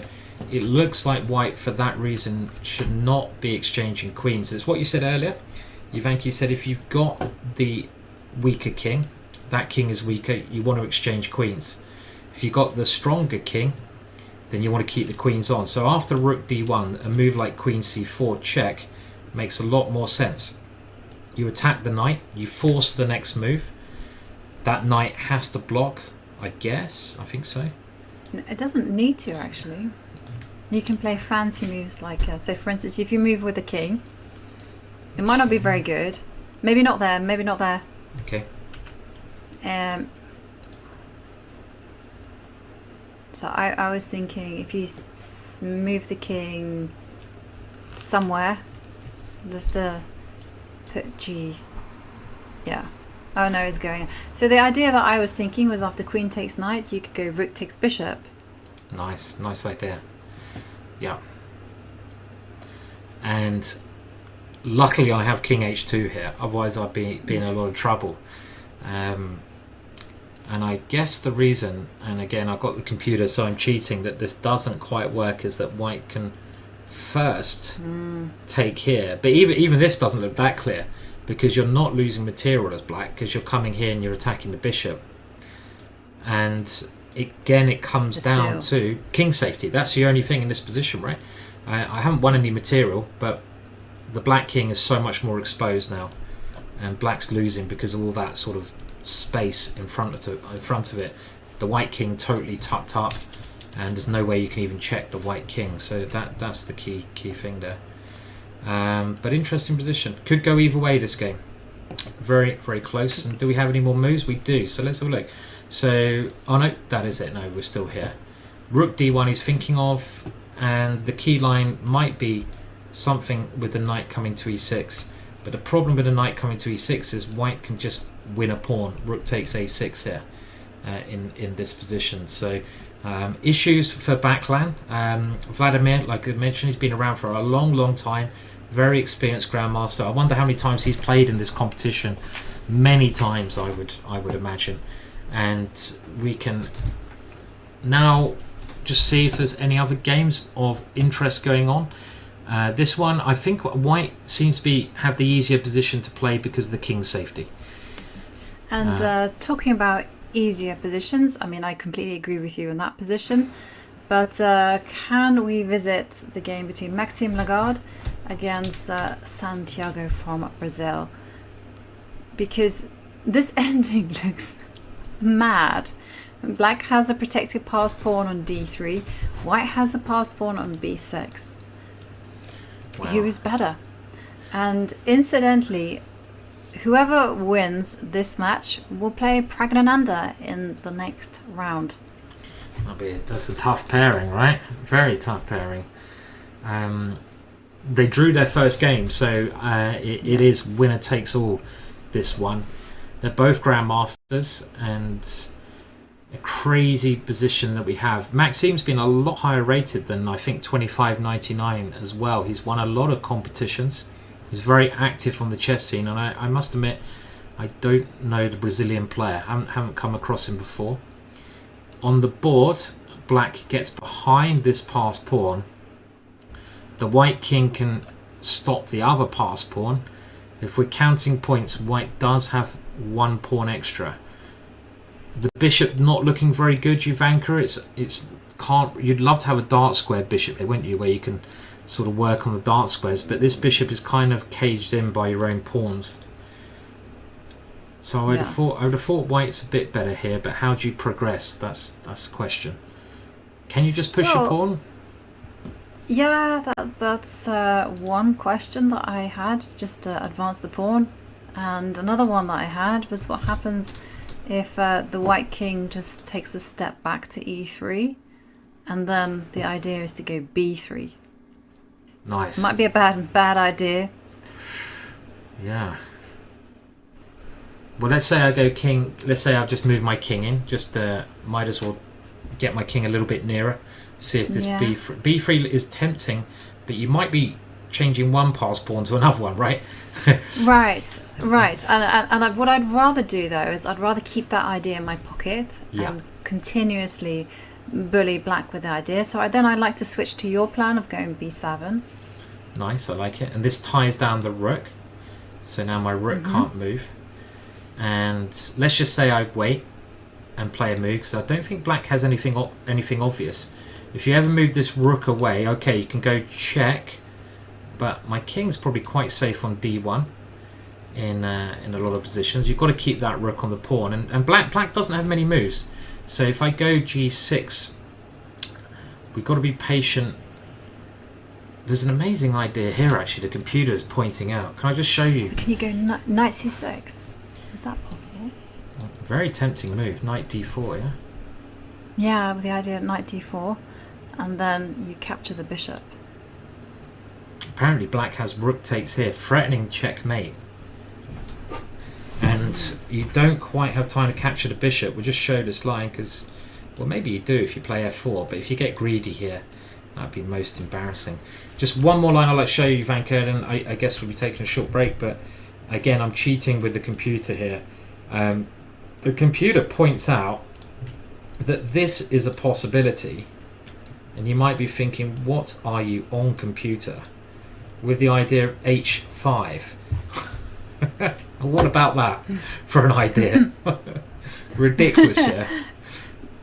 it looks like white, for that reason, should not be exchanging queens. It's what you said earlier. Ivanka said if you've got the weaker king, that king is weaker, you want to exchange queens. If you've got the stronger king, then you want to keep the queens on. So after rook d1, a move like queen c4 check makes a lot more sense. You attack the knight, you force the next move. That knight has to block, I guess. I think so. It doesn't need to, actually. You can play fancy moves like, so for instance, if you move with the king, it might not be very good. Maybe not there, maybe not there. Okay. So I was thinking if you move the king somewhere, just put G. Yeah. Oh no, it's going. So the idea that I was thinking was after queen takes knight, you could go rook takes bishop. Nice idea. Yeah. And luckily I have king h2 here, otherwise I'd be in a lot of trouble. And I guess the reason, and again I've got the computer so I'm cheating, that this doesn't quite work is that white can first take here. But even this doesn't look that clear, because you're not losing material as black, because you're coming here and you're attacking the bishop. And again it comes down to king safety. That's the only thing in this position, right? I haven't won any material, but the black king is so much more exposed now, and black's losing because of all that sort of space in front of it. The white king totally tucked up, and there's no way you can even check the white king. So that's the key thing there. But interesting position. Could go either way this game. Very, very close. And do we have any more moves? We do. So let's have a look. So, oh no, that is it. No, we're still here. Rook d1 he's thinking of, and the key line might be something with the knight coming to e6. But the problem with the knight coming to e6 is white can just win a pawn. Rook takes a6 here in this position. So issues for backland. Vladimir, like I mentioned, he's been around for a long time. Very experienced grandmaster. I wonder how many times he's played in this competition. Many times, I would imagine. And we can now just see if there's any other games of interest going on. This one, I think white seems to have the easier position to play because of the king's safety. And talking about easier positions, I mean, I completely agree with you in that position. But can we visit the game between Maxime Lagarde against Santiago from Brazil? Because this ending looks mad. Black has a protected pass pawn on d3. White has a pass pawn on b6. Wow. Who is better? And incidentally, whoever wins this match will play Praggnanandhaa in the next round. That's a tough pairing, right? Very tough pairing. They drew their first game, so it is winner takes all, this one. They're both grandmasters, and a crazy position that we have. Maxime's been a lot higher rated than, I think, 25.99 as well. He's won a lot of competitions. He's very active on the chess scene, and I must admit, I don't know the Brazilian player. Haven't come across him before. On the board, black gets behind this passed pawn. The white king can stop the other passed pawn. If we're counting points, white does have one pawn extra. The bishop not looking very good, Ivanka. You'd love to have a dart square bishop, wouldn't you, where you can sort of work on the dart squares, but this bishop is kind of caged in by your own pawns. So I would have thought white's a bit better here, but how do you progress? That's the question. Can you just push your pawn? Yeah, that's one question that I had, just to advance the pawn. And another one that I had was what happens if the white king just takes a step back to e3, and then the idea is to go b3. Nice. Might be a bad idea. Yeah. Well, let's say I go king. Let's say I've just moved my king in. Just might as well get my king a little bit nearer. See if this b3 is tempting, but you might be changing one pass pawn to another one, right? Right. And what I'd rather do though is I'd rather keep that idea in my pocket and continuously bully black with the idea. So I'd like to switch to your plan of going b7. Nice, I like it. And this ties down the rook. So now my rook can't move. And let's just say I wait and play a move, because I don't think black has anything obvious. If you ever move this rook away, okay, you can go check, but my king's probably quite safe on d1 in a lot of positions. You've got to keep that rook on the pawn, and black doesn't have many moves. So if I go g6, we've got to be patient. There's an amazing idea here, actually, the computer is pointing out. Can I just show you? Can you go knight c6? Is that possible? Very tempting move, knight d4, yeah? Yeah, with the idea of knight d4, and then you capture the bishop. Apparently black has rook takes here, threatening checkmate. And you don't quite have time to capture the bishop. We'll just show this line, because, well, maybe you do if you play f4, but if you get greedy here, that'd be most embarrassing. Just one more line I'd like to show you, Ivanka, and I guess we'll be taking a short break, but again, I'm cheating with the computer here. The computer points out that this is a possibility, and you might be thinking, what are you on, computer? With the idea of h5. What about that for an idea? Ridiculous, yeah.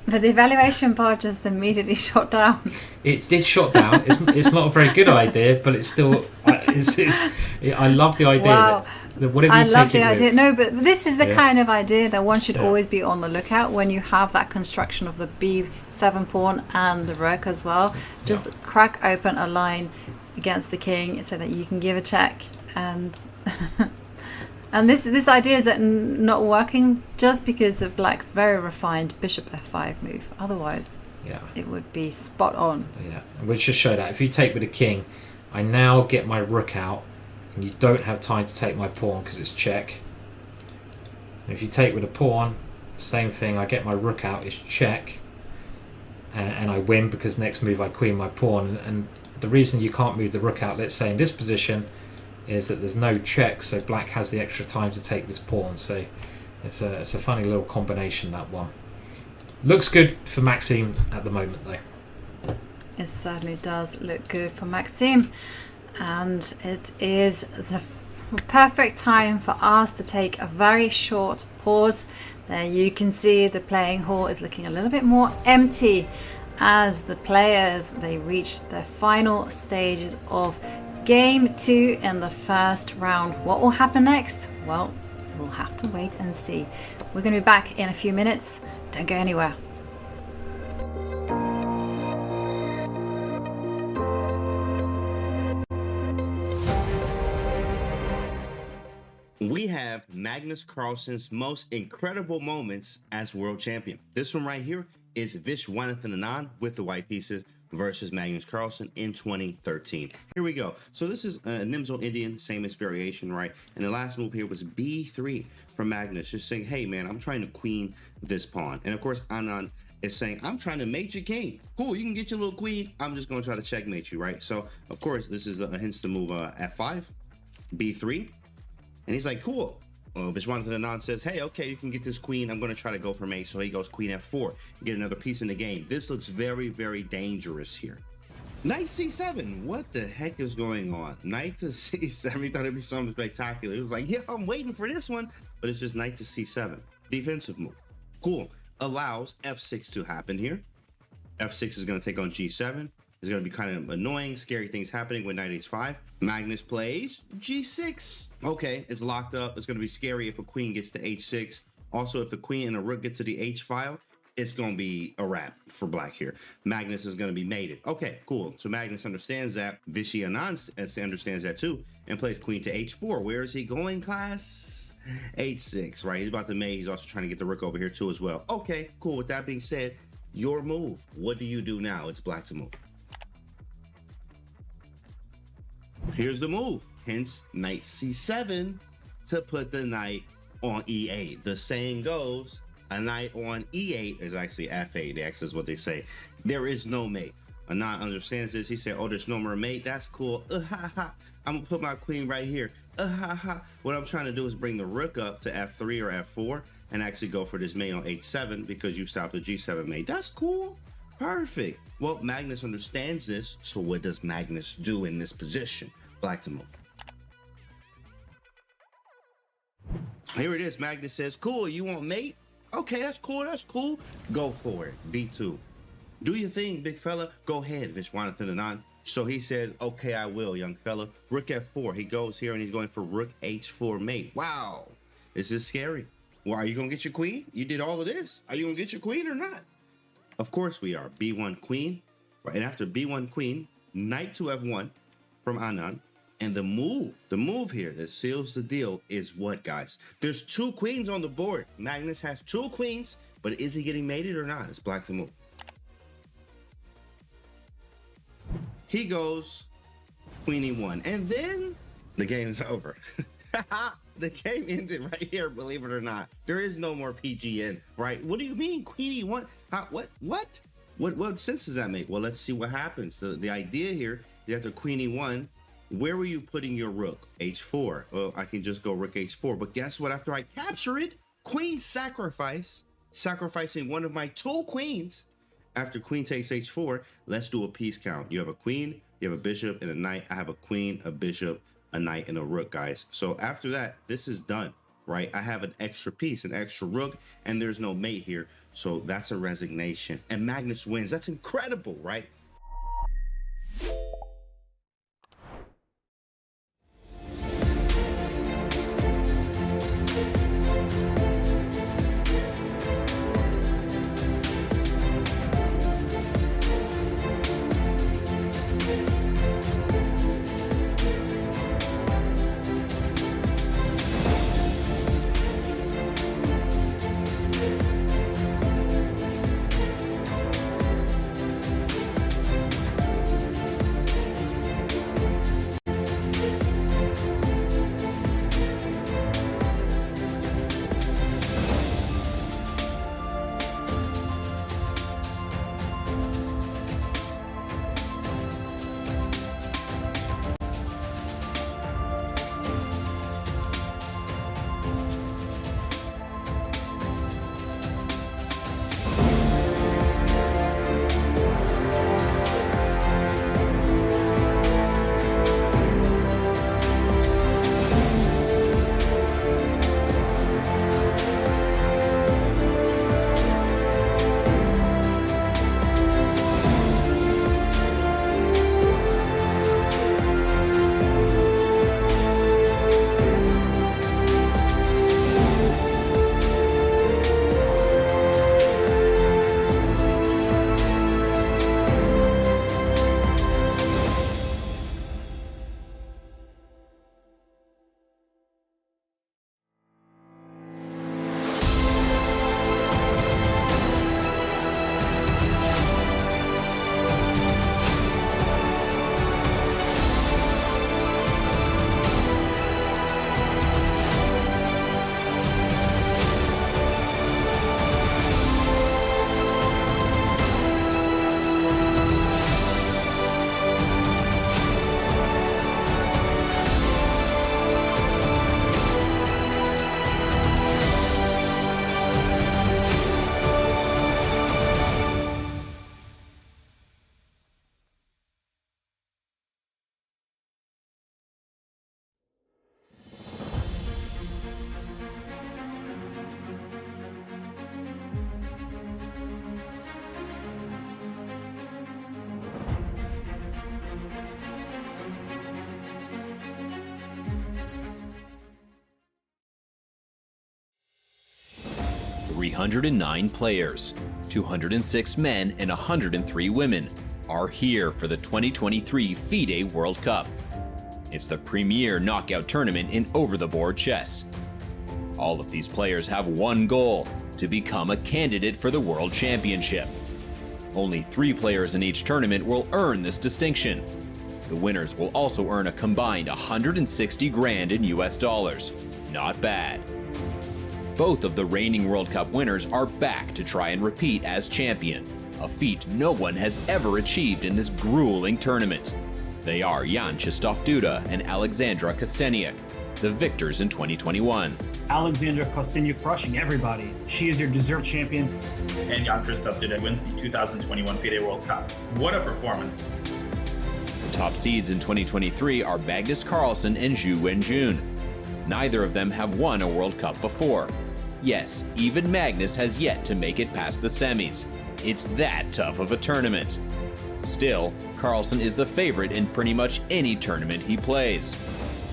But the evaluation bar just immediately shot down. It did shot down. It's not a very good idea, but it's still. I love the idea. Wow. That whatever you I love take the it idea. with. No, but this is the kind of idea that one should always be on the lookout when you have that construction of the b7 pawn and the rook as well. Just crack open a line against the king so that you can give a check, and and this idea is not working just because of black's very refined bishop f5 move. Otherwise, it would be spot on. Yeah, we'll just show that if you take with the king, I now get my rook out. And you don't have time to take my pawn because it's check. And if you take with a pawn, same thing, I get my rook out, it's check. And I win because next move I queen my pawn. And the reason you can't move the rook out, let's say in this position, is that there's no check, so black has the extra time to take this pawn. So it's a funny little combination, that one. Looks good for Maxime at the moment though. It certainly does look good for Maxime. And it is the perfect time for us to take a very short pause. There you can see the playing hall is looking a little bit more empty as the players, they reach the final stages of game 2 in the first round. What will happen next? Well, we'll have to wait and see. We're going to be back in a few minutes. Don't go anywhere. We have Magnus Carlsen's most incredible moments as world champion. This one right here is Vishwanathan Anand with the white pieces versus Magnus Carlsen in 2013. Here we go. So this is a Nimzo Indian, same as variation, right? And the last move here was b3 from Magnus, just saying, hey man, I'm trying to queen this pawn. And of course, Anand is saying, I'm trying to mate your king. Cool, you can get your little queen. I'm just going to try to checkmate you, right? So of course, this is a hint to move f5, b3. And he's like, cool, Vishwanathan Anand says, hey, okay, you can get this queen. I'm going to try to go for mate. So he goes queen f4, get another piece in the game. This looks very, very dangerous here. Knight c7. What the heck is going on? Knight to c7. He thought it'd be something spectacular. He was like, yeah, I'm waiting for this one. But it's just knight to c7. Defensive move. Cool. Allows f6 to happen here. f6 is going to take on g7. It's going to be kind of annoying, scary things happening with knight h5. Magnus plays g6. Okay, it's locked up. It's going to be scary if a queen gets to h6. Also, if the queen and a rook get to the h file, it's going to be a wrap for black here. Magnus is going to be mated. Okay, cool. So Magnus understands that. Vishy Anand understands that too and plays queen to h4. Where is he going, class? h6, right? He's about to mate. He's also trying to get the rook over here too as well. Okay, cool. With that being said, your move. What do you do now? It's black to move. Here's the move. Hence, knight c7 to put the knight on e8. The saying goes, a knight on e8 is actually f8. That's is what they say. There is no mate. Anand understands this. He said, oh, there's no more mate. That's cool. I'm going to put my queen right here. What I'm trying to do is bring the rook up to f3 or f4 and actually go for this mate on h7 because you stopped the g7 mate. That's cool. Perfect. Well, Magnus understands this. So what does Magnus do in this position? Black to move. Here it is. Magnus says, cool, you want mate? Okay, that's cool. That's cool. Go for it. B2. Do your thing, big fella. Go ahead, Vishwanathan Anand. So he says, okay, I will, young fella. Rook f4. He goes here and he's going for rook h4 mate. Wow. This is scary. Well, are you going to get your queen? You did all of this. Are you going to get your queen or not? Of course we are. B1 queen. Right after B1 queen, knight to f1 from Anand. And the move here that seals the deal is what, guys? There's two queens on the board. Magnus has two queens, but is he getting mated or not? It's black to move. He goes queen e1, and then the game's over. The game ended right here, believe it or not. There is no more PGN, right? What do you mean, queen e1? What sense does that make? Well, let's see what happens. The idea here is that the queen e1, where were you putting your rook? h4. Well, I can just go rook h4, but guess what? After I capture it, queen sacrifice, sacrificing one of my two queens. After queen takes h4, let's do a piece count. You have a queen, you have a bishop, and a knight. I have a queen, a bishop, a knight, and a rook, guys. So after that, this is done, right? I have an extra piece, an extra rook, and there's no mate here. So that's a resignation. And Magnus wins. That's incredible, right? 309 players, 206 men and 103 women are here for the 2023 FIDE World Cup. It's the premier knockout tournament in over-the-board chess. All of these players have one goal: to become a candidate for the World Championship. Only 3 players in each tournament will earn this distinction. The winners will also earn a combined 160 grand in US dollars. Not bad. Both of the reigning World Cup winners are back to try and repeat as champion, a feat no one has ever achieved in this grueling tournament. They are Jan Krzysztof Duda and Alexandra Kosteniuk, the victors in 2021. Alexandra Kosteniuk crushing everybody. She is your deserved champion. And Jan Krzysztof Duda wins the 2021 FIDE World Cup. What a performance. The top seeds in 2023 are Magnus Carlsen and Zhu Wenjun. Neither of them have won a World Cup before. Yes, even Magnus has yet to make it past the semis. It's that tough of a tournament. Still, Carlsen is the favorite in pretty much any tournament he plays.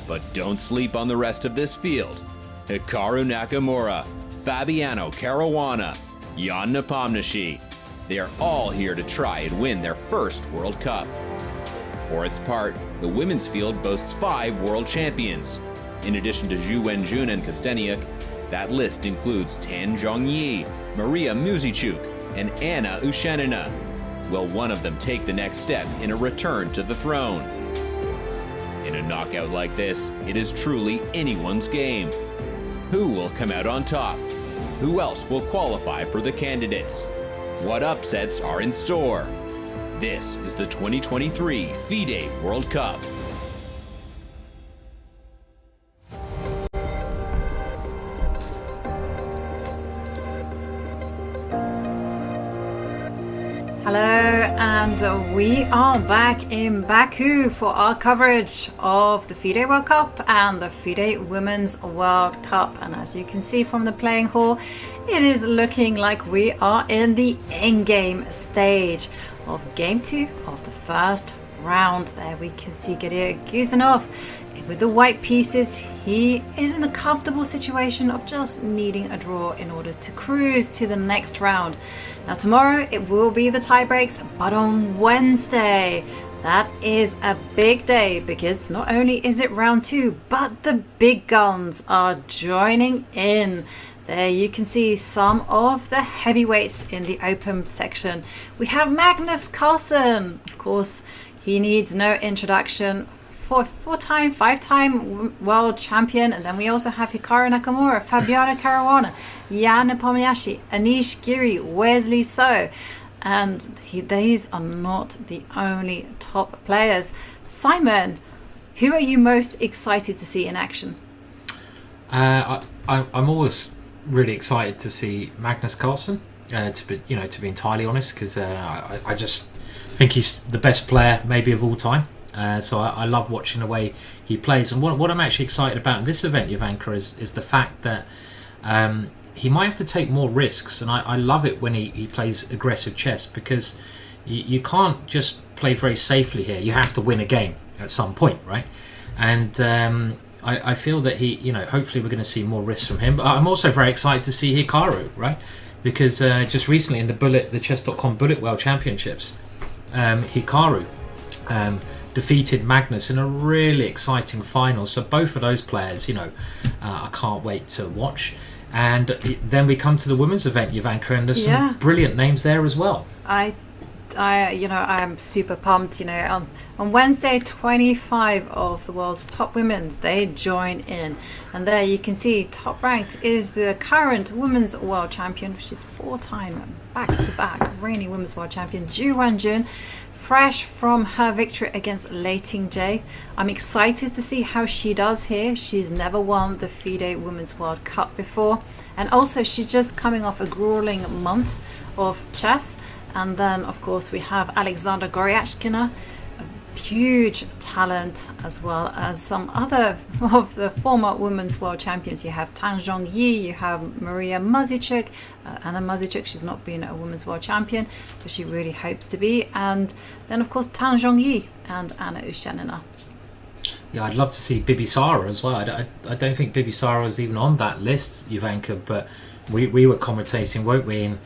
But don't sleep on the rest of this field. Hikaru Nakamura, Fabiano Caruana, Jan Nepomniachtchi. They are all here to try and win their first World Cup. For its part, the women's field boasts 5 world champions. In addition to Zhu Wenjun and Kosteniuk, that list includes Tan Zhongyi, Maria Muzichuk, and Anna Ushenina. Will one of them take the next step in a return to the throne? In a knockout like this, it is truly anyone's game. Who will come out on top? Who else will qualify for the candidates? What upsets are in store? This is the 2023 FIDE World Cup. Hello, and we are back in Baku for our coverage of the FIDE World Cup and the FIDE Women's World Cup. And as you can see from the playing hall, it is looking like we are in the in-game stage of Game 2 of the first round. There we can see Gedir Guzanov with the white pieces. He is in the comfortable situation of just needing a draw in order to cruise to the next round. Now tomorrow it will be the tiebreaks, but on Wednesday that is a big day because not only is it round 2, but the big guns are joining in. There you can see some of the heavyweights in the open section. We have Magnus Carlsen. Of course, he needs no introduction. 5-time world champion. And then we also have Hikaru Nakamura, Fabiano Caruana, Jan Nepomniachtchi, Anish Giri, Wesley So. And these are not the only top players. Simon, who are you most excited to see in action? I'm always really excited to see Magnus Carlsen. To be entirely honest, because I just think he's the best player maybe of all time. So I love watching the way he plays. And what I'm actually excited about in this event, Ivanka, is the fact that he might have to take more risks. And I love it when he plays aggressive chess, because you can't just play very safely here. You have to win a game at some point, right? And I feel that hopefully we're going to see more risks from him. But I'm also very excited to see Hikaru, right? Because just recently in the Chess.com Bullet World Championships, Hikaru defeated Magnus in a really exciting final. So both of those players, I can't wait to watch. And then we come to the women's event, Ivanka, and there's some brilliant names there as well. I'm super pumped. On Wednesday, 25 of the world's top women's, they join in. And there you can see top ranked is the current women's world champion, which is 4-time back-to-back reigning women's world champion, Zhu Wenjun, fresh from her victory against Lei Tingjie. I'm excited to see how she does here. She's never won the FIDE Women's World Cup before. And also she's just coming off a grueling month of chess. And then, of course, we have Alexandra Goryachkina, a huge talent, as well as some other of the former women's world champions. You have Tan Zhongyi, you have Maria Muzichuk, Anna Muzichuk. She's not been a women's world champion, but she really hopes to be. And then, of course, Tan Zhongyi and Anna Ushenina. Yeah, I'd love to see Bibi Sara as well. I don't think Bibi Sara is even on that list, Ivanka, but we were commentating, weren't we,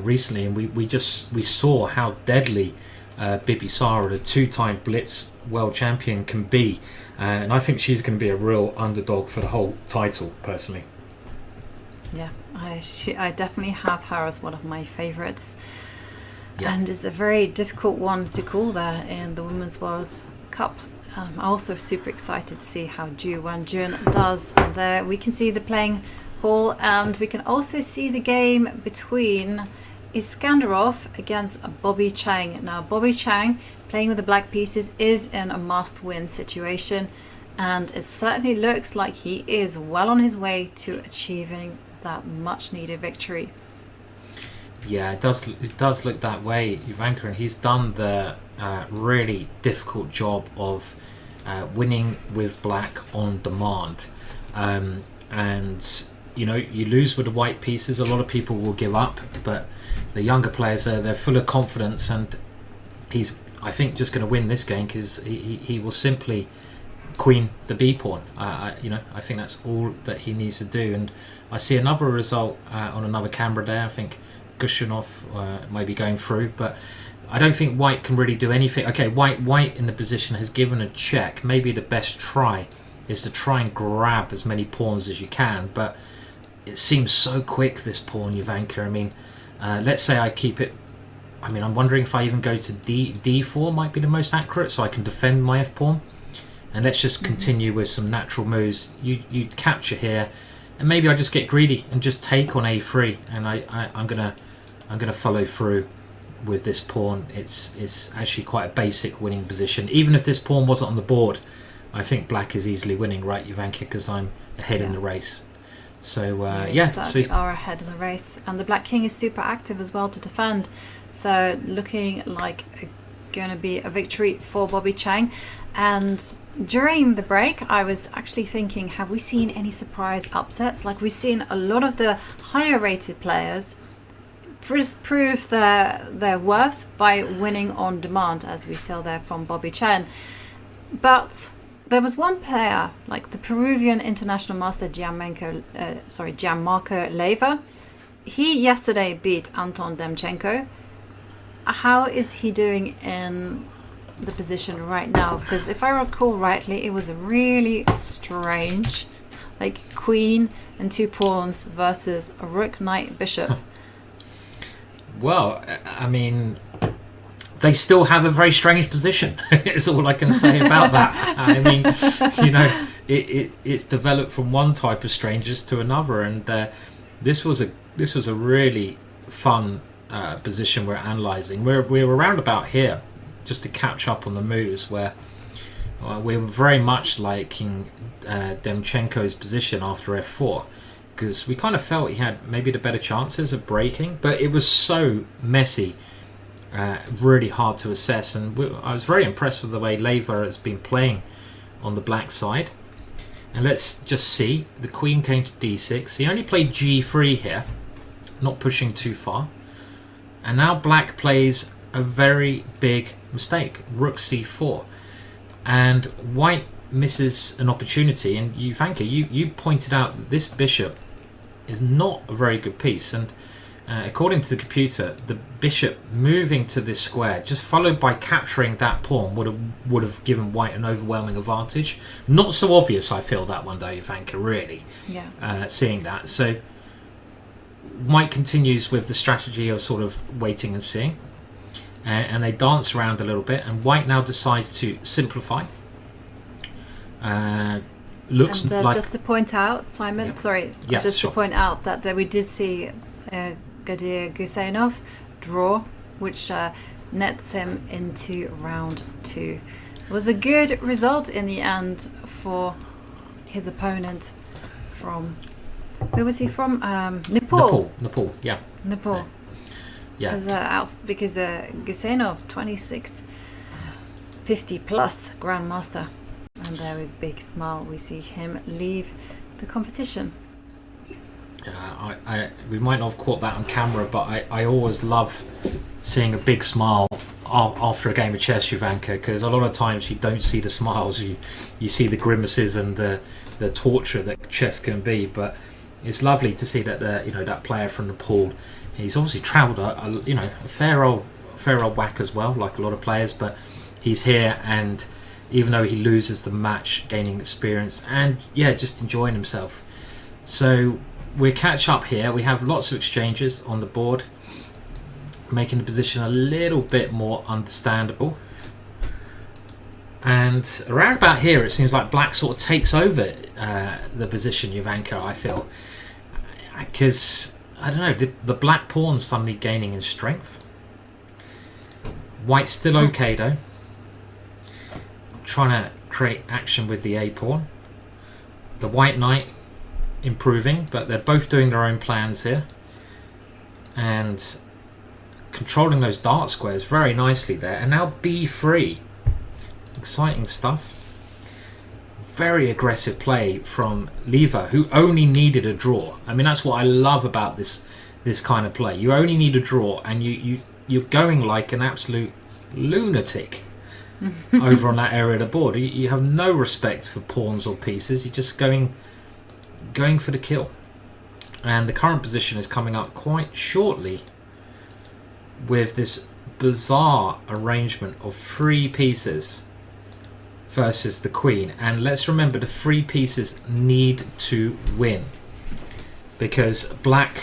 recently, and we saw how deadly Bibisara, the two-time Blitz world champion, can be, and I think she's going to be a real underdog for the whole title, personally. Yeah, I definitely have her as one of my favorites. Yeah. And it's a very difficult one to call there in the Women's World Cup. I'm also super excited to see how Ju Wenjun does. And there we can see the playing hall, and we can also see the game between Iskandarov against Bobby Chang. Now, Bobby Chang, playing with the black pieces, is in a must-win situation, and it certainly looks like he is well on his way to achieving that much-needed victory. Yeah, it does look that way, Ivanka, and he's done the really difficult job of winning with black on demand. And you know, you lose with the white pieces, a lot of people will give up, but the younger players they're full of confidence, and he's, I think, just going to win this game because he will simply queen the B pawn. You know, I think that's all that he needs to do. And I see another result on another camera there. I think Gushinov may be going through, but I don't think white can really do anything. Okay, white in the position has given a check. Maybe the best try is to try and grab as many pawns as you can, but it seems so quick, this pawn, Ivanka. I mean, let's say I keep it. I mean, I'm wondering if I even go to D4 might be the most accurate, so I can defend my F pawn. And let's just continue with some natural moves. You capture here, and maybe I just get greedy and just take on A3, and I'm gonna follow through with this pawn. It's actually quite a basic winning position. Even if this pawn wasn't on the board, I think black is easily winning, right, Ivanka? Because I'm ahead in the race. So so we are ahead in the race, and the black king is super active as well to defend. So looking like going to be a victory for Bobby Chang. And during the break, I was actually thinking, have we seen any surprise upsets? Like, we've seen a lot of the higher rated players prove their worth by winning on demand, as we saw there from Bobby Chen. But there was one player, like the Peruvian international master Gianmarco Leiva. He yesterday beat Anton Demchenko. How is he doing in the position right now? Because if I recall rightly, it was a really strange, like, queen and two pawns versus a rook, knight, bishop. Well, I mean, they still have a very strange position. Is all I can say about that. I mean, you know, it's developed from one type of strangers to another, and this was a really fun position we're analysing. We're around about here, just to catch up on the moves, where we were very much liking Demchenko's position after F4, because we kind of felt he had maybe the better chances of breaking, but it was so messy, really hard to assess. And I was very impressed with the way Leiva has been playing on the black side. And let's just see, the queen came to D6. He only played G3 here, not pushing too far. And now black plays a very big mistake, rook C4, and white misses an opportunity. And Ivanka, you pointed out that this bishop is not a very good piece, and according to the computer, the bishop moving to this square, just followed by capturing that pawn, would have given white an overwhelming advantage. Not so obvious, I feel, that one though, Ivanka, really. Yeah. Seeing that, so white continues with the strategy of sort of waiting and seeing, and they dance around a little bit, and white now decides to simplify. Looks and like, just to point out, Simon, to point out that we did see Gadir Gusainov draw, which nets him into round 2. It was a good result in the end for his opponent from, where was he from? Nepal. Nepal, yeah. Nepal. So, yeah. Because Gusainov, 2650 plus grandmaster. And there, with a big smile, we see him leave the competition. We might not have caught that on camera, but I always love seeing a big smile after a game of chess, Ivanka, because a lot of times you don't see the smiles, you see the grimaces and the torture that chess can be. But it's lovely to see that that player from Nepal, he's obviously travelled a fair old whack as well, like a lot of players, but he's here, and even though he loses the match, gaining experience and just enjoying himself. So we catch up here. We have lots of exchanges on the board, making the position a little bit more understandable. And around about here, it seems like black sort of takes over the position, Jovanka, I feel. Because, I don't know, the black pawn's suddenly gaining in strength. White's still okay, though. Trying to create action with the A pawn. The white knight improving, but they're both doing their own plans here. And controlling those dart squares very nicely there. And now B3. Exciting stuff. Very aggressive play from Leva, who only needed a draw. I mean, that's what I love about this kind of play. You only need a draw, and you're going like an absolute lunatic over on that area of the board. You have no respect for pawns or pieces. You're just going for the kill. And the current position is coming up quite shortly with this bizarre arrangement of 3 pieces versus the queen. And let's remember, the 3 pieces need to win, because black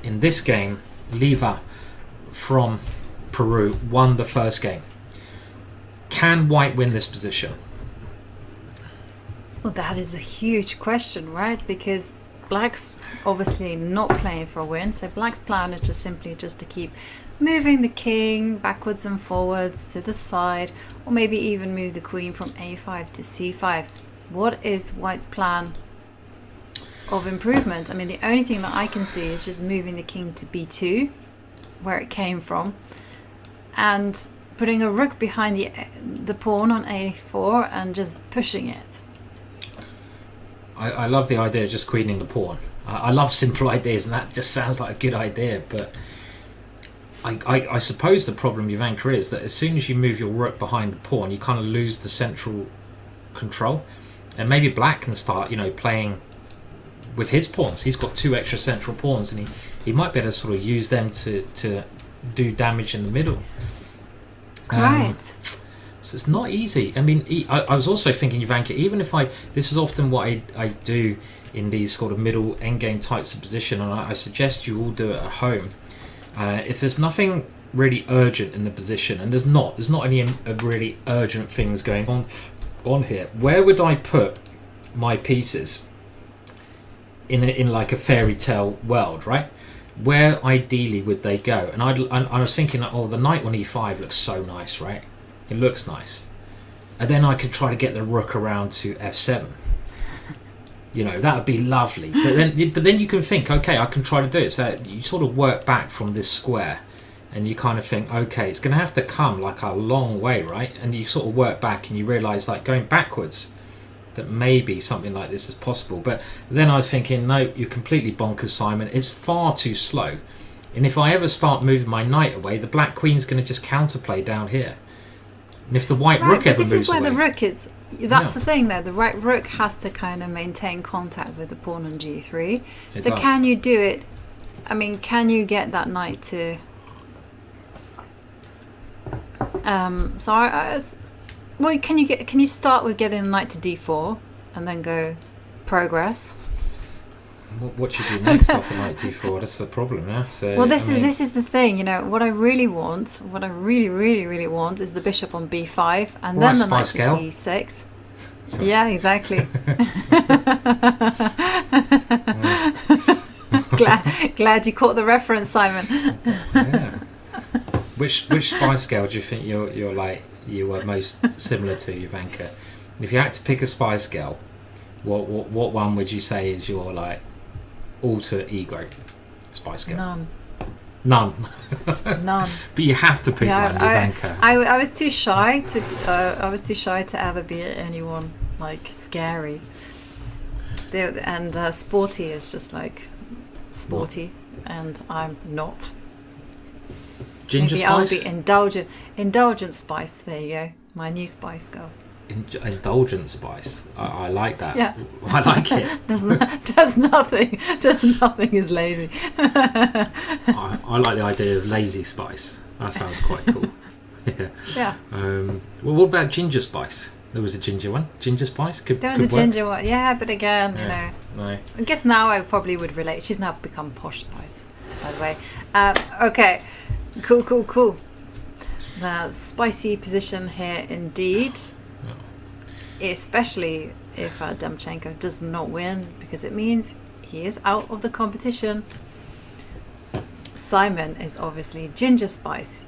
in this game, Leva from Peru, won the first game. Can white win this position? Well, that is a huge question, right? Because black's obviously not playing for a win, so black's plan is just simply to keep moving the king backwards and forwards to the side, or maybe even move the queen from a5 to c5. What is white's plan of improvement? I mean, the only thing that I can see is just moving the king to b2, where it came from, and putting a rook behind the pawn on a4 and just pushing it. I love the idea of just queening the pawn. I love simple ideas, and that just sounds like a good idea, but I suppose the problem, Jovanka, is that as soon as you move your rook behind the pawn, you kind of lose the central control. And maybe black can start, playing with his pawns. He's got 2 extra central pawns, and he might be able to sort of use them to do damage in the middle. Right. So it's not easy. I mean, I was also thinking, Jovanka, even if this is often what I do in these sort of middle endgame types of position, and I suggest you all do it at home. If there's nothing really urgent in the position, and there's not any really urgent things going on here, where would I put my pieces in like a fairy tale world, right? Where ideally would they go? And I was thinking, the knight on e5 looks so nice, right? It looks nice. And then I could try to get the rook around to f7. That would be lovely. But then you can think, okay, I can try to do it. So you sort of work back from this square, and you kind of think, okay, it's going to have to come like a long way, right? And you sort of work back, and you realise, like, going backwards, that maybe something like this is possible. But then I was thinking, no, you're completely bonkers, Simon. It's far too slow. And if I ever start moving my knight away, the black queen's going to just counterplay down here. And if the white rook ever moves away... This is where the rook is. That's the thing, though. The right rook has to kind of maintain contact with the pawn on g3. So does. Can you do it? I mean, can you get that knight to... Well, can you start with getting the knight to d4 and then go progress? What should you do next after knight d4? That's the problem, yeah. So well, this is the thing. What I really want, what I really want, is the bishop on b5 and then the knight to c6. Sorry. Yeah, exactly. glad you caught the reference, Simon. Yeah. Which spy scale do you think you were most similar to, Jovanka? If you had to pick a spy scale, what one would you say is your alter ego spy scale? None. But you have to pick one, Jovanka. I was too shy to ever be anyone scary. And sporty is just sporty, and I'm not. Ginger Maybe spice? I'll be indulgent spice. There you go. My new spice girl. indulgent spice. I like that. Yeah. I like it. does nothing is lazy. I like the idea of lazy spice. That sounds quite cool. Yeah. Well, what about ginger spice? There was a ginger one. Ginger spice? There was a ginger one. Yeah, but again, you know. No. I guess now I probably would relate. She's now become posh spice, by the way. Okay. Cool. The spicy position here indeed. Yeah. Especially if Demchenko does not win, because it means he is out of the competition. Simon is obviously ginger spice.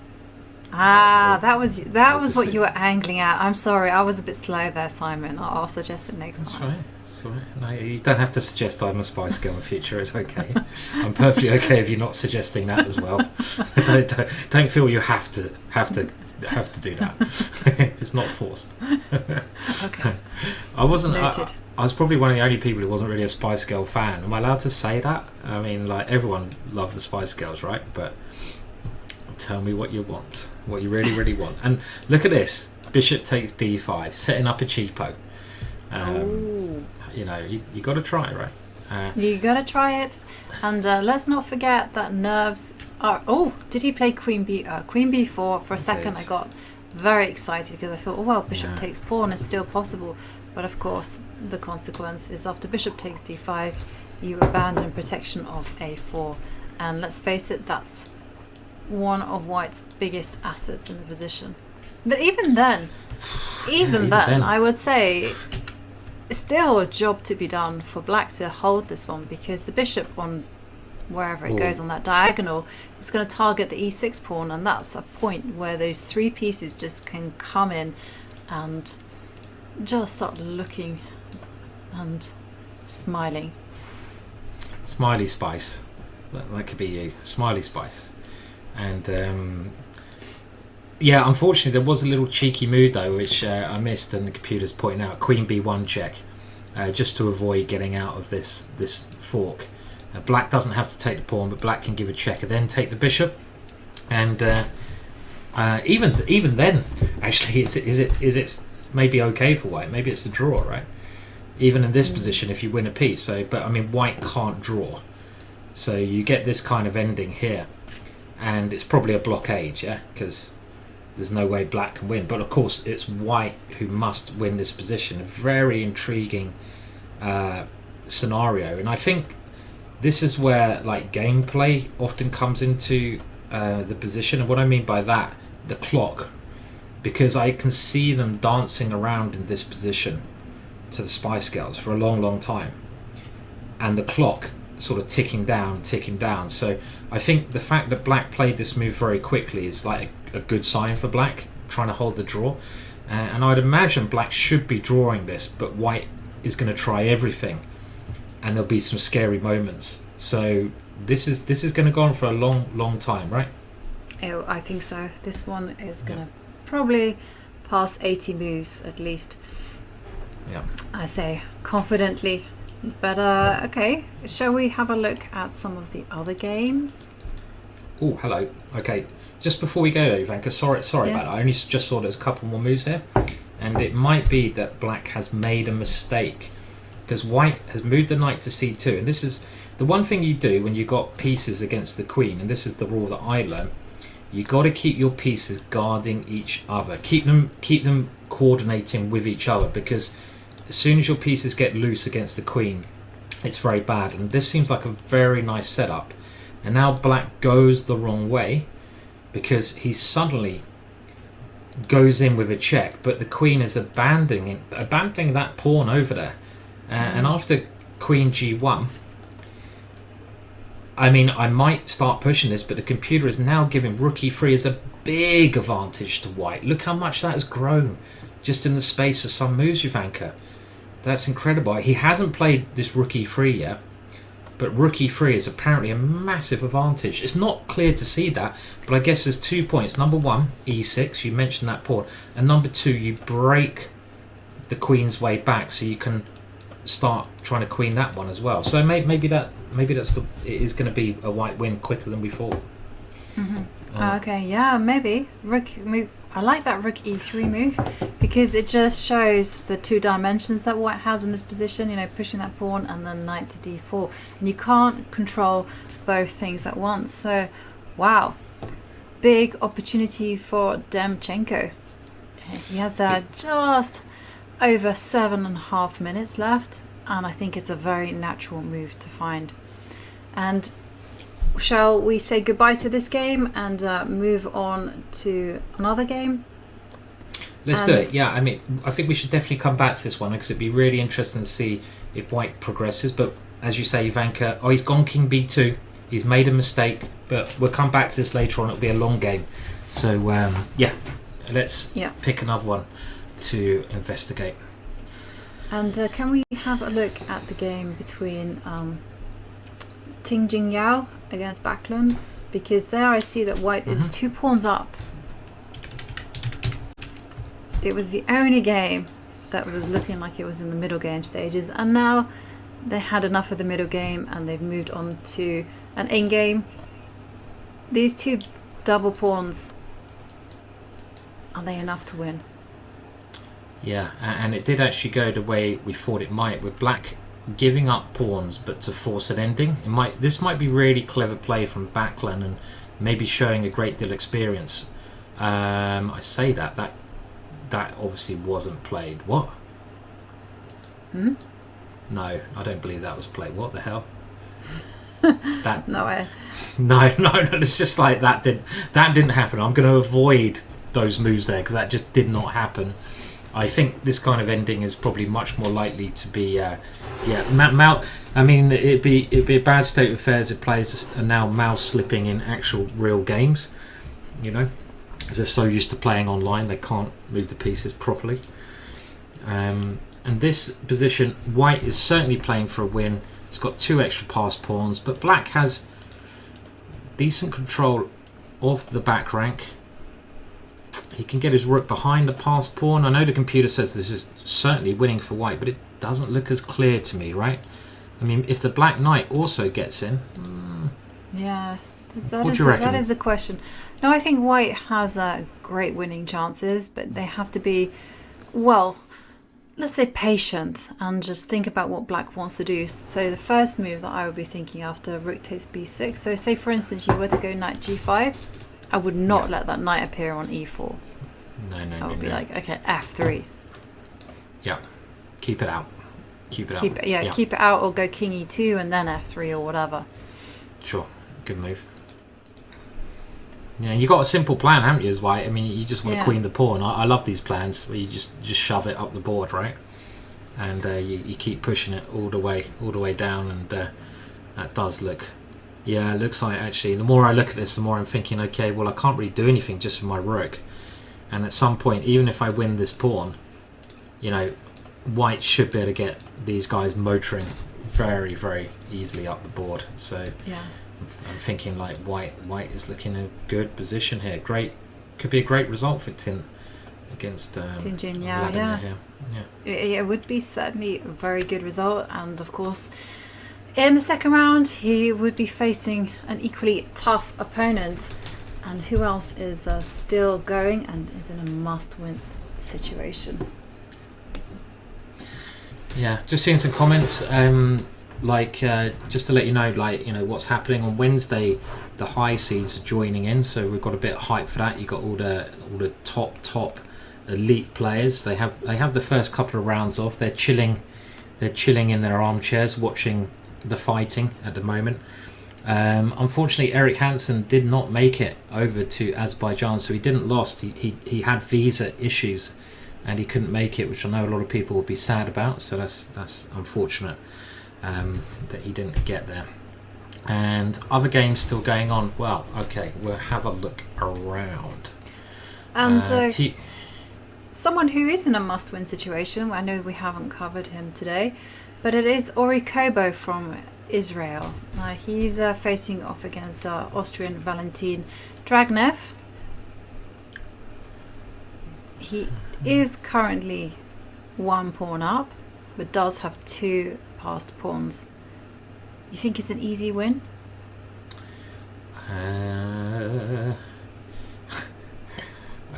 That was what you were angling at. I'm sorry, I was a bit slow there, Simon. I'll suggest it next time. That's right. No, you don't have to suggest I'm a spice girl in the future. It's okay. I'm perfectly okay if you're not suggesting that as well. Don't feel you have to do that. It's not forced. Okay. I wasn't. I was probably one of the only people who wasn't really a Spice Girl fan. Am I allowed to say that? I mean, like, everyone loved the Spice Girls, right? But tell me what you want, what you really want. And look at this. Bishop takes d5, setting up a cheapo. You know, you got to try it, right? You got to try it. And let's not forget that nerves are... Oh, did he play Queen B4? For a second, I got very excited because I thought, oh, well, Bishop takes pawn is still possible. But of course, the consequence is after Bishop takes d5, you abandon protection of a4. And let's face it, that's one of White's biggest assets in the position. But even then, I would say still a job to be done for Black to hold this one, because the bishop on wherever it goes on that diagonal is going to target the e6 pawn, and that's a point where those three pieces just can come in and just start looking and smiling. Smiley Spice. That could be you. Smiley Spice. And yeah, unfortunately there was a little cheeky move though, which I missed, and the computer's pointing out. Queen b1 check, just to avoid getting out of this fork. Black doesn't have to take the pawn, but Black can give a check and then take the bishop. And even then, actually, is it maybe okay for White? Maybe it's a draw, right? Even in this position, if you win a piece. So, but I mean, White can't draw, so you get this kind of ending here, and it's probably a blockade, yeah, because there's no way Black can win. But of course, it's White who must win this position. A very intriguing scenario, and I think this is where like gameplay often comes into the position. And what I mean by that, the clock, because I can see them dancing around in this position to the Spice Girls for a long time, and the clock sort of ticking down. So I think the fact that Black played this move very quickly is like a good sign for Black, trying to hold the draw. And I'd imagine Black should be drawing this, but White is going to try everything, and there'll be some scary moments. So this is going to go on for a long time, right? Oh, I think so. This one is going to probably pass 80 moves at least. Yeah. I say confidently. But okay, shall we have a look at some of the other games? Oh, hello. Okay, just before we go though, Ivanka, sorry about it. I only just saw there's a couple more moves here, and it might be that Black has made a mistake, because White has moved the knight to c2, and this is the one thing you do when you've got pieces against the queen, and this is the rule that I learned. You got to keep your pieces guarding each other. Keep them coordinating with each other, because as soon as your pieces get loose against the queen, it's very bad. And this seems like a very nice setup. And now Black goes the wrong way, because he suddenly goes in with a check, but the queen is abandoning that pawn over there. And after queen g1, I mean, I might start pushing this, but the computer is now giving rook e3 as a big advantage to White. Look how much that has grown just in the space of some moves, Ivanka. That's incredible. He hasn't played this rook e3 yet, but rook e3 is apparently a massive advantage. It's not clear to see that, but I guess there's 2 points. Number one, e6, you mentioned that pawn, and number two, you break the queen's way back, so you can start trying to queen that one as well. So maybe it is going to be a White win quicker than we thought. Okay, yeah, maybe rook move. I like that rook e3 move because it just shows the 2 dimensions that white has in this position, you know, pushing that pawn and then knight to d4. And you can't control both things at once. So, wow. Big opportunity for Demchenko. He has just over 7.5 minutes left, and I think it's a very natural move to find. And shall we say goodbye to this game and move on to another game? Let's do it. Yeah, I mean, I think we should definitely come back to this one because it'd be really interesting to see if white progresses. But as you say, Ivanka, he's gone king b2. He's made a mistake, but we'll come back to this later on. It'll be a long game. So, yeah, let's pick another one to investigate. And can we have a look at the game between Ting Jing Yao against Backlund? Because there I see that white is 2 pawns up. It was the only game that was looking like it was in the middle game stages, and now they had enough of the middle game and they've moved on to an end game. These 2 double pawns, are they enough to win? Yeah, and it did actually go the way we thought it might, with black giving up pawns but to force an ending. This might be really clever play from Backlund and maybe showing a great deal of experience. I say that obviously wasn't played. What? No, I don't believe that was played. What the hell? No way. No, it's just like that didn't happen. I'm going to avoid those moves there because that just did not happen. I think this kind of ending is probably much more likely to be I mean, it'd be a bad state of affairs if players are now mouse slipping in actual real games, you know, because they're so used to playing online they can't move the pieces properly. And this position, white is certainly playing for a win. It's got 2 extra passed pawns, but black has decent control of the back rank. He can get his rook behind the passed pawn. I know the computer says this is certainly winning for white, but it doesn't look as clear to me, right? I mean, if the black knight also gets in... Yeah, what do you reckon? That is the question. No, I think white has great winning chances, but they have to be, well, let's say patient and just think about what black wants to do. So the first move that I would be thinking after rook takes b6, so say for instance you were to go knight g5, I would not let that knight appear on e4. No. I would be like, okay, f3. Yeah, keep it out. Keep it out. Keep it out, or go king e2 and then f3 or whatever. Sure, good move. Yeah, you got a simple plan, haven't you, as white? I mean, you just want to queen the pawn. I love these plans where you just shove it up the board, right? And you keep pushing it all the way down, and that does look. Yeah, it looks like actually. The more I look at this, the more I'm thinking, okay, well, I can't really do anything just with my rook, and at some point, even if I win this pawn, you know, white should be able to get these guys motoring very, very easily up the board. So yeah. I'm thinking like white is looking in a good position here. Great, could be a great result for Tin against Tin Jin Yao. Yeah. It would be certainly a very good result, and of course, in the second round, he would be facing an equally tough opponent. And who else is still going and is in a must-win situation? Yeah, just seeing some comments. Just to let you know, what's happening on Wednesday. The high seeds are joining in, so we've got a bit of hype for that. You got all the top elite players. They have the first couple of rounds off. They're chilling in their armchairs, watching the fighting at the moment. Unfortunately, Eric Hansen did not make it over to Azerbaijan, so he didn't lost. He had visa issues, and he couldn't make it, which I know a lot of people would be sad about. So that's unfortunate that he didn't get there. And other games still going on. Well, okay, we'll have a look around. And someone who is in a must-win situation, I know we haven't covered him today, but it is Ori Kobo from Israel. He's facing off against Austrian Valentin Dragnev. He is currently 1 pawn up, but does have 2 passed pawns. You think it's an easy win?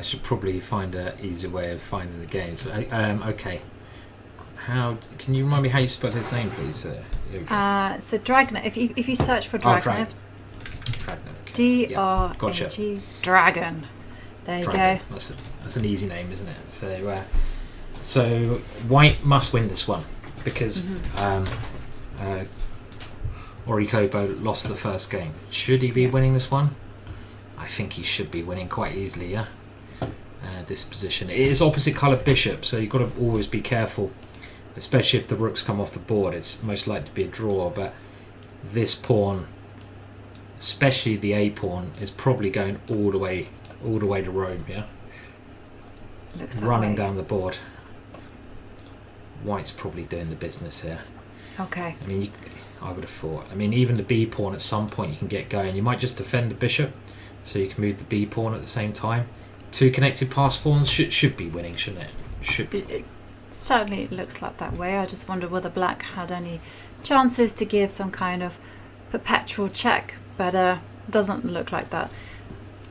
should probably find an easier way of finding the game. So, okay. How can you remind me how you spell his name, please? So Dragon. If you search for Dragon, D-R-A-G, Dragon. There you go. That's an easy name, isn't it? So White must win this one because Orikobo lost the first game. Should he be winning this one? I think he should be winning quite easily. Yeah. This position. It is opposite coloured bishop, so you've got to always be careful, especially if the rooks come off the board. It's most likely to be a draw, but this pawn, especially the A pawn, is probably going all the way to Rome. Yeah. Looks running down the board. White's probably doing the business here. Okay. I mean, I would have thought. I mean, even the B pawn at some point you can get going. You might just defend the bishop, so you can move the B pawn at the same time. Two connected pass pawns should be winning, shouldn't it? Should be. It certainly looks like that way. I just wonder whether Black had any chances to give some kind of perpetual check, but doesn't look like that.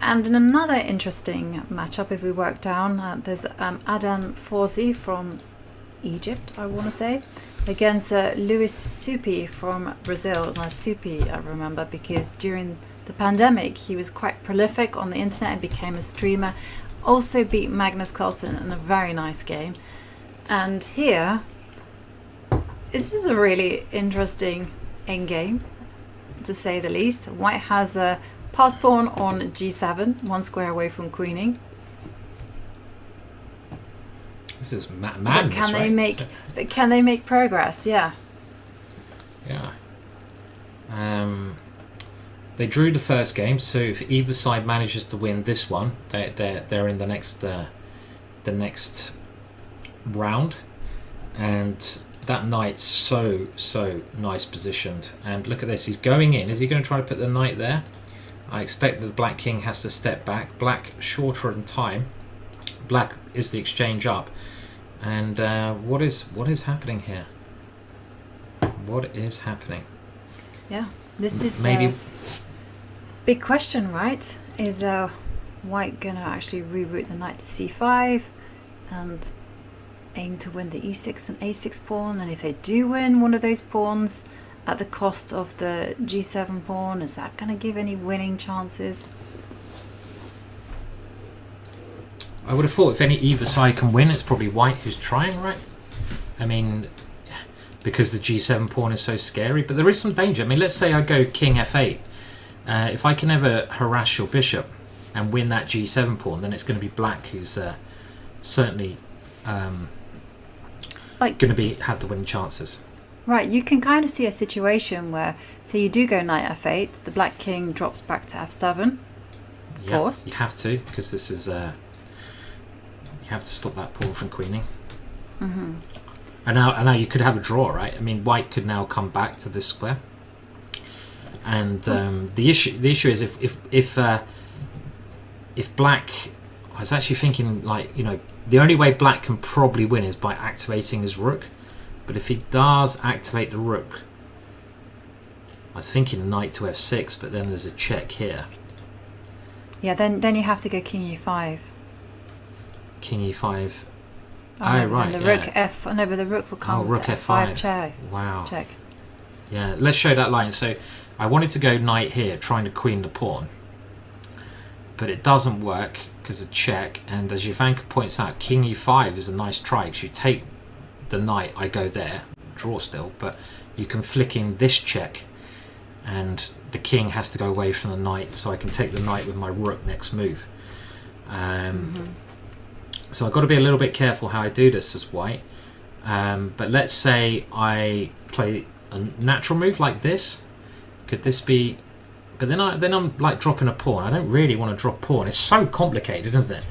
And in another interesting matchup, if we work down, there's Adan Forzi from Egypt, I want to say, against Luis Supi from Brazil. Now Supi, I remember, because during the pandemic he was quite prolific on the internet and became a streamer. Also beat Magnus Carlsen in a very nice game. And here, this is a really interesting endgame, to say the least. White has a pass pawn on G7, one square away from queening. This is madness, Can they make progress? Yeah. Yeah. They drew the first game, so if either side manages to win this one, they're in the next round, and that knight's so nice positioned. And look at this, he's going in. Is he going to try to put the knight there? I expect that the Black King has to step back. Black shorter in time. Black is the exchange up. And what is happening here? What is happening? Yeah, this is maybe big question, right? Is White gonna actually reroute the knight to c5 and aim to win the e6 and a6 pawn? And if they do win one of those pawns at the cost of the g7 pawn, is that gonna give any winning chances? I would have thought if either side can win, it's probably White who's trying, right? I mean, because the g7 pawn is so scary, but there is some danger. I mean, let's say I go king f8. If I can ever harass your bishop and win that g7 pawn, then it's going to be Black who's certainly going to have the winning chances. Right, you can kind of see a situation where, say you do go knight f8, the Black King drops back to f7, forced. Yeah, you have to, because this is... you have to stop that pawn from queening. Mm-hmm. And now you could have a draw, right? I mean, White could now come back to this square. And the issue is if Black... I was actually thinking, like, you know, the only way Black can probably win is by activating his rook. But if he does activate the rook, I was thinking knight to f6, but then there's a check here. Yeah, then you have to go king e5. King e5. Oh, right. Then the rook f. No, but the rook will come rook to f5. Check. Wow. Check. Yeah, let's show that line. So I wanted to go knight here, trying to queen the pawn, but it doesn't work because of check. And as Jovanka points out, king e5 is a nice try because you take the knight, I go there, draw still, but you can flick in this check, and the king has to go away from the knight, so I can take the knight with my rook next move. So I've got to be a little bit careful how I do this as White. But let's say I play a natural move like this. Could this be... But then I'm like dropping a pawn. I don't really want to drop pawn. It's so complicated, isn't it?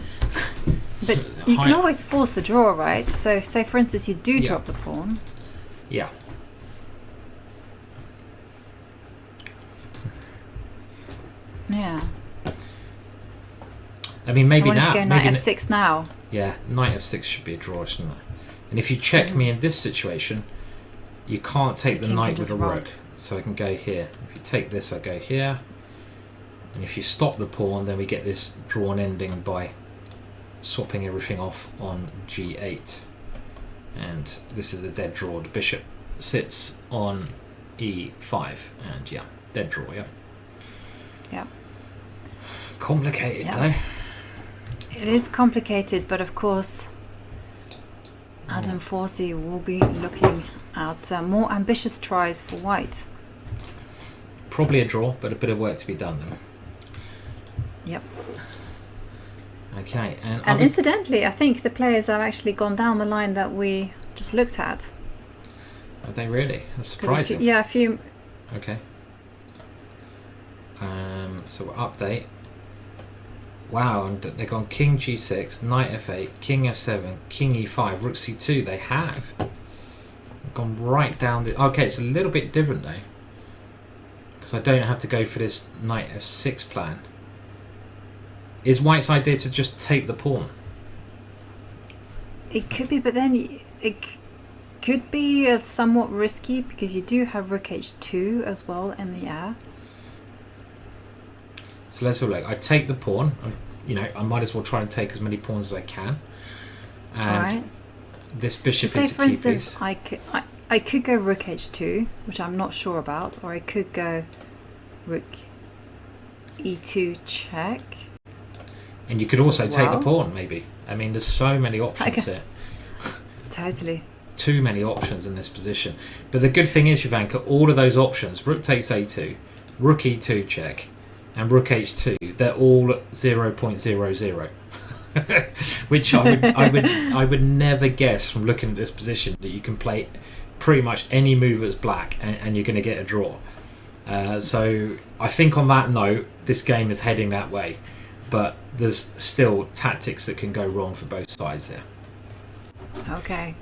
But you can always force the draw, right? So say, for instance, you do drop the pawn. Yeah. Yeah. I mean, maybe I want now... to go knight f6 now. Yeah, knight f6 should be a draw, shouldn't it? And if you check me in this situation, you can't take the knight with a rook. So I can go here. If you take this, I go here. And if you stop the pawn, then we get this drawn ending by swapping everything off on g8. And this is a dead draw. The bishop sits on e5, and yeah, dead draw, yeah. Yeah. Complicated, though. It is complicated, but of course, Adam Forsey will be looking at more ambitious tries for white. Probably a draw, but a bit of work to be done, though. Yep. Okay, and incidentally, I think the players have actually gone down the line that we just looked at. Have they really? That's surprising. Yeah, a few. Okay. So we'll update. Wow, and they've gone king g6, knight f8, king f7, king e5, rook c2. They have gone right down the... Okay, it's a little bit different though, because I don't have to go for this knight f6 plan. Is white's idea to just take the pawn? It could be, but then it could be somewhat risky because you do have rook h2 as well in the air. So let's have a look. I take the pawn. You know, I might as well try and take as many pawns as I can. And right. This bishop so is say, for instance, I could go rook h2, which I'm not sure about, or I could go rook e2 check. And you could also take the pawn, maybe. I mean, there's so many options here. Totally. Too many options in this position. But the good thing is, Jovanka, all of those options, rook takes a2, rook e2 check, and rook h2, they're all 0.00. Which I would never guess from looking at this position that you can play pretty much any move as black and you're going to get a draw. So I think on that note, this game is heading that way. But there's still tactics that can go wrong for both sides here. Okay.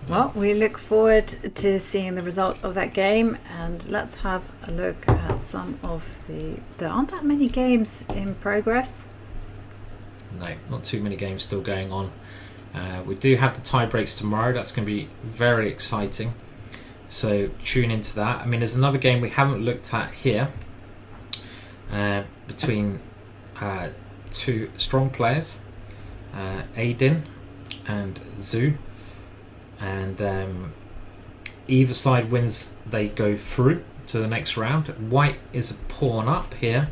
Well, we look forward to seeing the result of that game, and let's have a look at some of there aren't that many games in progress. No, not too many games still going on. We do have the tie breaks tomorrow. That's going to be very exciting. So tune into that. I mean, there's another game we haven't looked at here between two strong players, Aydin and Zhu, and either side wins, they go through to the next round. White is a pawn up here,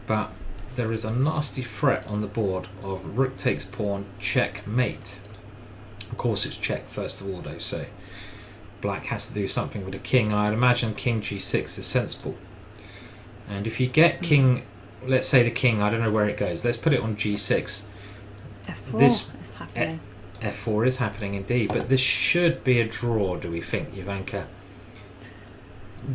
but there is a nasty threat on the board of rook takes pawn, checkmate. Of course it's check first of all though, so black has to do something with the king, and I'd imagine king g6 is sensible. And if you get king, let's say the king, I don't know where it goes, let's put it on g6. F4 is happening. F4 is happening indeed, but this should be a draw, do we think, Jovanka?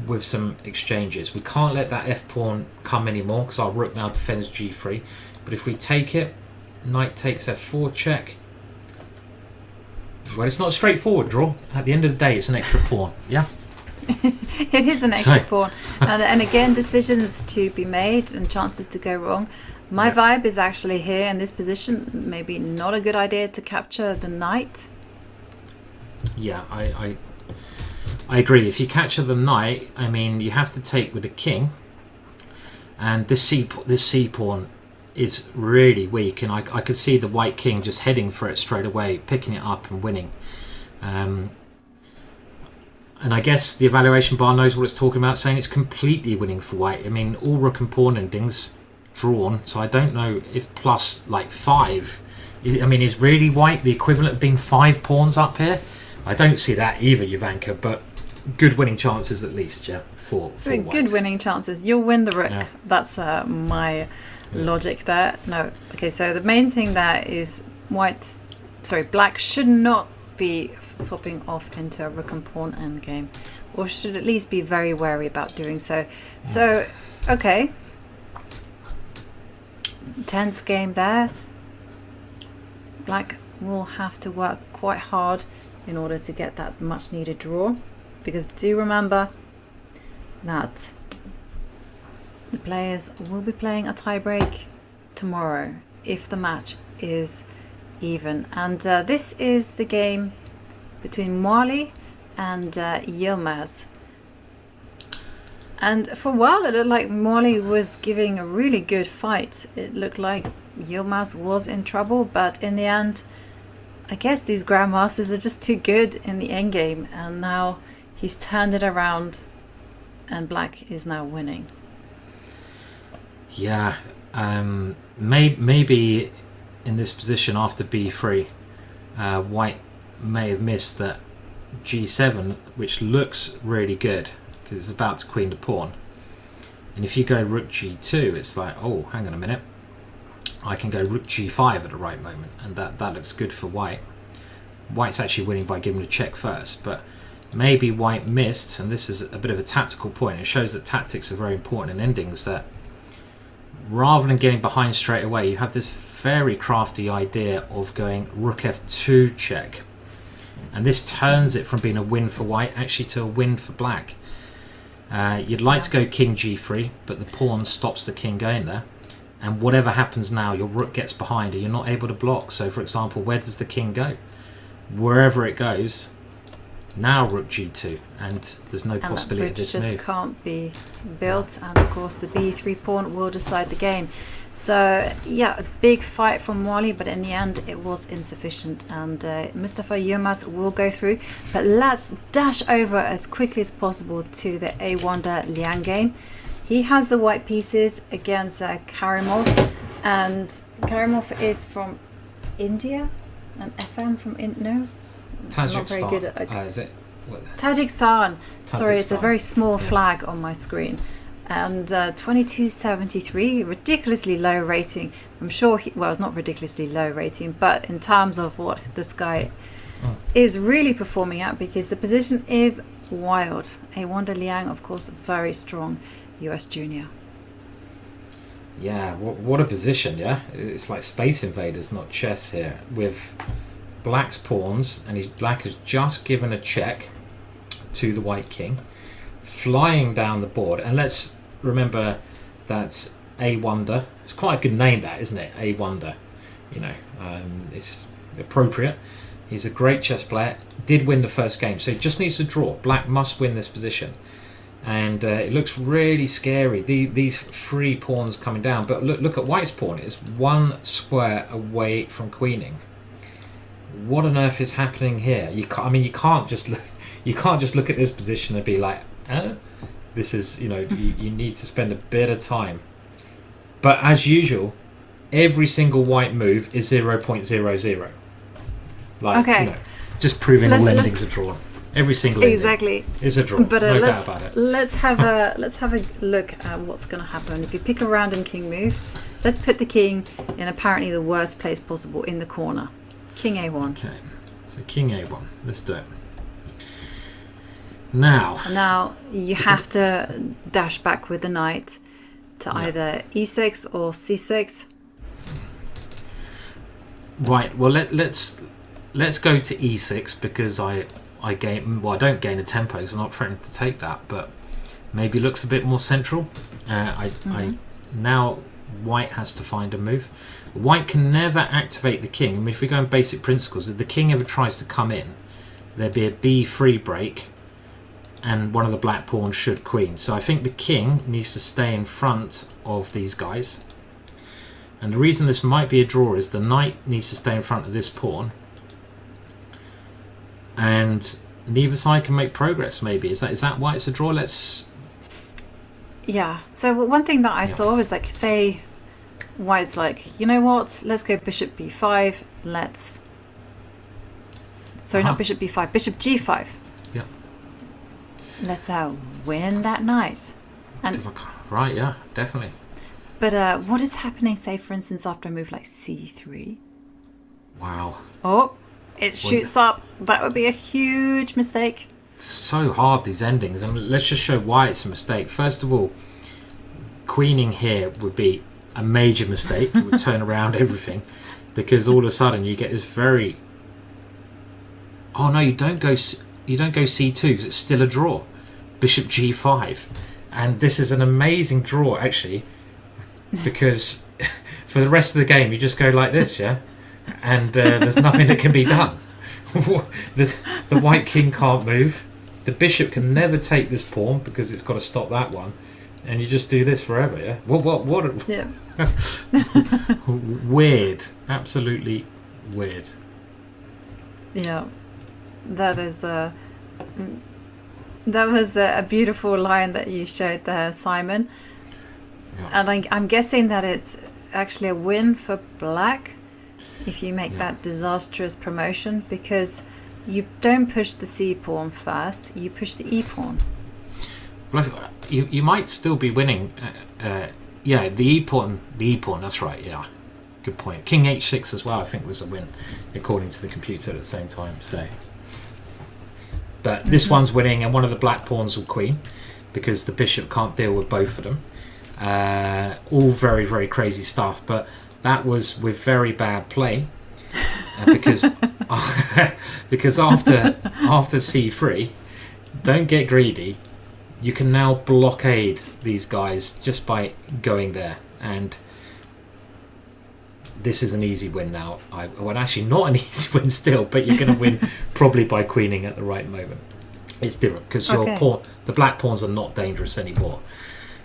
With some exchanges. We can't let that f-pawn come anymore because our rook now defends g3. But if we take it, knight takes f4 check. Well, it's not a straightforward draw. At the end of the day, it's an extra pawn. Yeah? It is an extra pawn. And again, decisions to be made and chances to go wrong. My vibe is actually here in this position. Maybe not a good idea to capture the knight. Yeah, I agree. If you capture the knight, I mean, you have to take with the king, and this c pawn is really weak, and I could see the white king just heading for it straight away, picking it up and winning. And I guess the evaluation bar knows what it's talking about, saying it's completely winning for white. I mean, all rook and pawn endings drawn, so I don't know if plus like 5. I mean, is really white the equivalent of being 5 pawns up here? I don't see that either, Jovanka, but good winning chances at least, yeah, for white. Good winning chances. You'll win the rook. Yeah. That's my logic there. No. Okay, so the main thing there is black should not be swapping off into a rook and pawn endgame, or should at least be very wary about doing so. So, okay. Tense game there. Black will have to work quite hard in order to get that much needed draw, because do remember that the players will be playing a tiebreak tomorrow if the match is even, and this is the game between Mwali and Yilmaz. And for a while it looked like Mwali was giving a really good fight. It looked like Yilmaz was in trouble, but in the end, I guess these grandmasters are just too good in the endgame, and now he's turned it around, and black is now winning. Yeah, maybe in this position after b3, white may have missed that g7, which looks really good because it's about to queen the pawn. And if you go rook g2, it's like, oh, hang on a minute, I can go rook g5 at the right moment, and that looks good for white. White's actually winning by giving a check first, but maybe white missed, and this is a bit of a tactical point. It shows that tactics are very important in endings, that rather than getting behind straight away, you have this very crafty idea of going rook f2 check, and this turns it from being a win for white actually to a win for black. You'd like to go king g3, but the pawn stops the king going there, and whatever happens now, your rook gets behind and you're not able to block. So for example, where does the king go? Wherever it goes. Now rook g2, and there's no possibility of this move. And just can't be built, and of course the b3 pawn will decide the game. So yeah, a big fight from Wally, but in the end it was insufficient, and Mustafa Yilmaz will go through. But let's dash over as quickly as possible to the A-Wonder Liang game. He has the white pieces against Karimov, and Karimov is from India, and FM from no? Tajikistan. Not very good at, is it? Tajikistan. Sorry, it's a Tajikistan. very small flag on my screen. And 2273, ridiculously low rating. I'm sure well, not ridiculously low rating, but in terms of what this guy is really performing at, because the position is wild. A-Wonder Liang, of course, very strong US junior. Yeah, what a position, yeah? It's like Space Invaders, not chess here, with black's pawns, and black has just given a check to the white king, flying down the board. And let's remember that's A-Wonder. It's quite a good name, that, isn't it? A-Wonder. You know, it's appropriate. He's a great chess player, did win the first game, so he just needs to draw. Black must win this position. And it looks really scary, these three pawns coming down. But look at white's pawn. It's one square away from queening. What on earth is happening here? You can't just look at this position and be like, this is, you need to spend a bit of time. But as usual, every single white move is 0.00. Like, okay. Just proving all endings are drawn. Every single ending is a draw. But no doubt about it. Let's have a look at what's going to happen. If you pick a random king move, let's put the king in apparently the worst place possible, in the corner. King A1. Okay, so King A1. Let's do it. Now you have to dash back with the knight to either E6 or C6. Right. Well, let's go to E6, because I don't gain a tempo because I'm not threatening to take that, but maybe looks a bit more central. Now white has to find a move. White can never activate the king. I mean, if we go in basic principles, if the king ever tries to come in, there'd be a b3 break, and one of the black pawns should queen. So I think the king needs to stay in front of these guys. And the reason this might be a draw is the knight needs to stay in front of this pawn, and neither side can make progress. Maybe is that why it's a draw? Yeah. So one thing that I saw was, like, say white's like, you know what? Let's go bishop b5. Not bishop b5. Bishop g5. Yeah. Let's win that knight. And right. Yeah. Definitely. But what is happening? Say, for instance, after a move like c3. Wow. Oh. It shoots up. That would be a huge mistake. So hard, these endings. I mean, let's just show why it's a mistake. First of all, queening here would be a major mistake. It would turn around everything, because all of a sudden you get this very... Oh no, you don't go c2 because it's still a draw. Bishop g5, and this is an amazing draw actually, because for the rest of the game you just go like this, yeah. And there's nothing that can be done. the white king can't move. The bishop can never take this pawn because it's got to stop that one, and you just do this forever, yeah. What? Yeah. Weird. Absolutely weird. Yeah, that was a beautiful line that you showed there, Simon. Yeah. And I'm guessing that it's actually a win for black if you make that disastrous promotion, because you don't push the C pawn first, you push the E pawn. Well, you might still be winning. Yeah, the E pawn. That's right. Yeah, good point. King H6 as well, I think, was a win according to the computer at the same time. So, but this one's winning, and one of the black pawns will queen because the bishop can't deal with both of them. All very, very crazy stuff, but that was with very bad play because because after c3, don't get greedy. You can now blockade these guys just by going there, and this is an easy win now. Well, actually not an easy win still, but you're going to win probably by queening at the right moment. It's different because the black pawns are not dangerous anymore.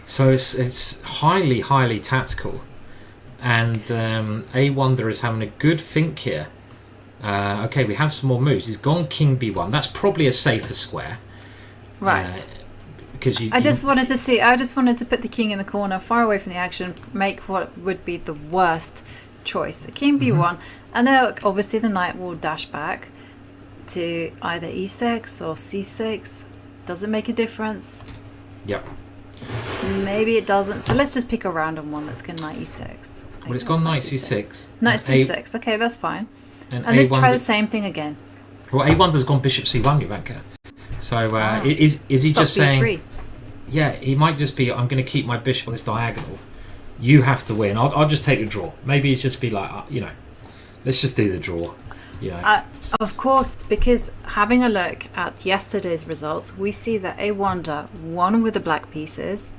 So it's highly, highly tactical. And A Wonder is having a good think here. Okay, we have some more moves. He's gone king b1. That's probably a safer square. Right. Because I just wanted to put the king in the corner, far away from the action, make what would be the worst choice. The king b1, and then obviously the knight will dash back to either e6 or c6. Doesn't make a difference. Yep. Maybe it doesn't. So let's just pick a random one. Let's go knight e6. Well, it's gone knight c6. Knight c6. Okay, that's fine. And let's try the same thing again. Well, A1's gone bishop c1, Ivanka. So is he Stop just saying? B3. Yeah, he might just be. I'm going to keep my bishop on this diagonal. You have to win. I'll just take the draw. Maybe he's just be like, let's just do the draw. Of course, because having a look at yesterday's results, we see that A Wonder won with the black pieces.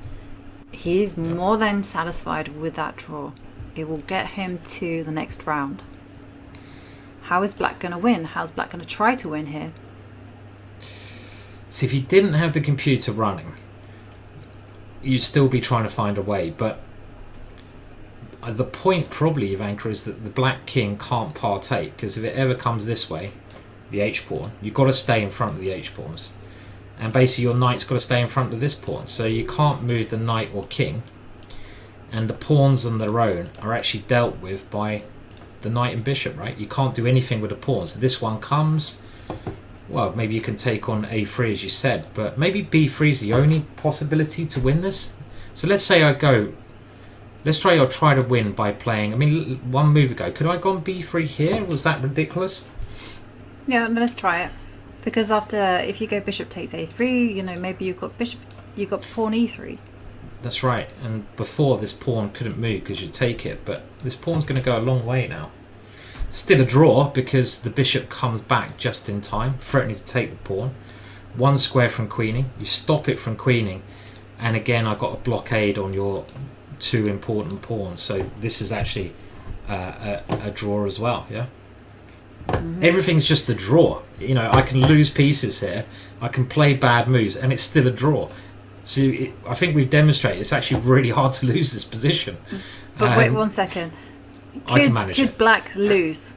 He's more than satisfied with that draw. It will get him to the next round. How is black going to win? How's black going to try to win here? See, if you didn't have the computer running, you'd still be trying to find a way. But the point probably, Ivanka, is that the black king can't partake, because if it ever comes this way, the h-pawn, you've got to stay in front of the h-pawns. And basically your knight's got to stay in front of this pawn. So you can't move the knight or king. And the pawns on their own are actually dealt with by the knight and bishop, right? You can't do anything with the pawns. This one comes, well, maybe you can take on a3 as you said, but maybe b3 is the only possibility to win this. So let's say I go, let's try to win by playing, I mean, one move ago, could I have gone b3 here? Was that ridiculous? Yeah, let's try it. Because if you go bishop takes a3, maybe you've got pawn e3. That's right, and before this pawn couldn't move because you take it, but this pawn's going to go a long way now. Still a draw because the bishop comes back just in time, threatening to take the pawn. One square from queening, you stop it from queening, and again I've got a blockade on your two important pawns, so this is actually a draw as well, yeah? Everything's just a draw. I can lose pieces here, I can play bad moves, and it's still a draw. So I think we've demonstrated it's actually really hard to lose this position. But wait 1 second. Could black lose?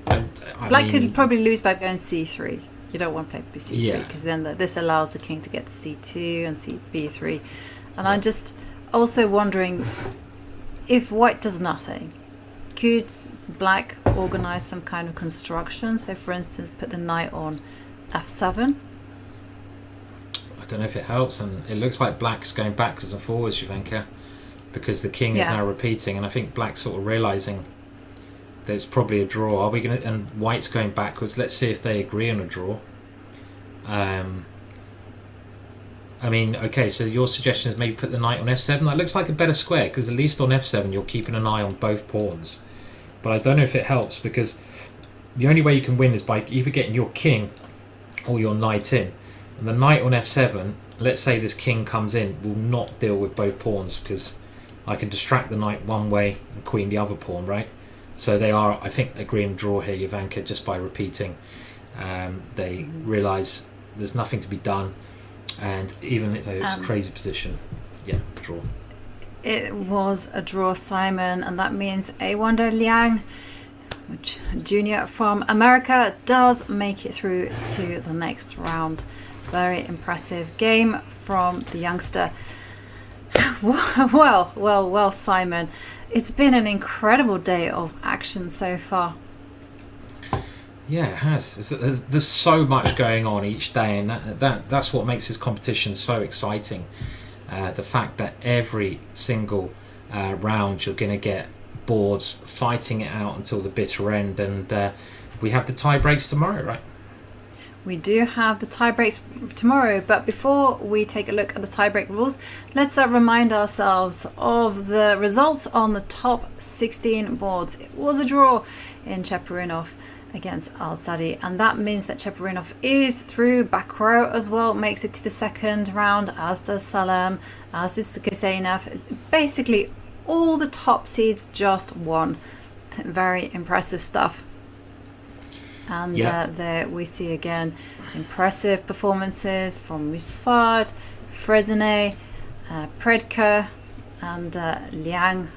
Black could probably lose by going c3. You don't want to play c3 because then this allows the king to get to c2 and b3. And I'm just also wondering, if white does nothing, could black organize some kind of construction? So for instance, put the knight on f7. I don't know if it helps, and it looks like black's going backwards and forwards, Ivanka, because the king is now repeating, and I think black's sort of realizing that it's probably a draw. Are we going to? And white's going backwards. Let's see if they agree on a draw. I mean, okay, so your suggestion is maybe put the knight on f7. That looks like a better square, because at least on f7 you're keeping an eye on both pawns. But I don't know if it helps, because the only way you can win is by either getting your king or your knight in. And the knight on f7, let's say this king comes in, will not deal with both pawns, because I can distract the knight one way and queen the other pawn, right? So they are, I think, agreeing draw here, Ivanka, just by repeating. They realise there's nothing to be done, and even though it's a crazy position, draw. it was a draw, Simon, and that means A-Wonder Liang, junior from America, does make it through to the next round. Very impressive game from the youngster. Well, Simon, it's been an incredible day of action so far. Yeah, it has. There's so much going on each day, and that's what makes this competition so exciting. The fact that every single round you're going to get boards fighting it out until the bitter end, and we have the tie breaks tomorrow, right? We do have the tie breaks tomorrow, but before we take a look at the tie break rules, let's remind ourselves of the results on the top 16 boards. It was a draw in Cheparinov against Al-Sadi, and that means that Cheparinov is through. Back row as well makes it to the second round, as does Salem, as does Gazainov. Basically all the top seeds just won. Very impressive stuff. And there we see again impressive performances from Musard, Fresnay, Predka, and Liang,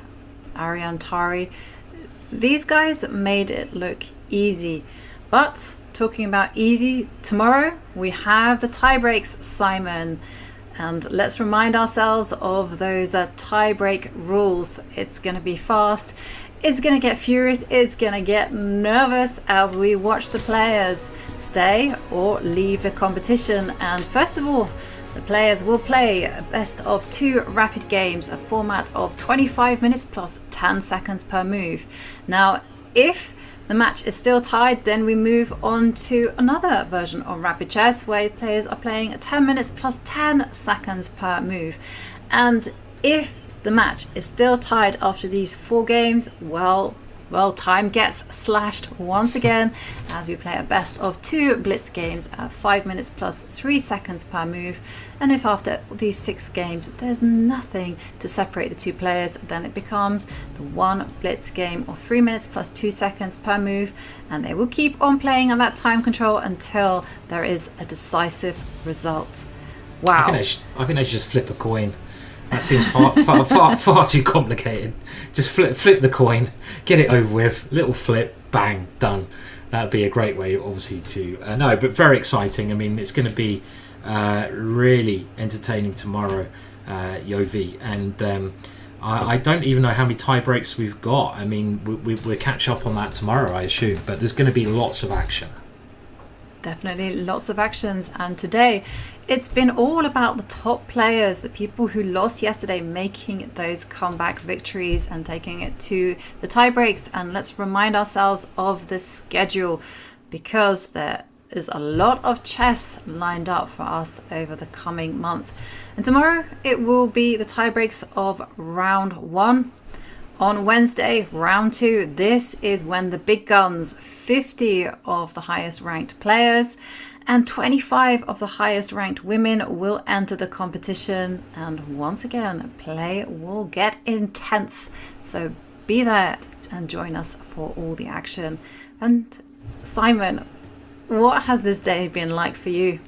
Ariantari. These guys made it look easy. But talking about easy, tomorrow we have the tie breaks, Simon. And let's remind ourselves of those tie break rules. It's going to be fast. It's going to get furious, it's going to get nervous as we watch the players stay or leave the competition. And first of all, the players will play a best of 2 rapid games, a format of 25 minutes plus 10 seconds per move. Now, if the match is still tied, then we move on to another version of rapid chess where players are playing 10 minutes plus 10 seconds per move. And if the match is still tied after these 4 games, well, time gets slashed once again as we play a best of 2 blitz games at 5 minutes plus 3 seconds per move. And if after these 6 games there's nothing to separate the 2 players, then it becomes the 1 blitz game of 3 minutes plus 2 seconds per move, and they will keep on playing on that time control until there is a decisive result. Wow. I think they should just flip a coin. That seems far too complicated. Just flip the coin, get it over with, little flip, bang, done. That would be a great way, obviously, to no, but very exciting. I mean, it's going to be really entertaining tomorrow, Yovi, and I don't even know how many tie breaks we've got. I mean, we'll catch up on that tomorrow, I assume, but there's going to be lots of action. Definitely lots of actions, and today it's been all about the top players, the people who lost yesterday, making those comeback victories and taking it to the tie breaks. And let's remind ourselves of the schedule, because there is a lot of chess lined up for us over the coming month. And tomorrow it will be the tie breaks of round 1. On Wednesday, round 2, this is when the big guns, 50 of the highest ranked players and 25 of the highest ranked women, will enter the competition. And once again, play will get intense. So be there and join us for all the action. And Simon, what has this day been like for you?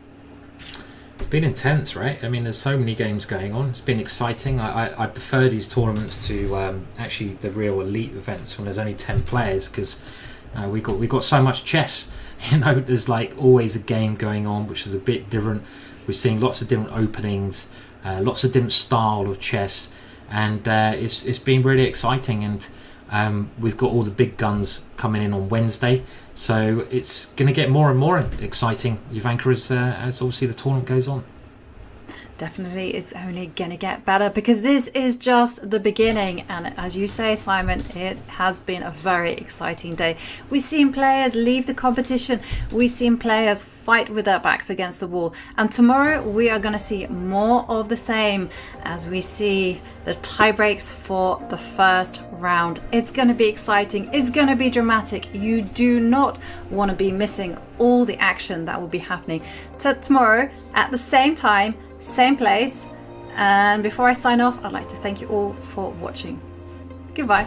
It's been intense, right? I mean, there's so many games going on. It's been exciting. I prefer these tournaments to actually the real elite events when there's only 10 players, because we got so much chess. You know, there's like always a game going on, which is a bit different. We're seeing lots of different openings, lots of different style of chess, and it's been really exciting. And we've got all the big guns coming in on Wednesday. So it's going to get more and more exciting, Ivanka, as obviously the tournament goes on. Definitely, it's only going to get better, because this is just the beginning. And as you say, Simon, it has been a very exciting day. We've seen players leave the competition. We've seen players fight with their backs against the wall. And tomorrow we are going to see more of the same as we see the tie breaks for the first round. It's going to be exciting. It's going to be dramatic. You do not want to be missing all the action that will be happening. So tomorrow at the same time, same place. And before I sign off, I'd like to thank you all for watching. Goodbye.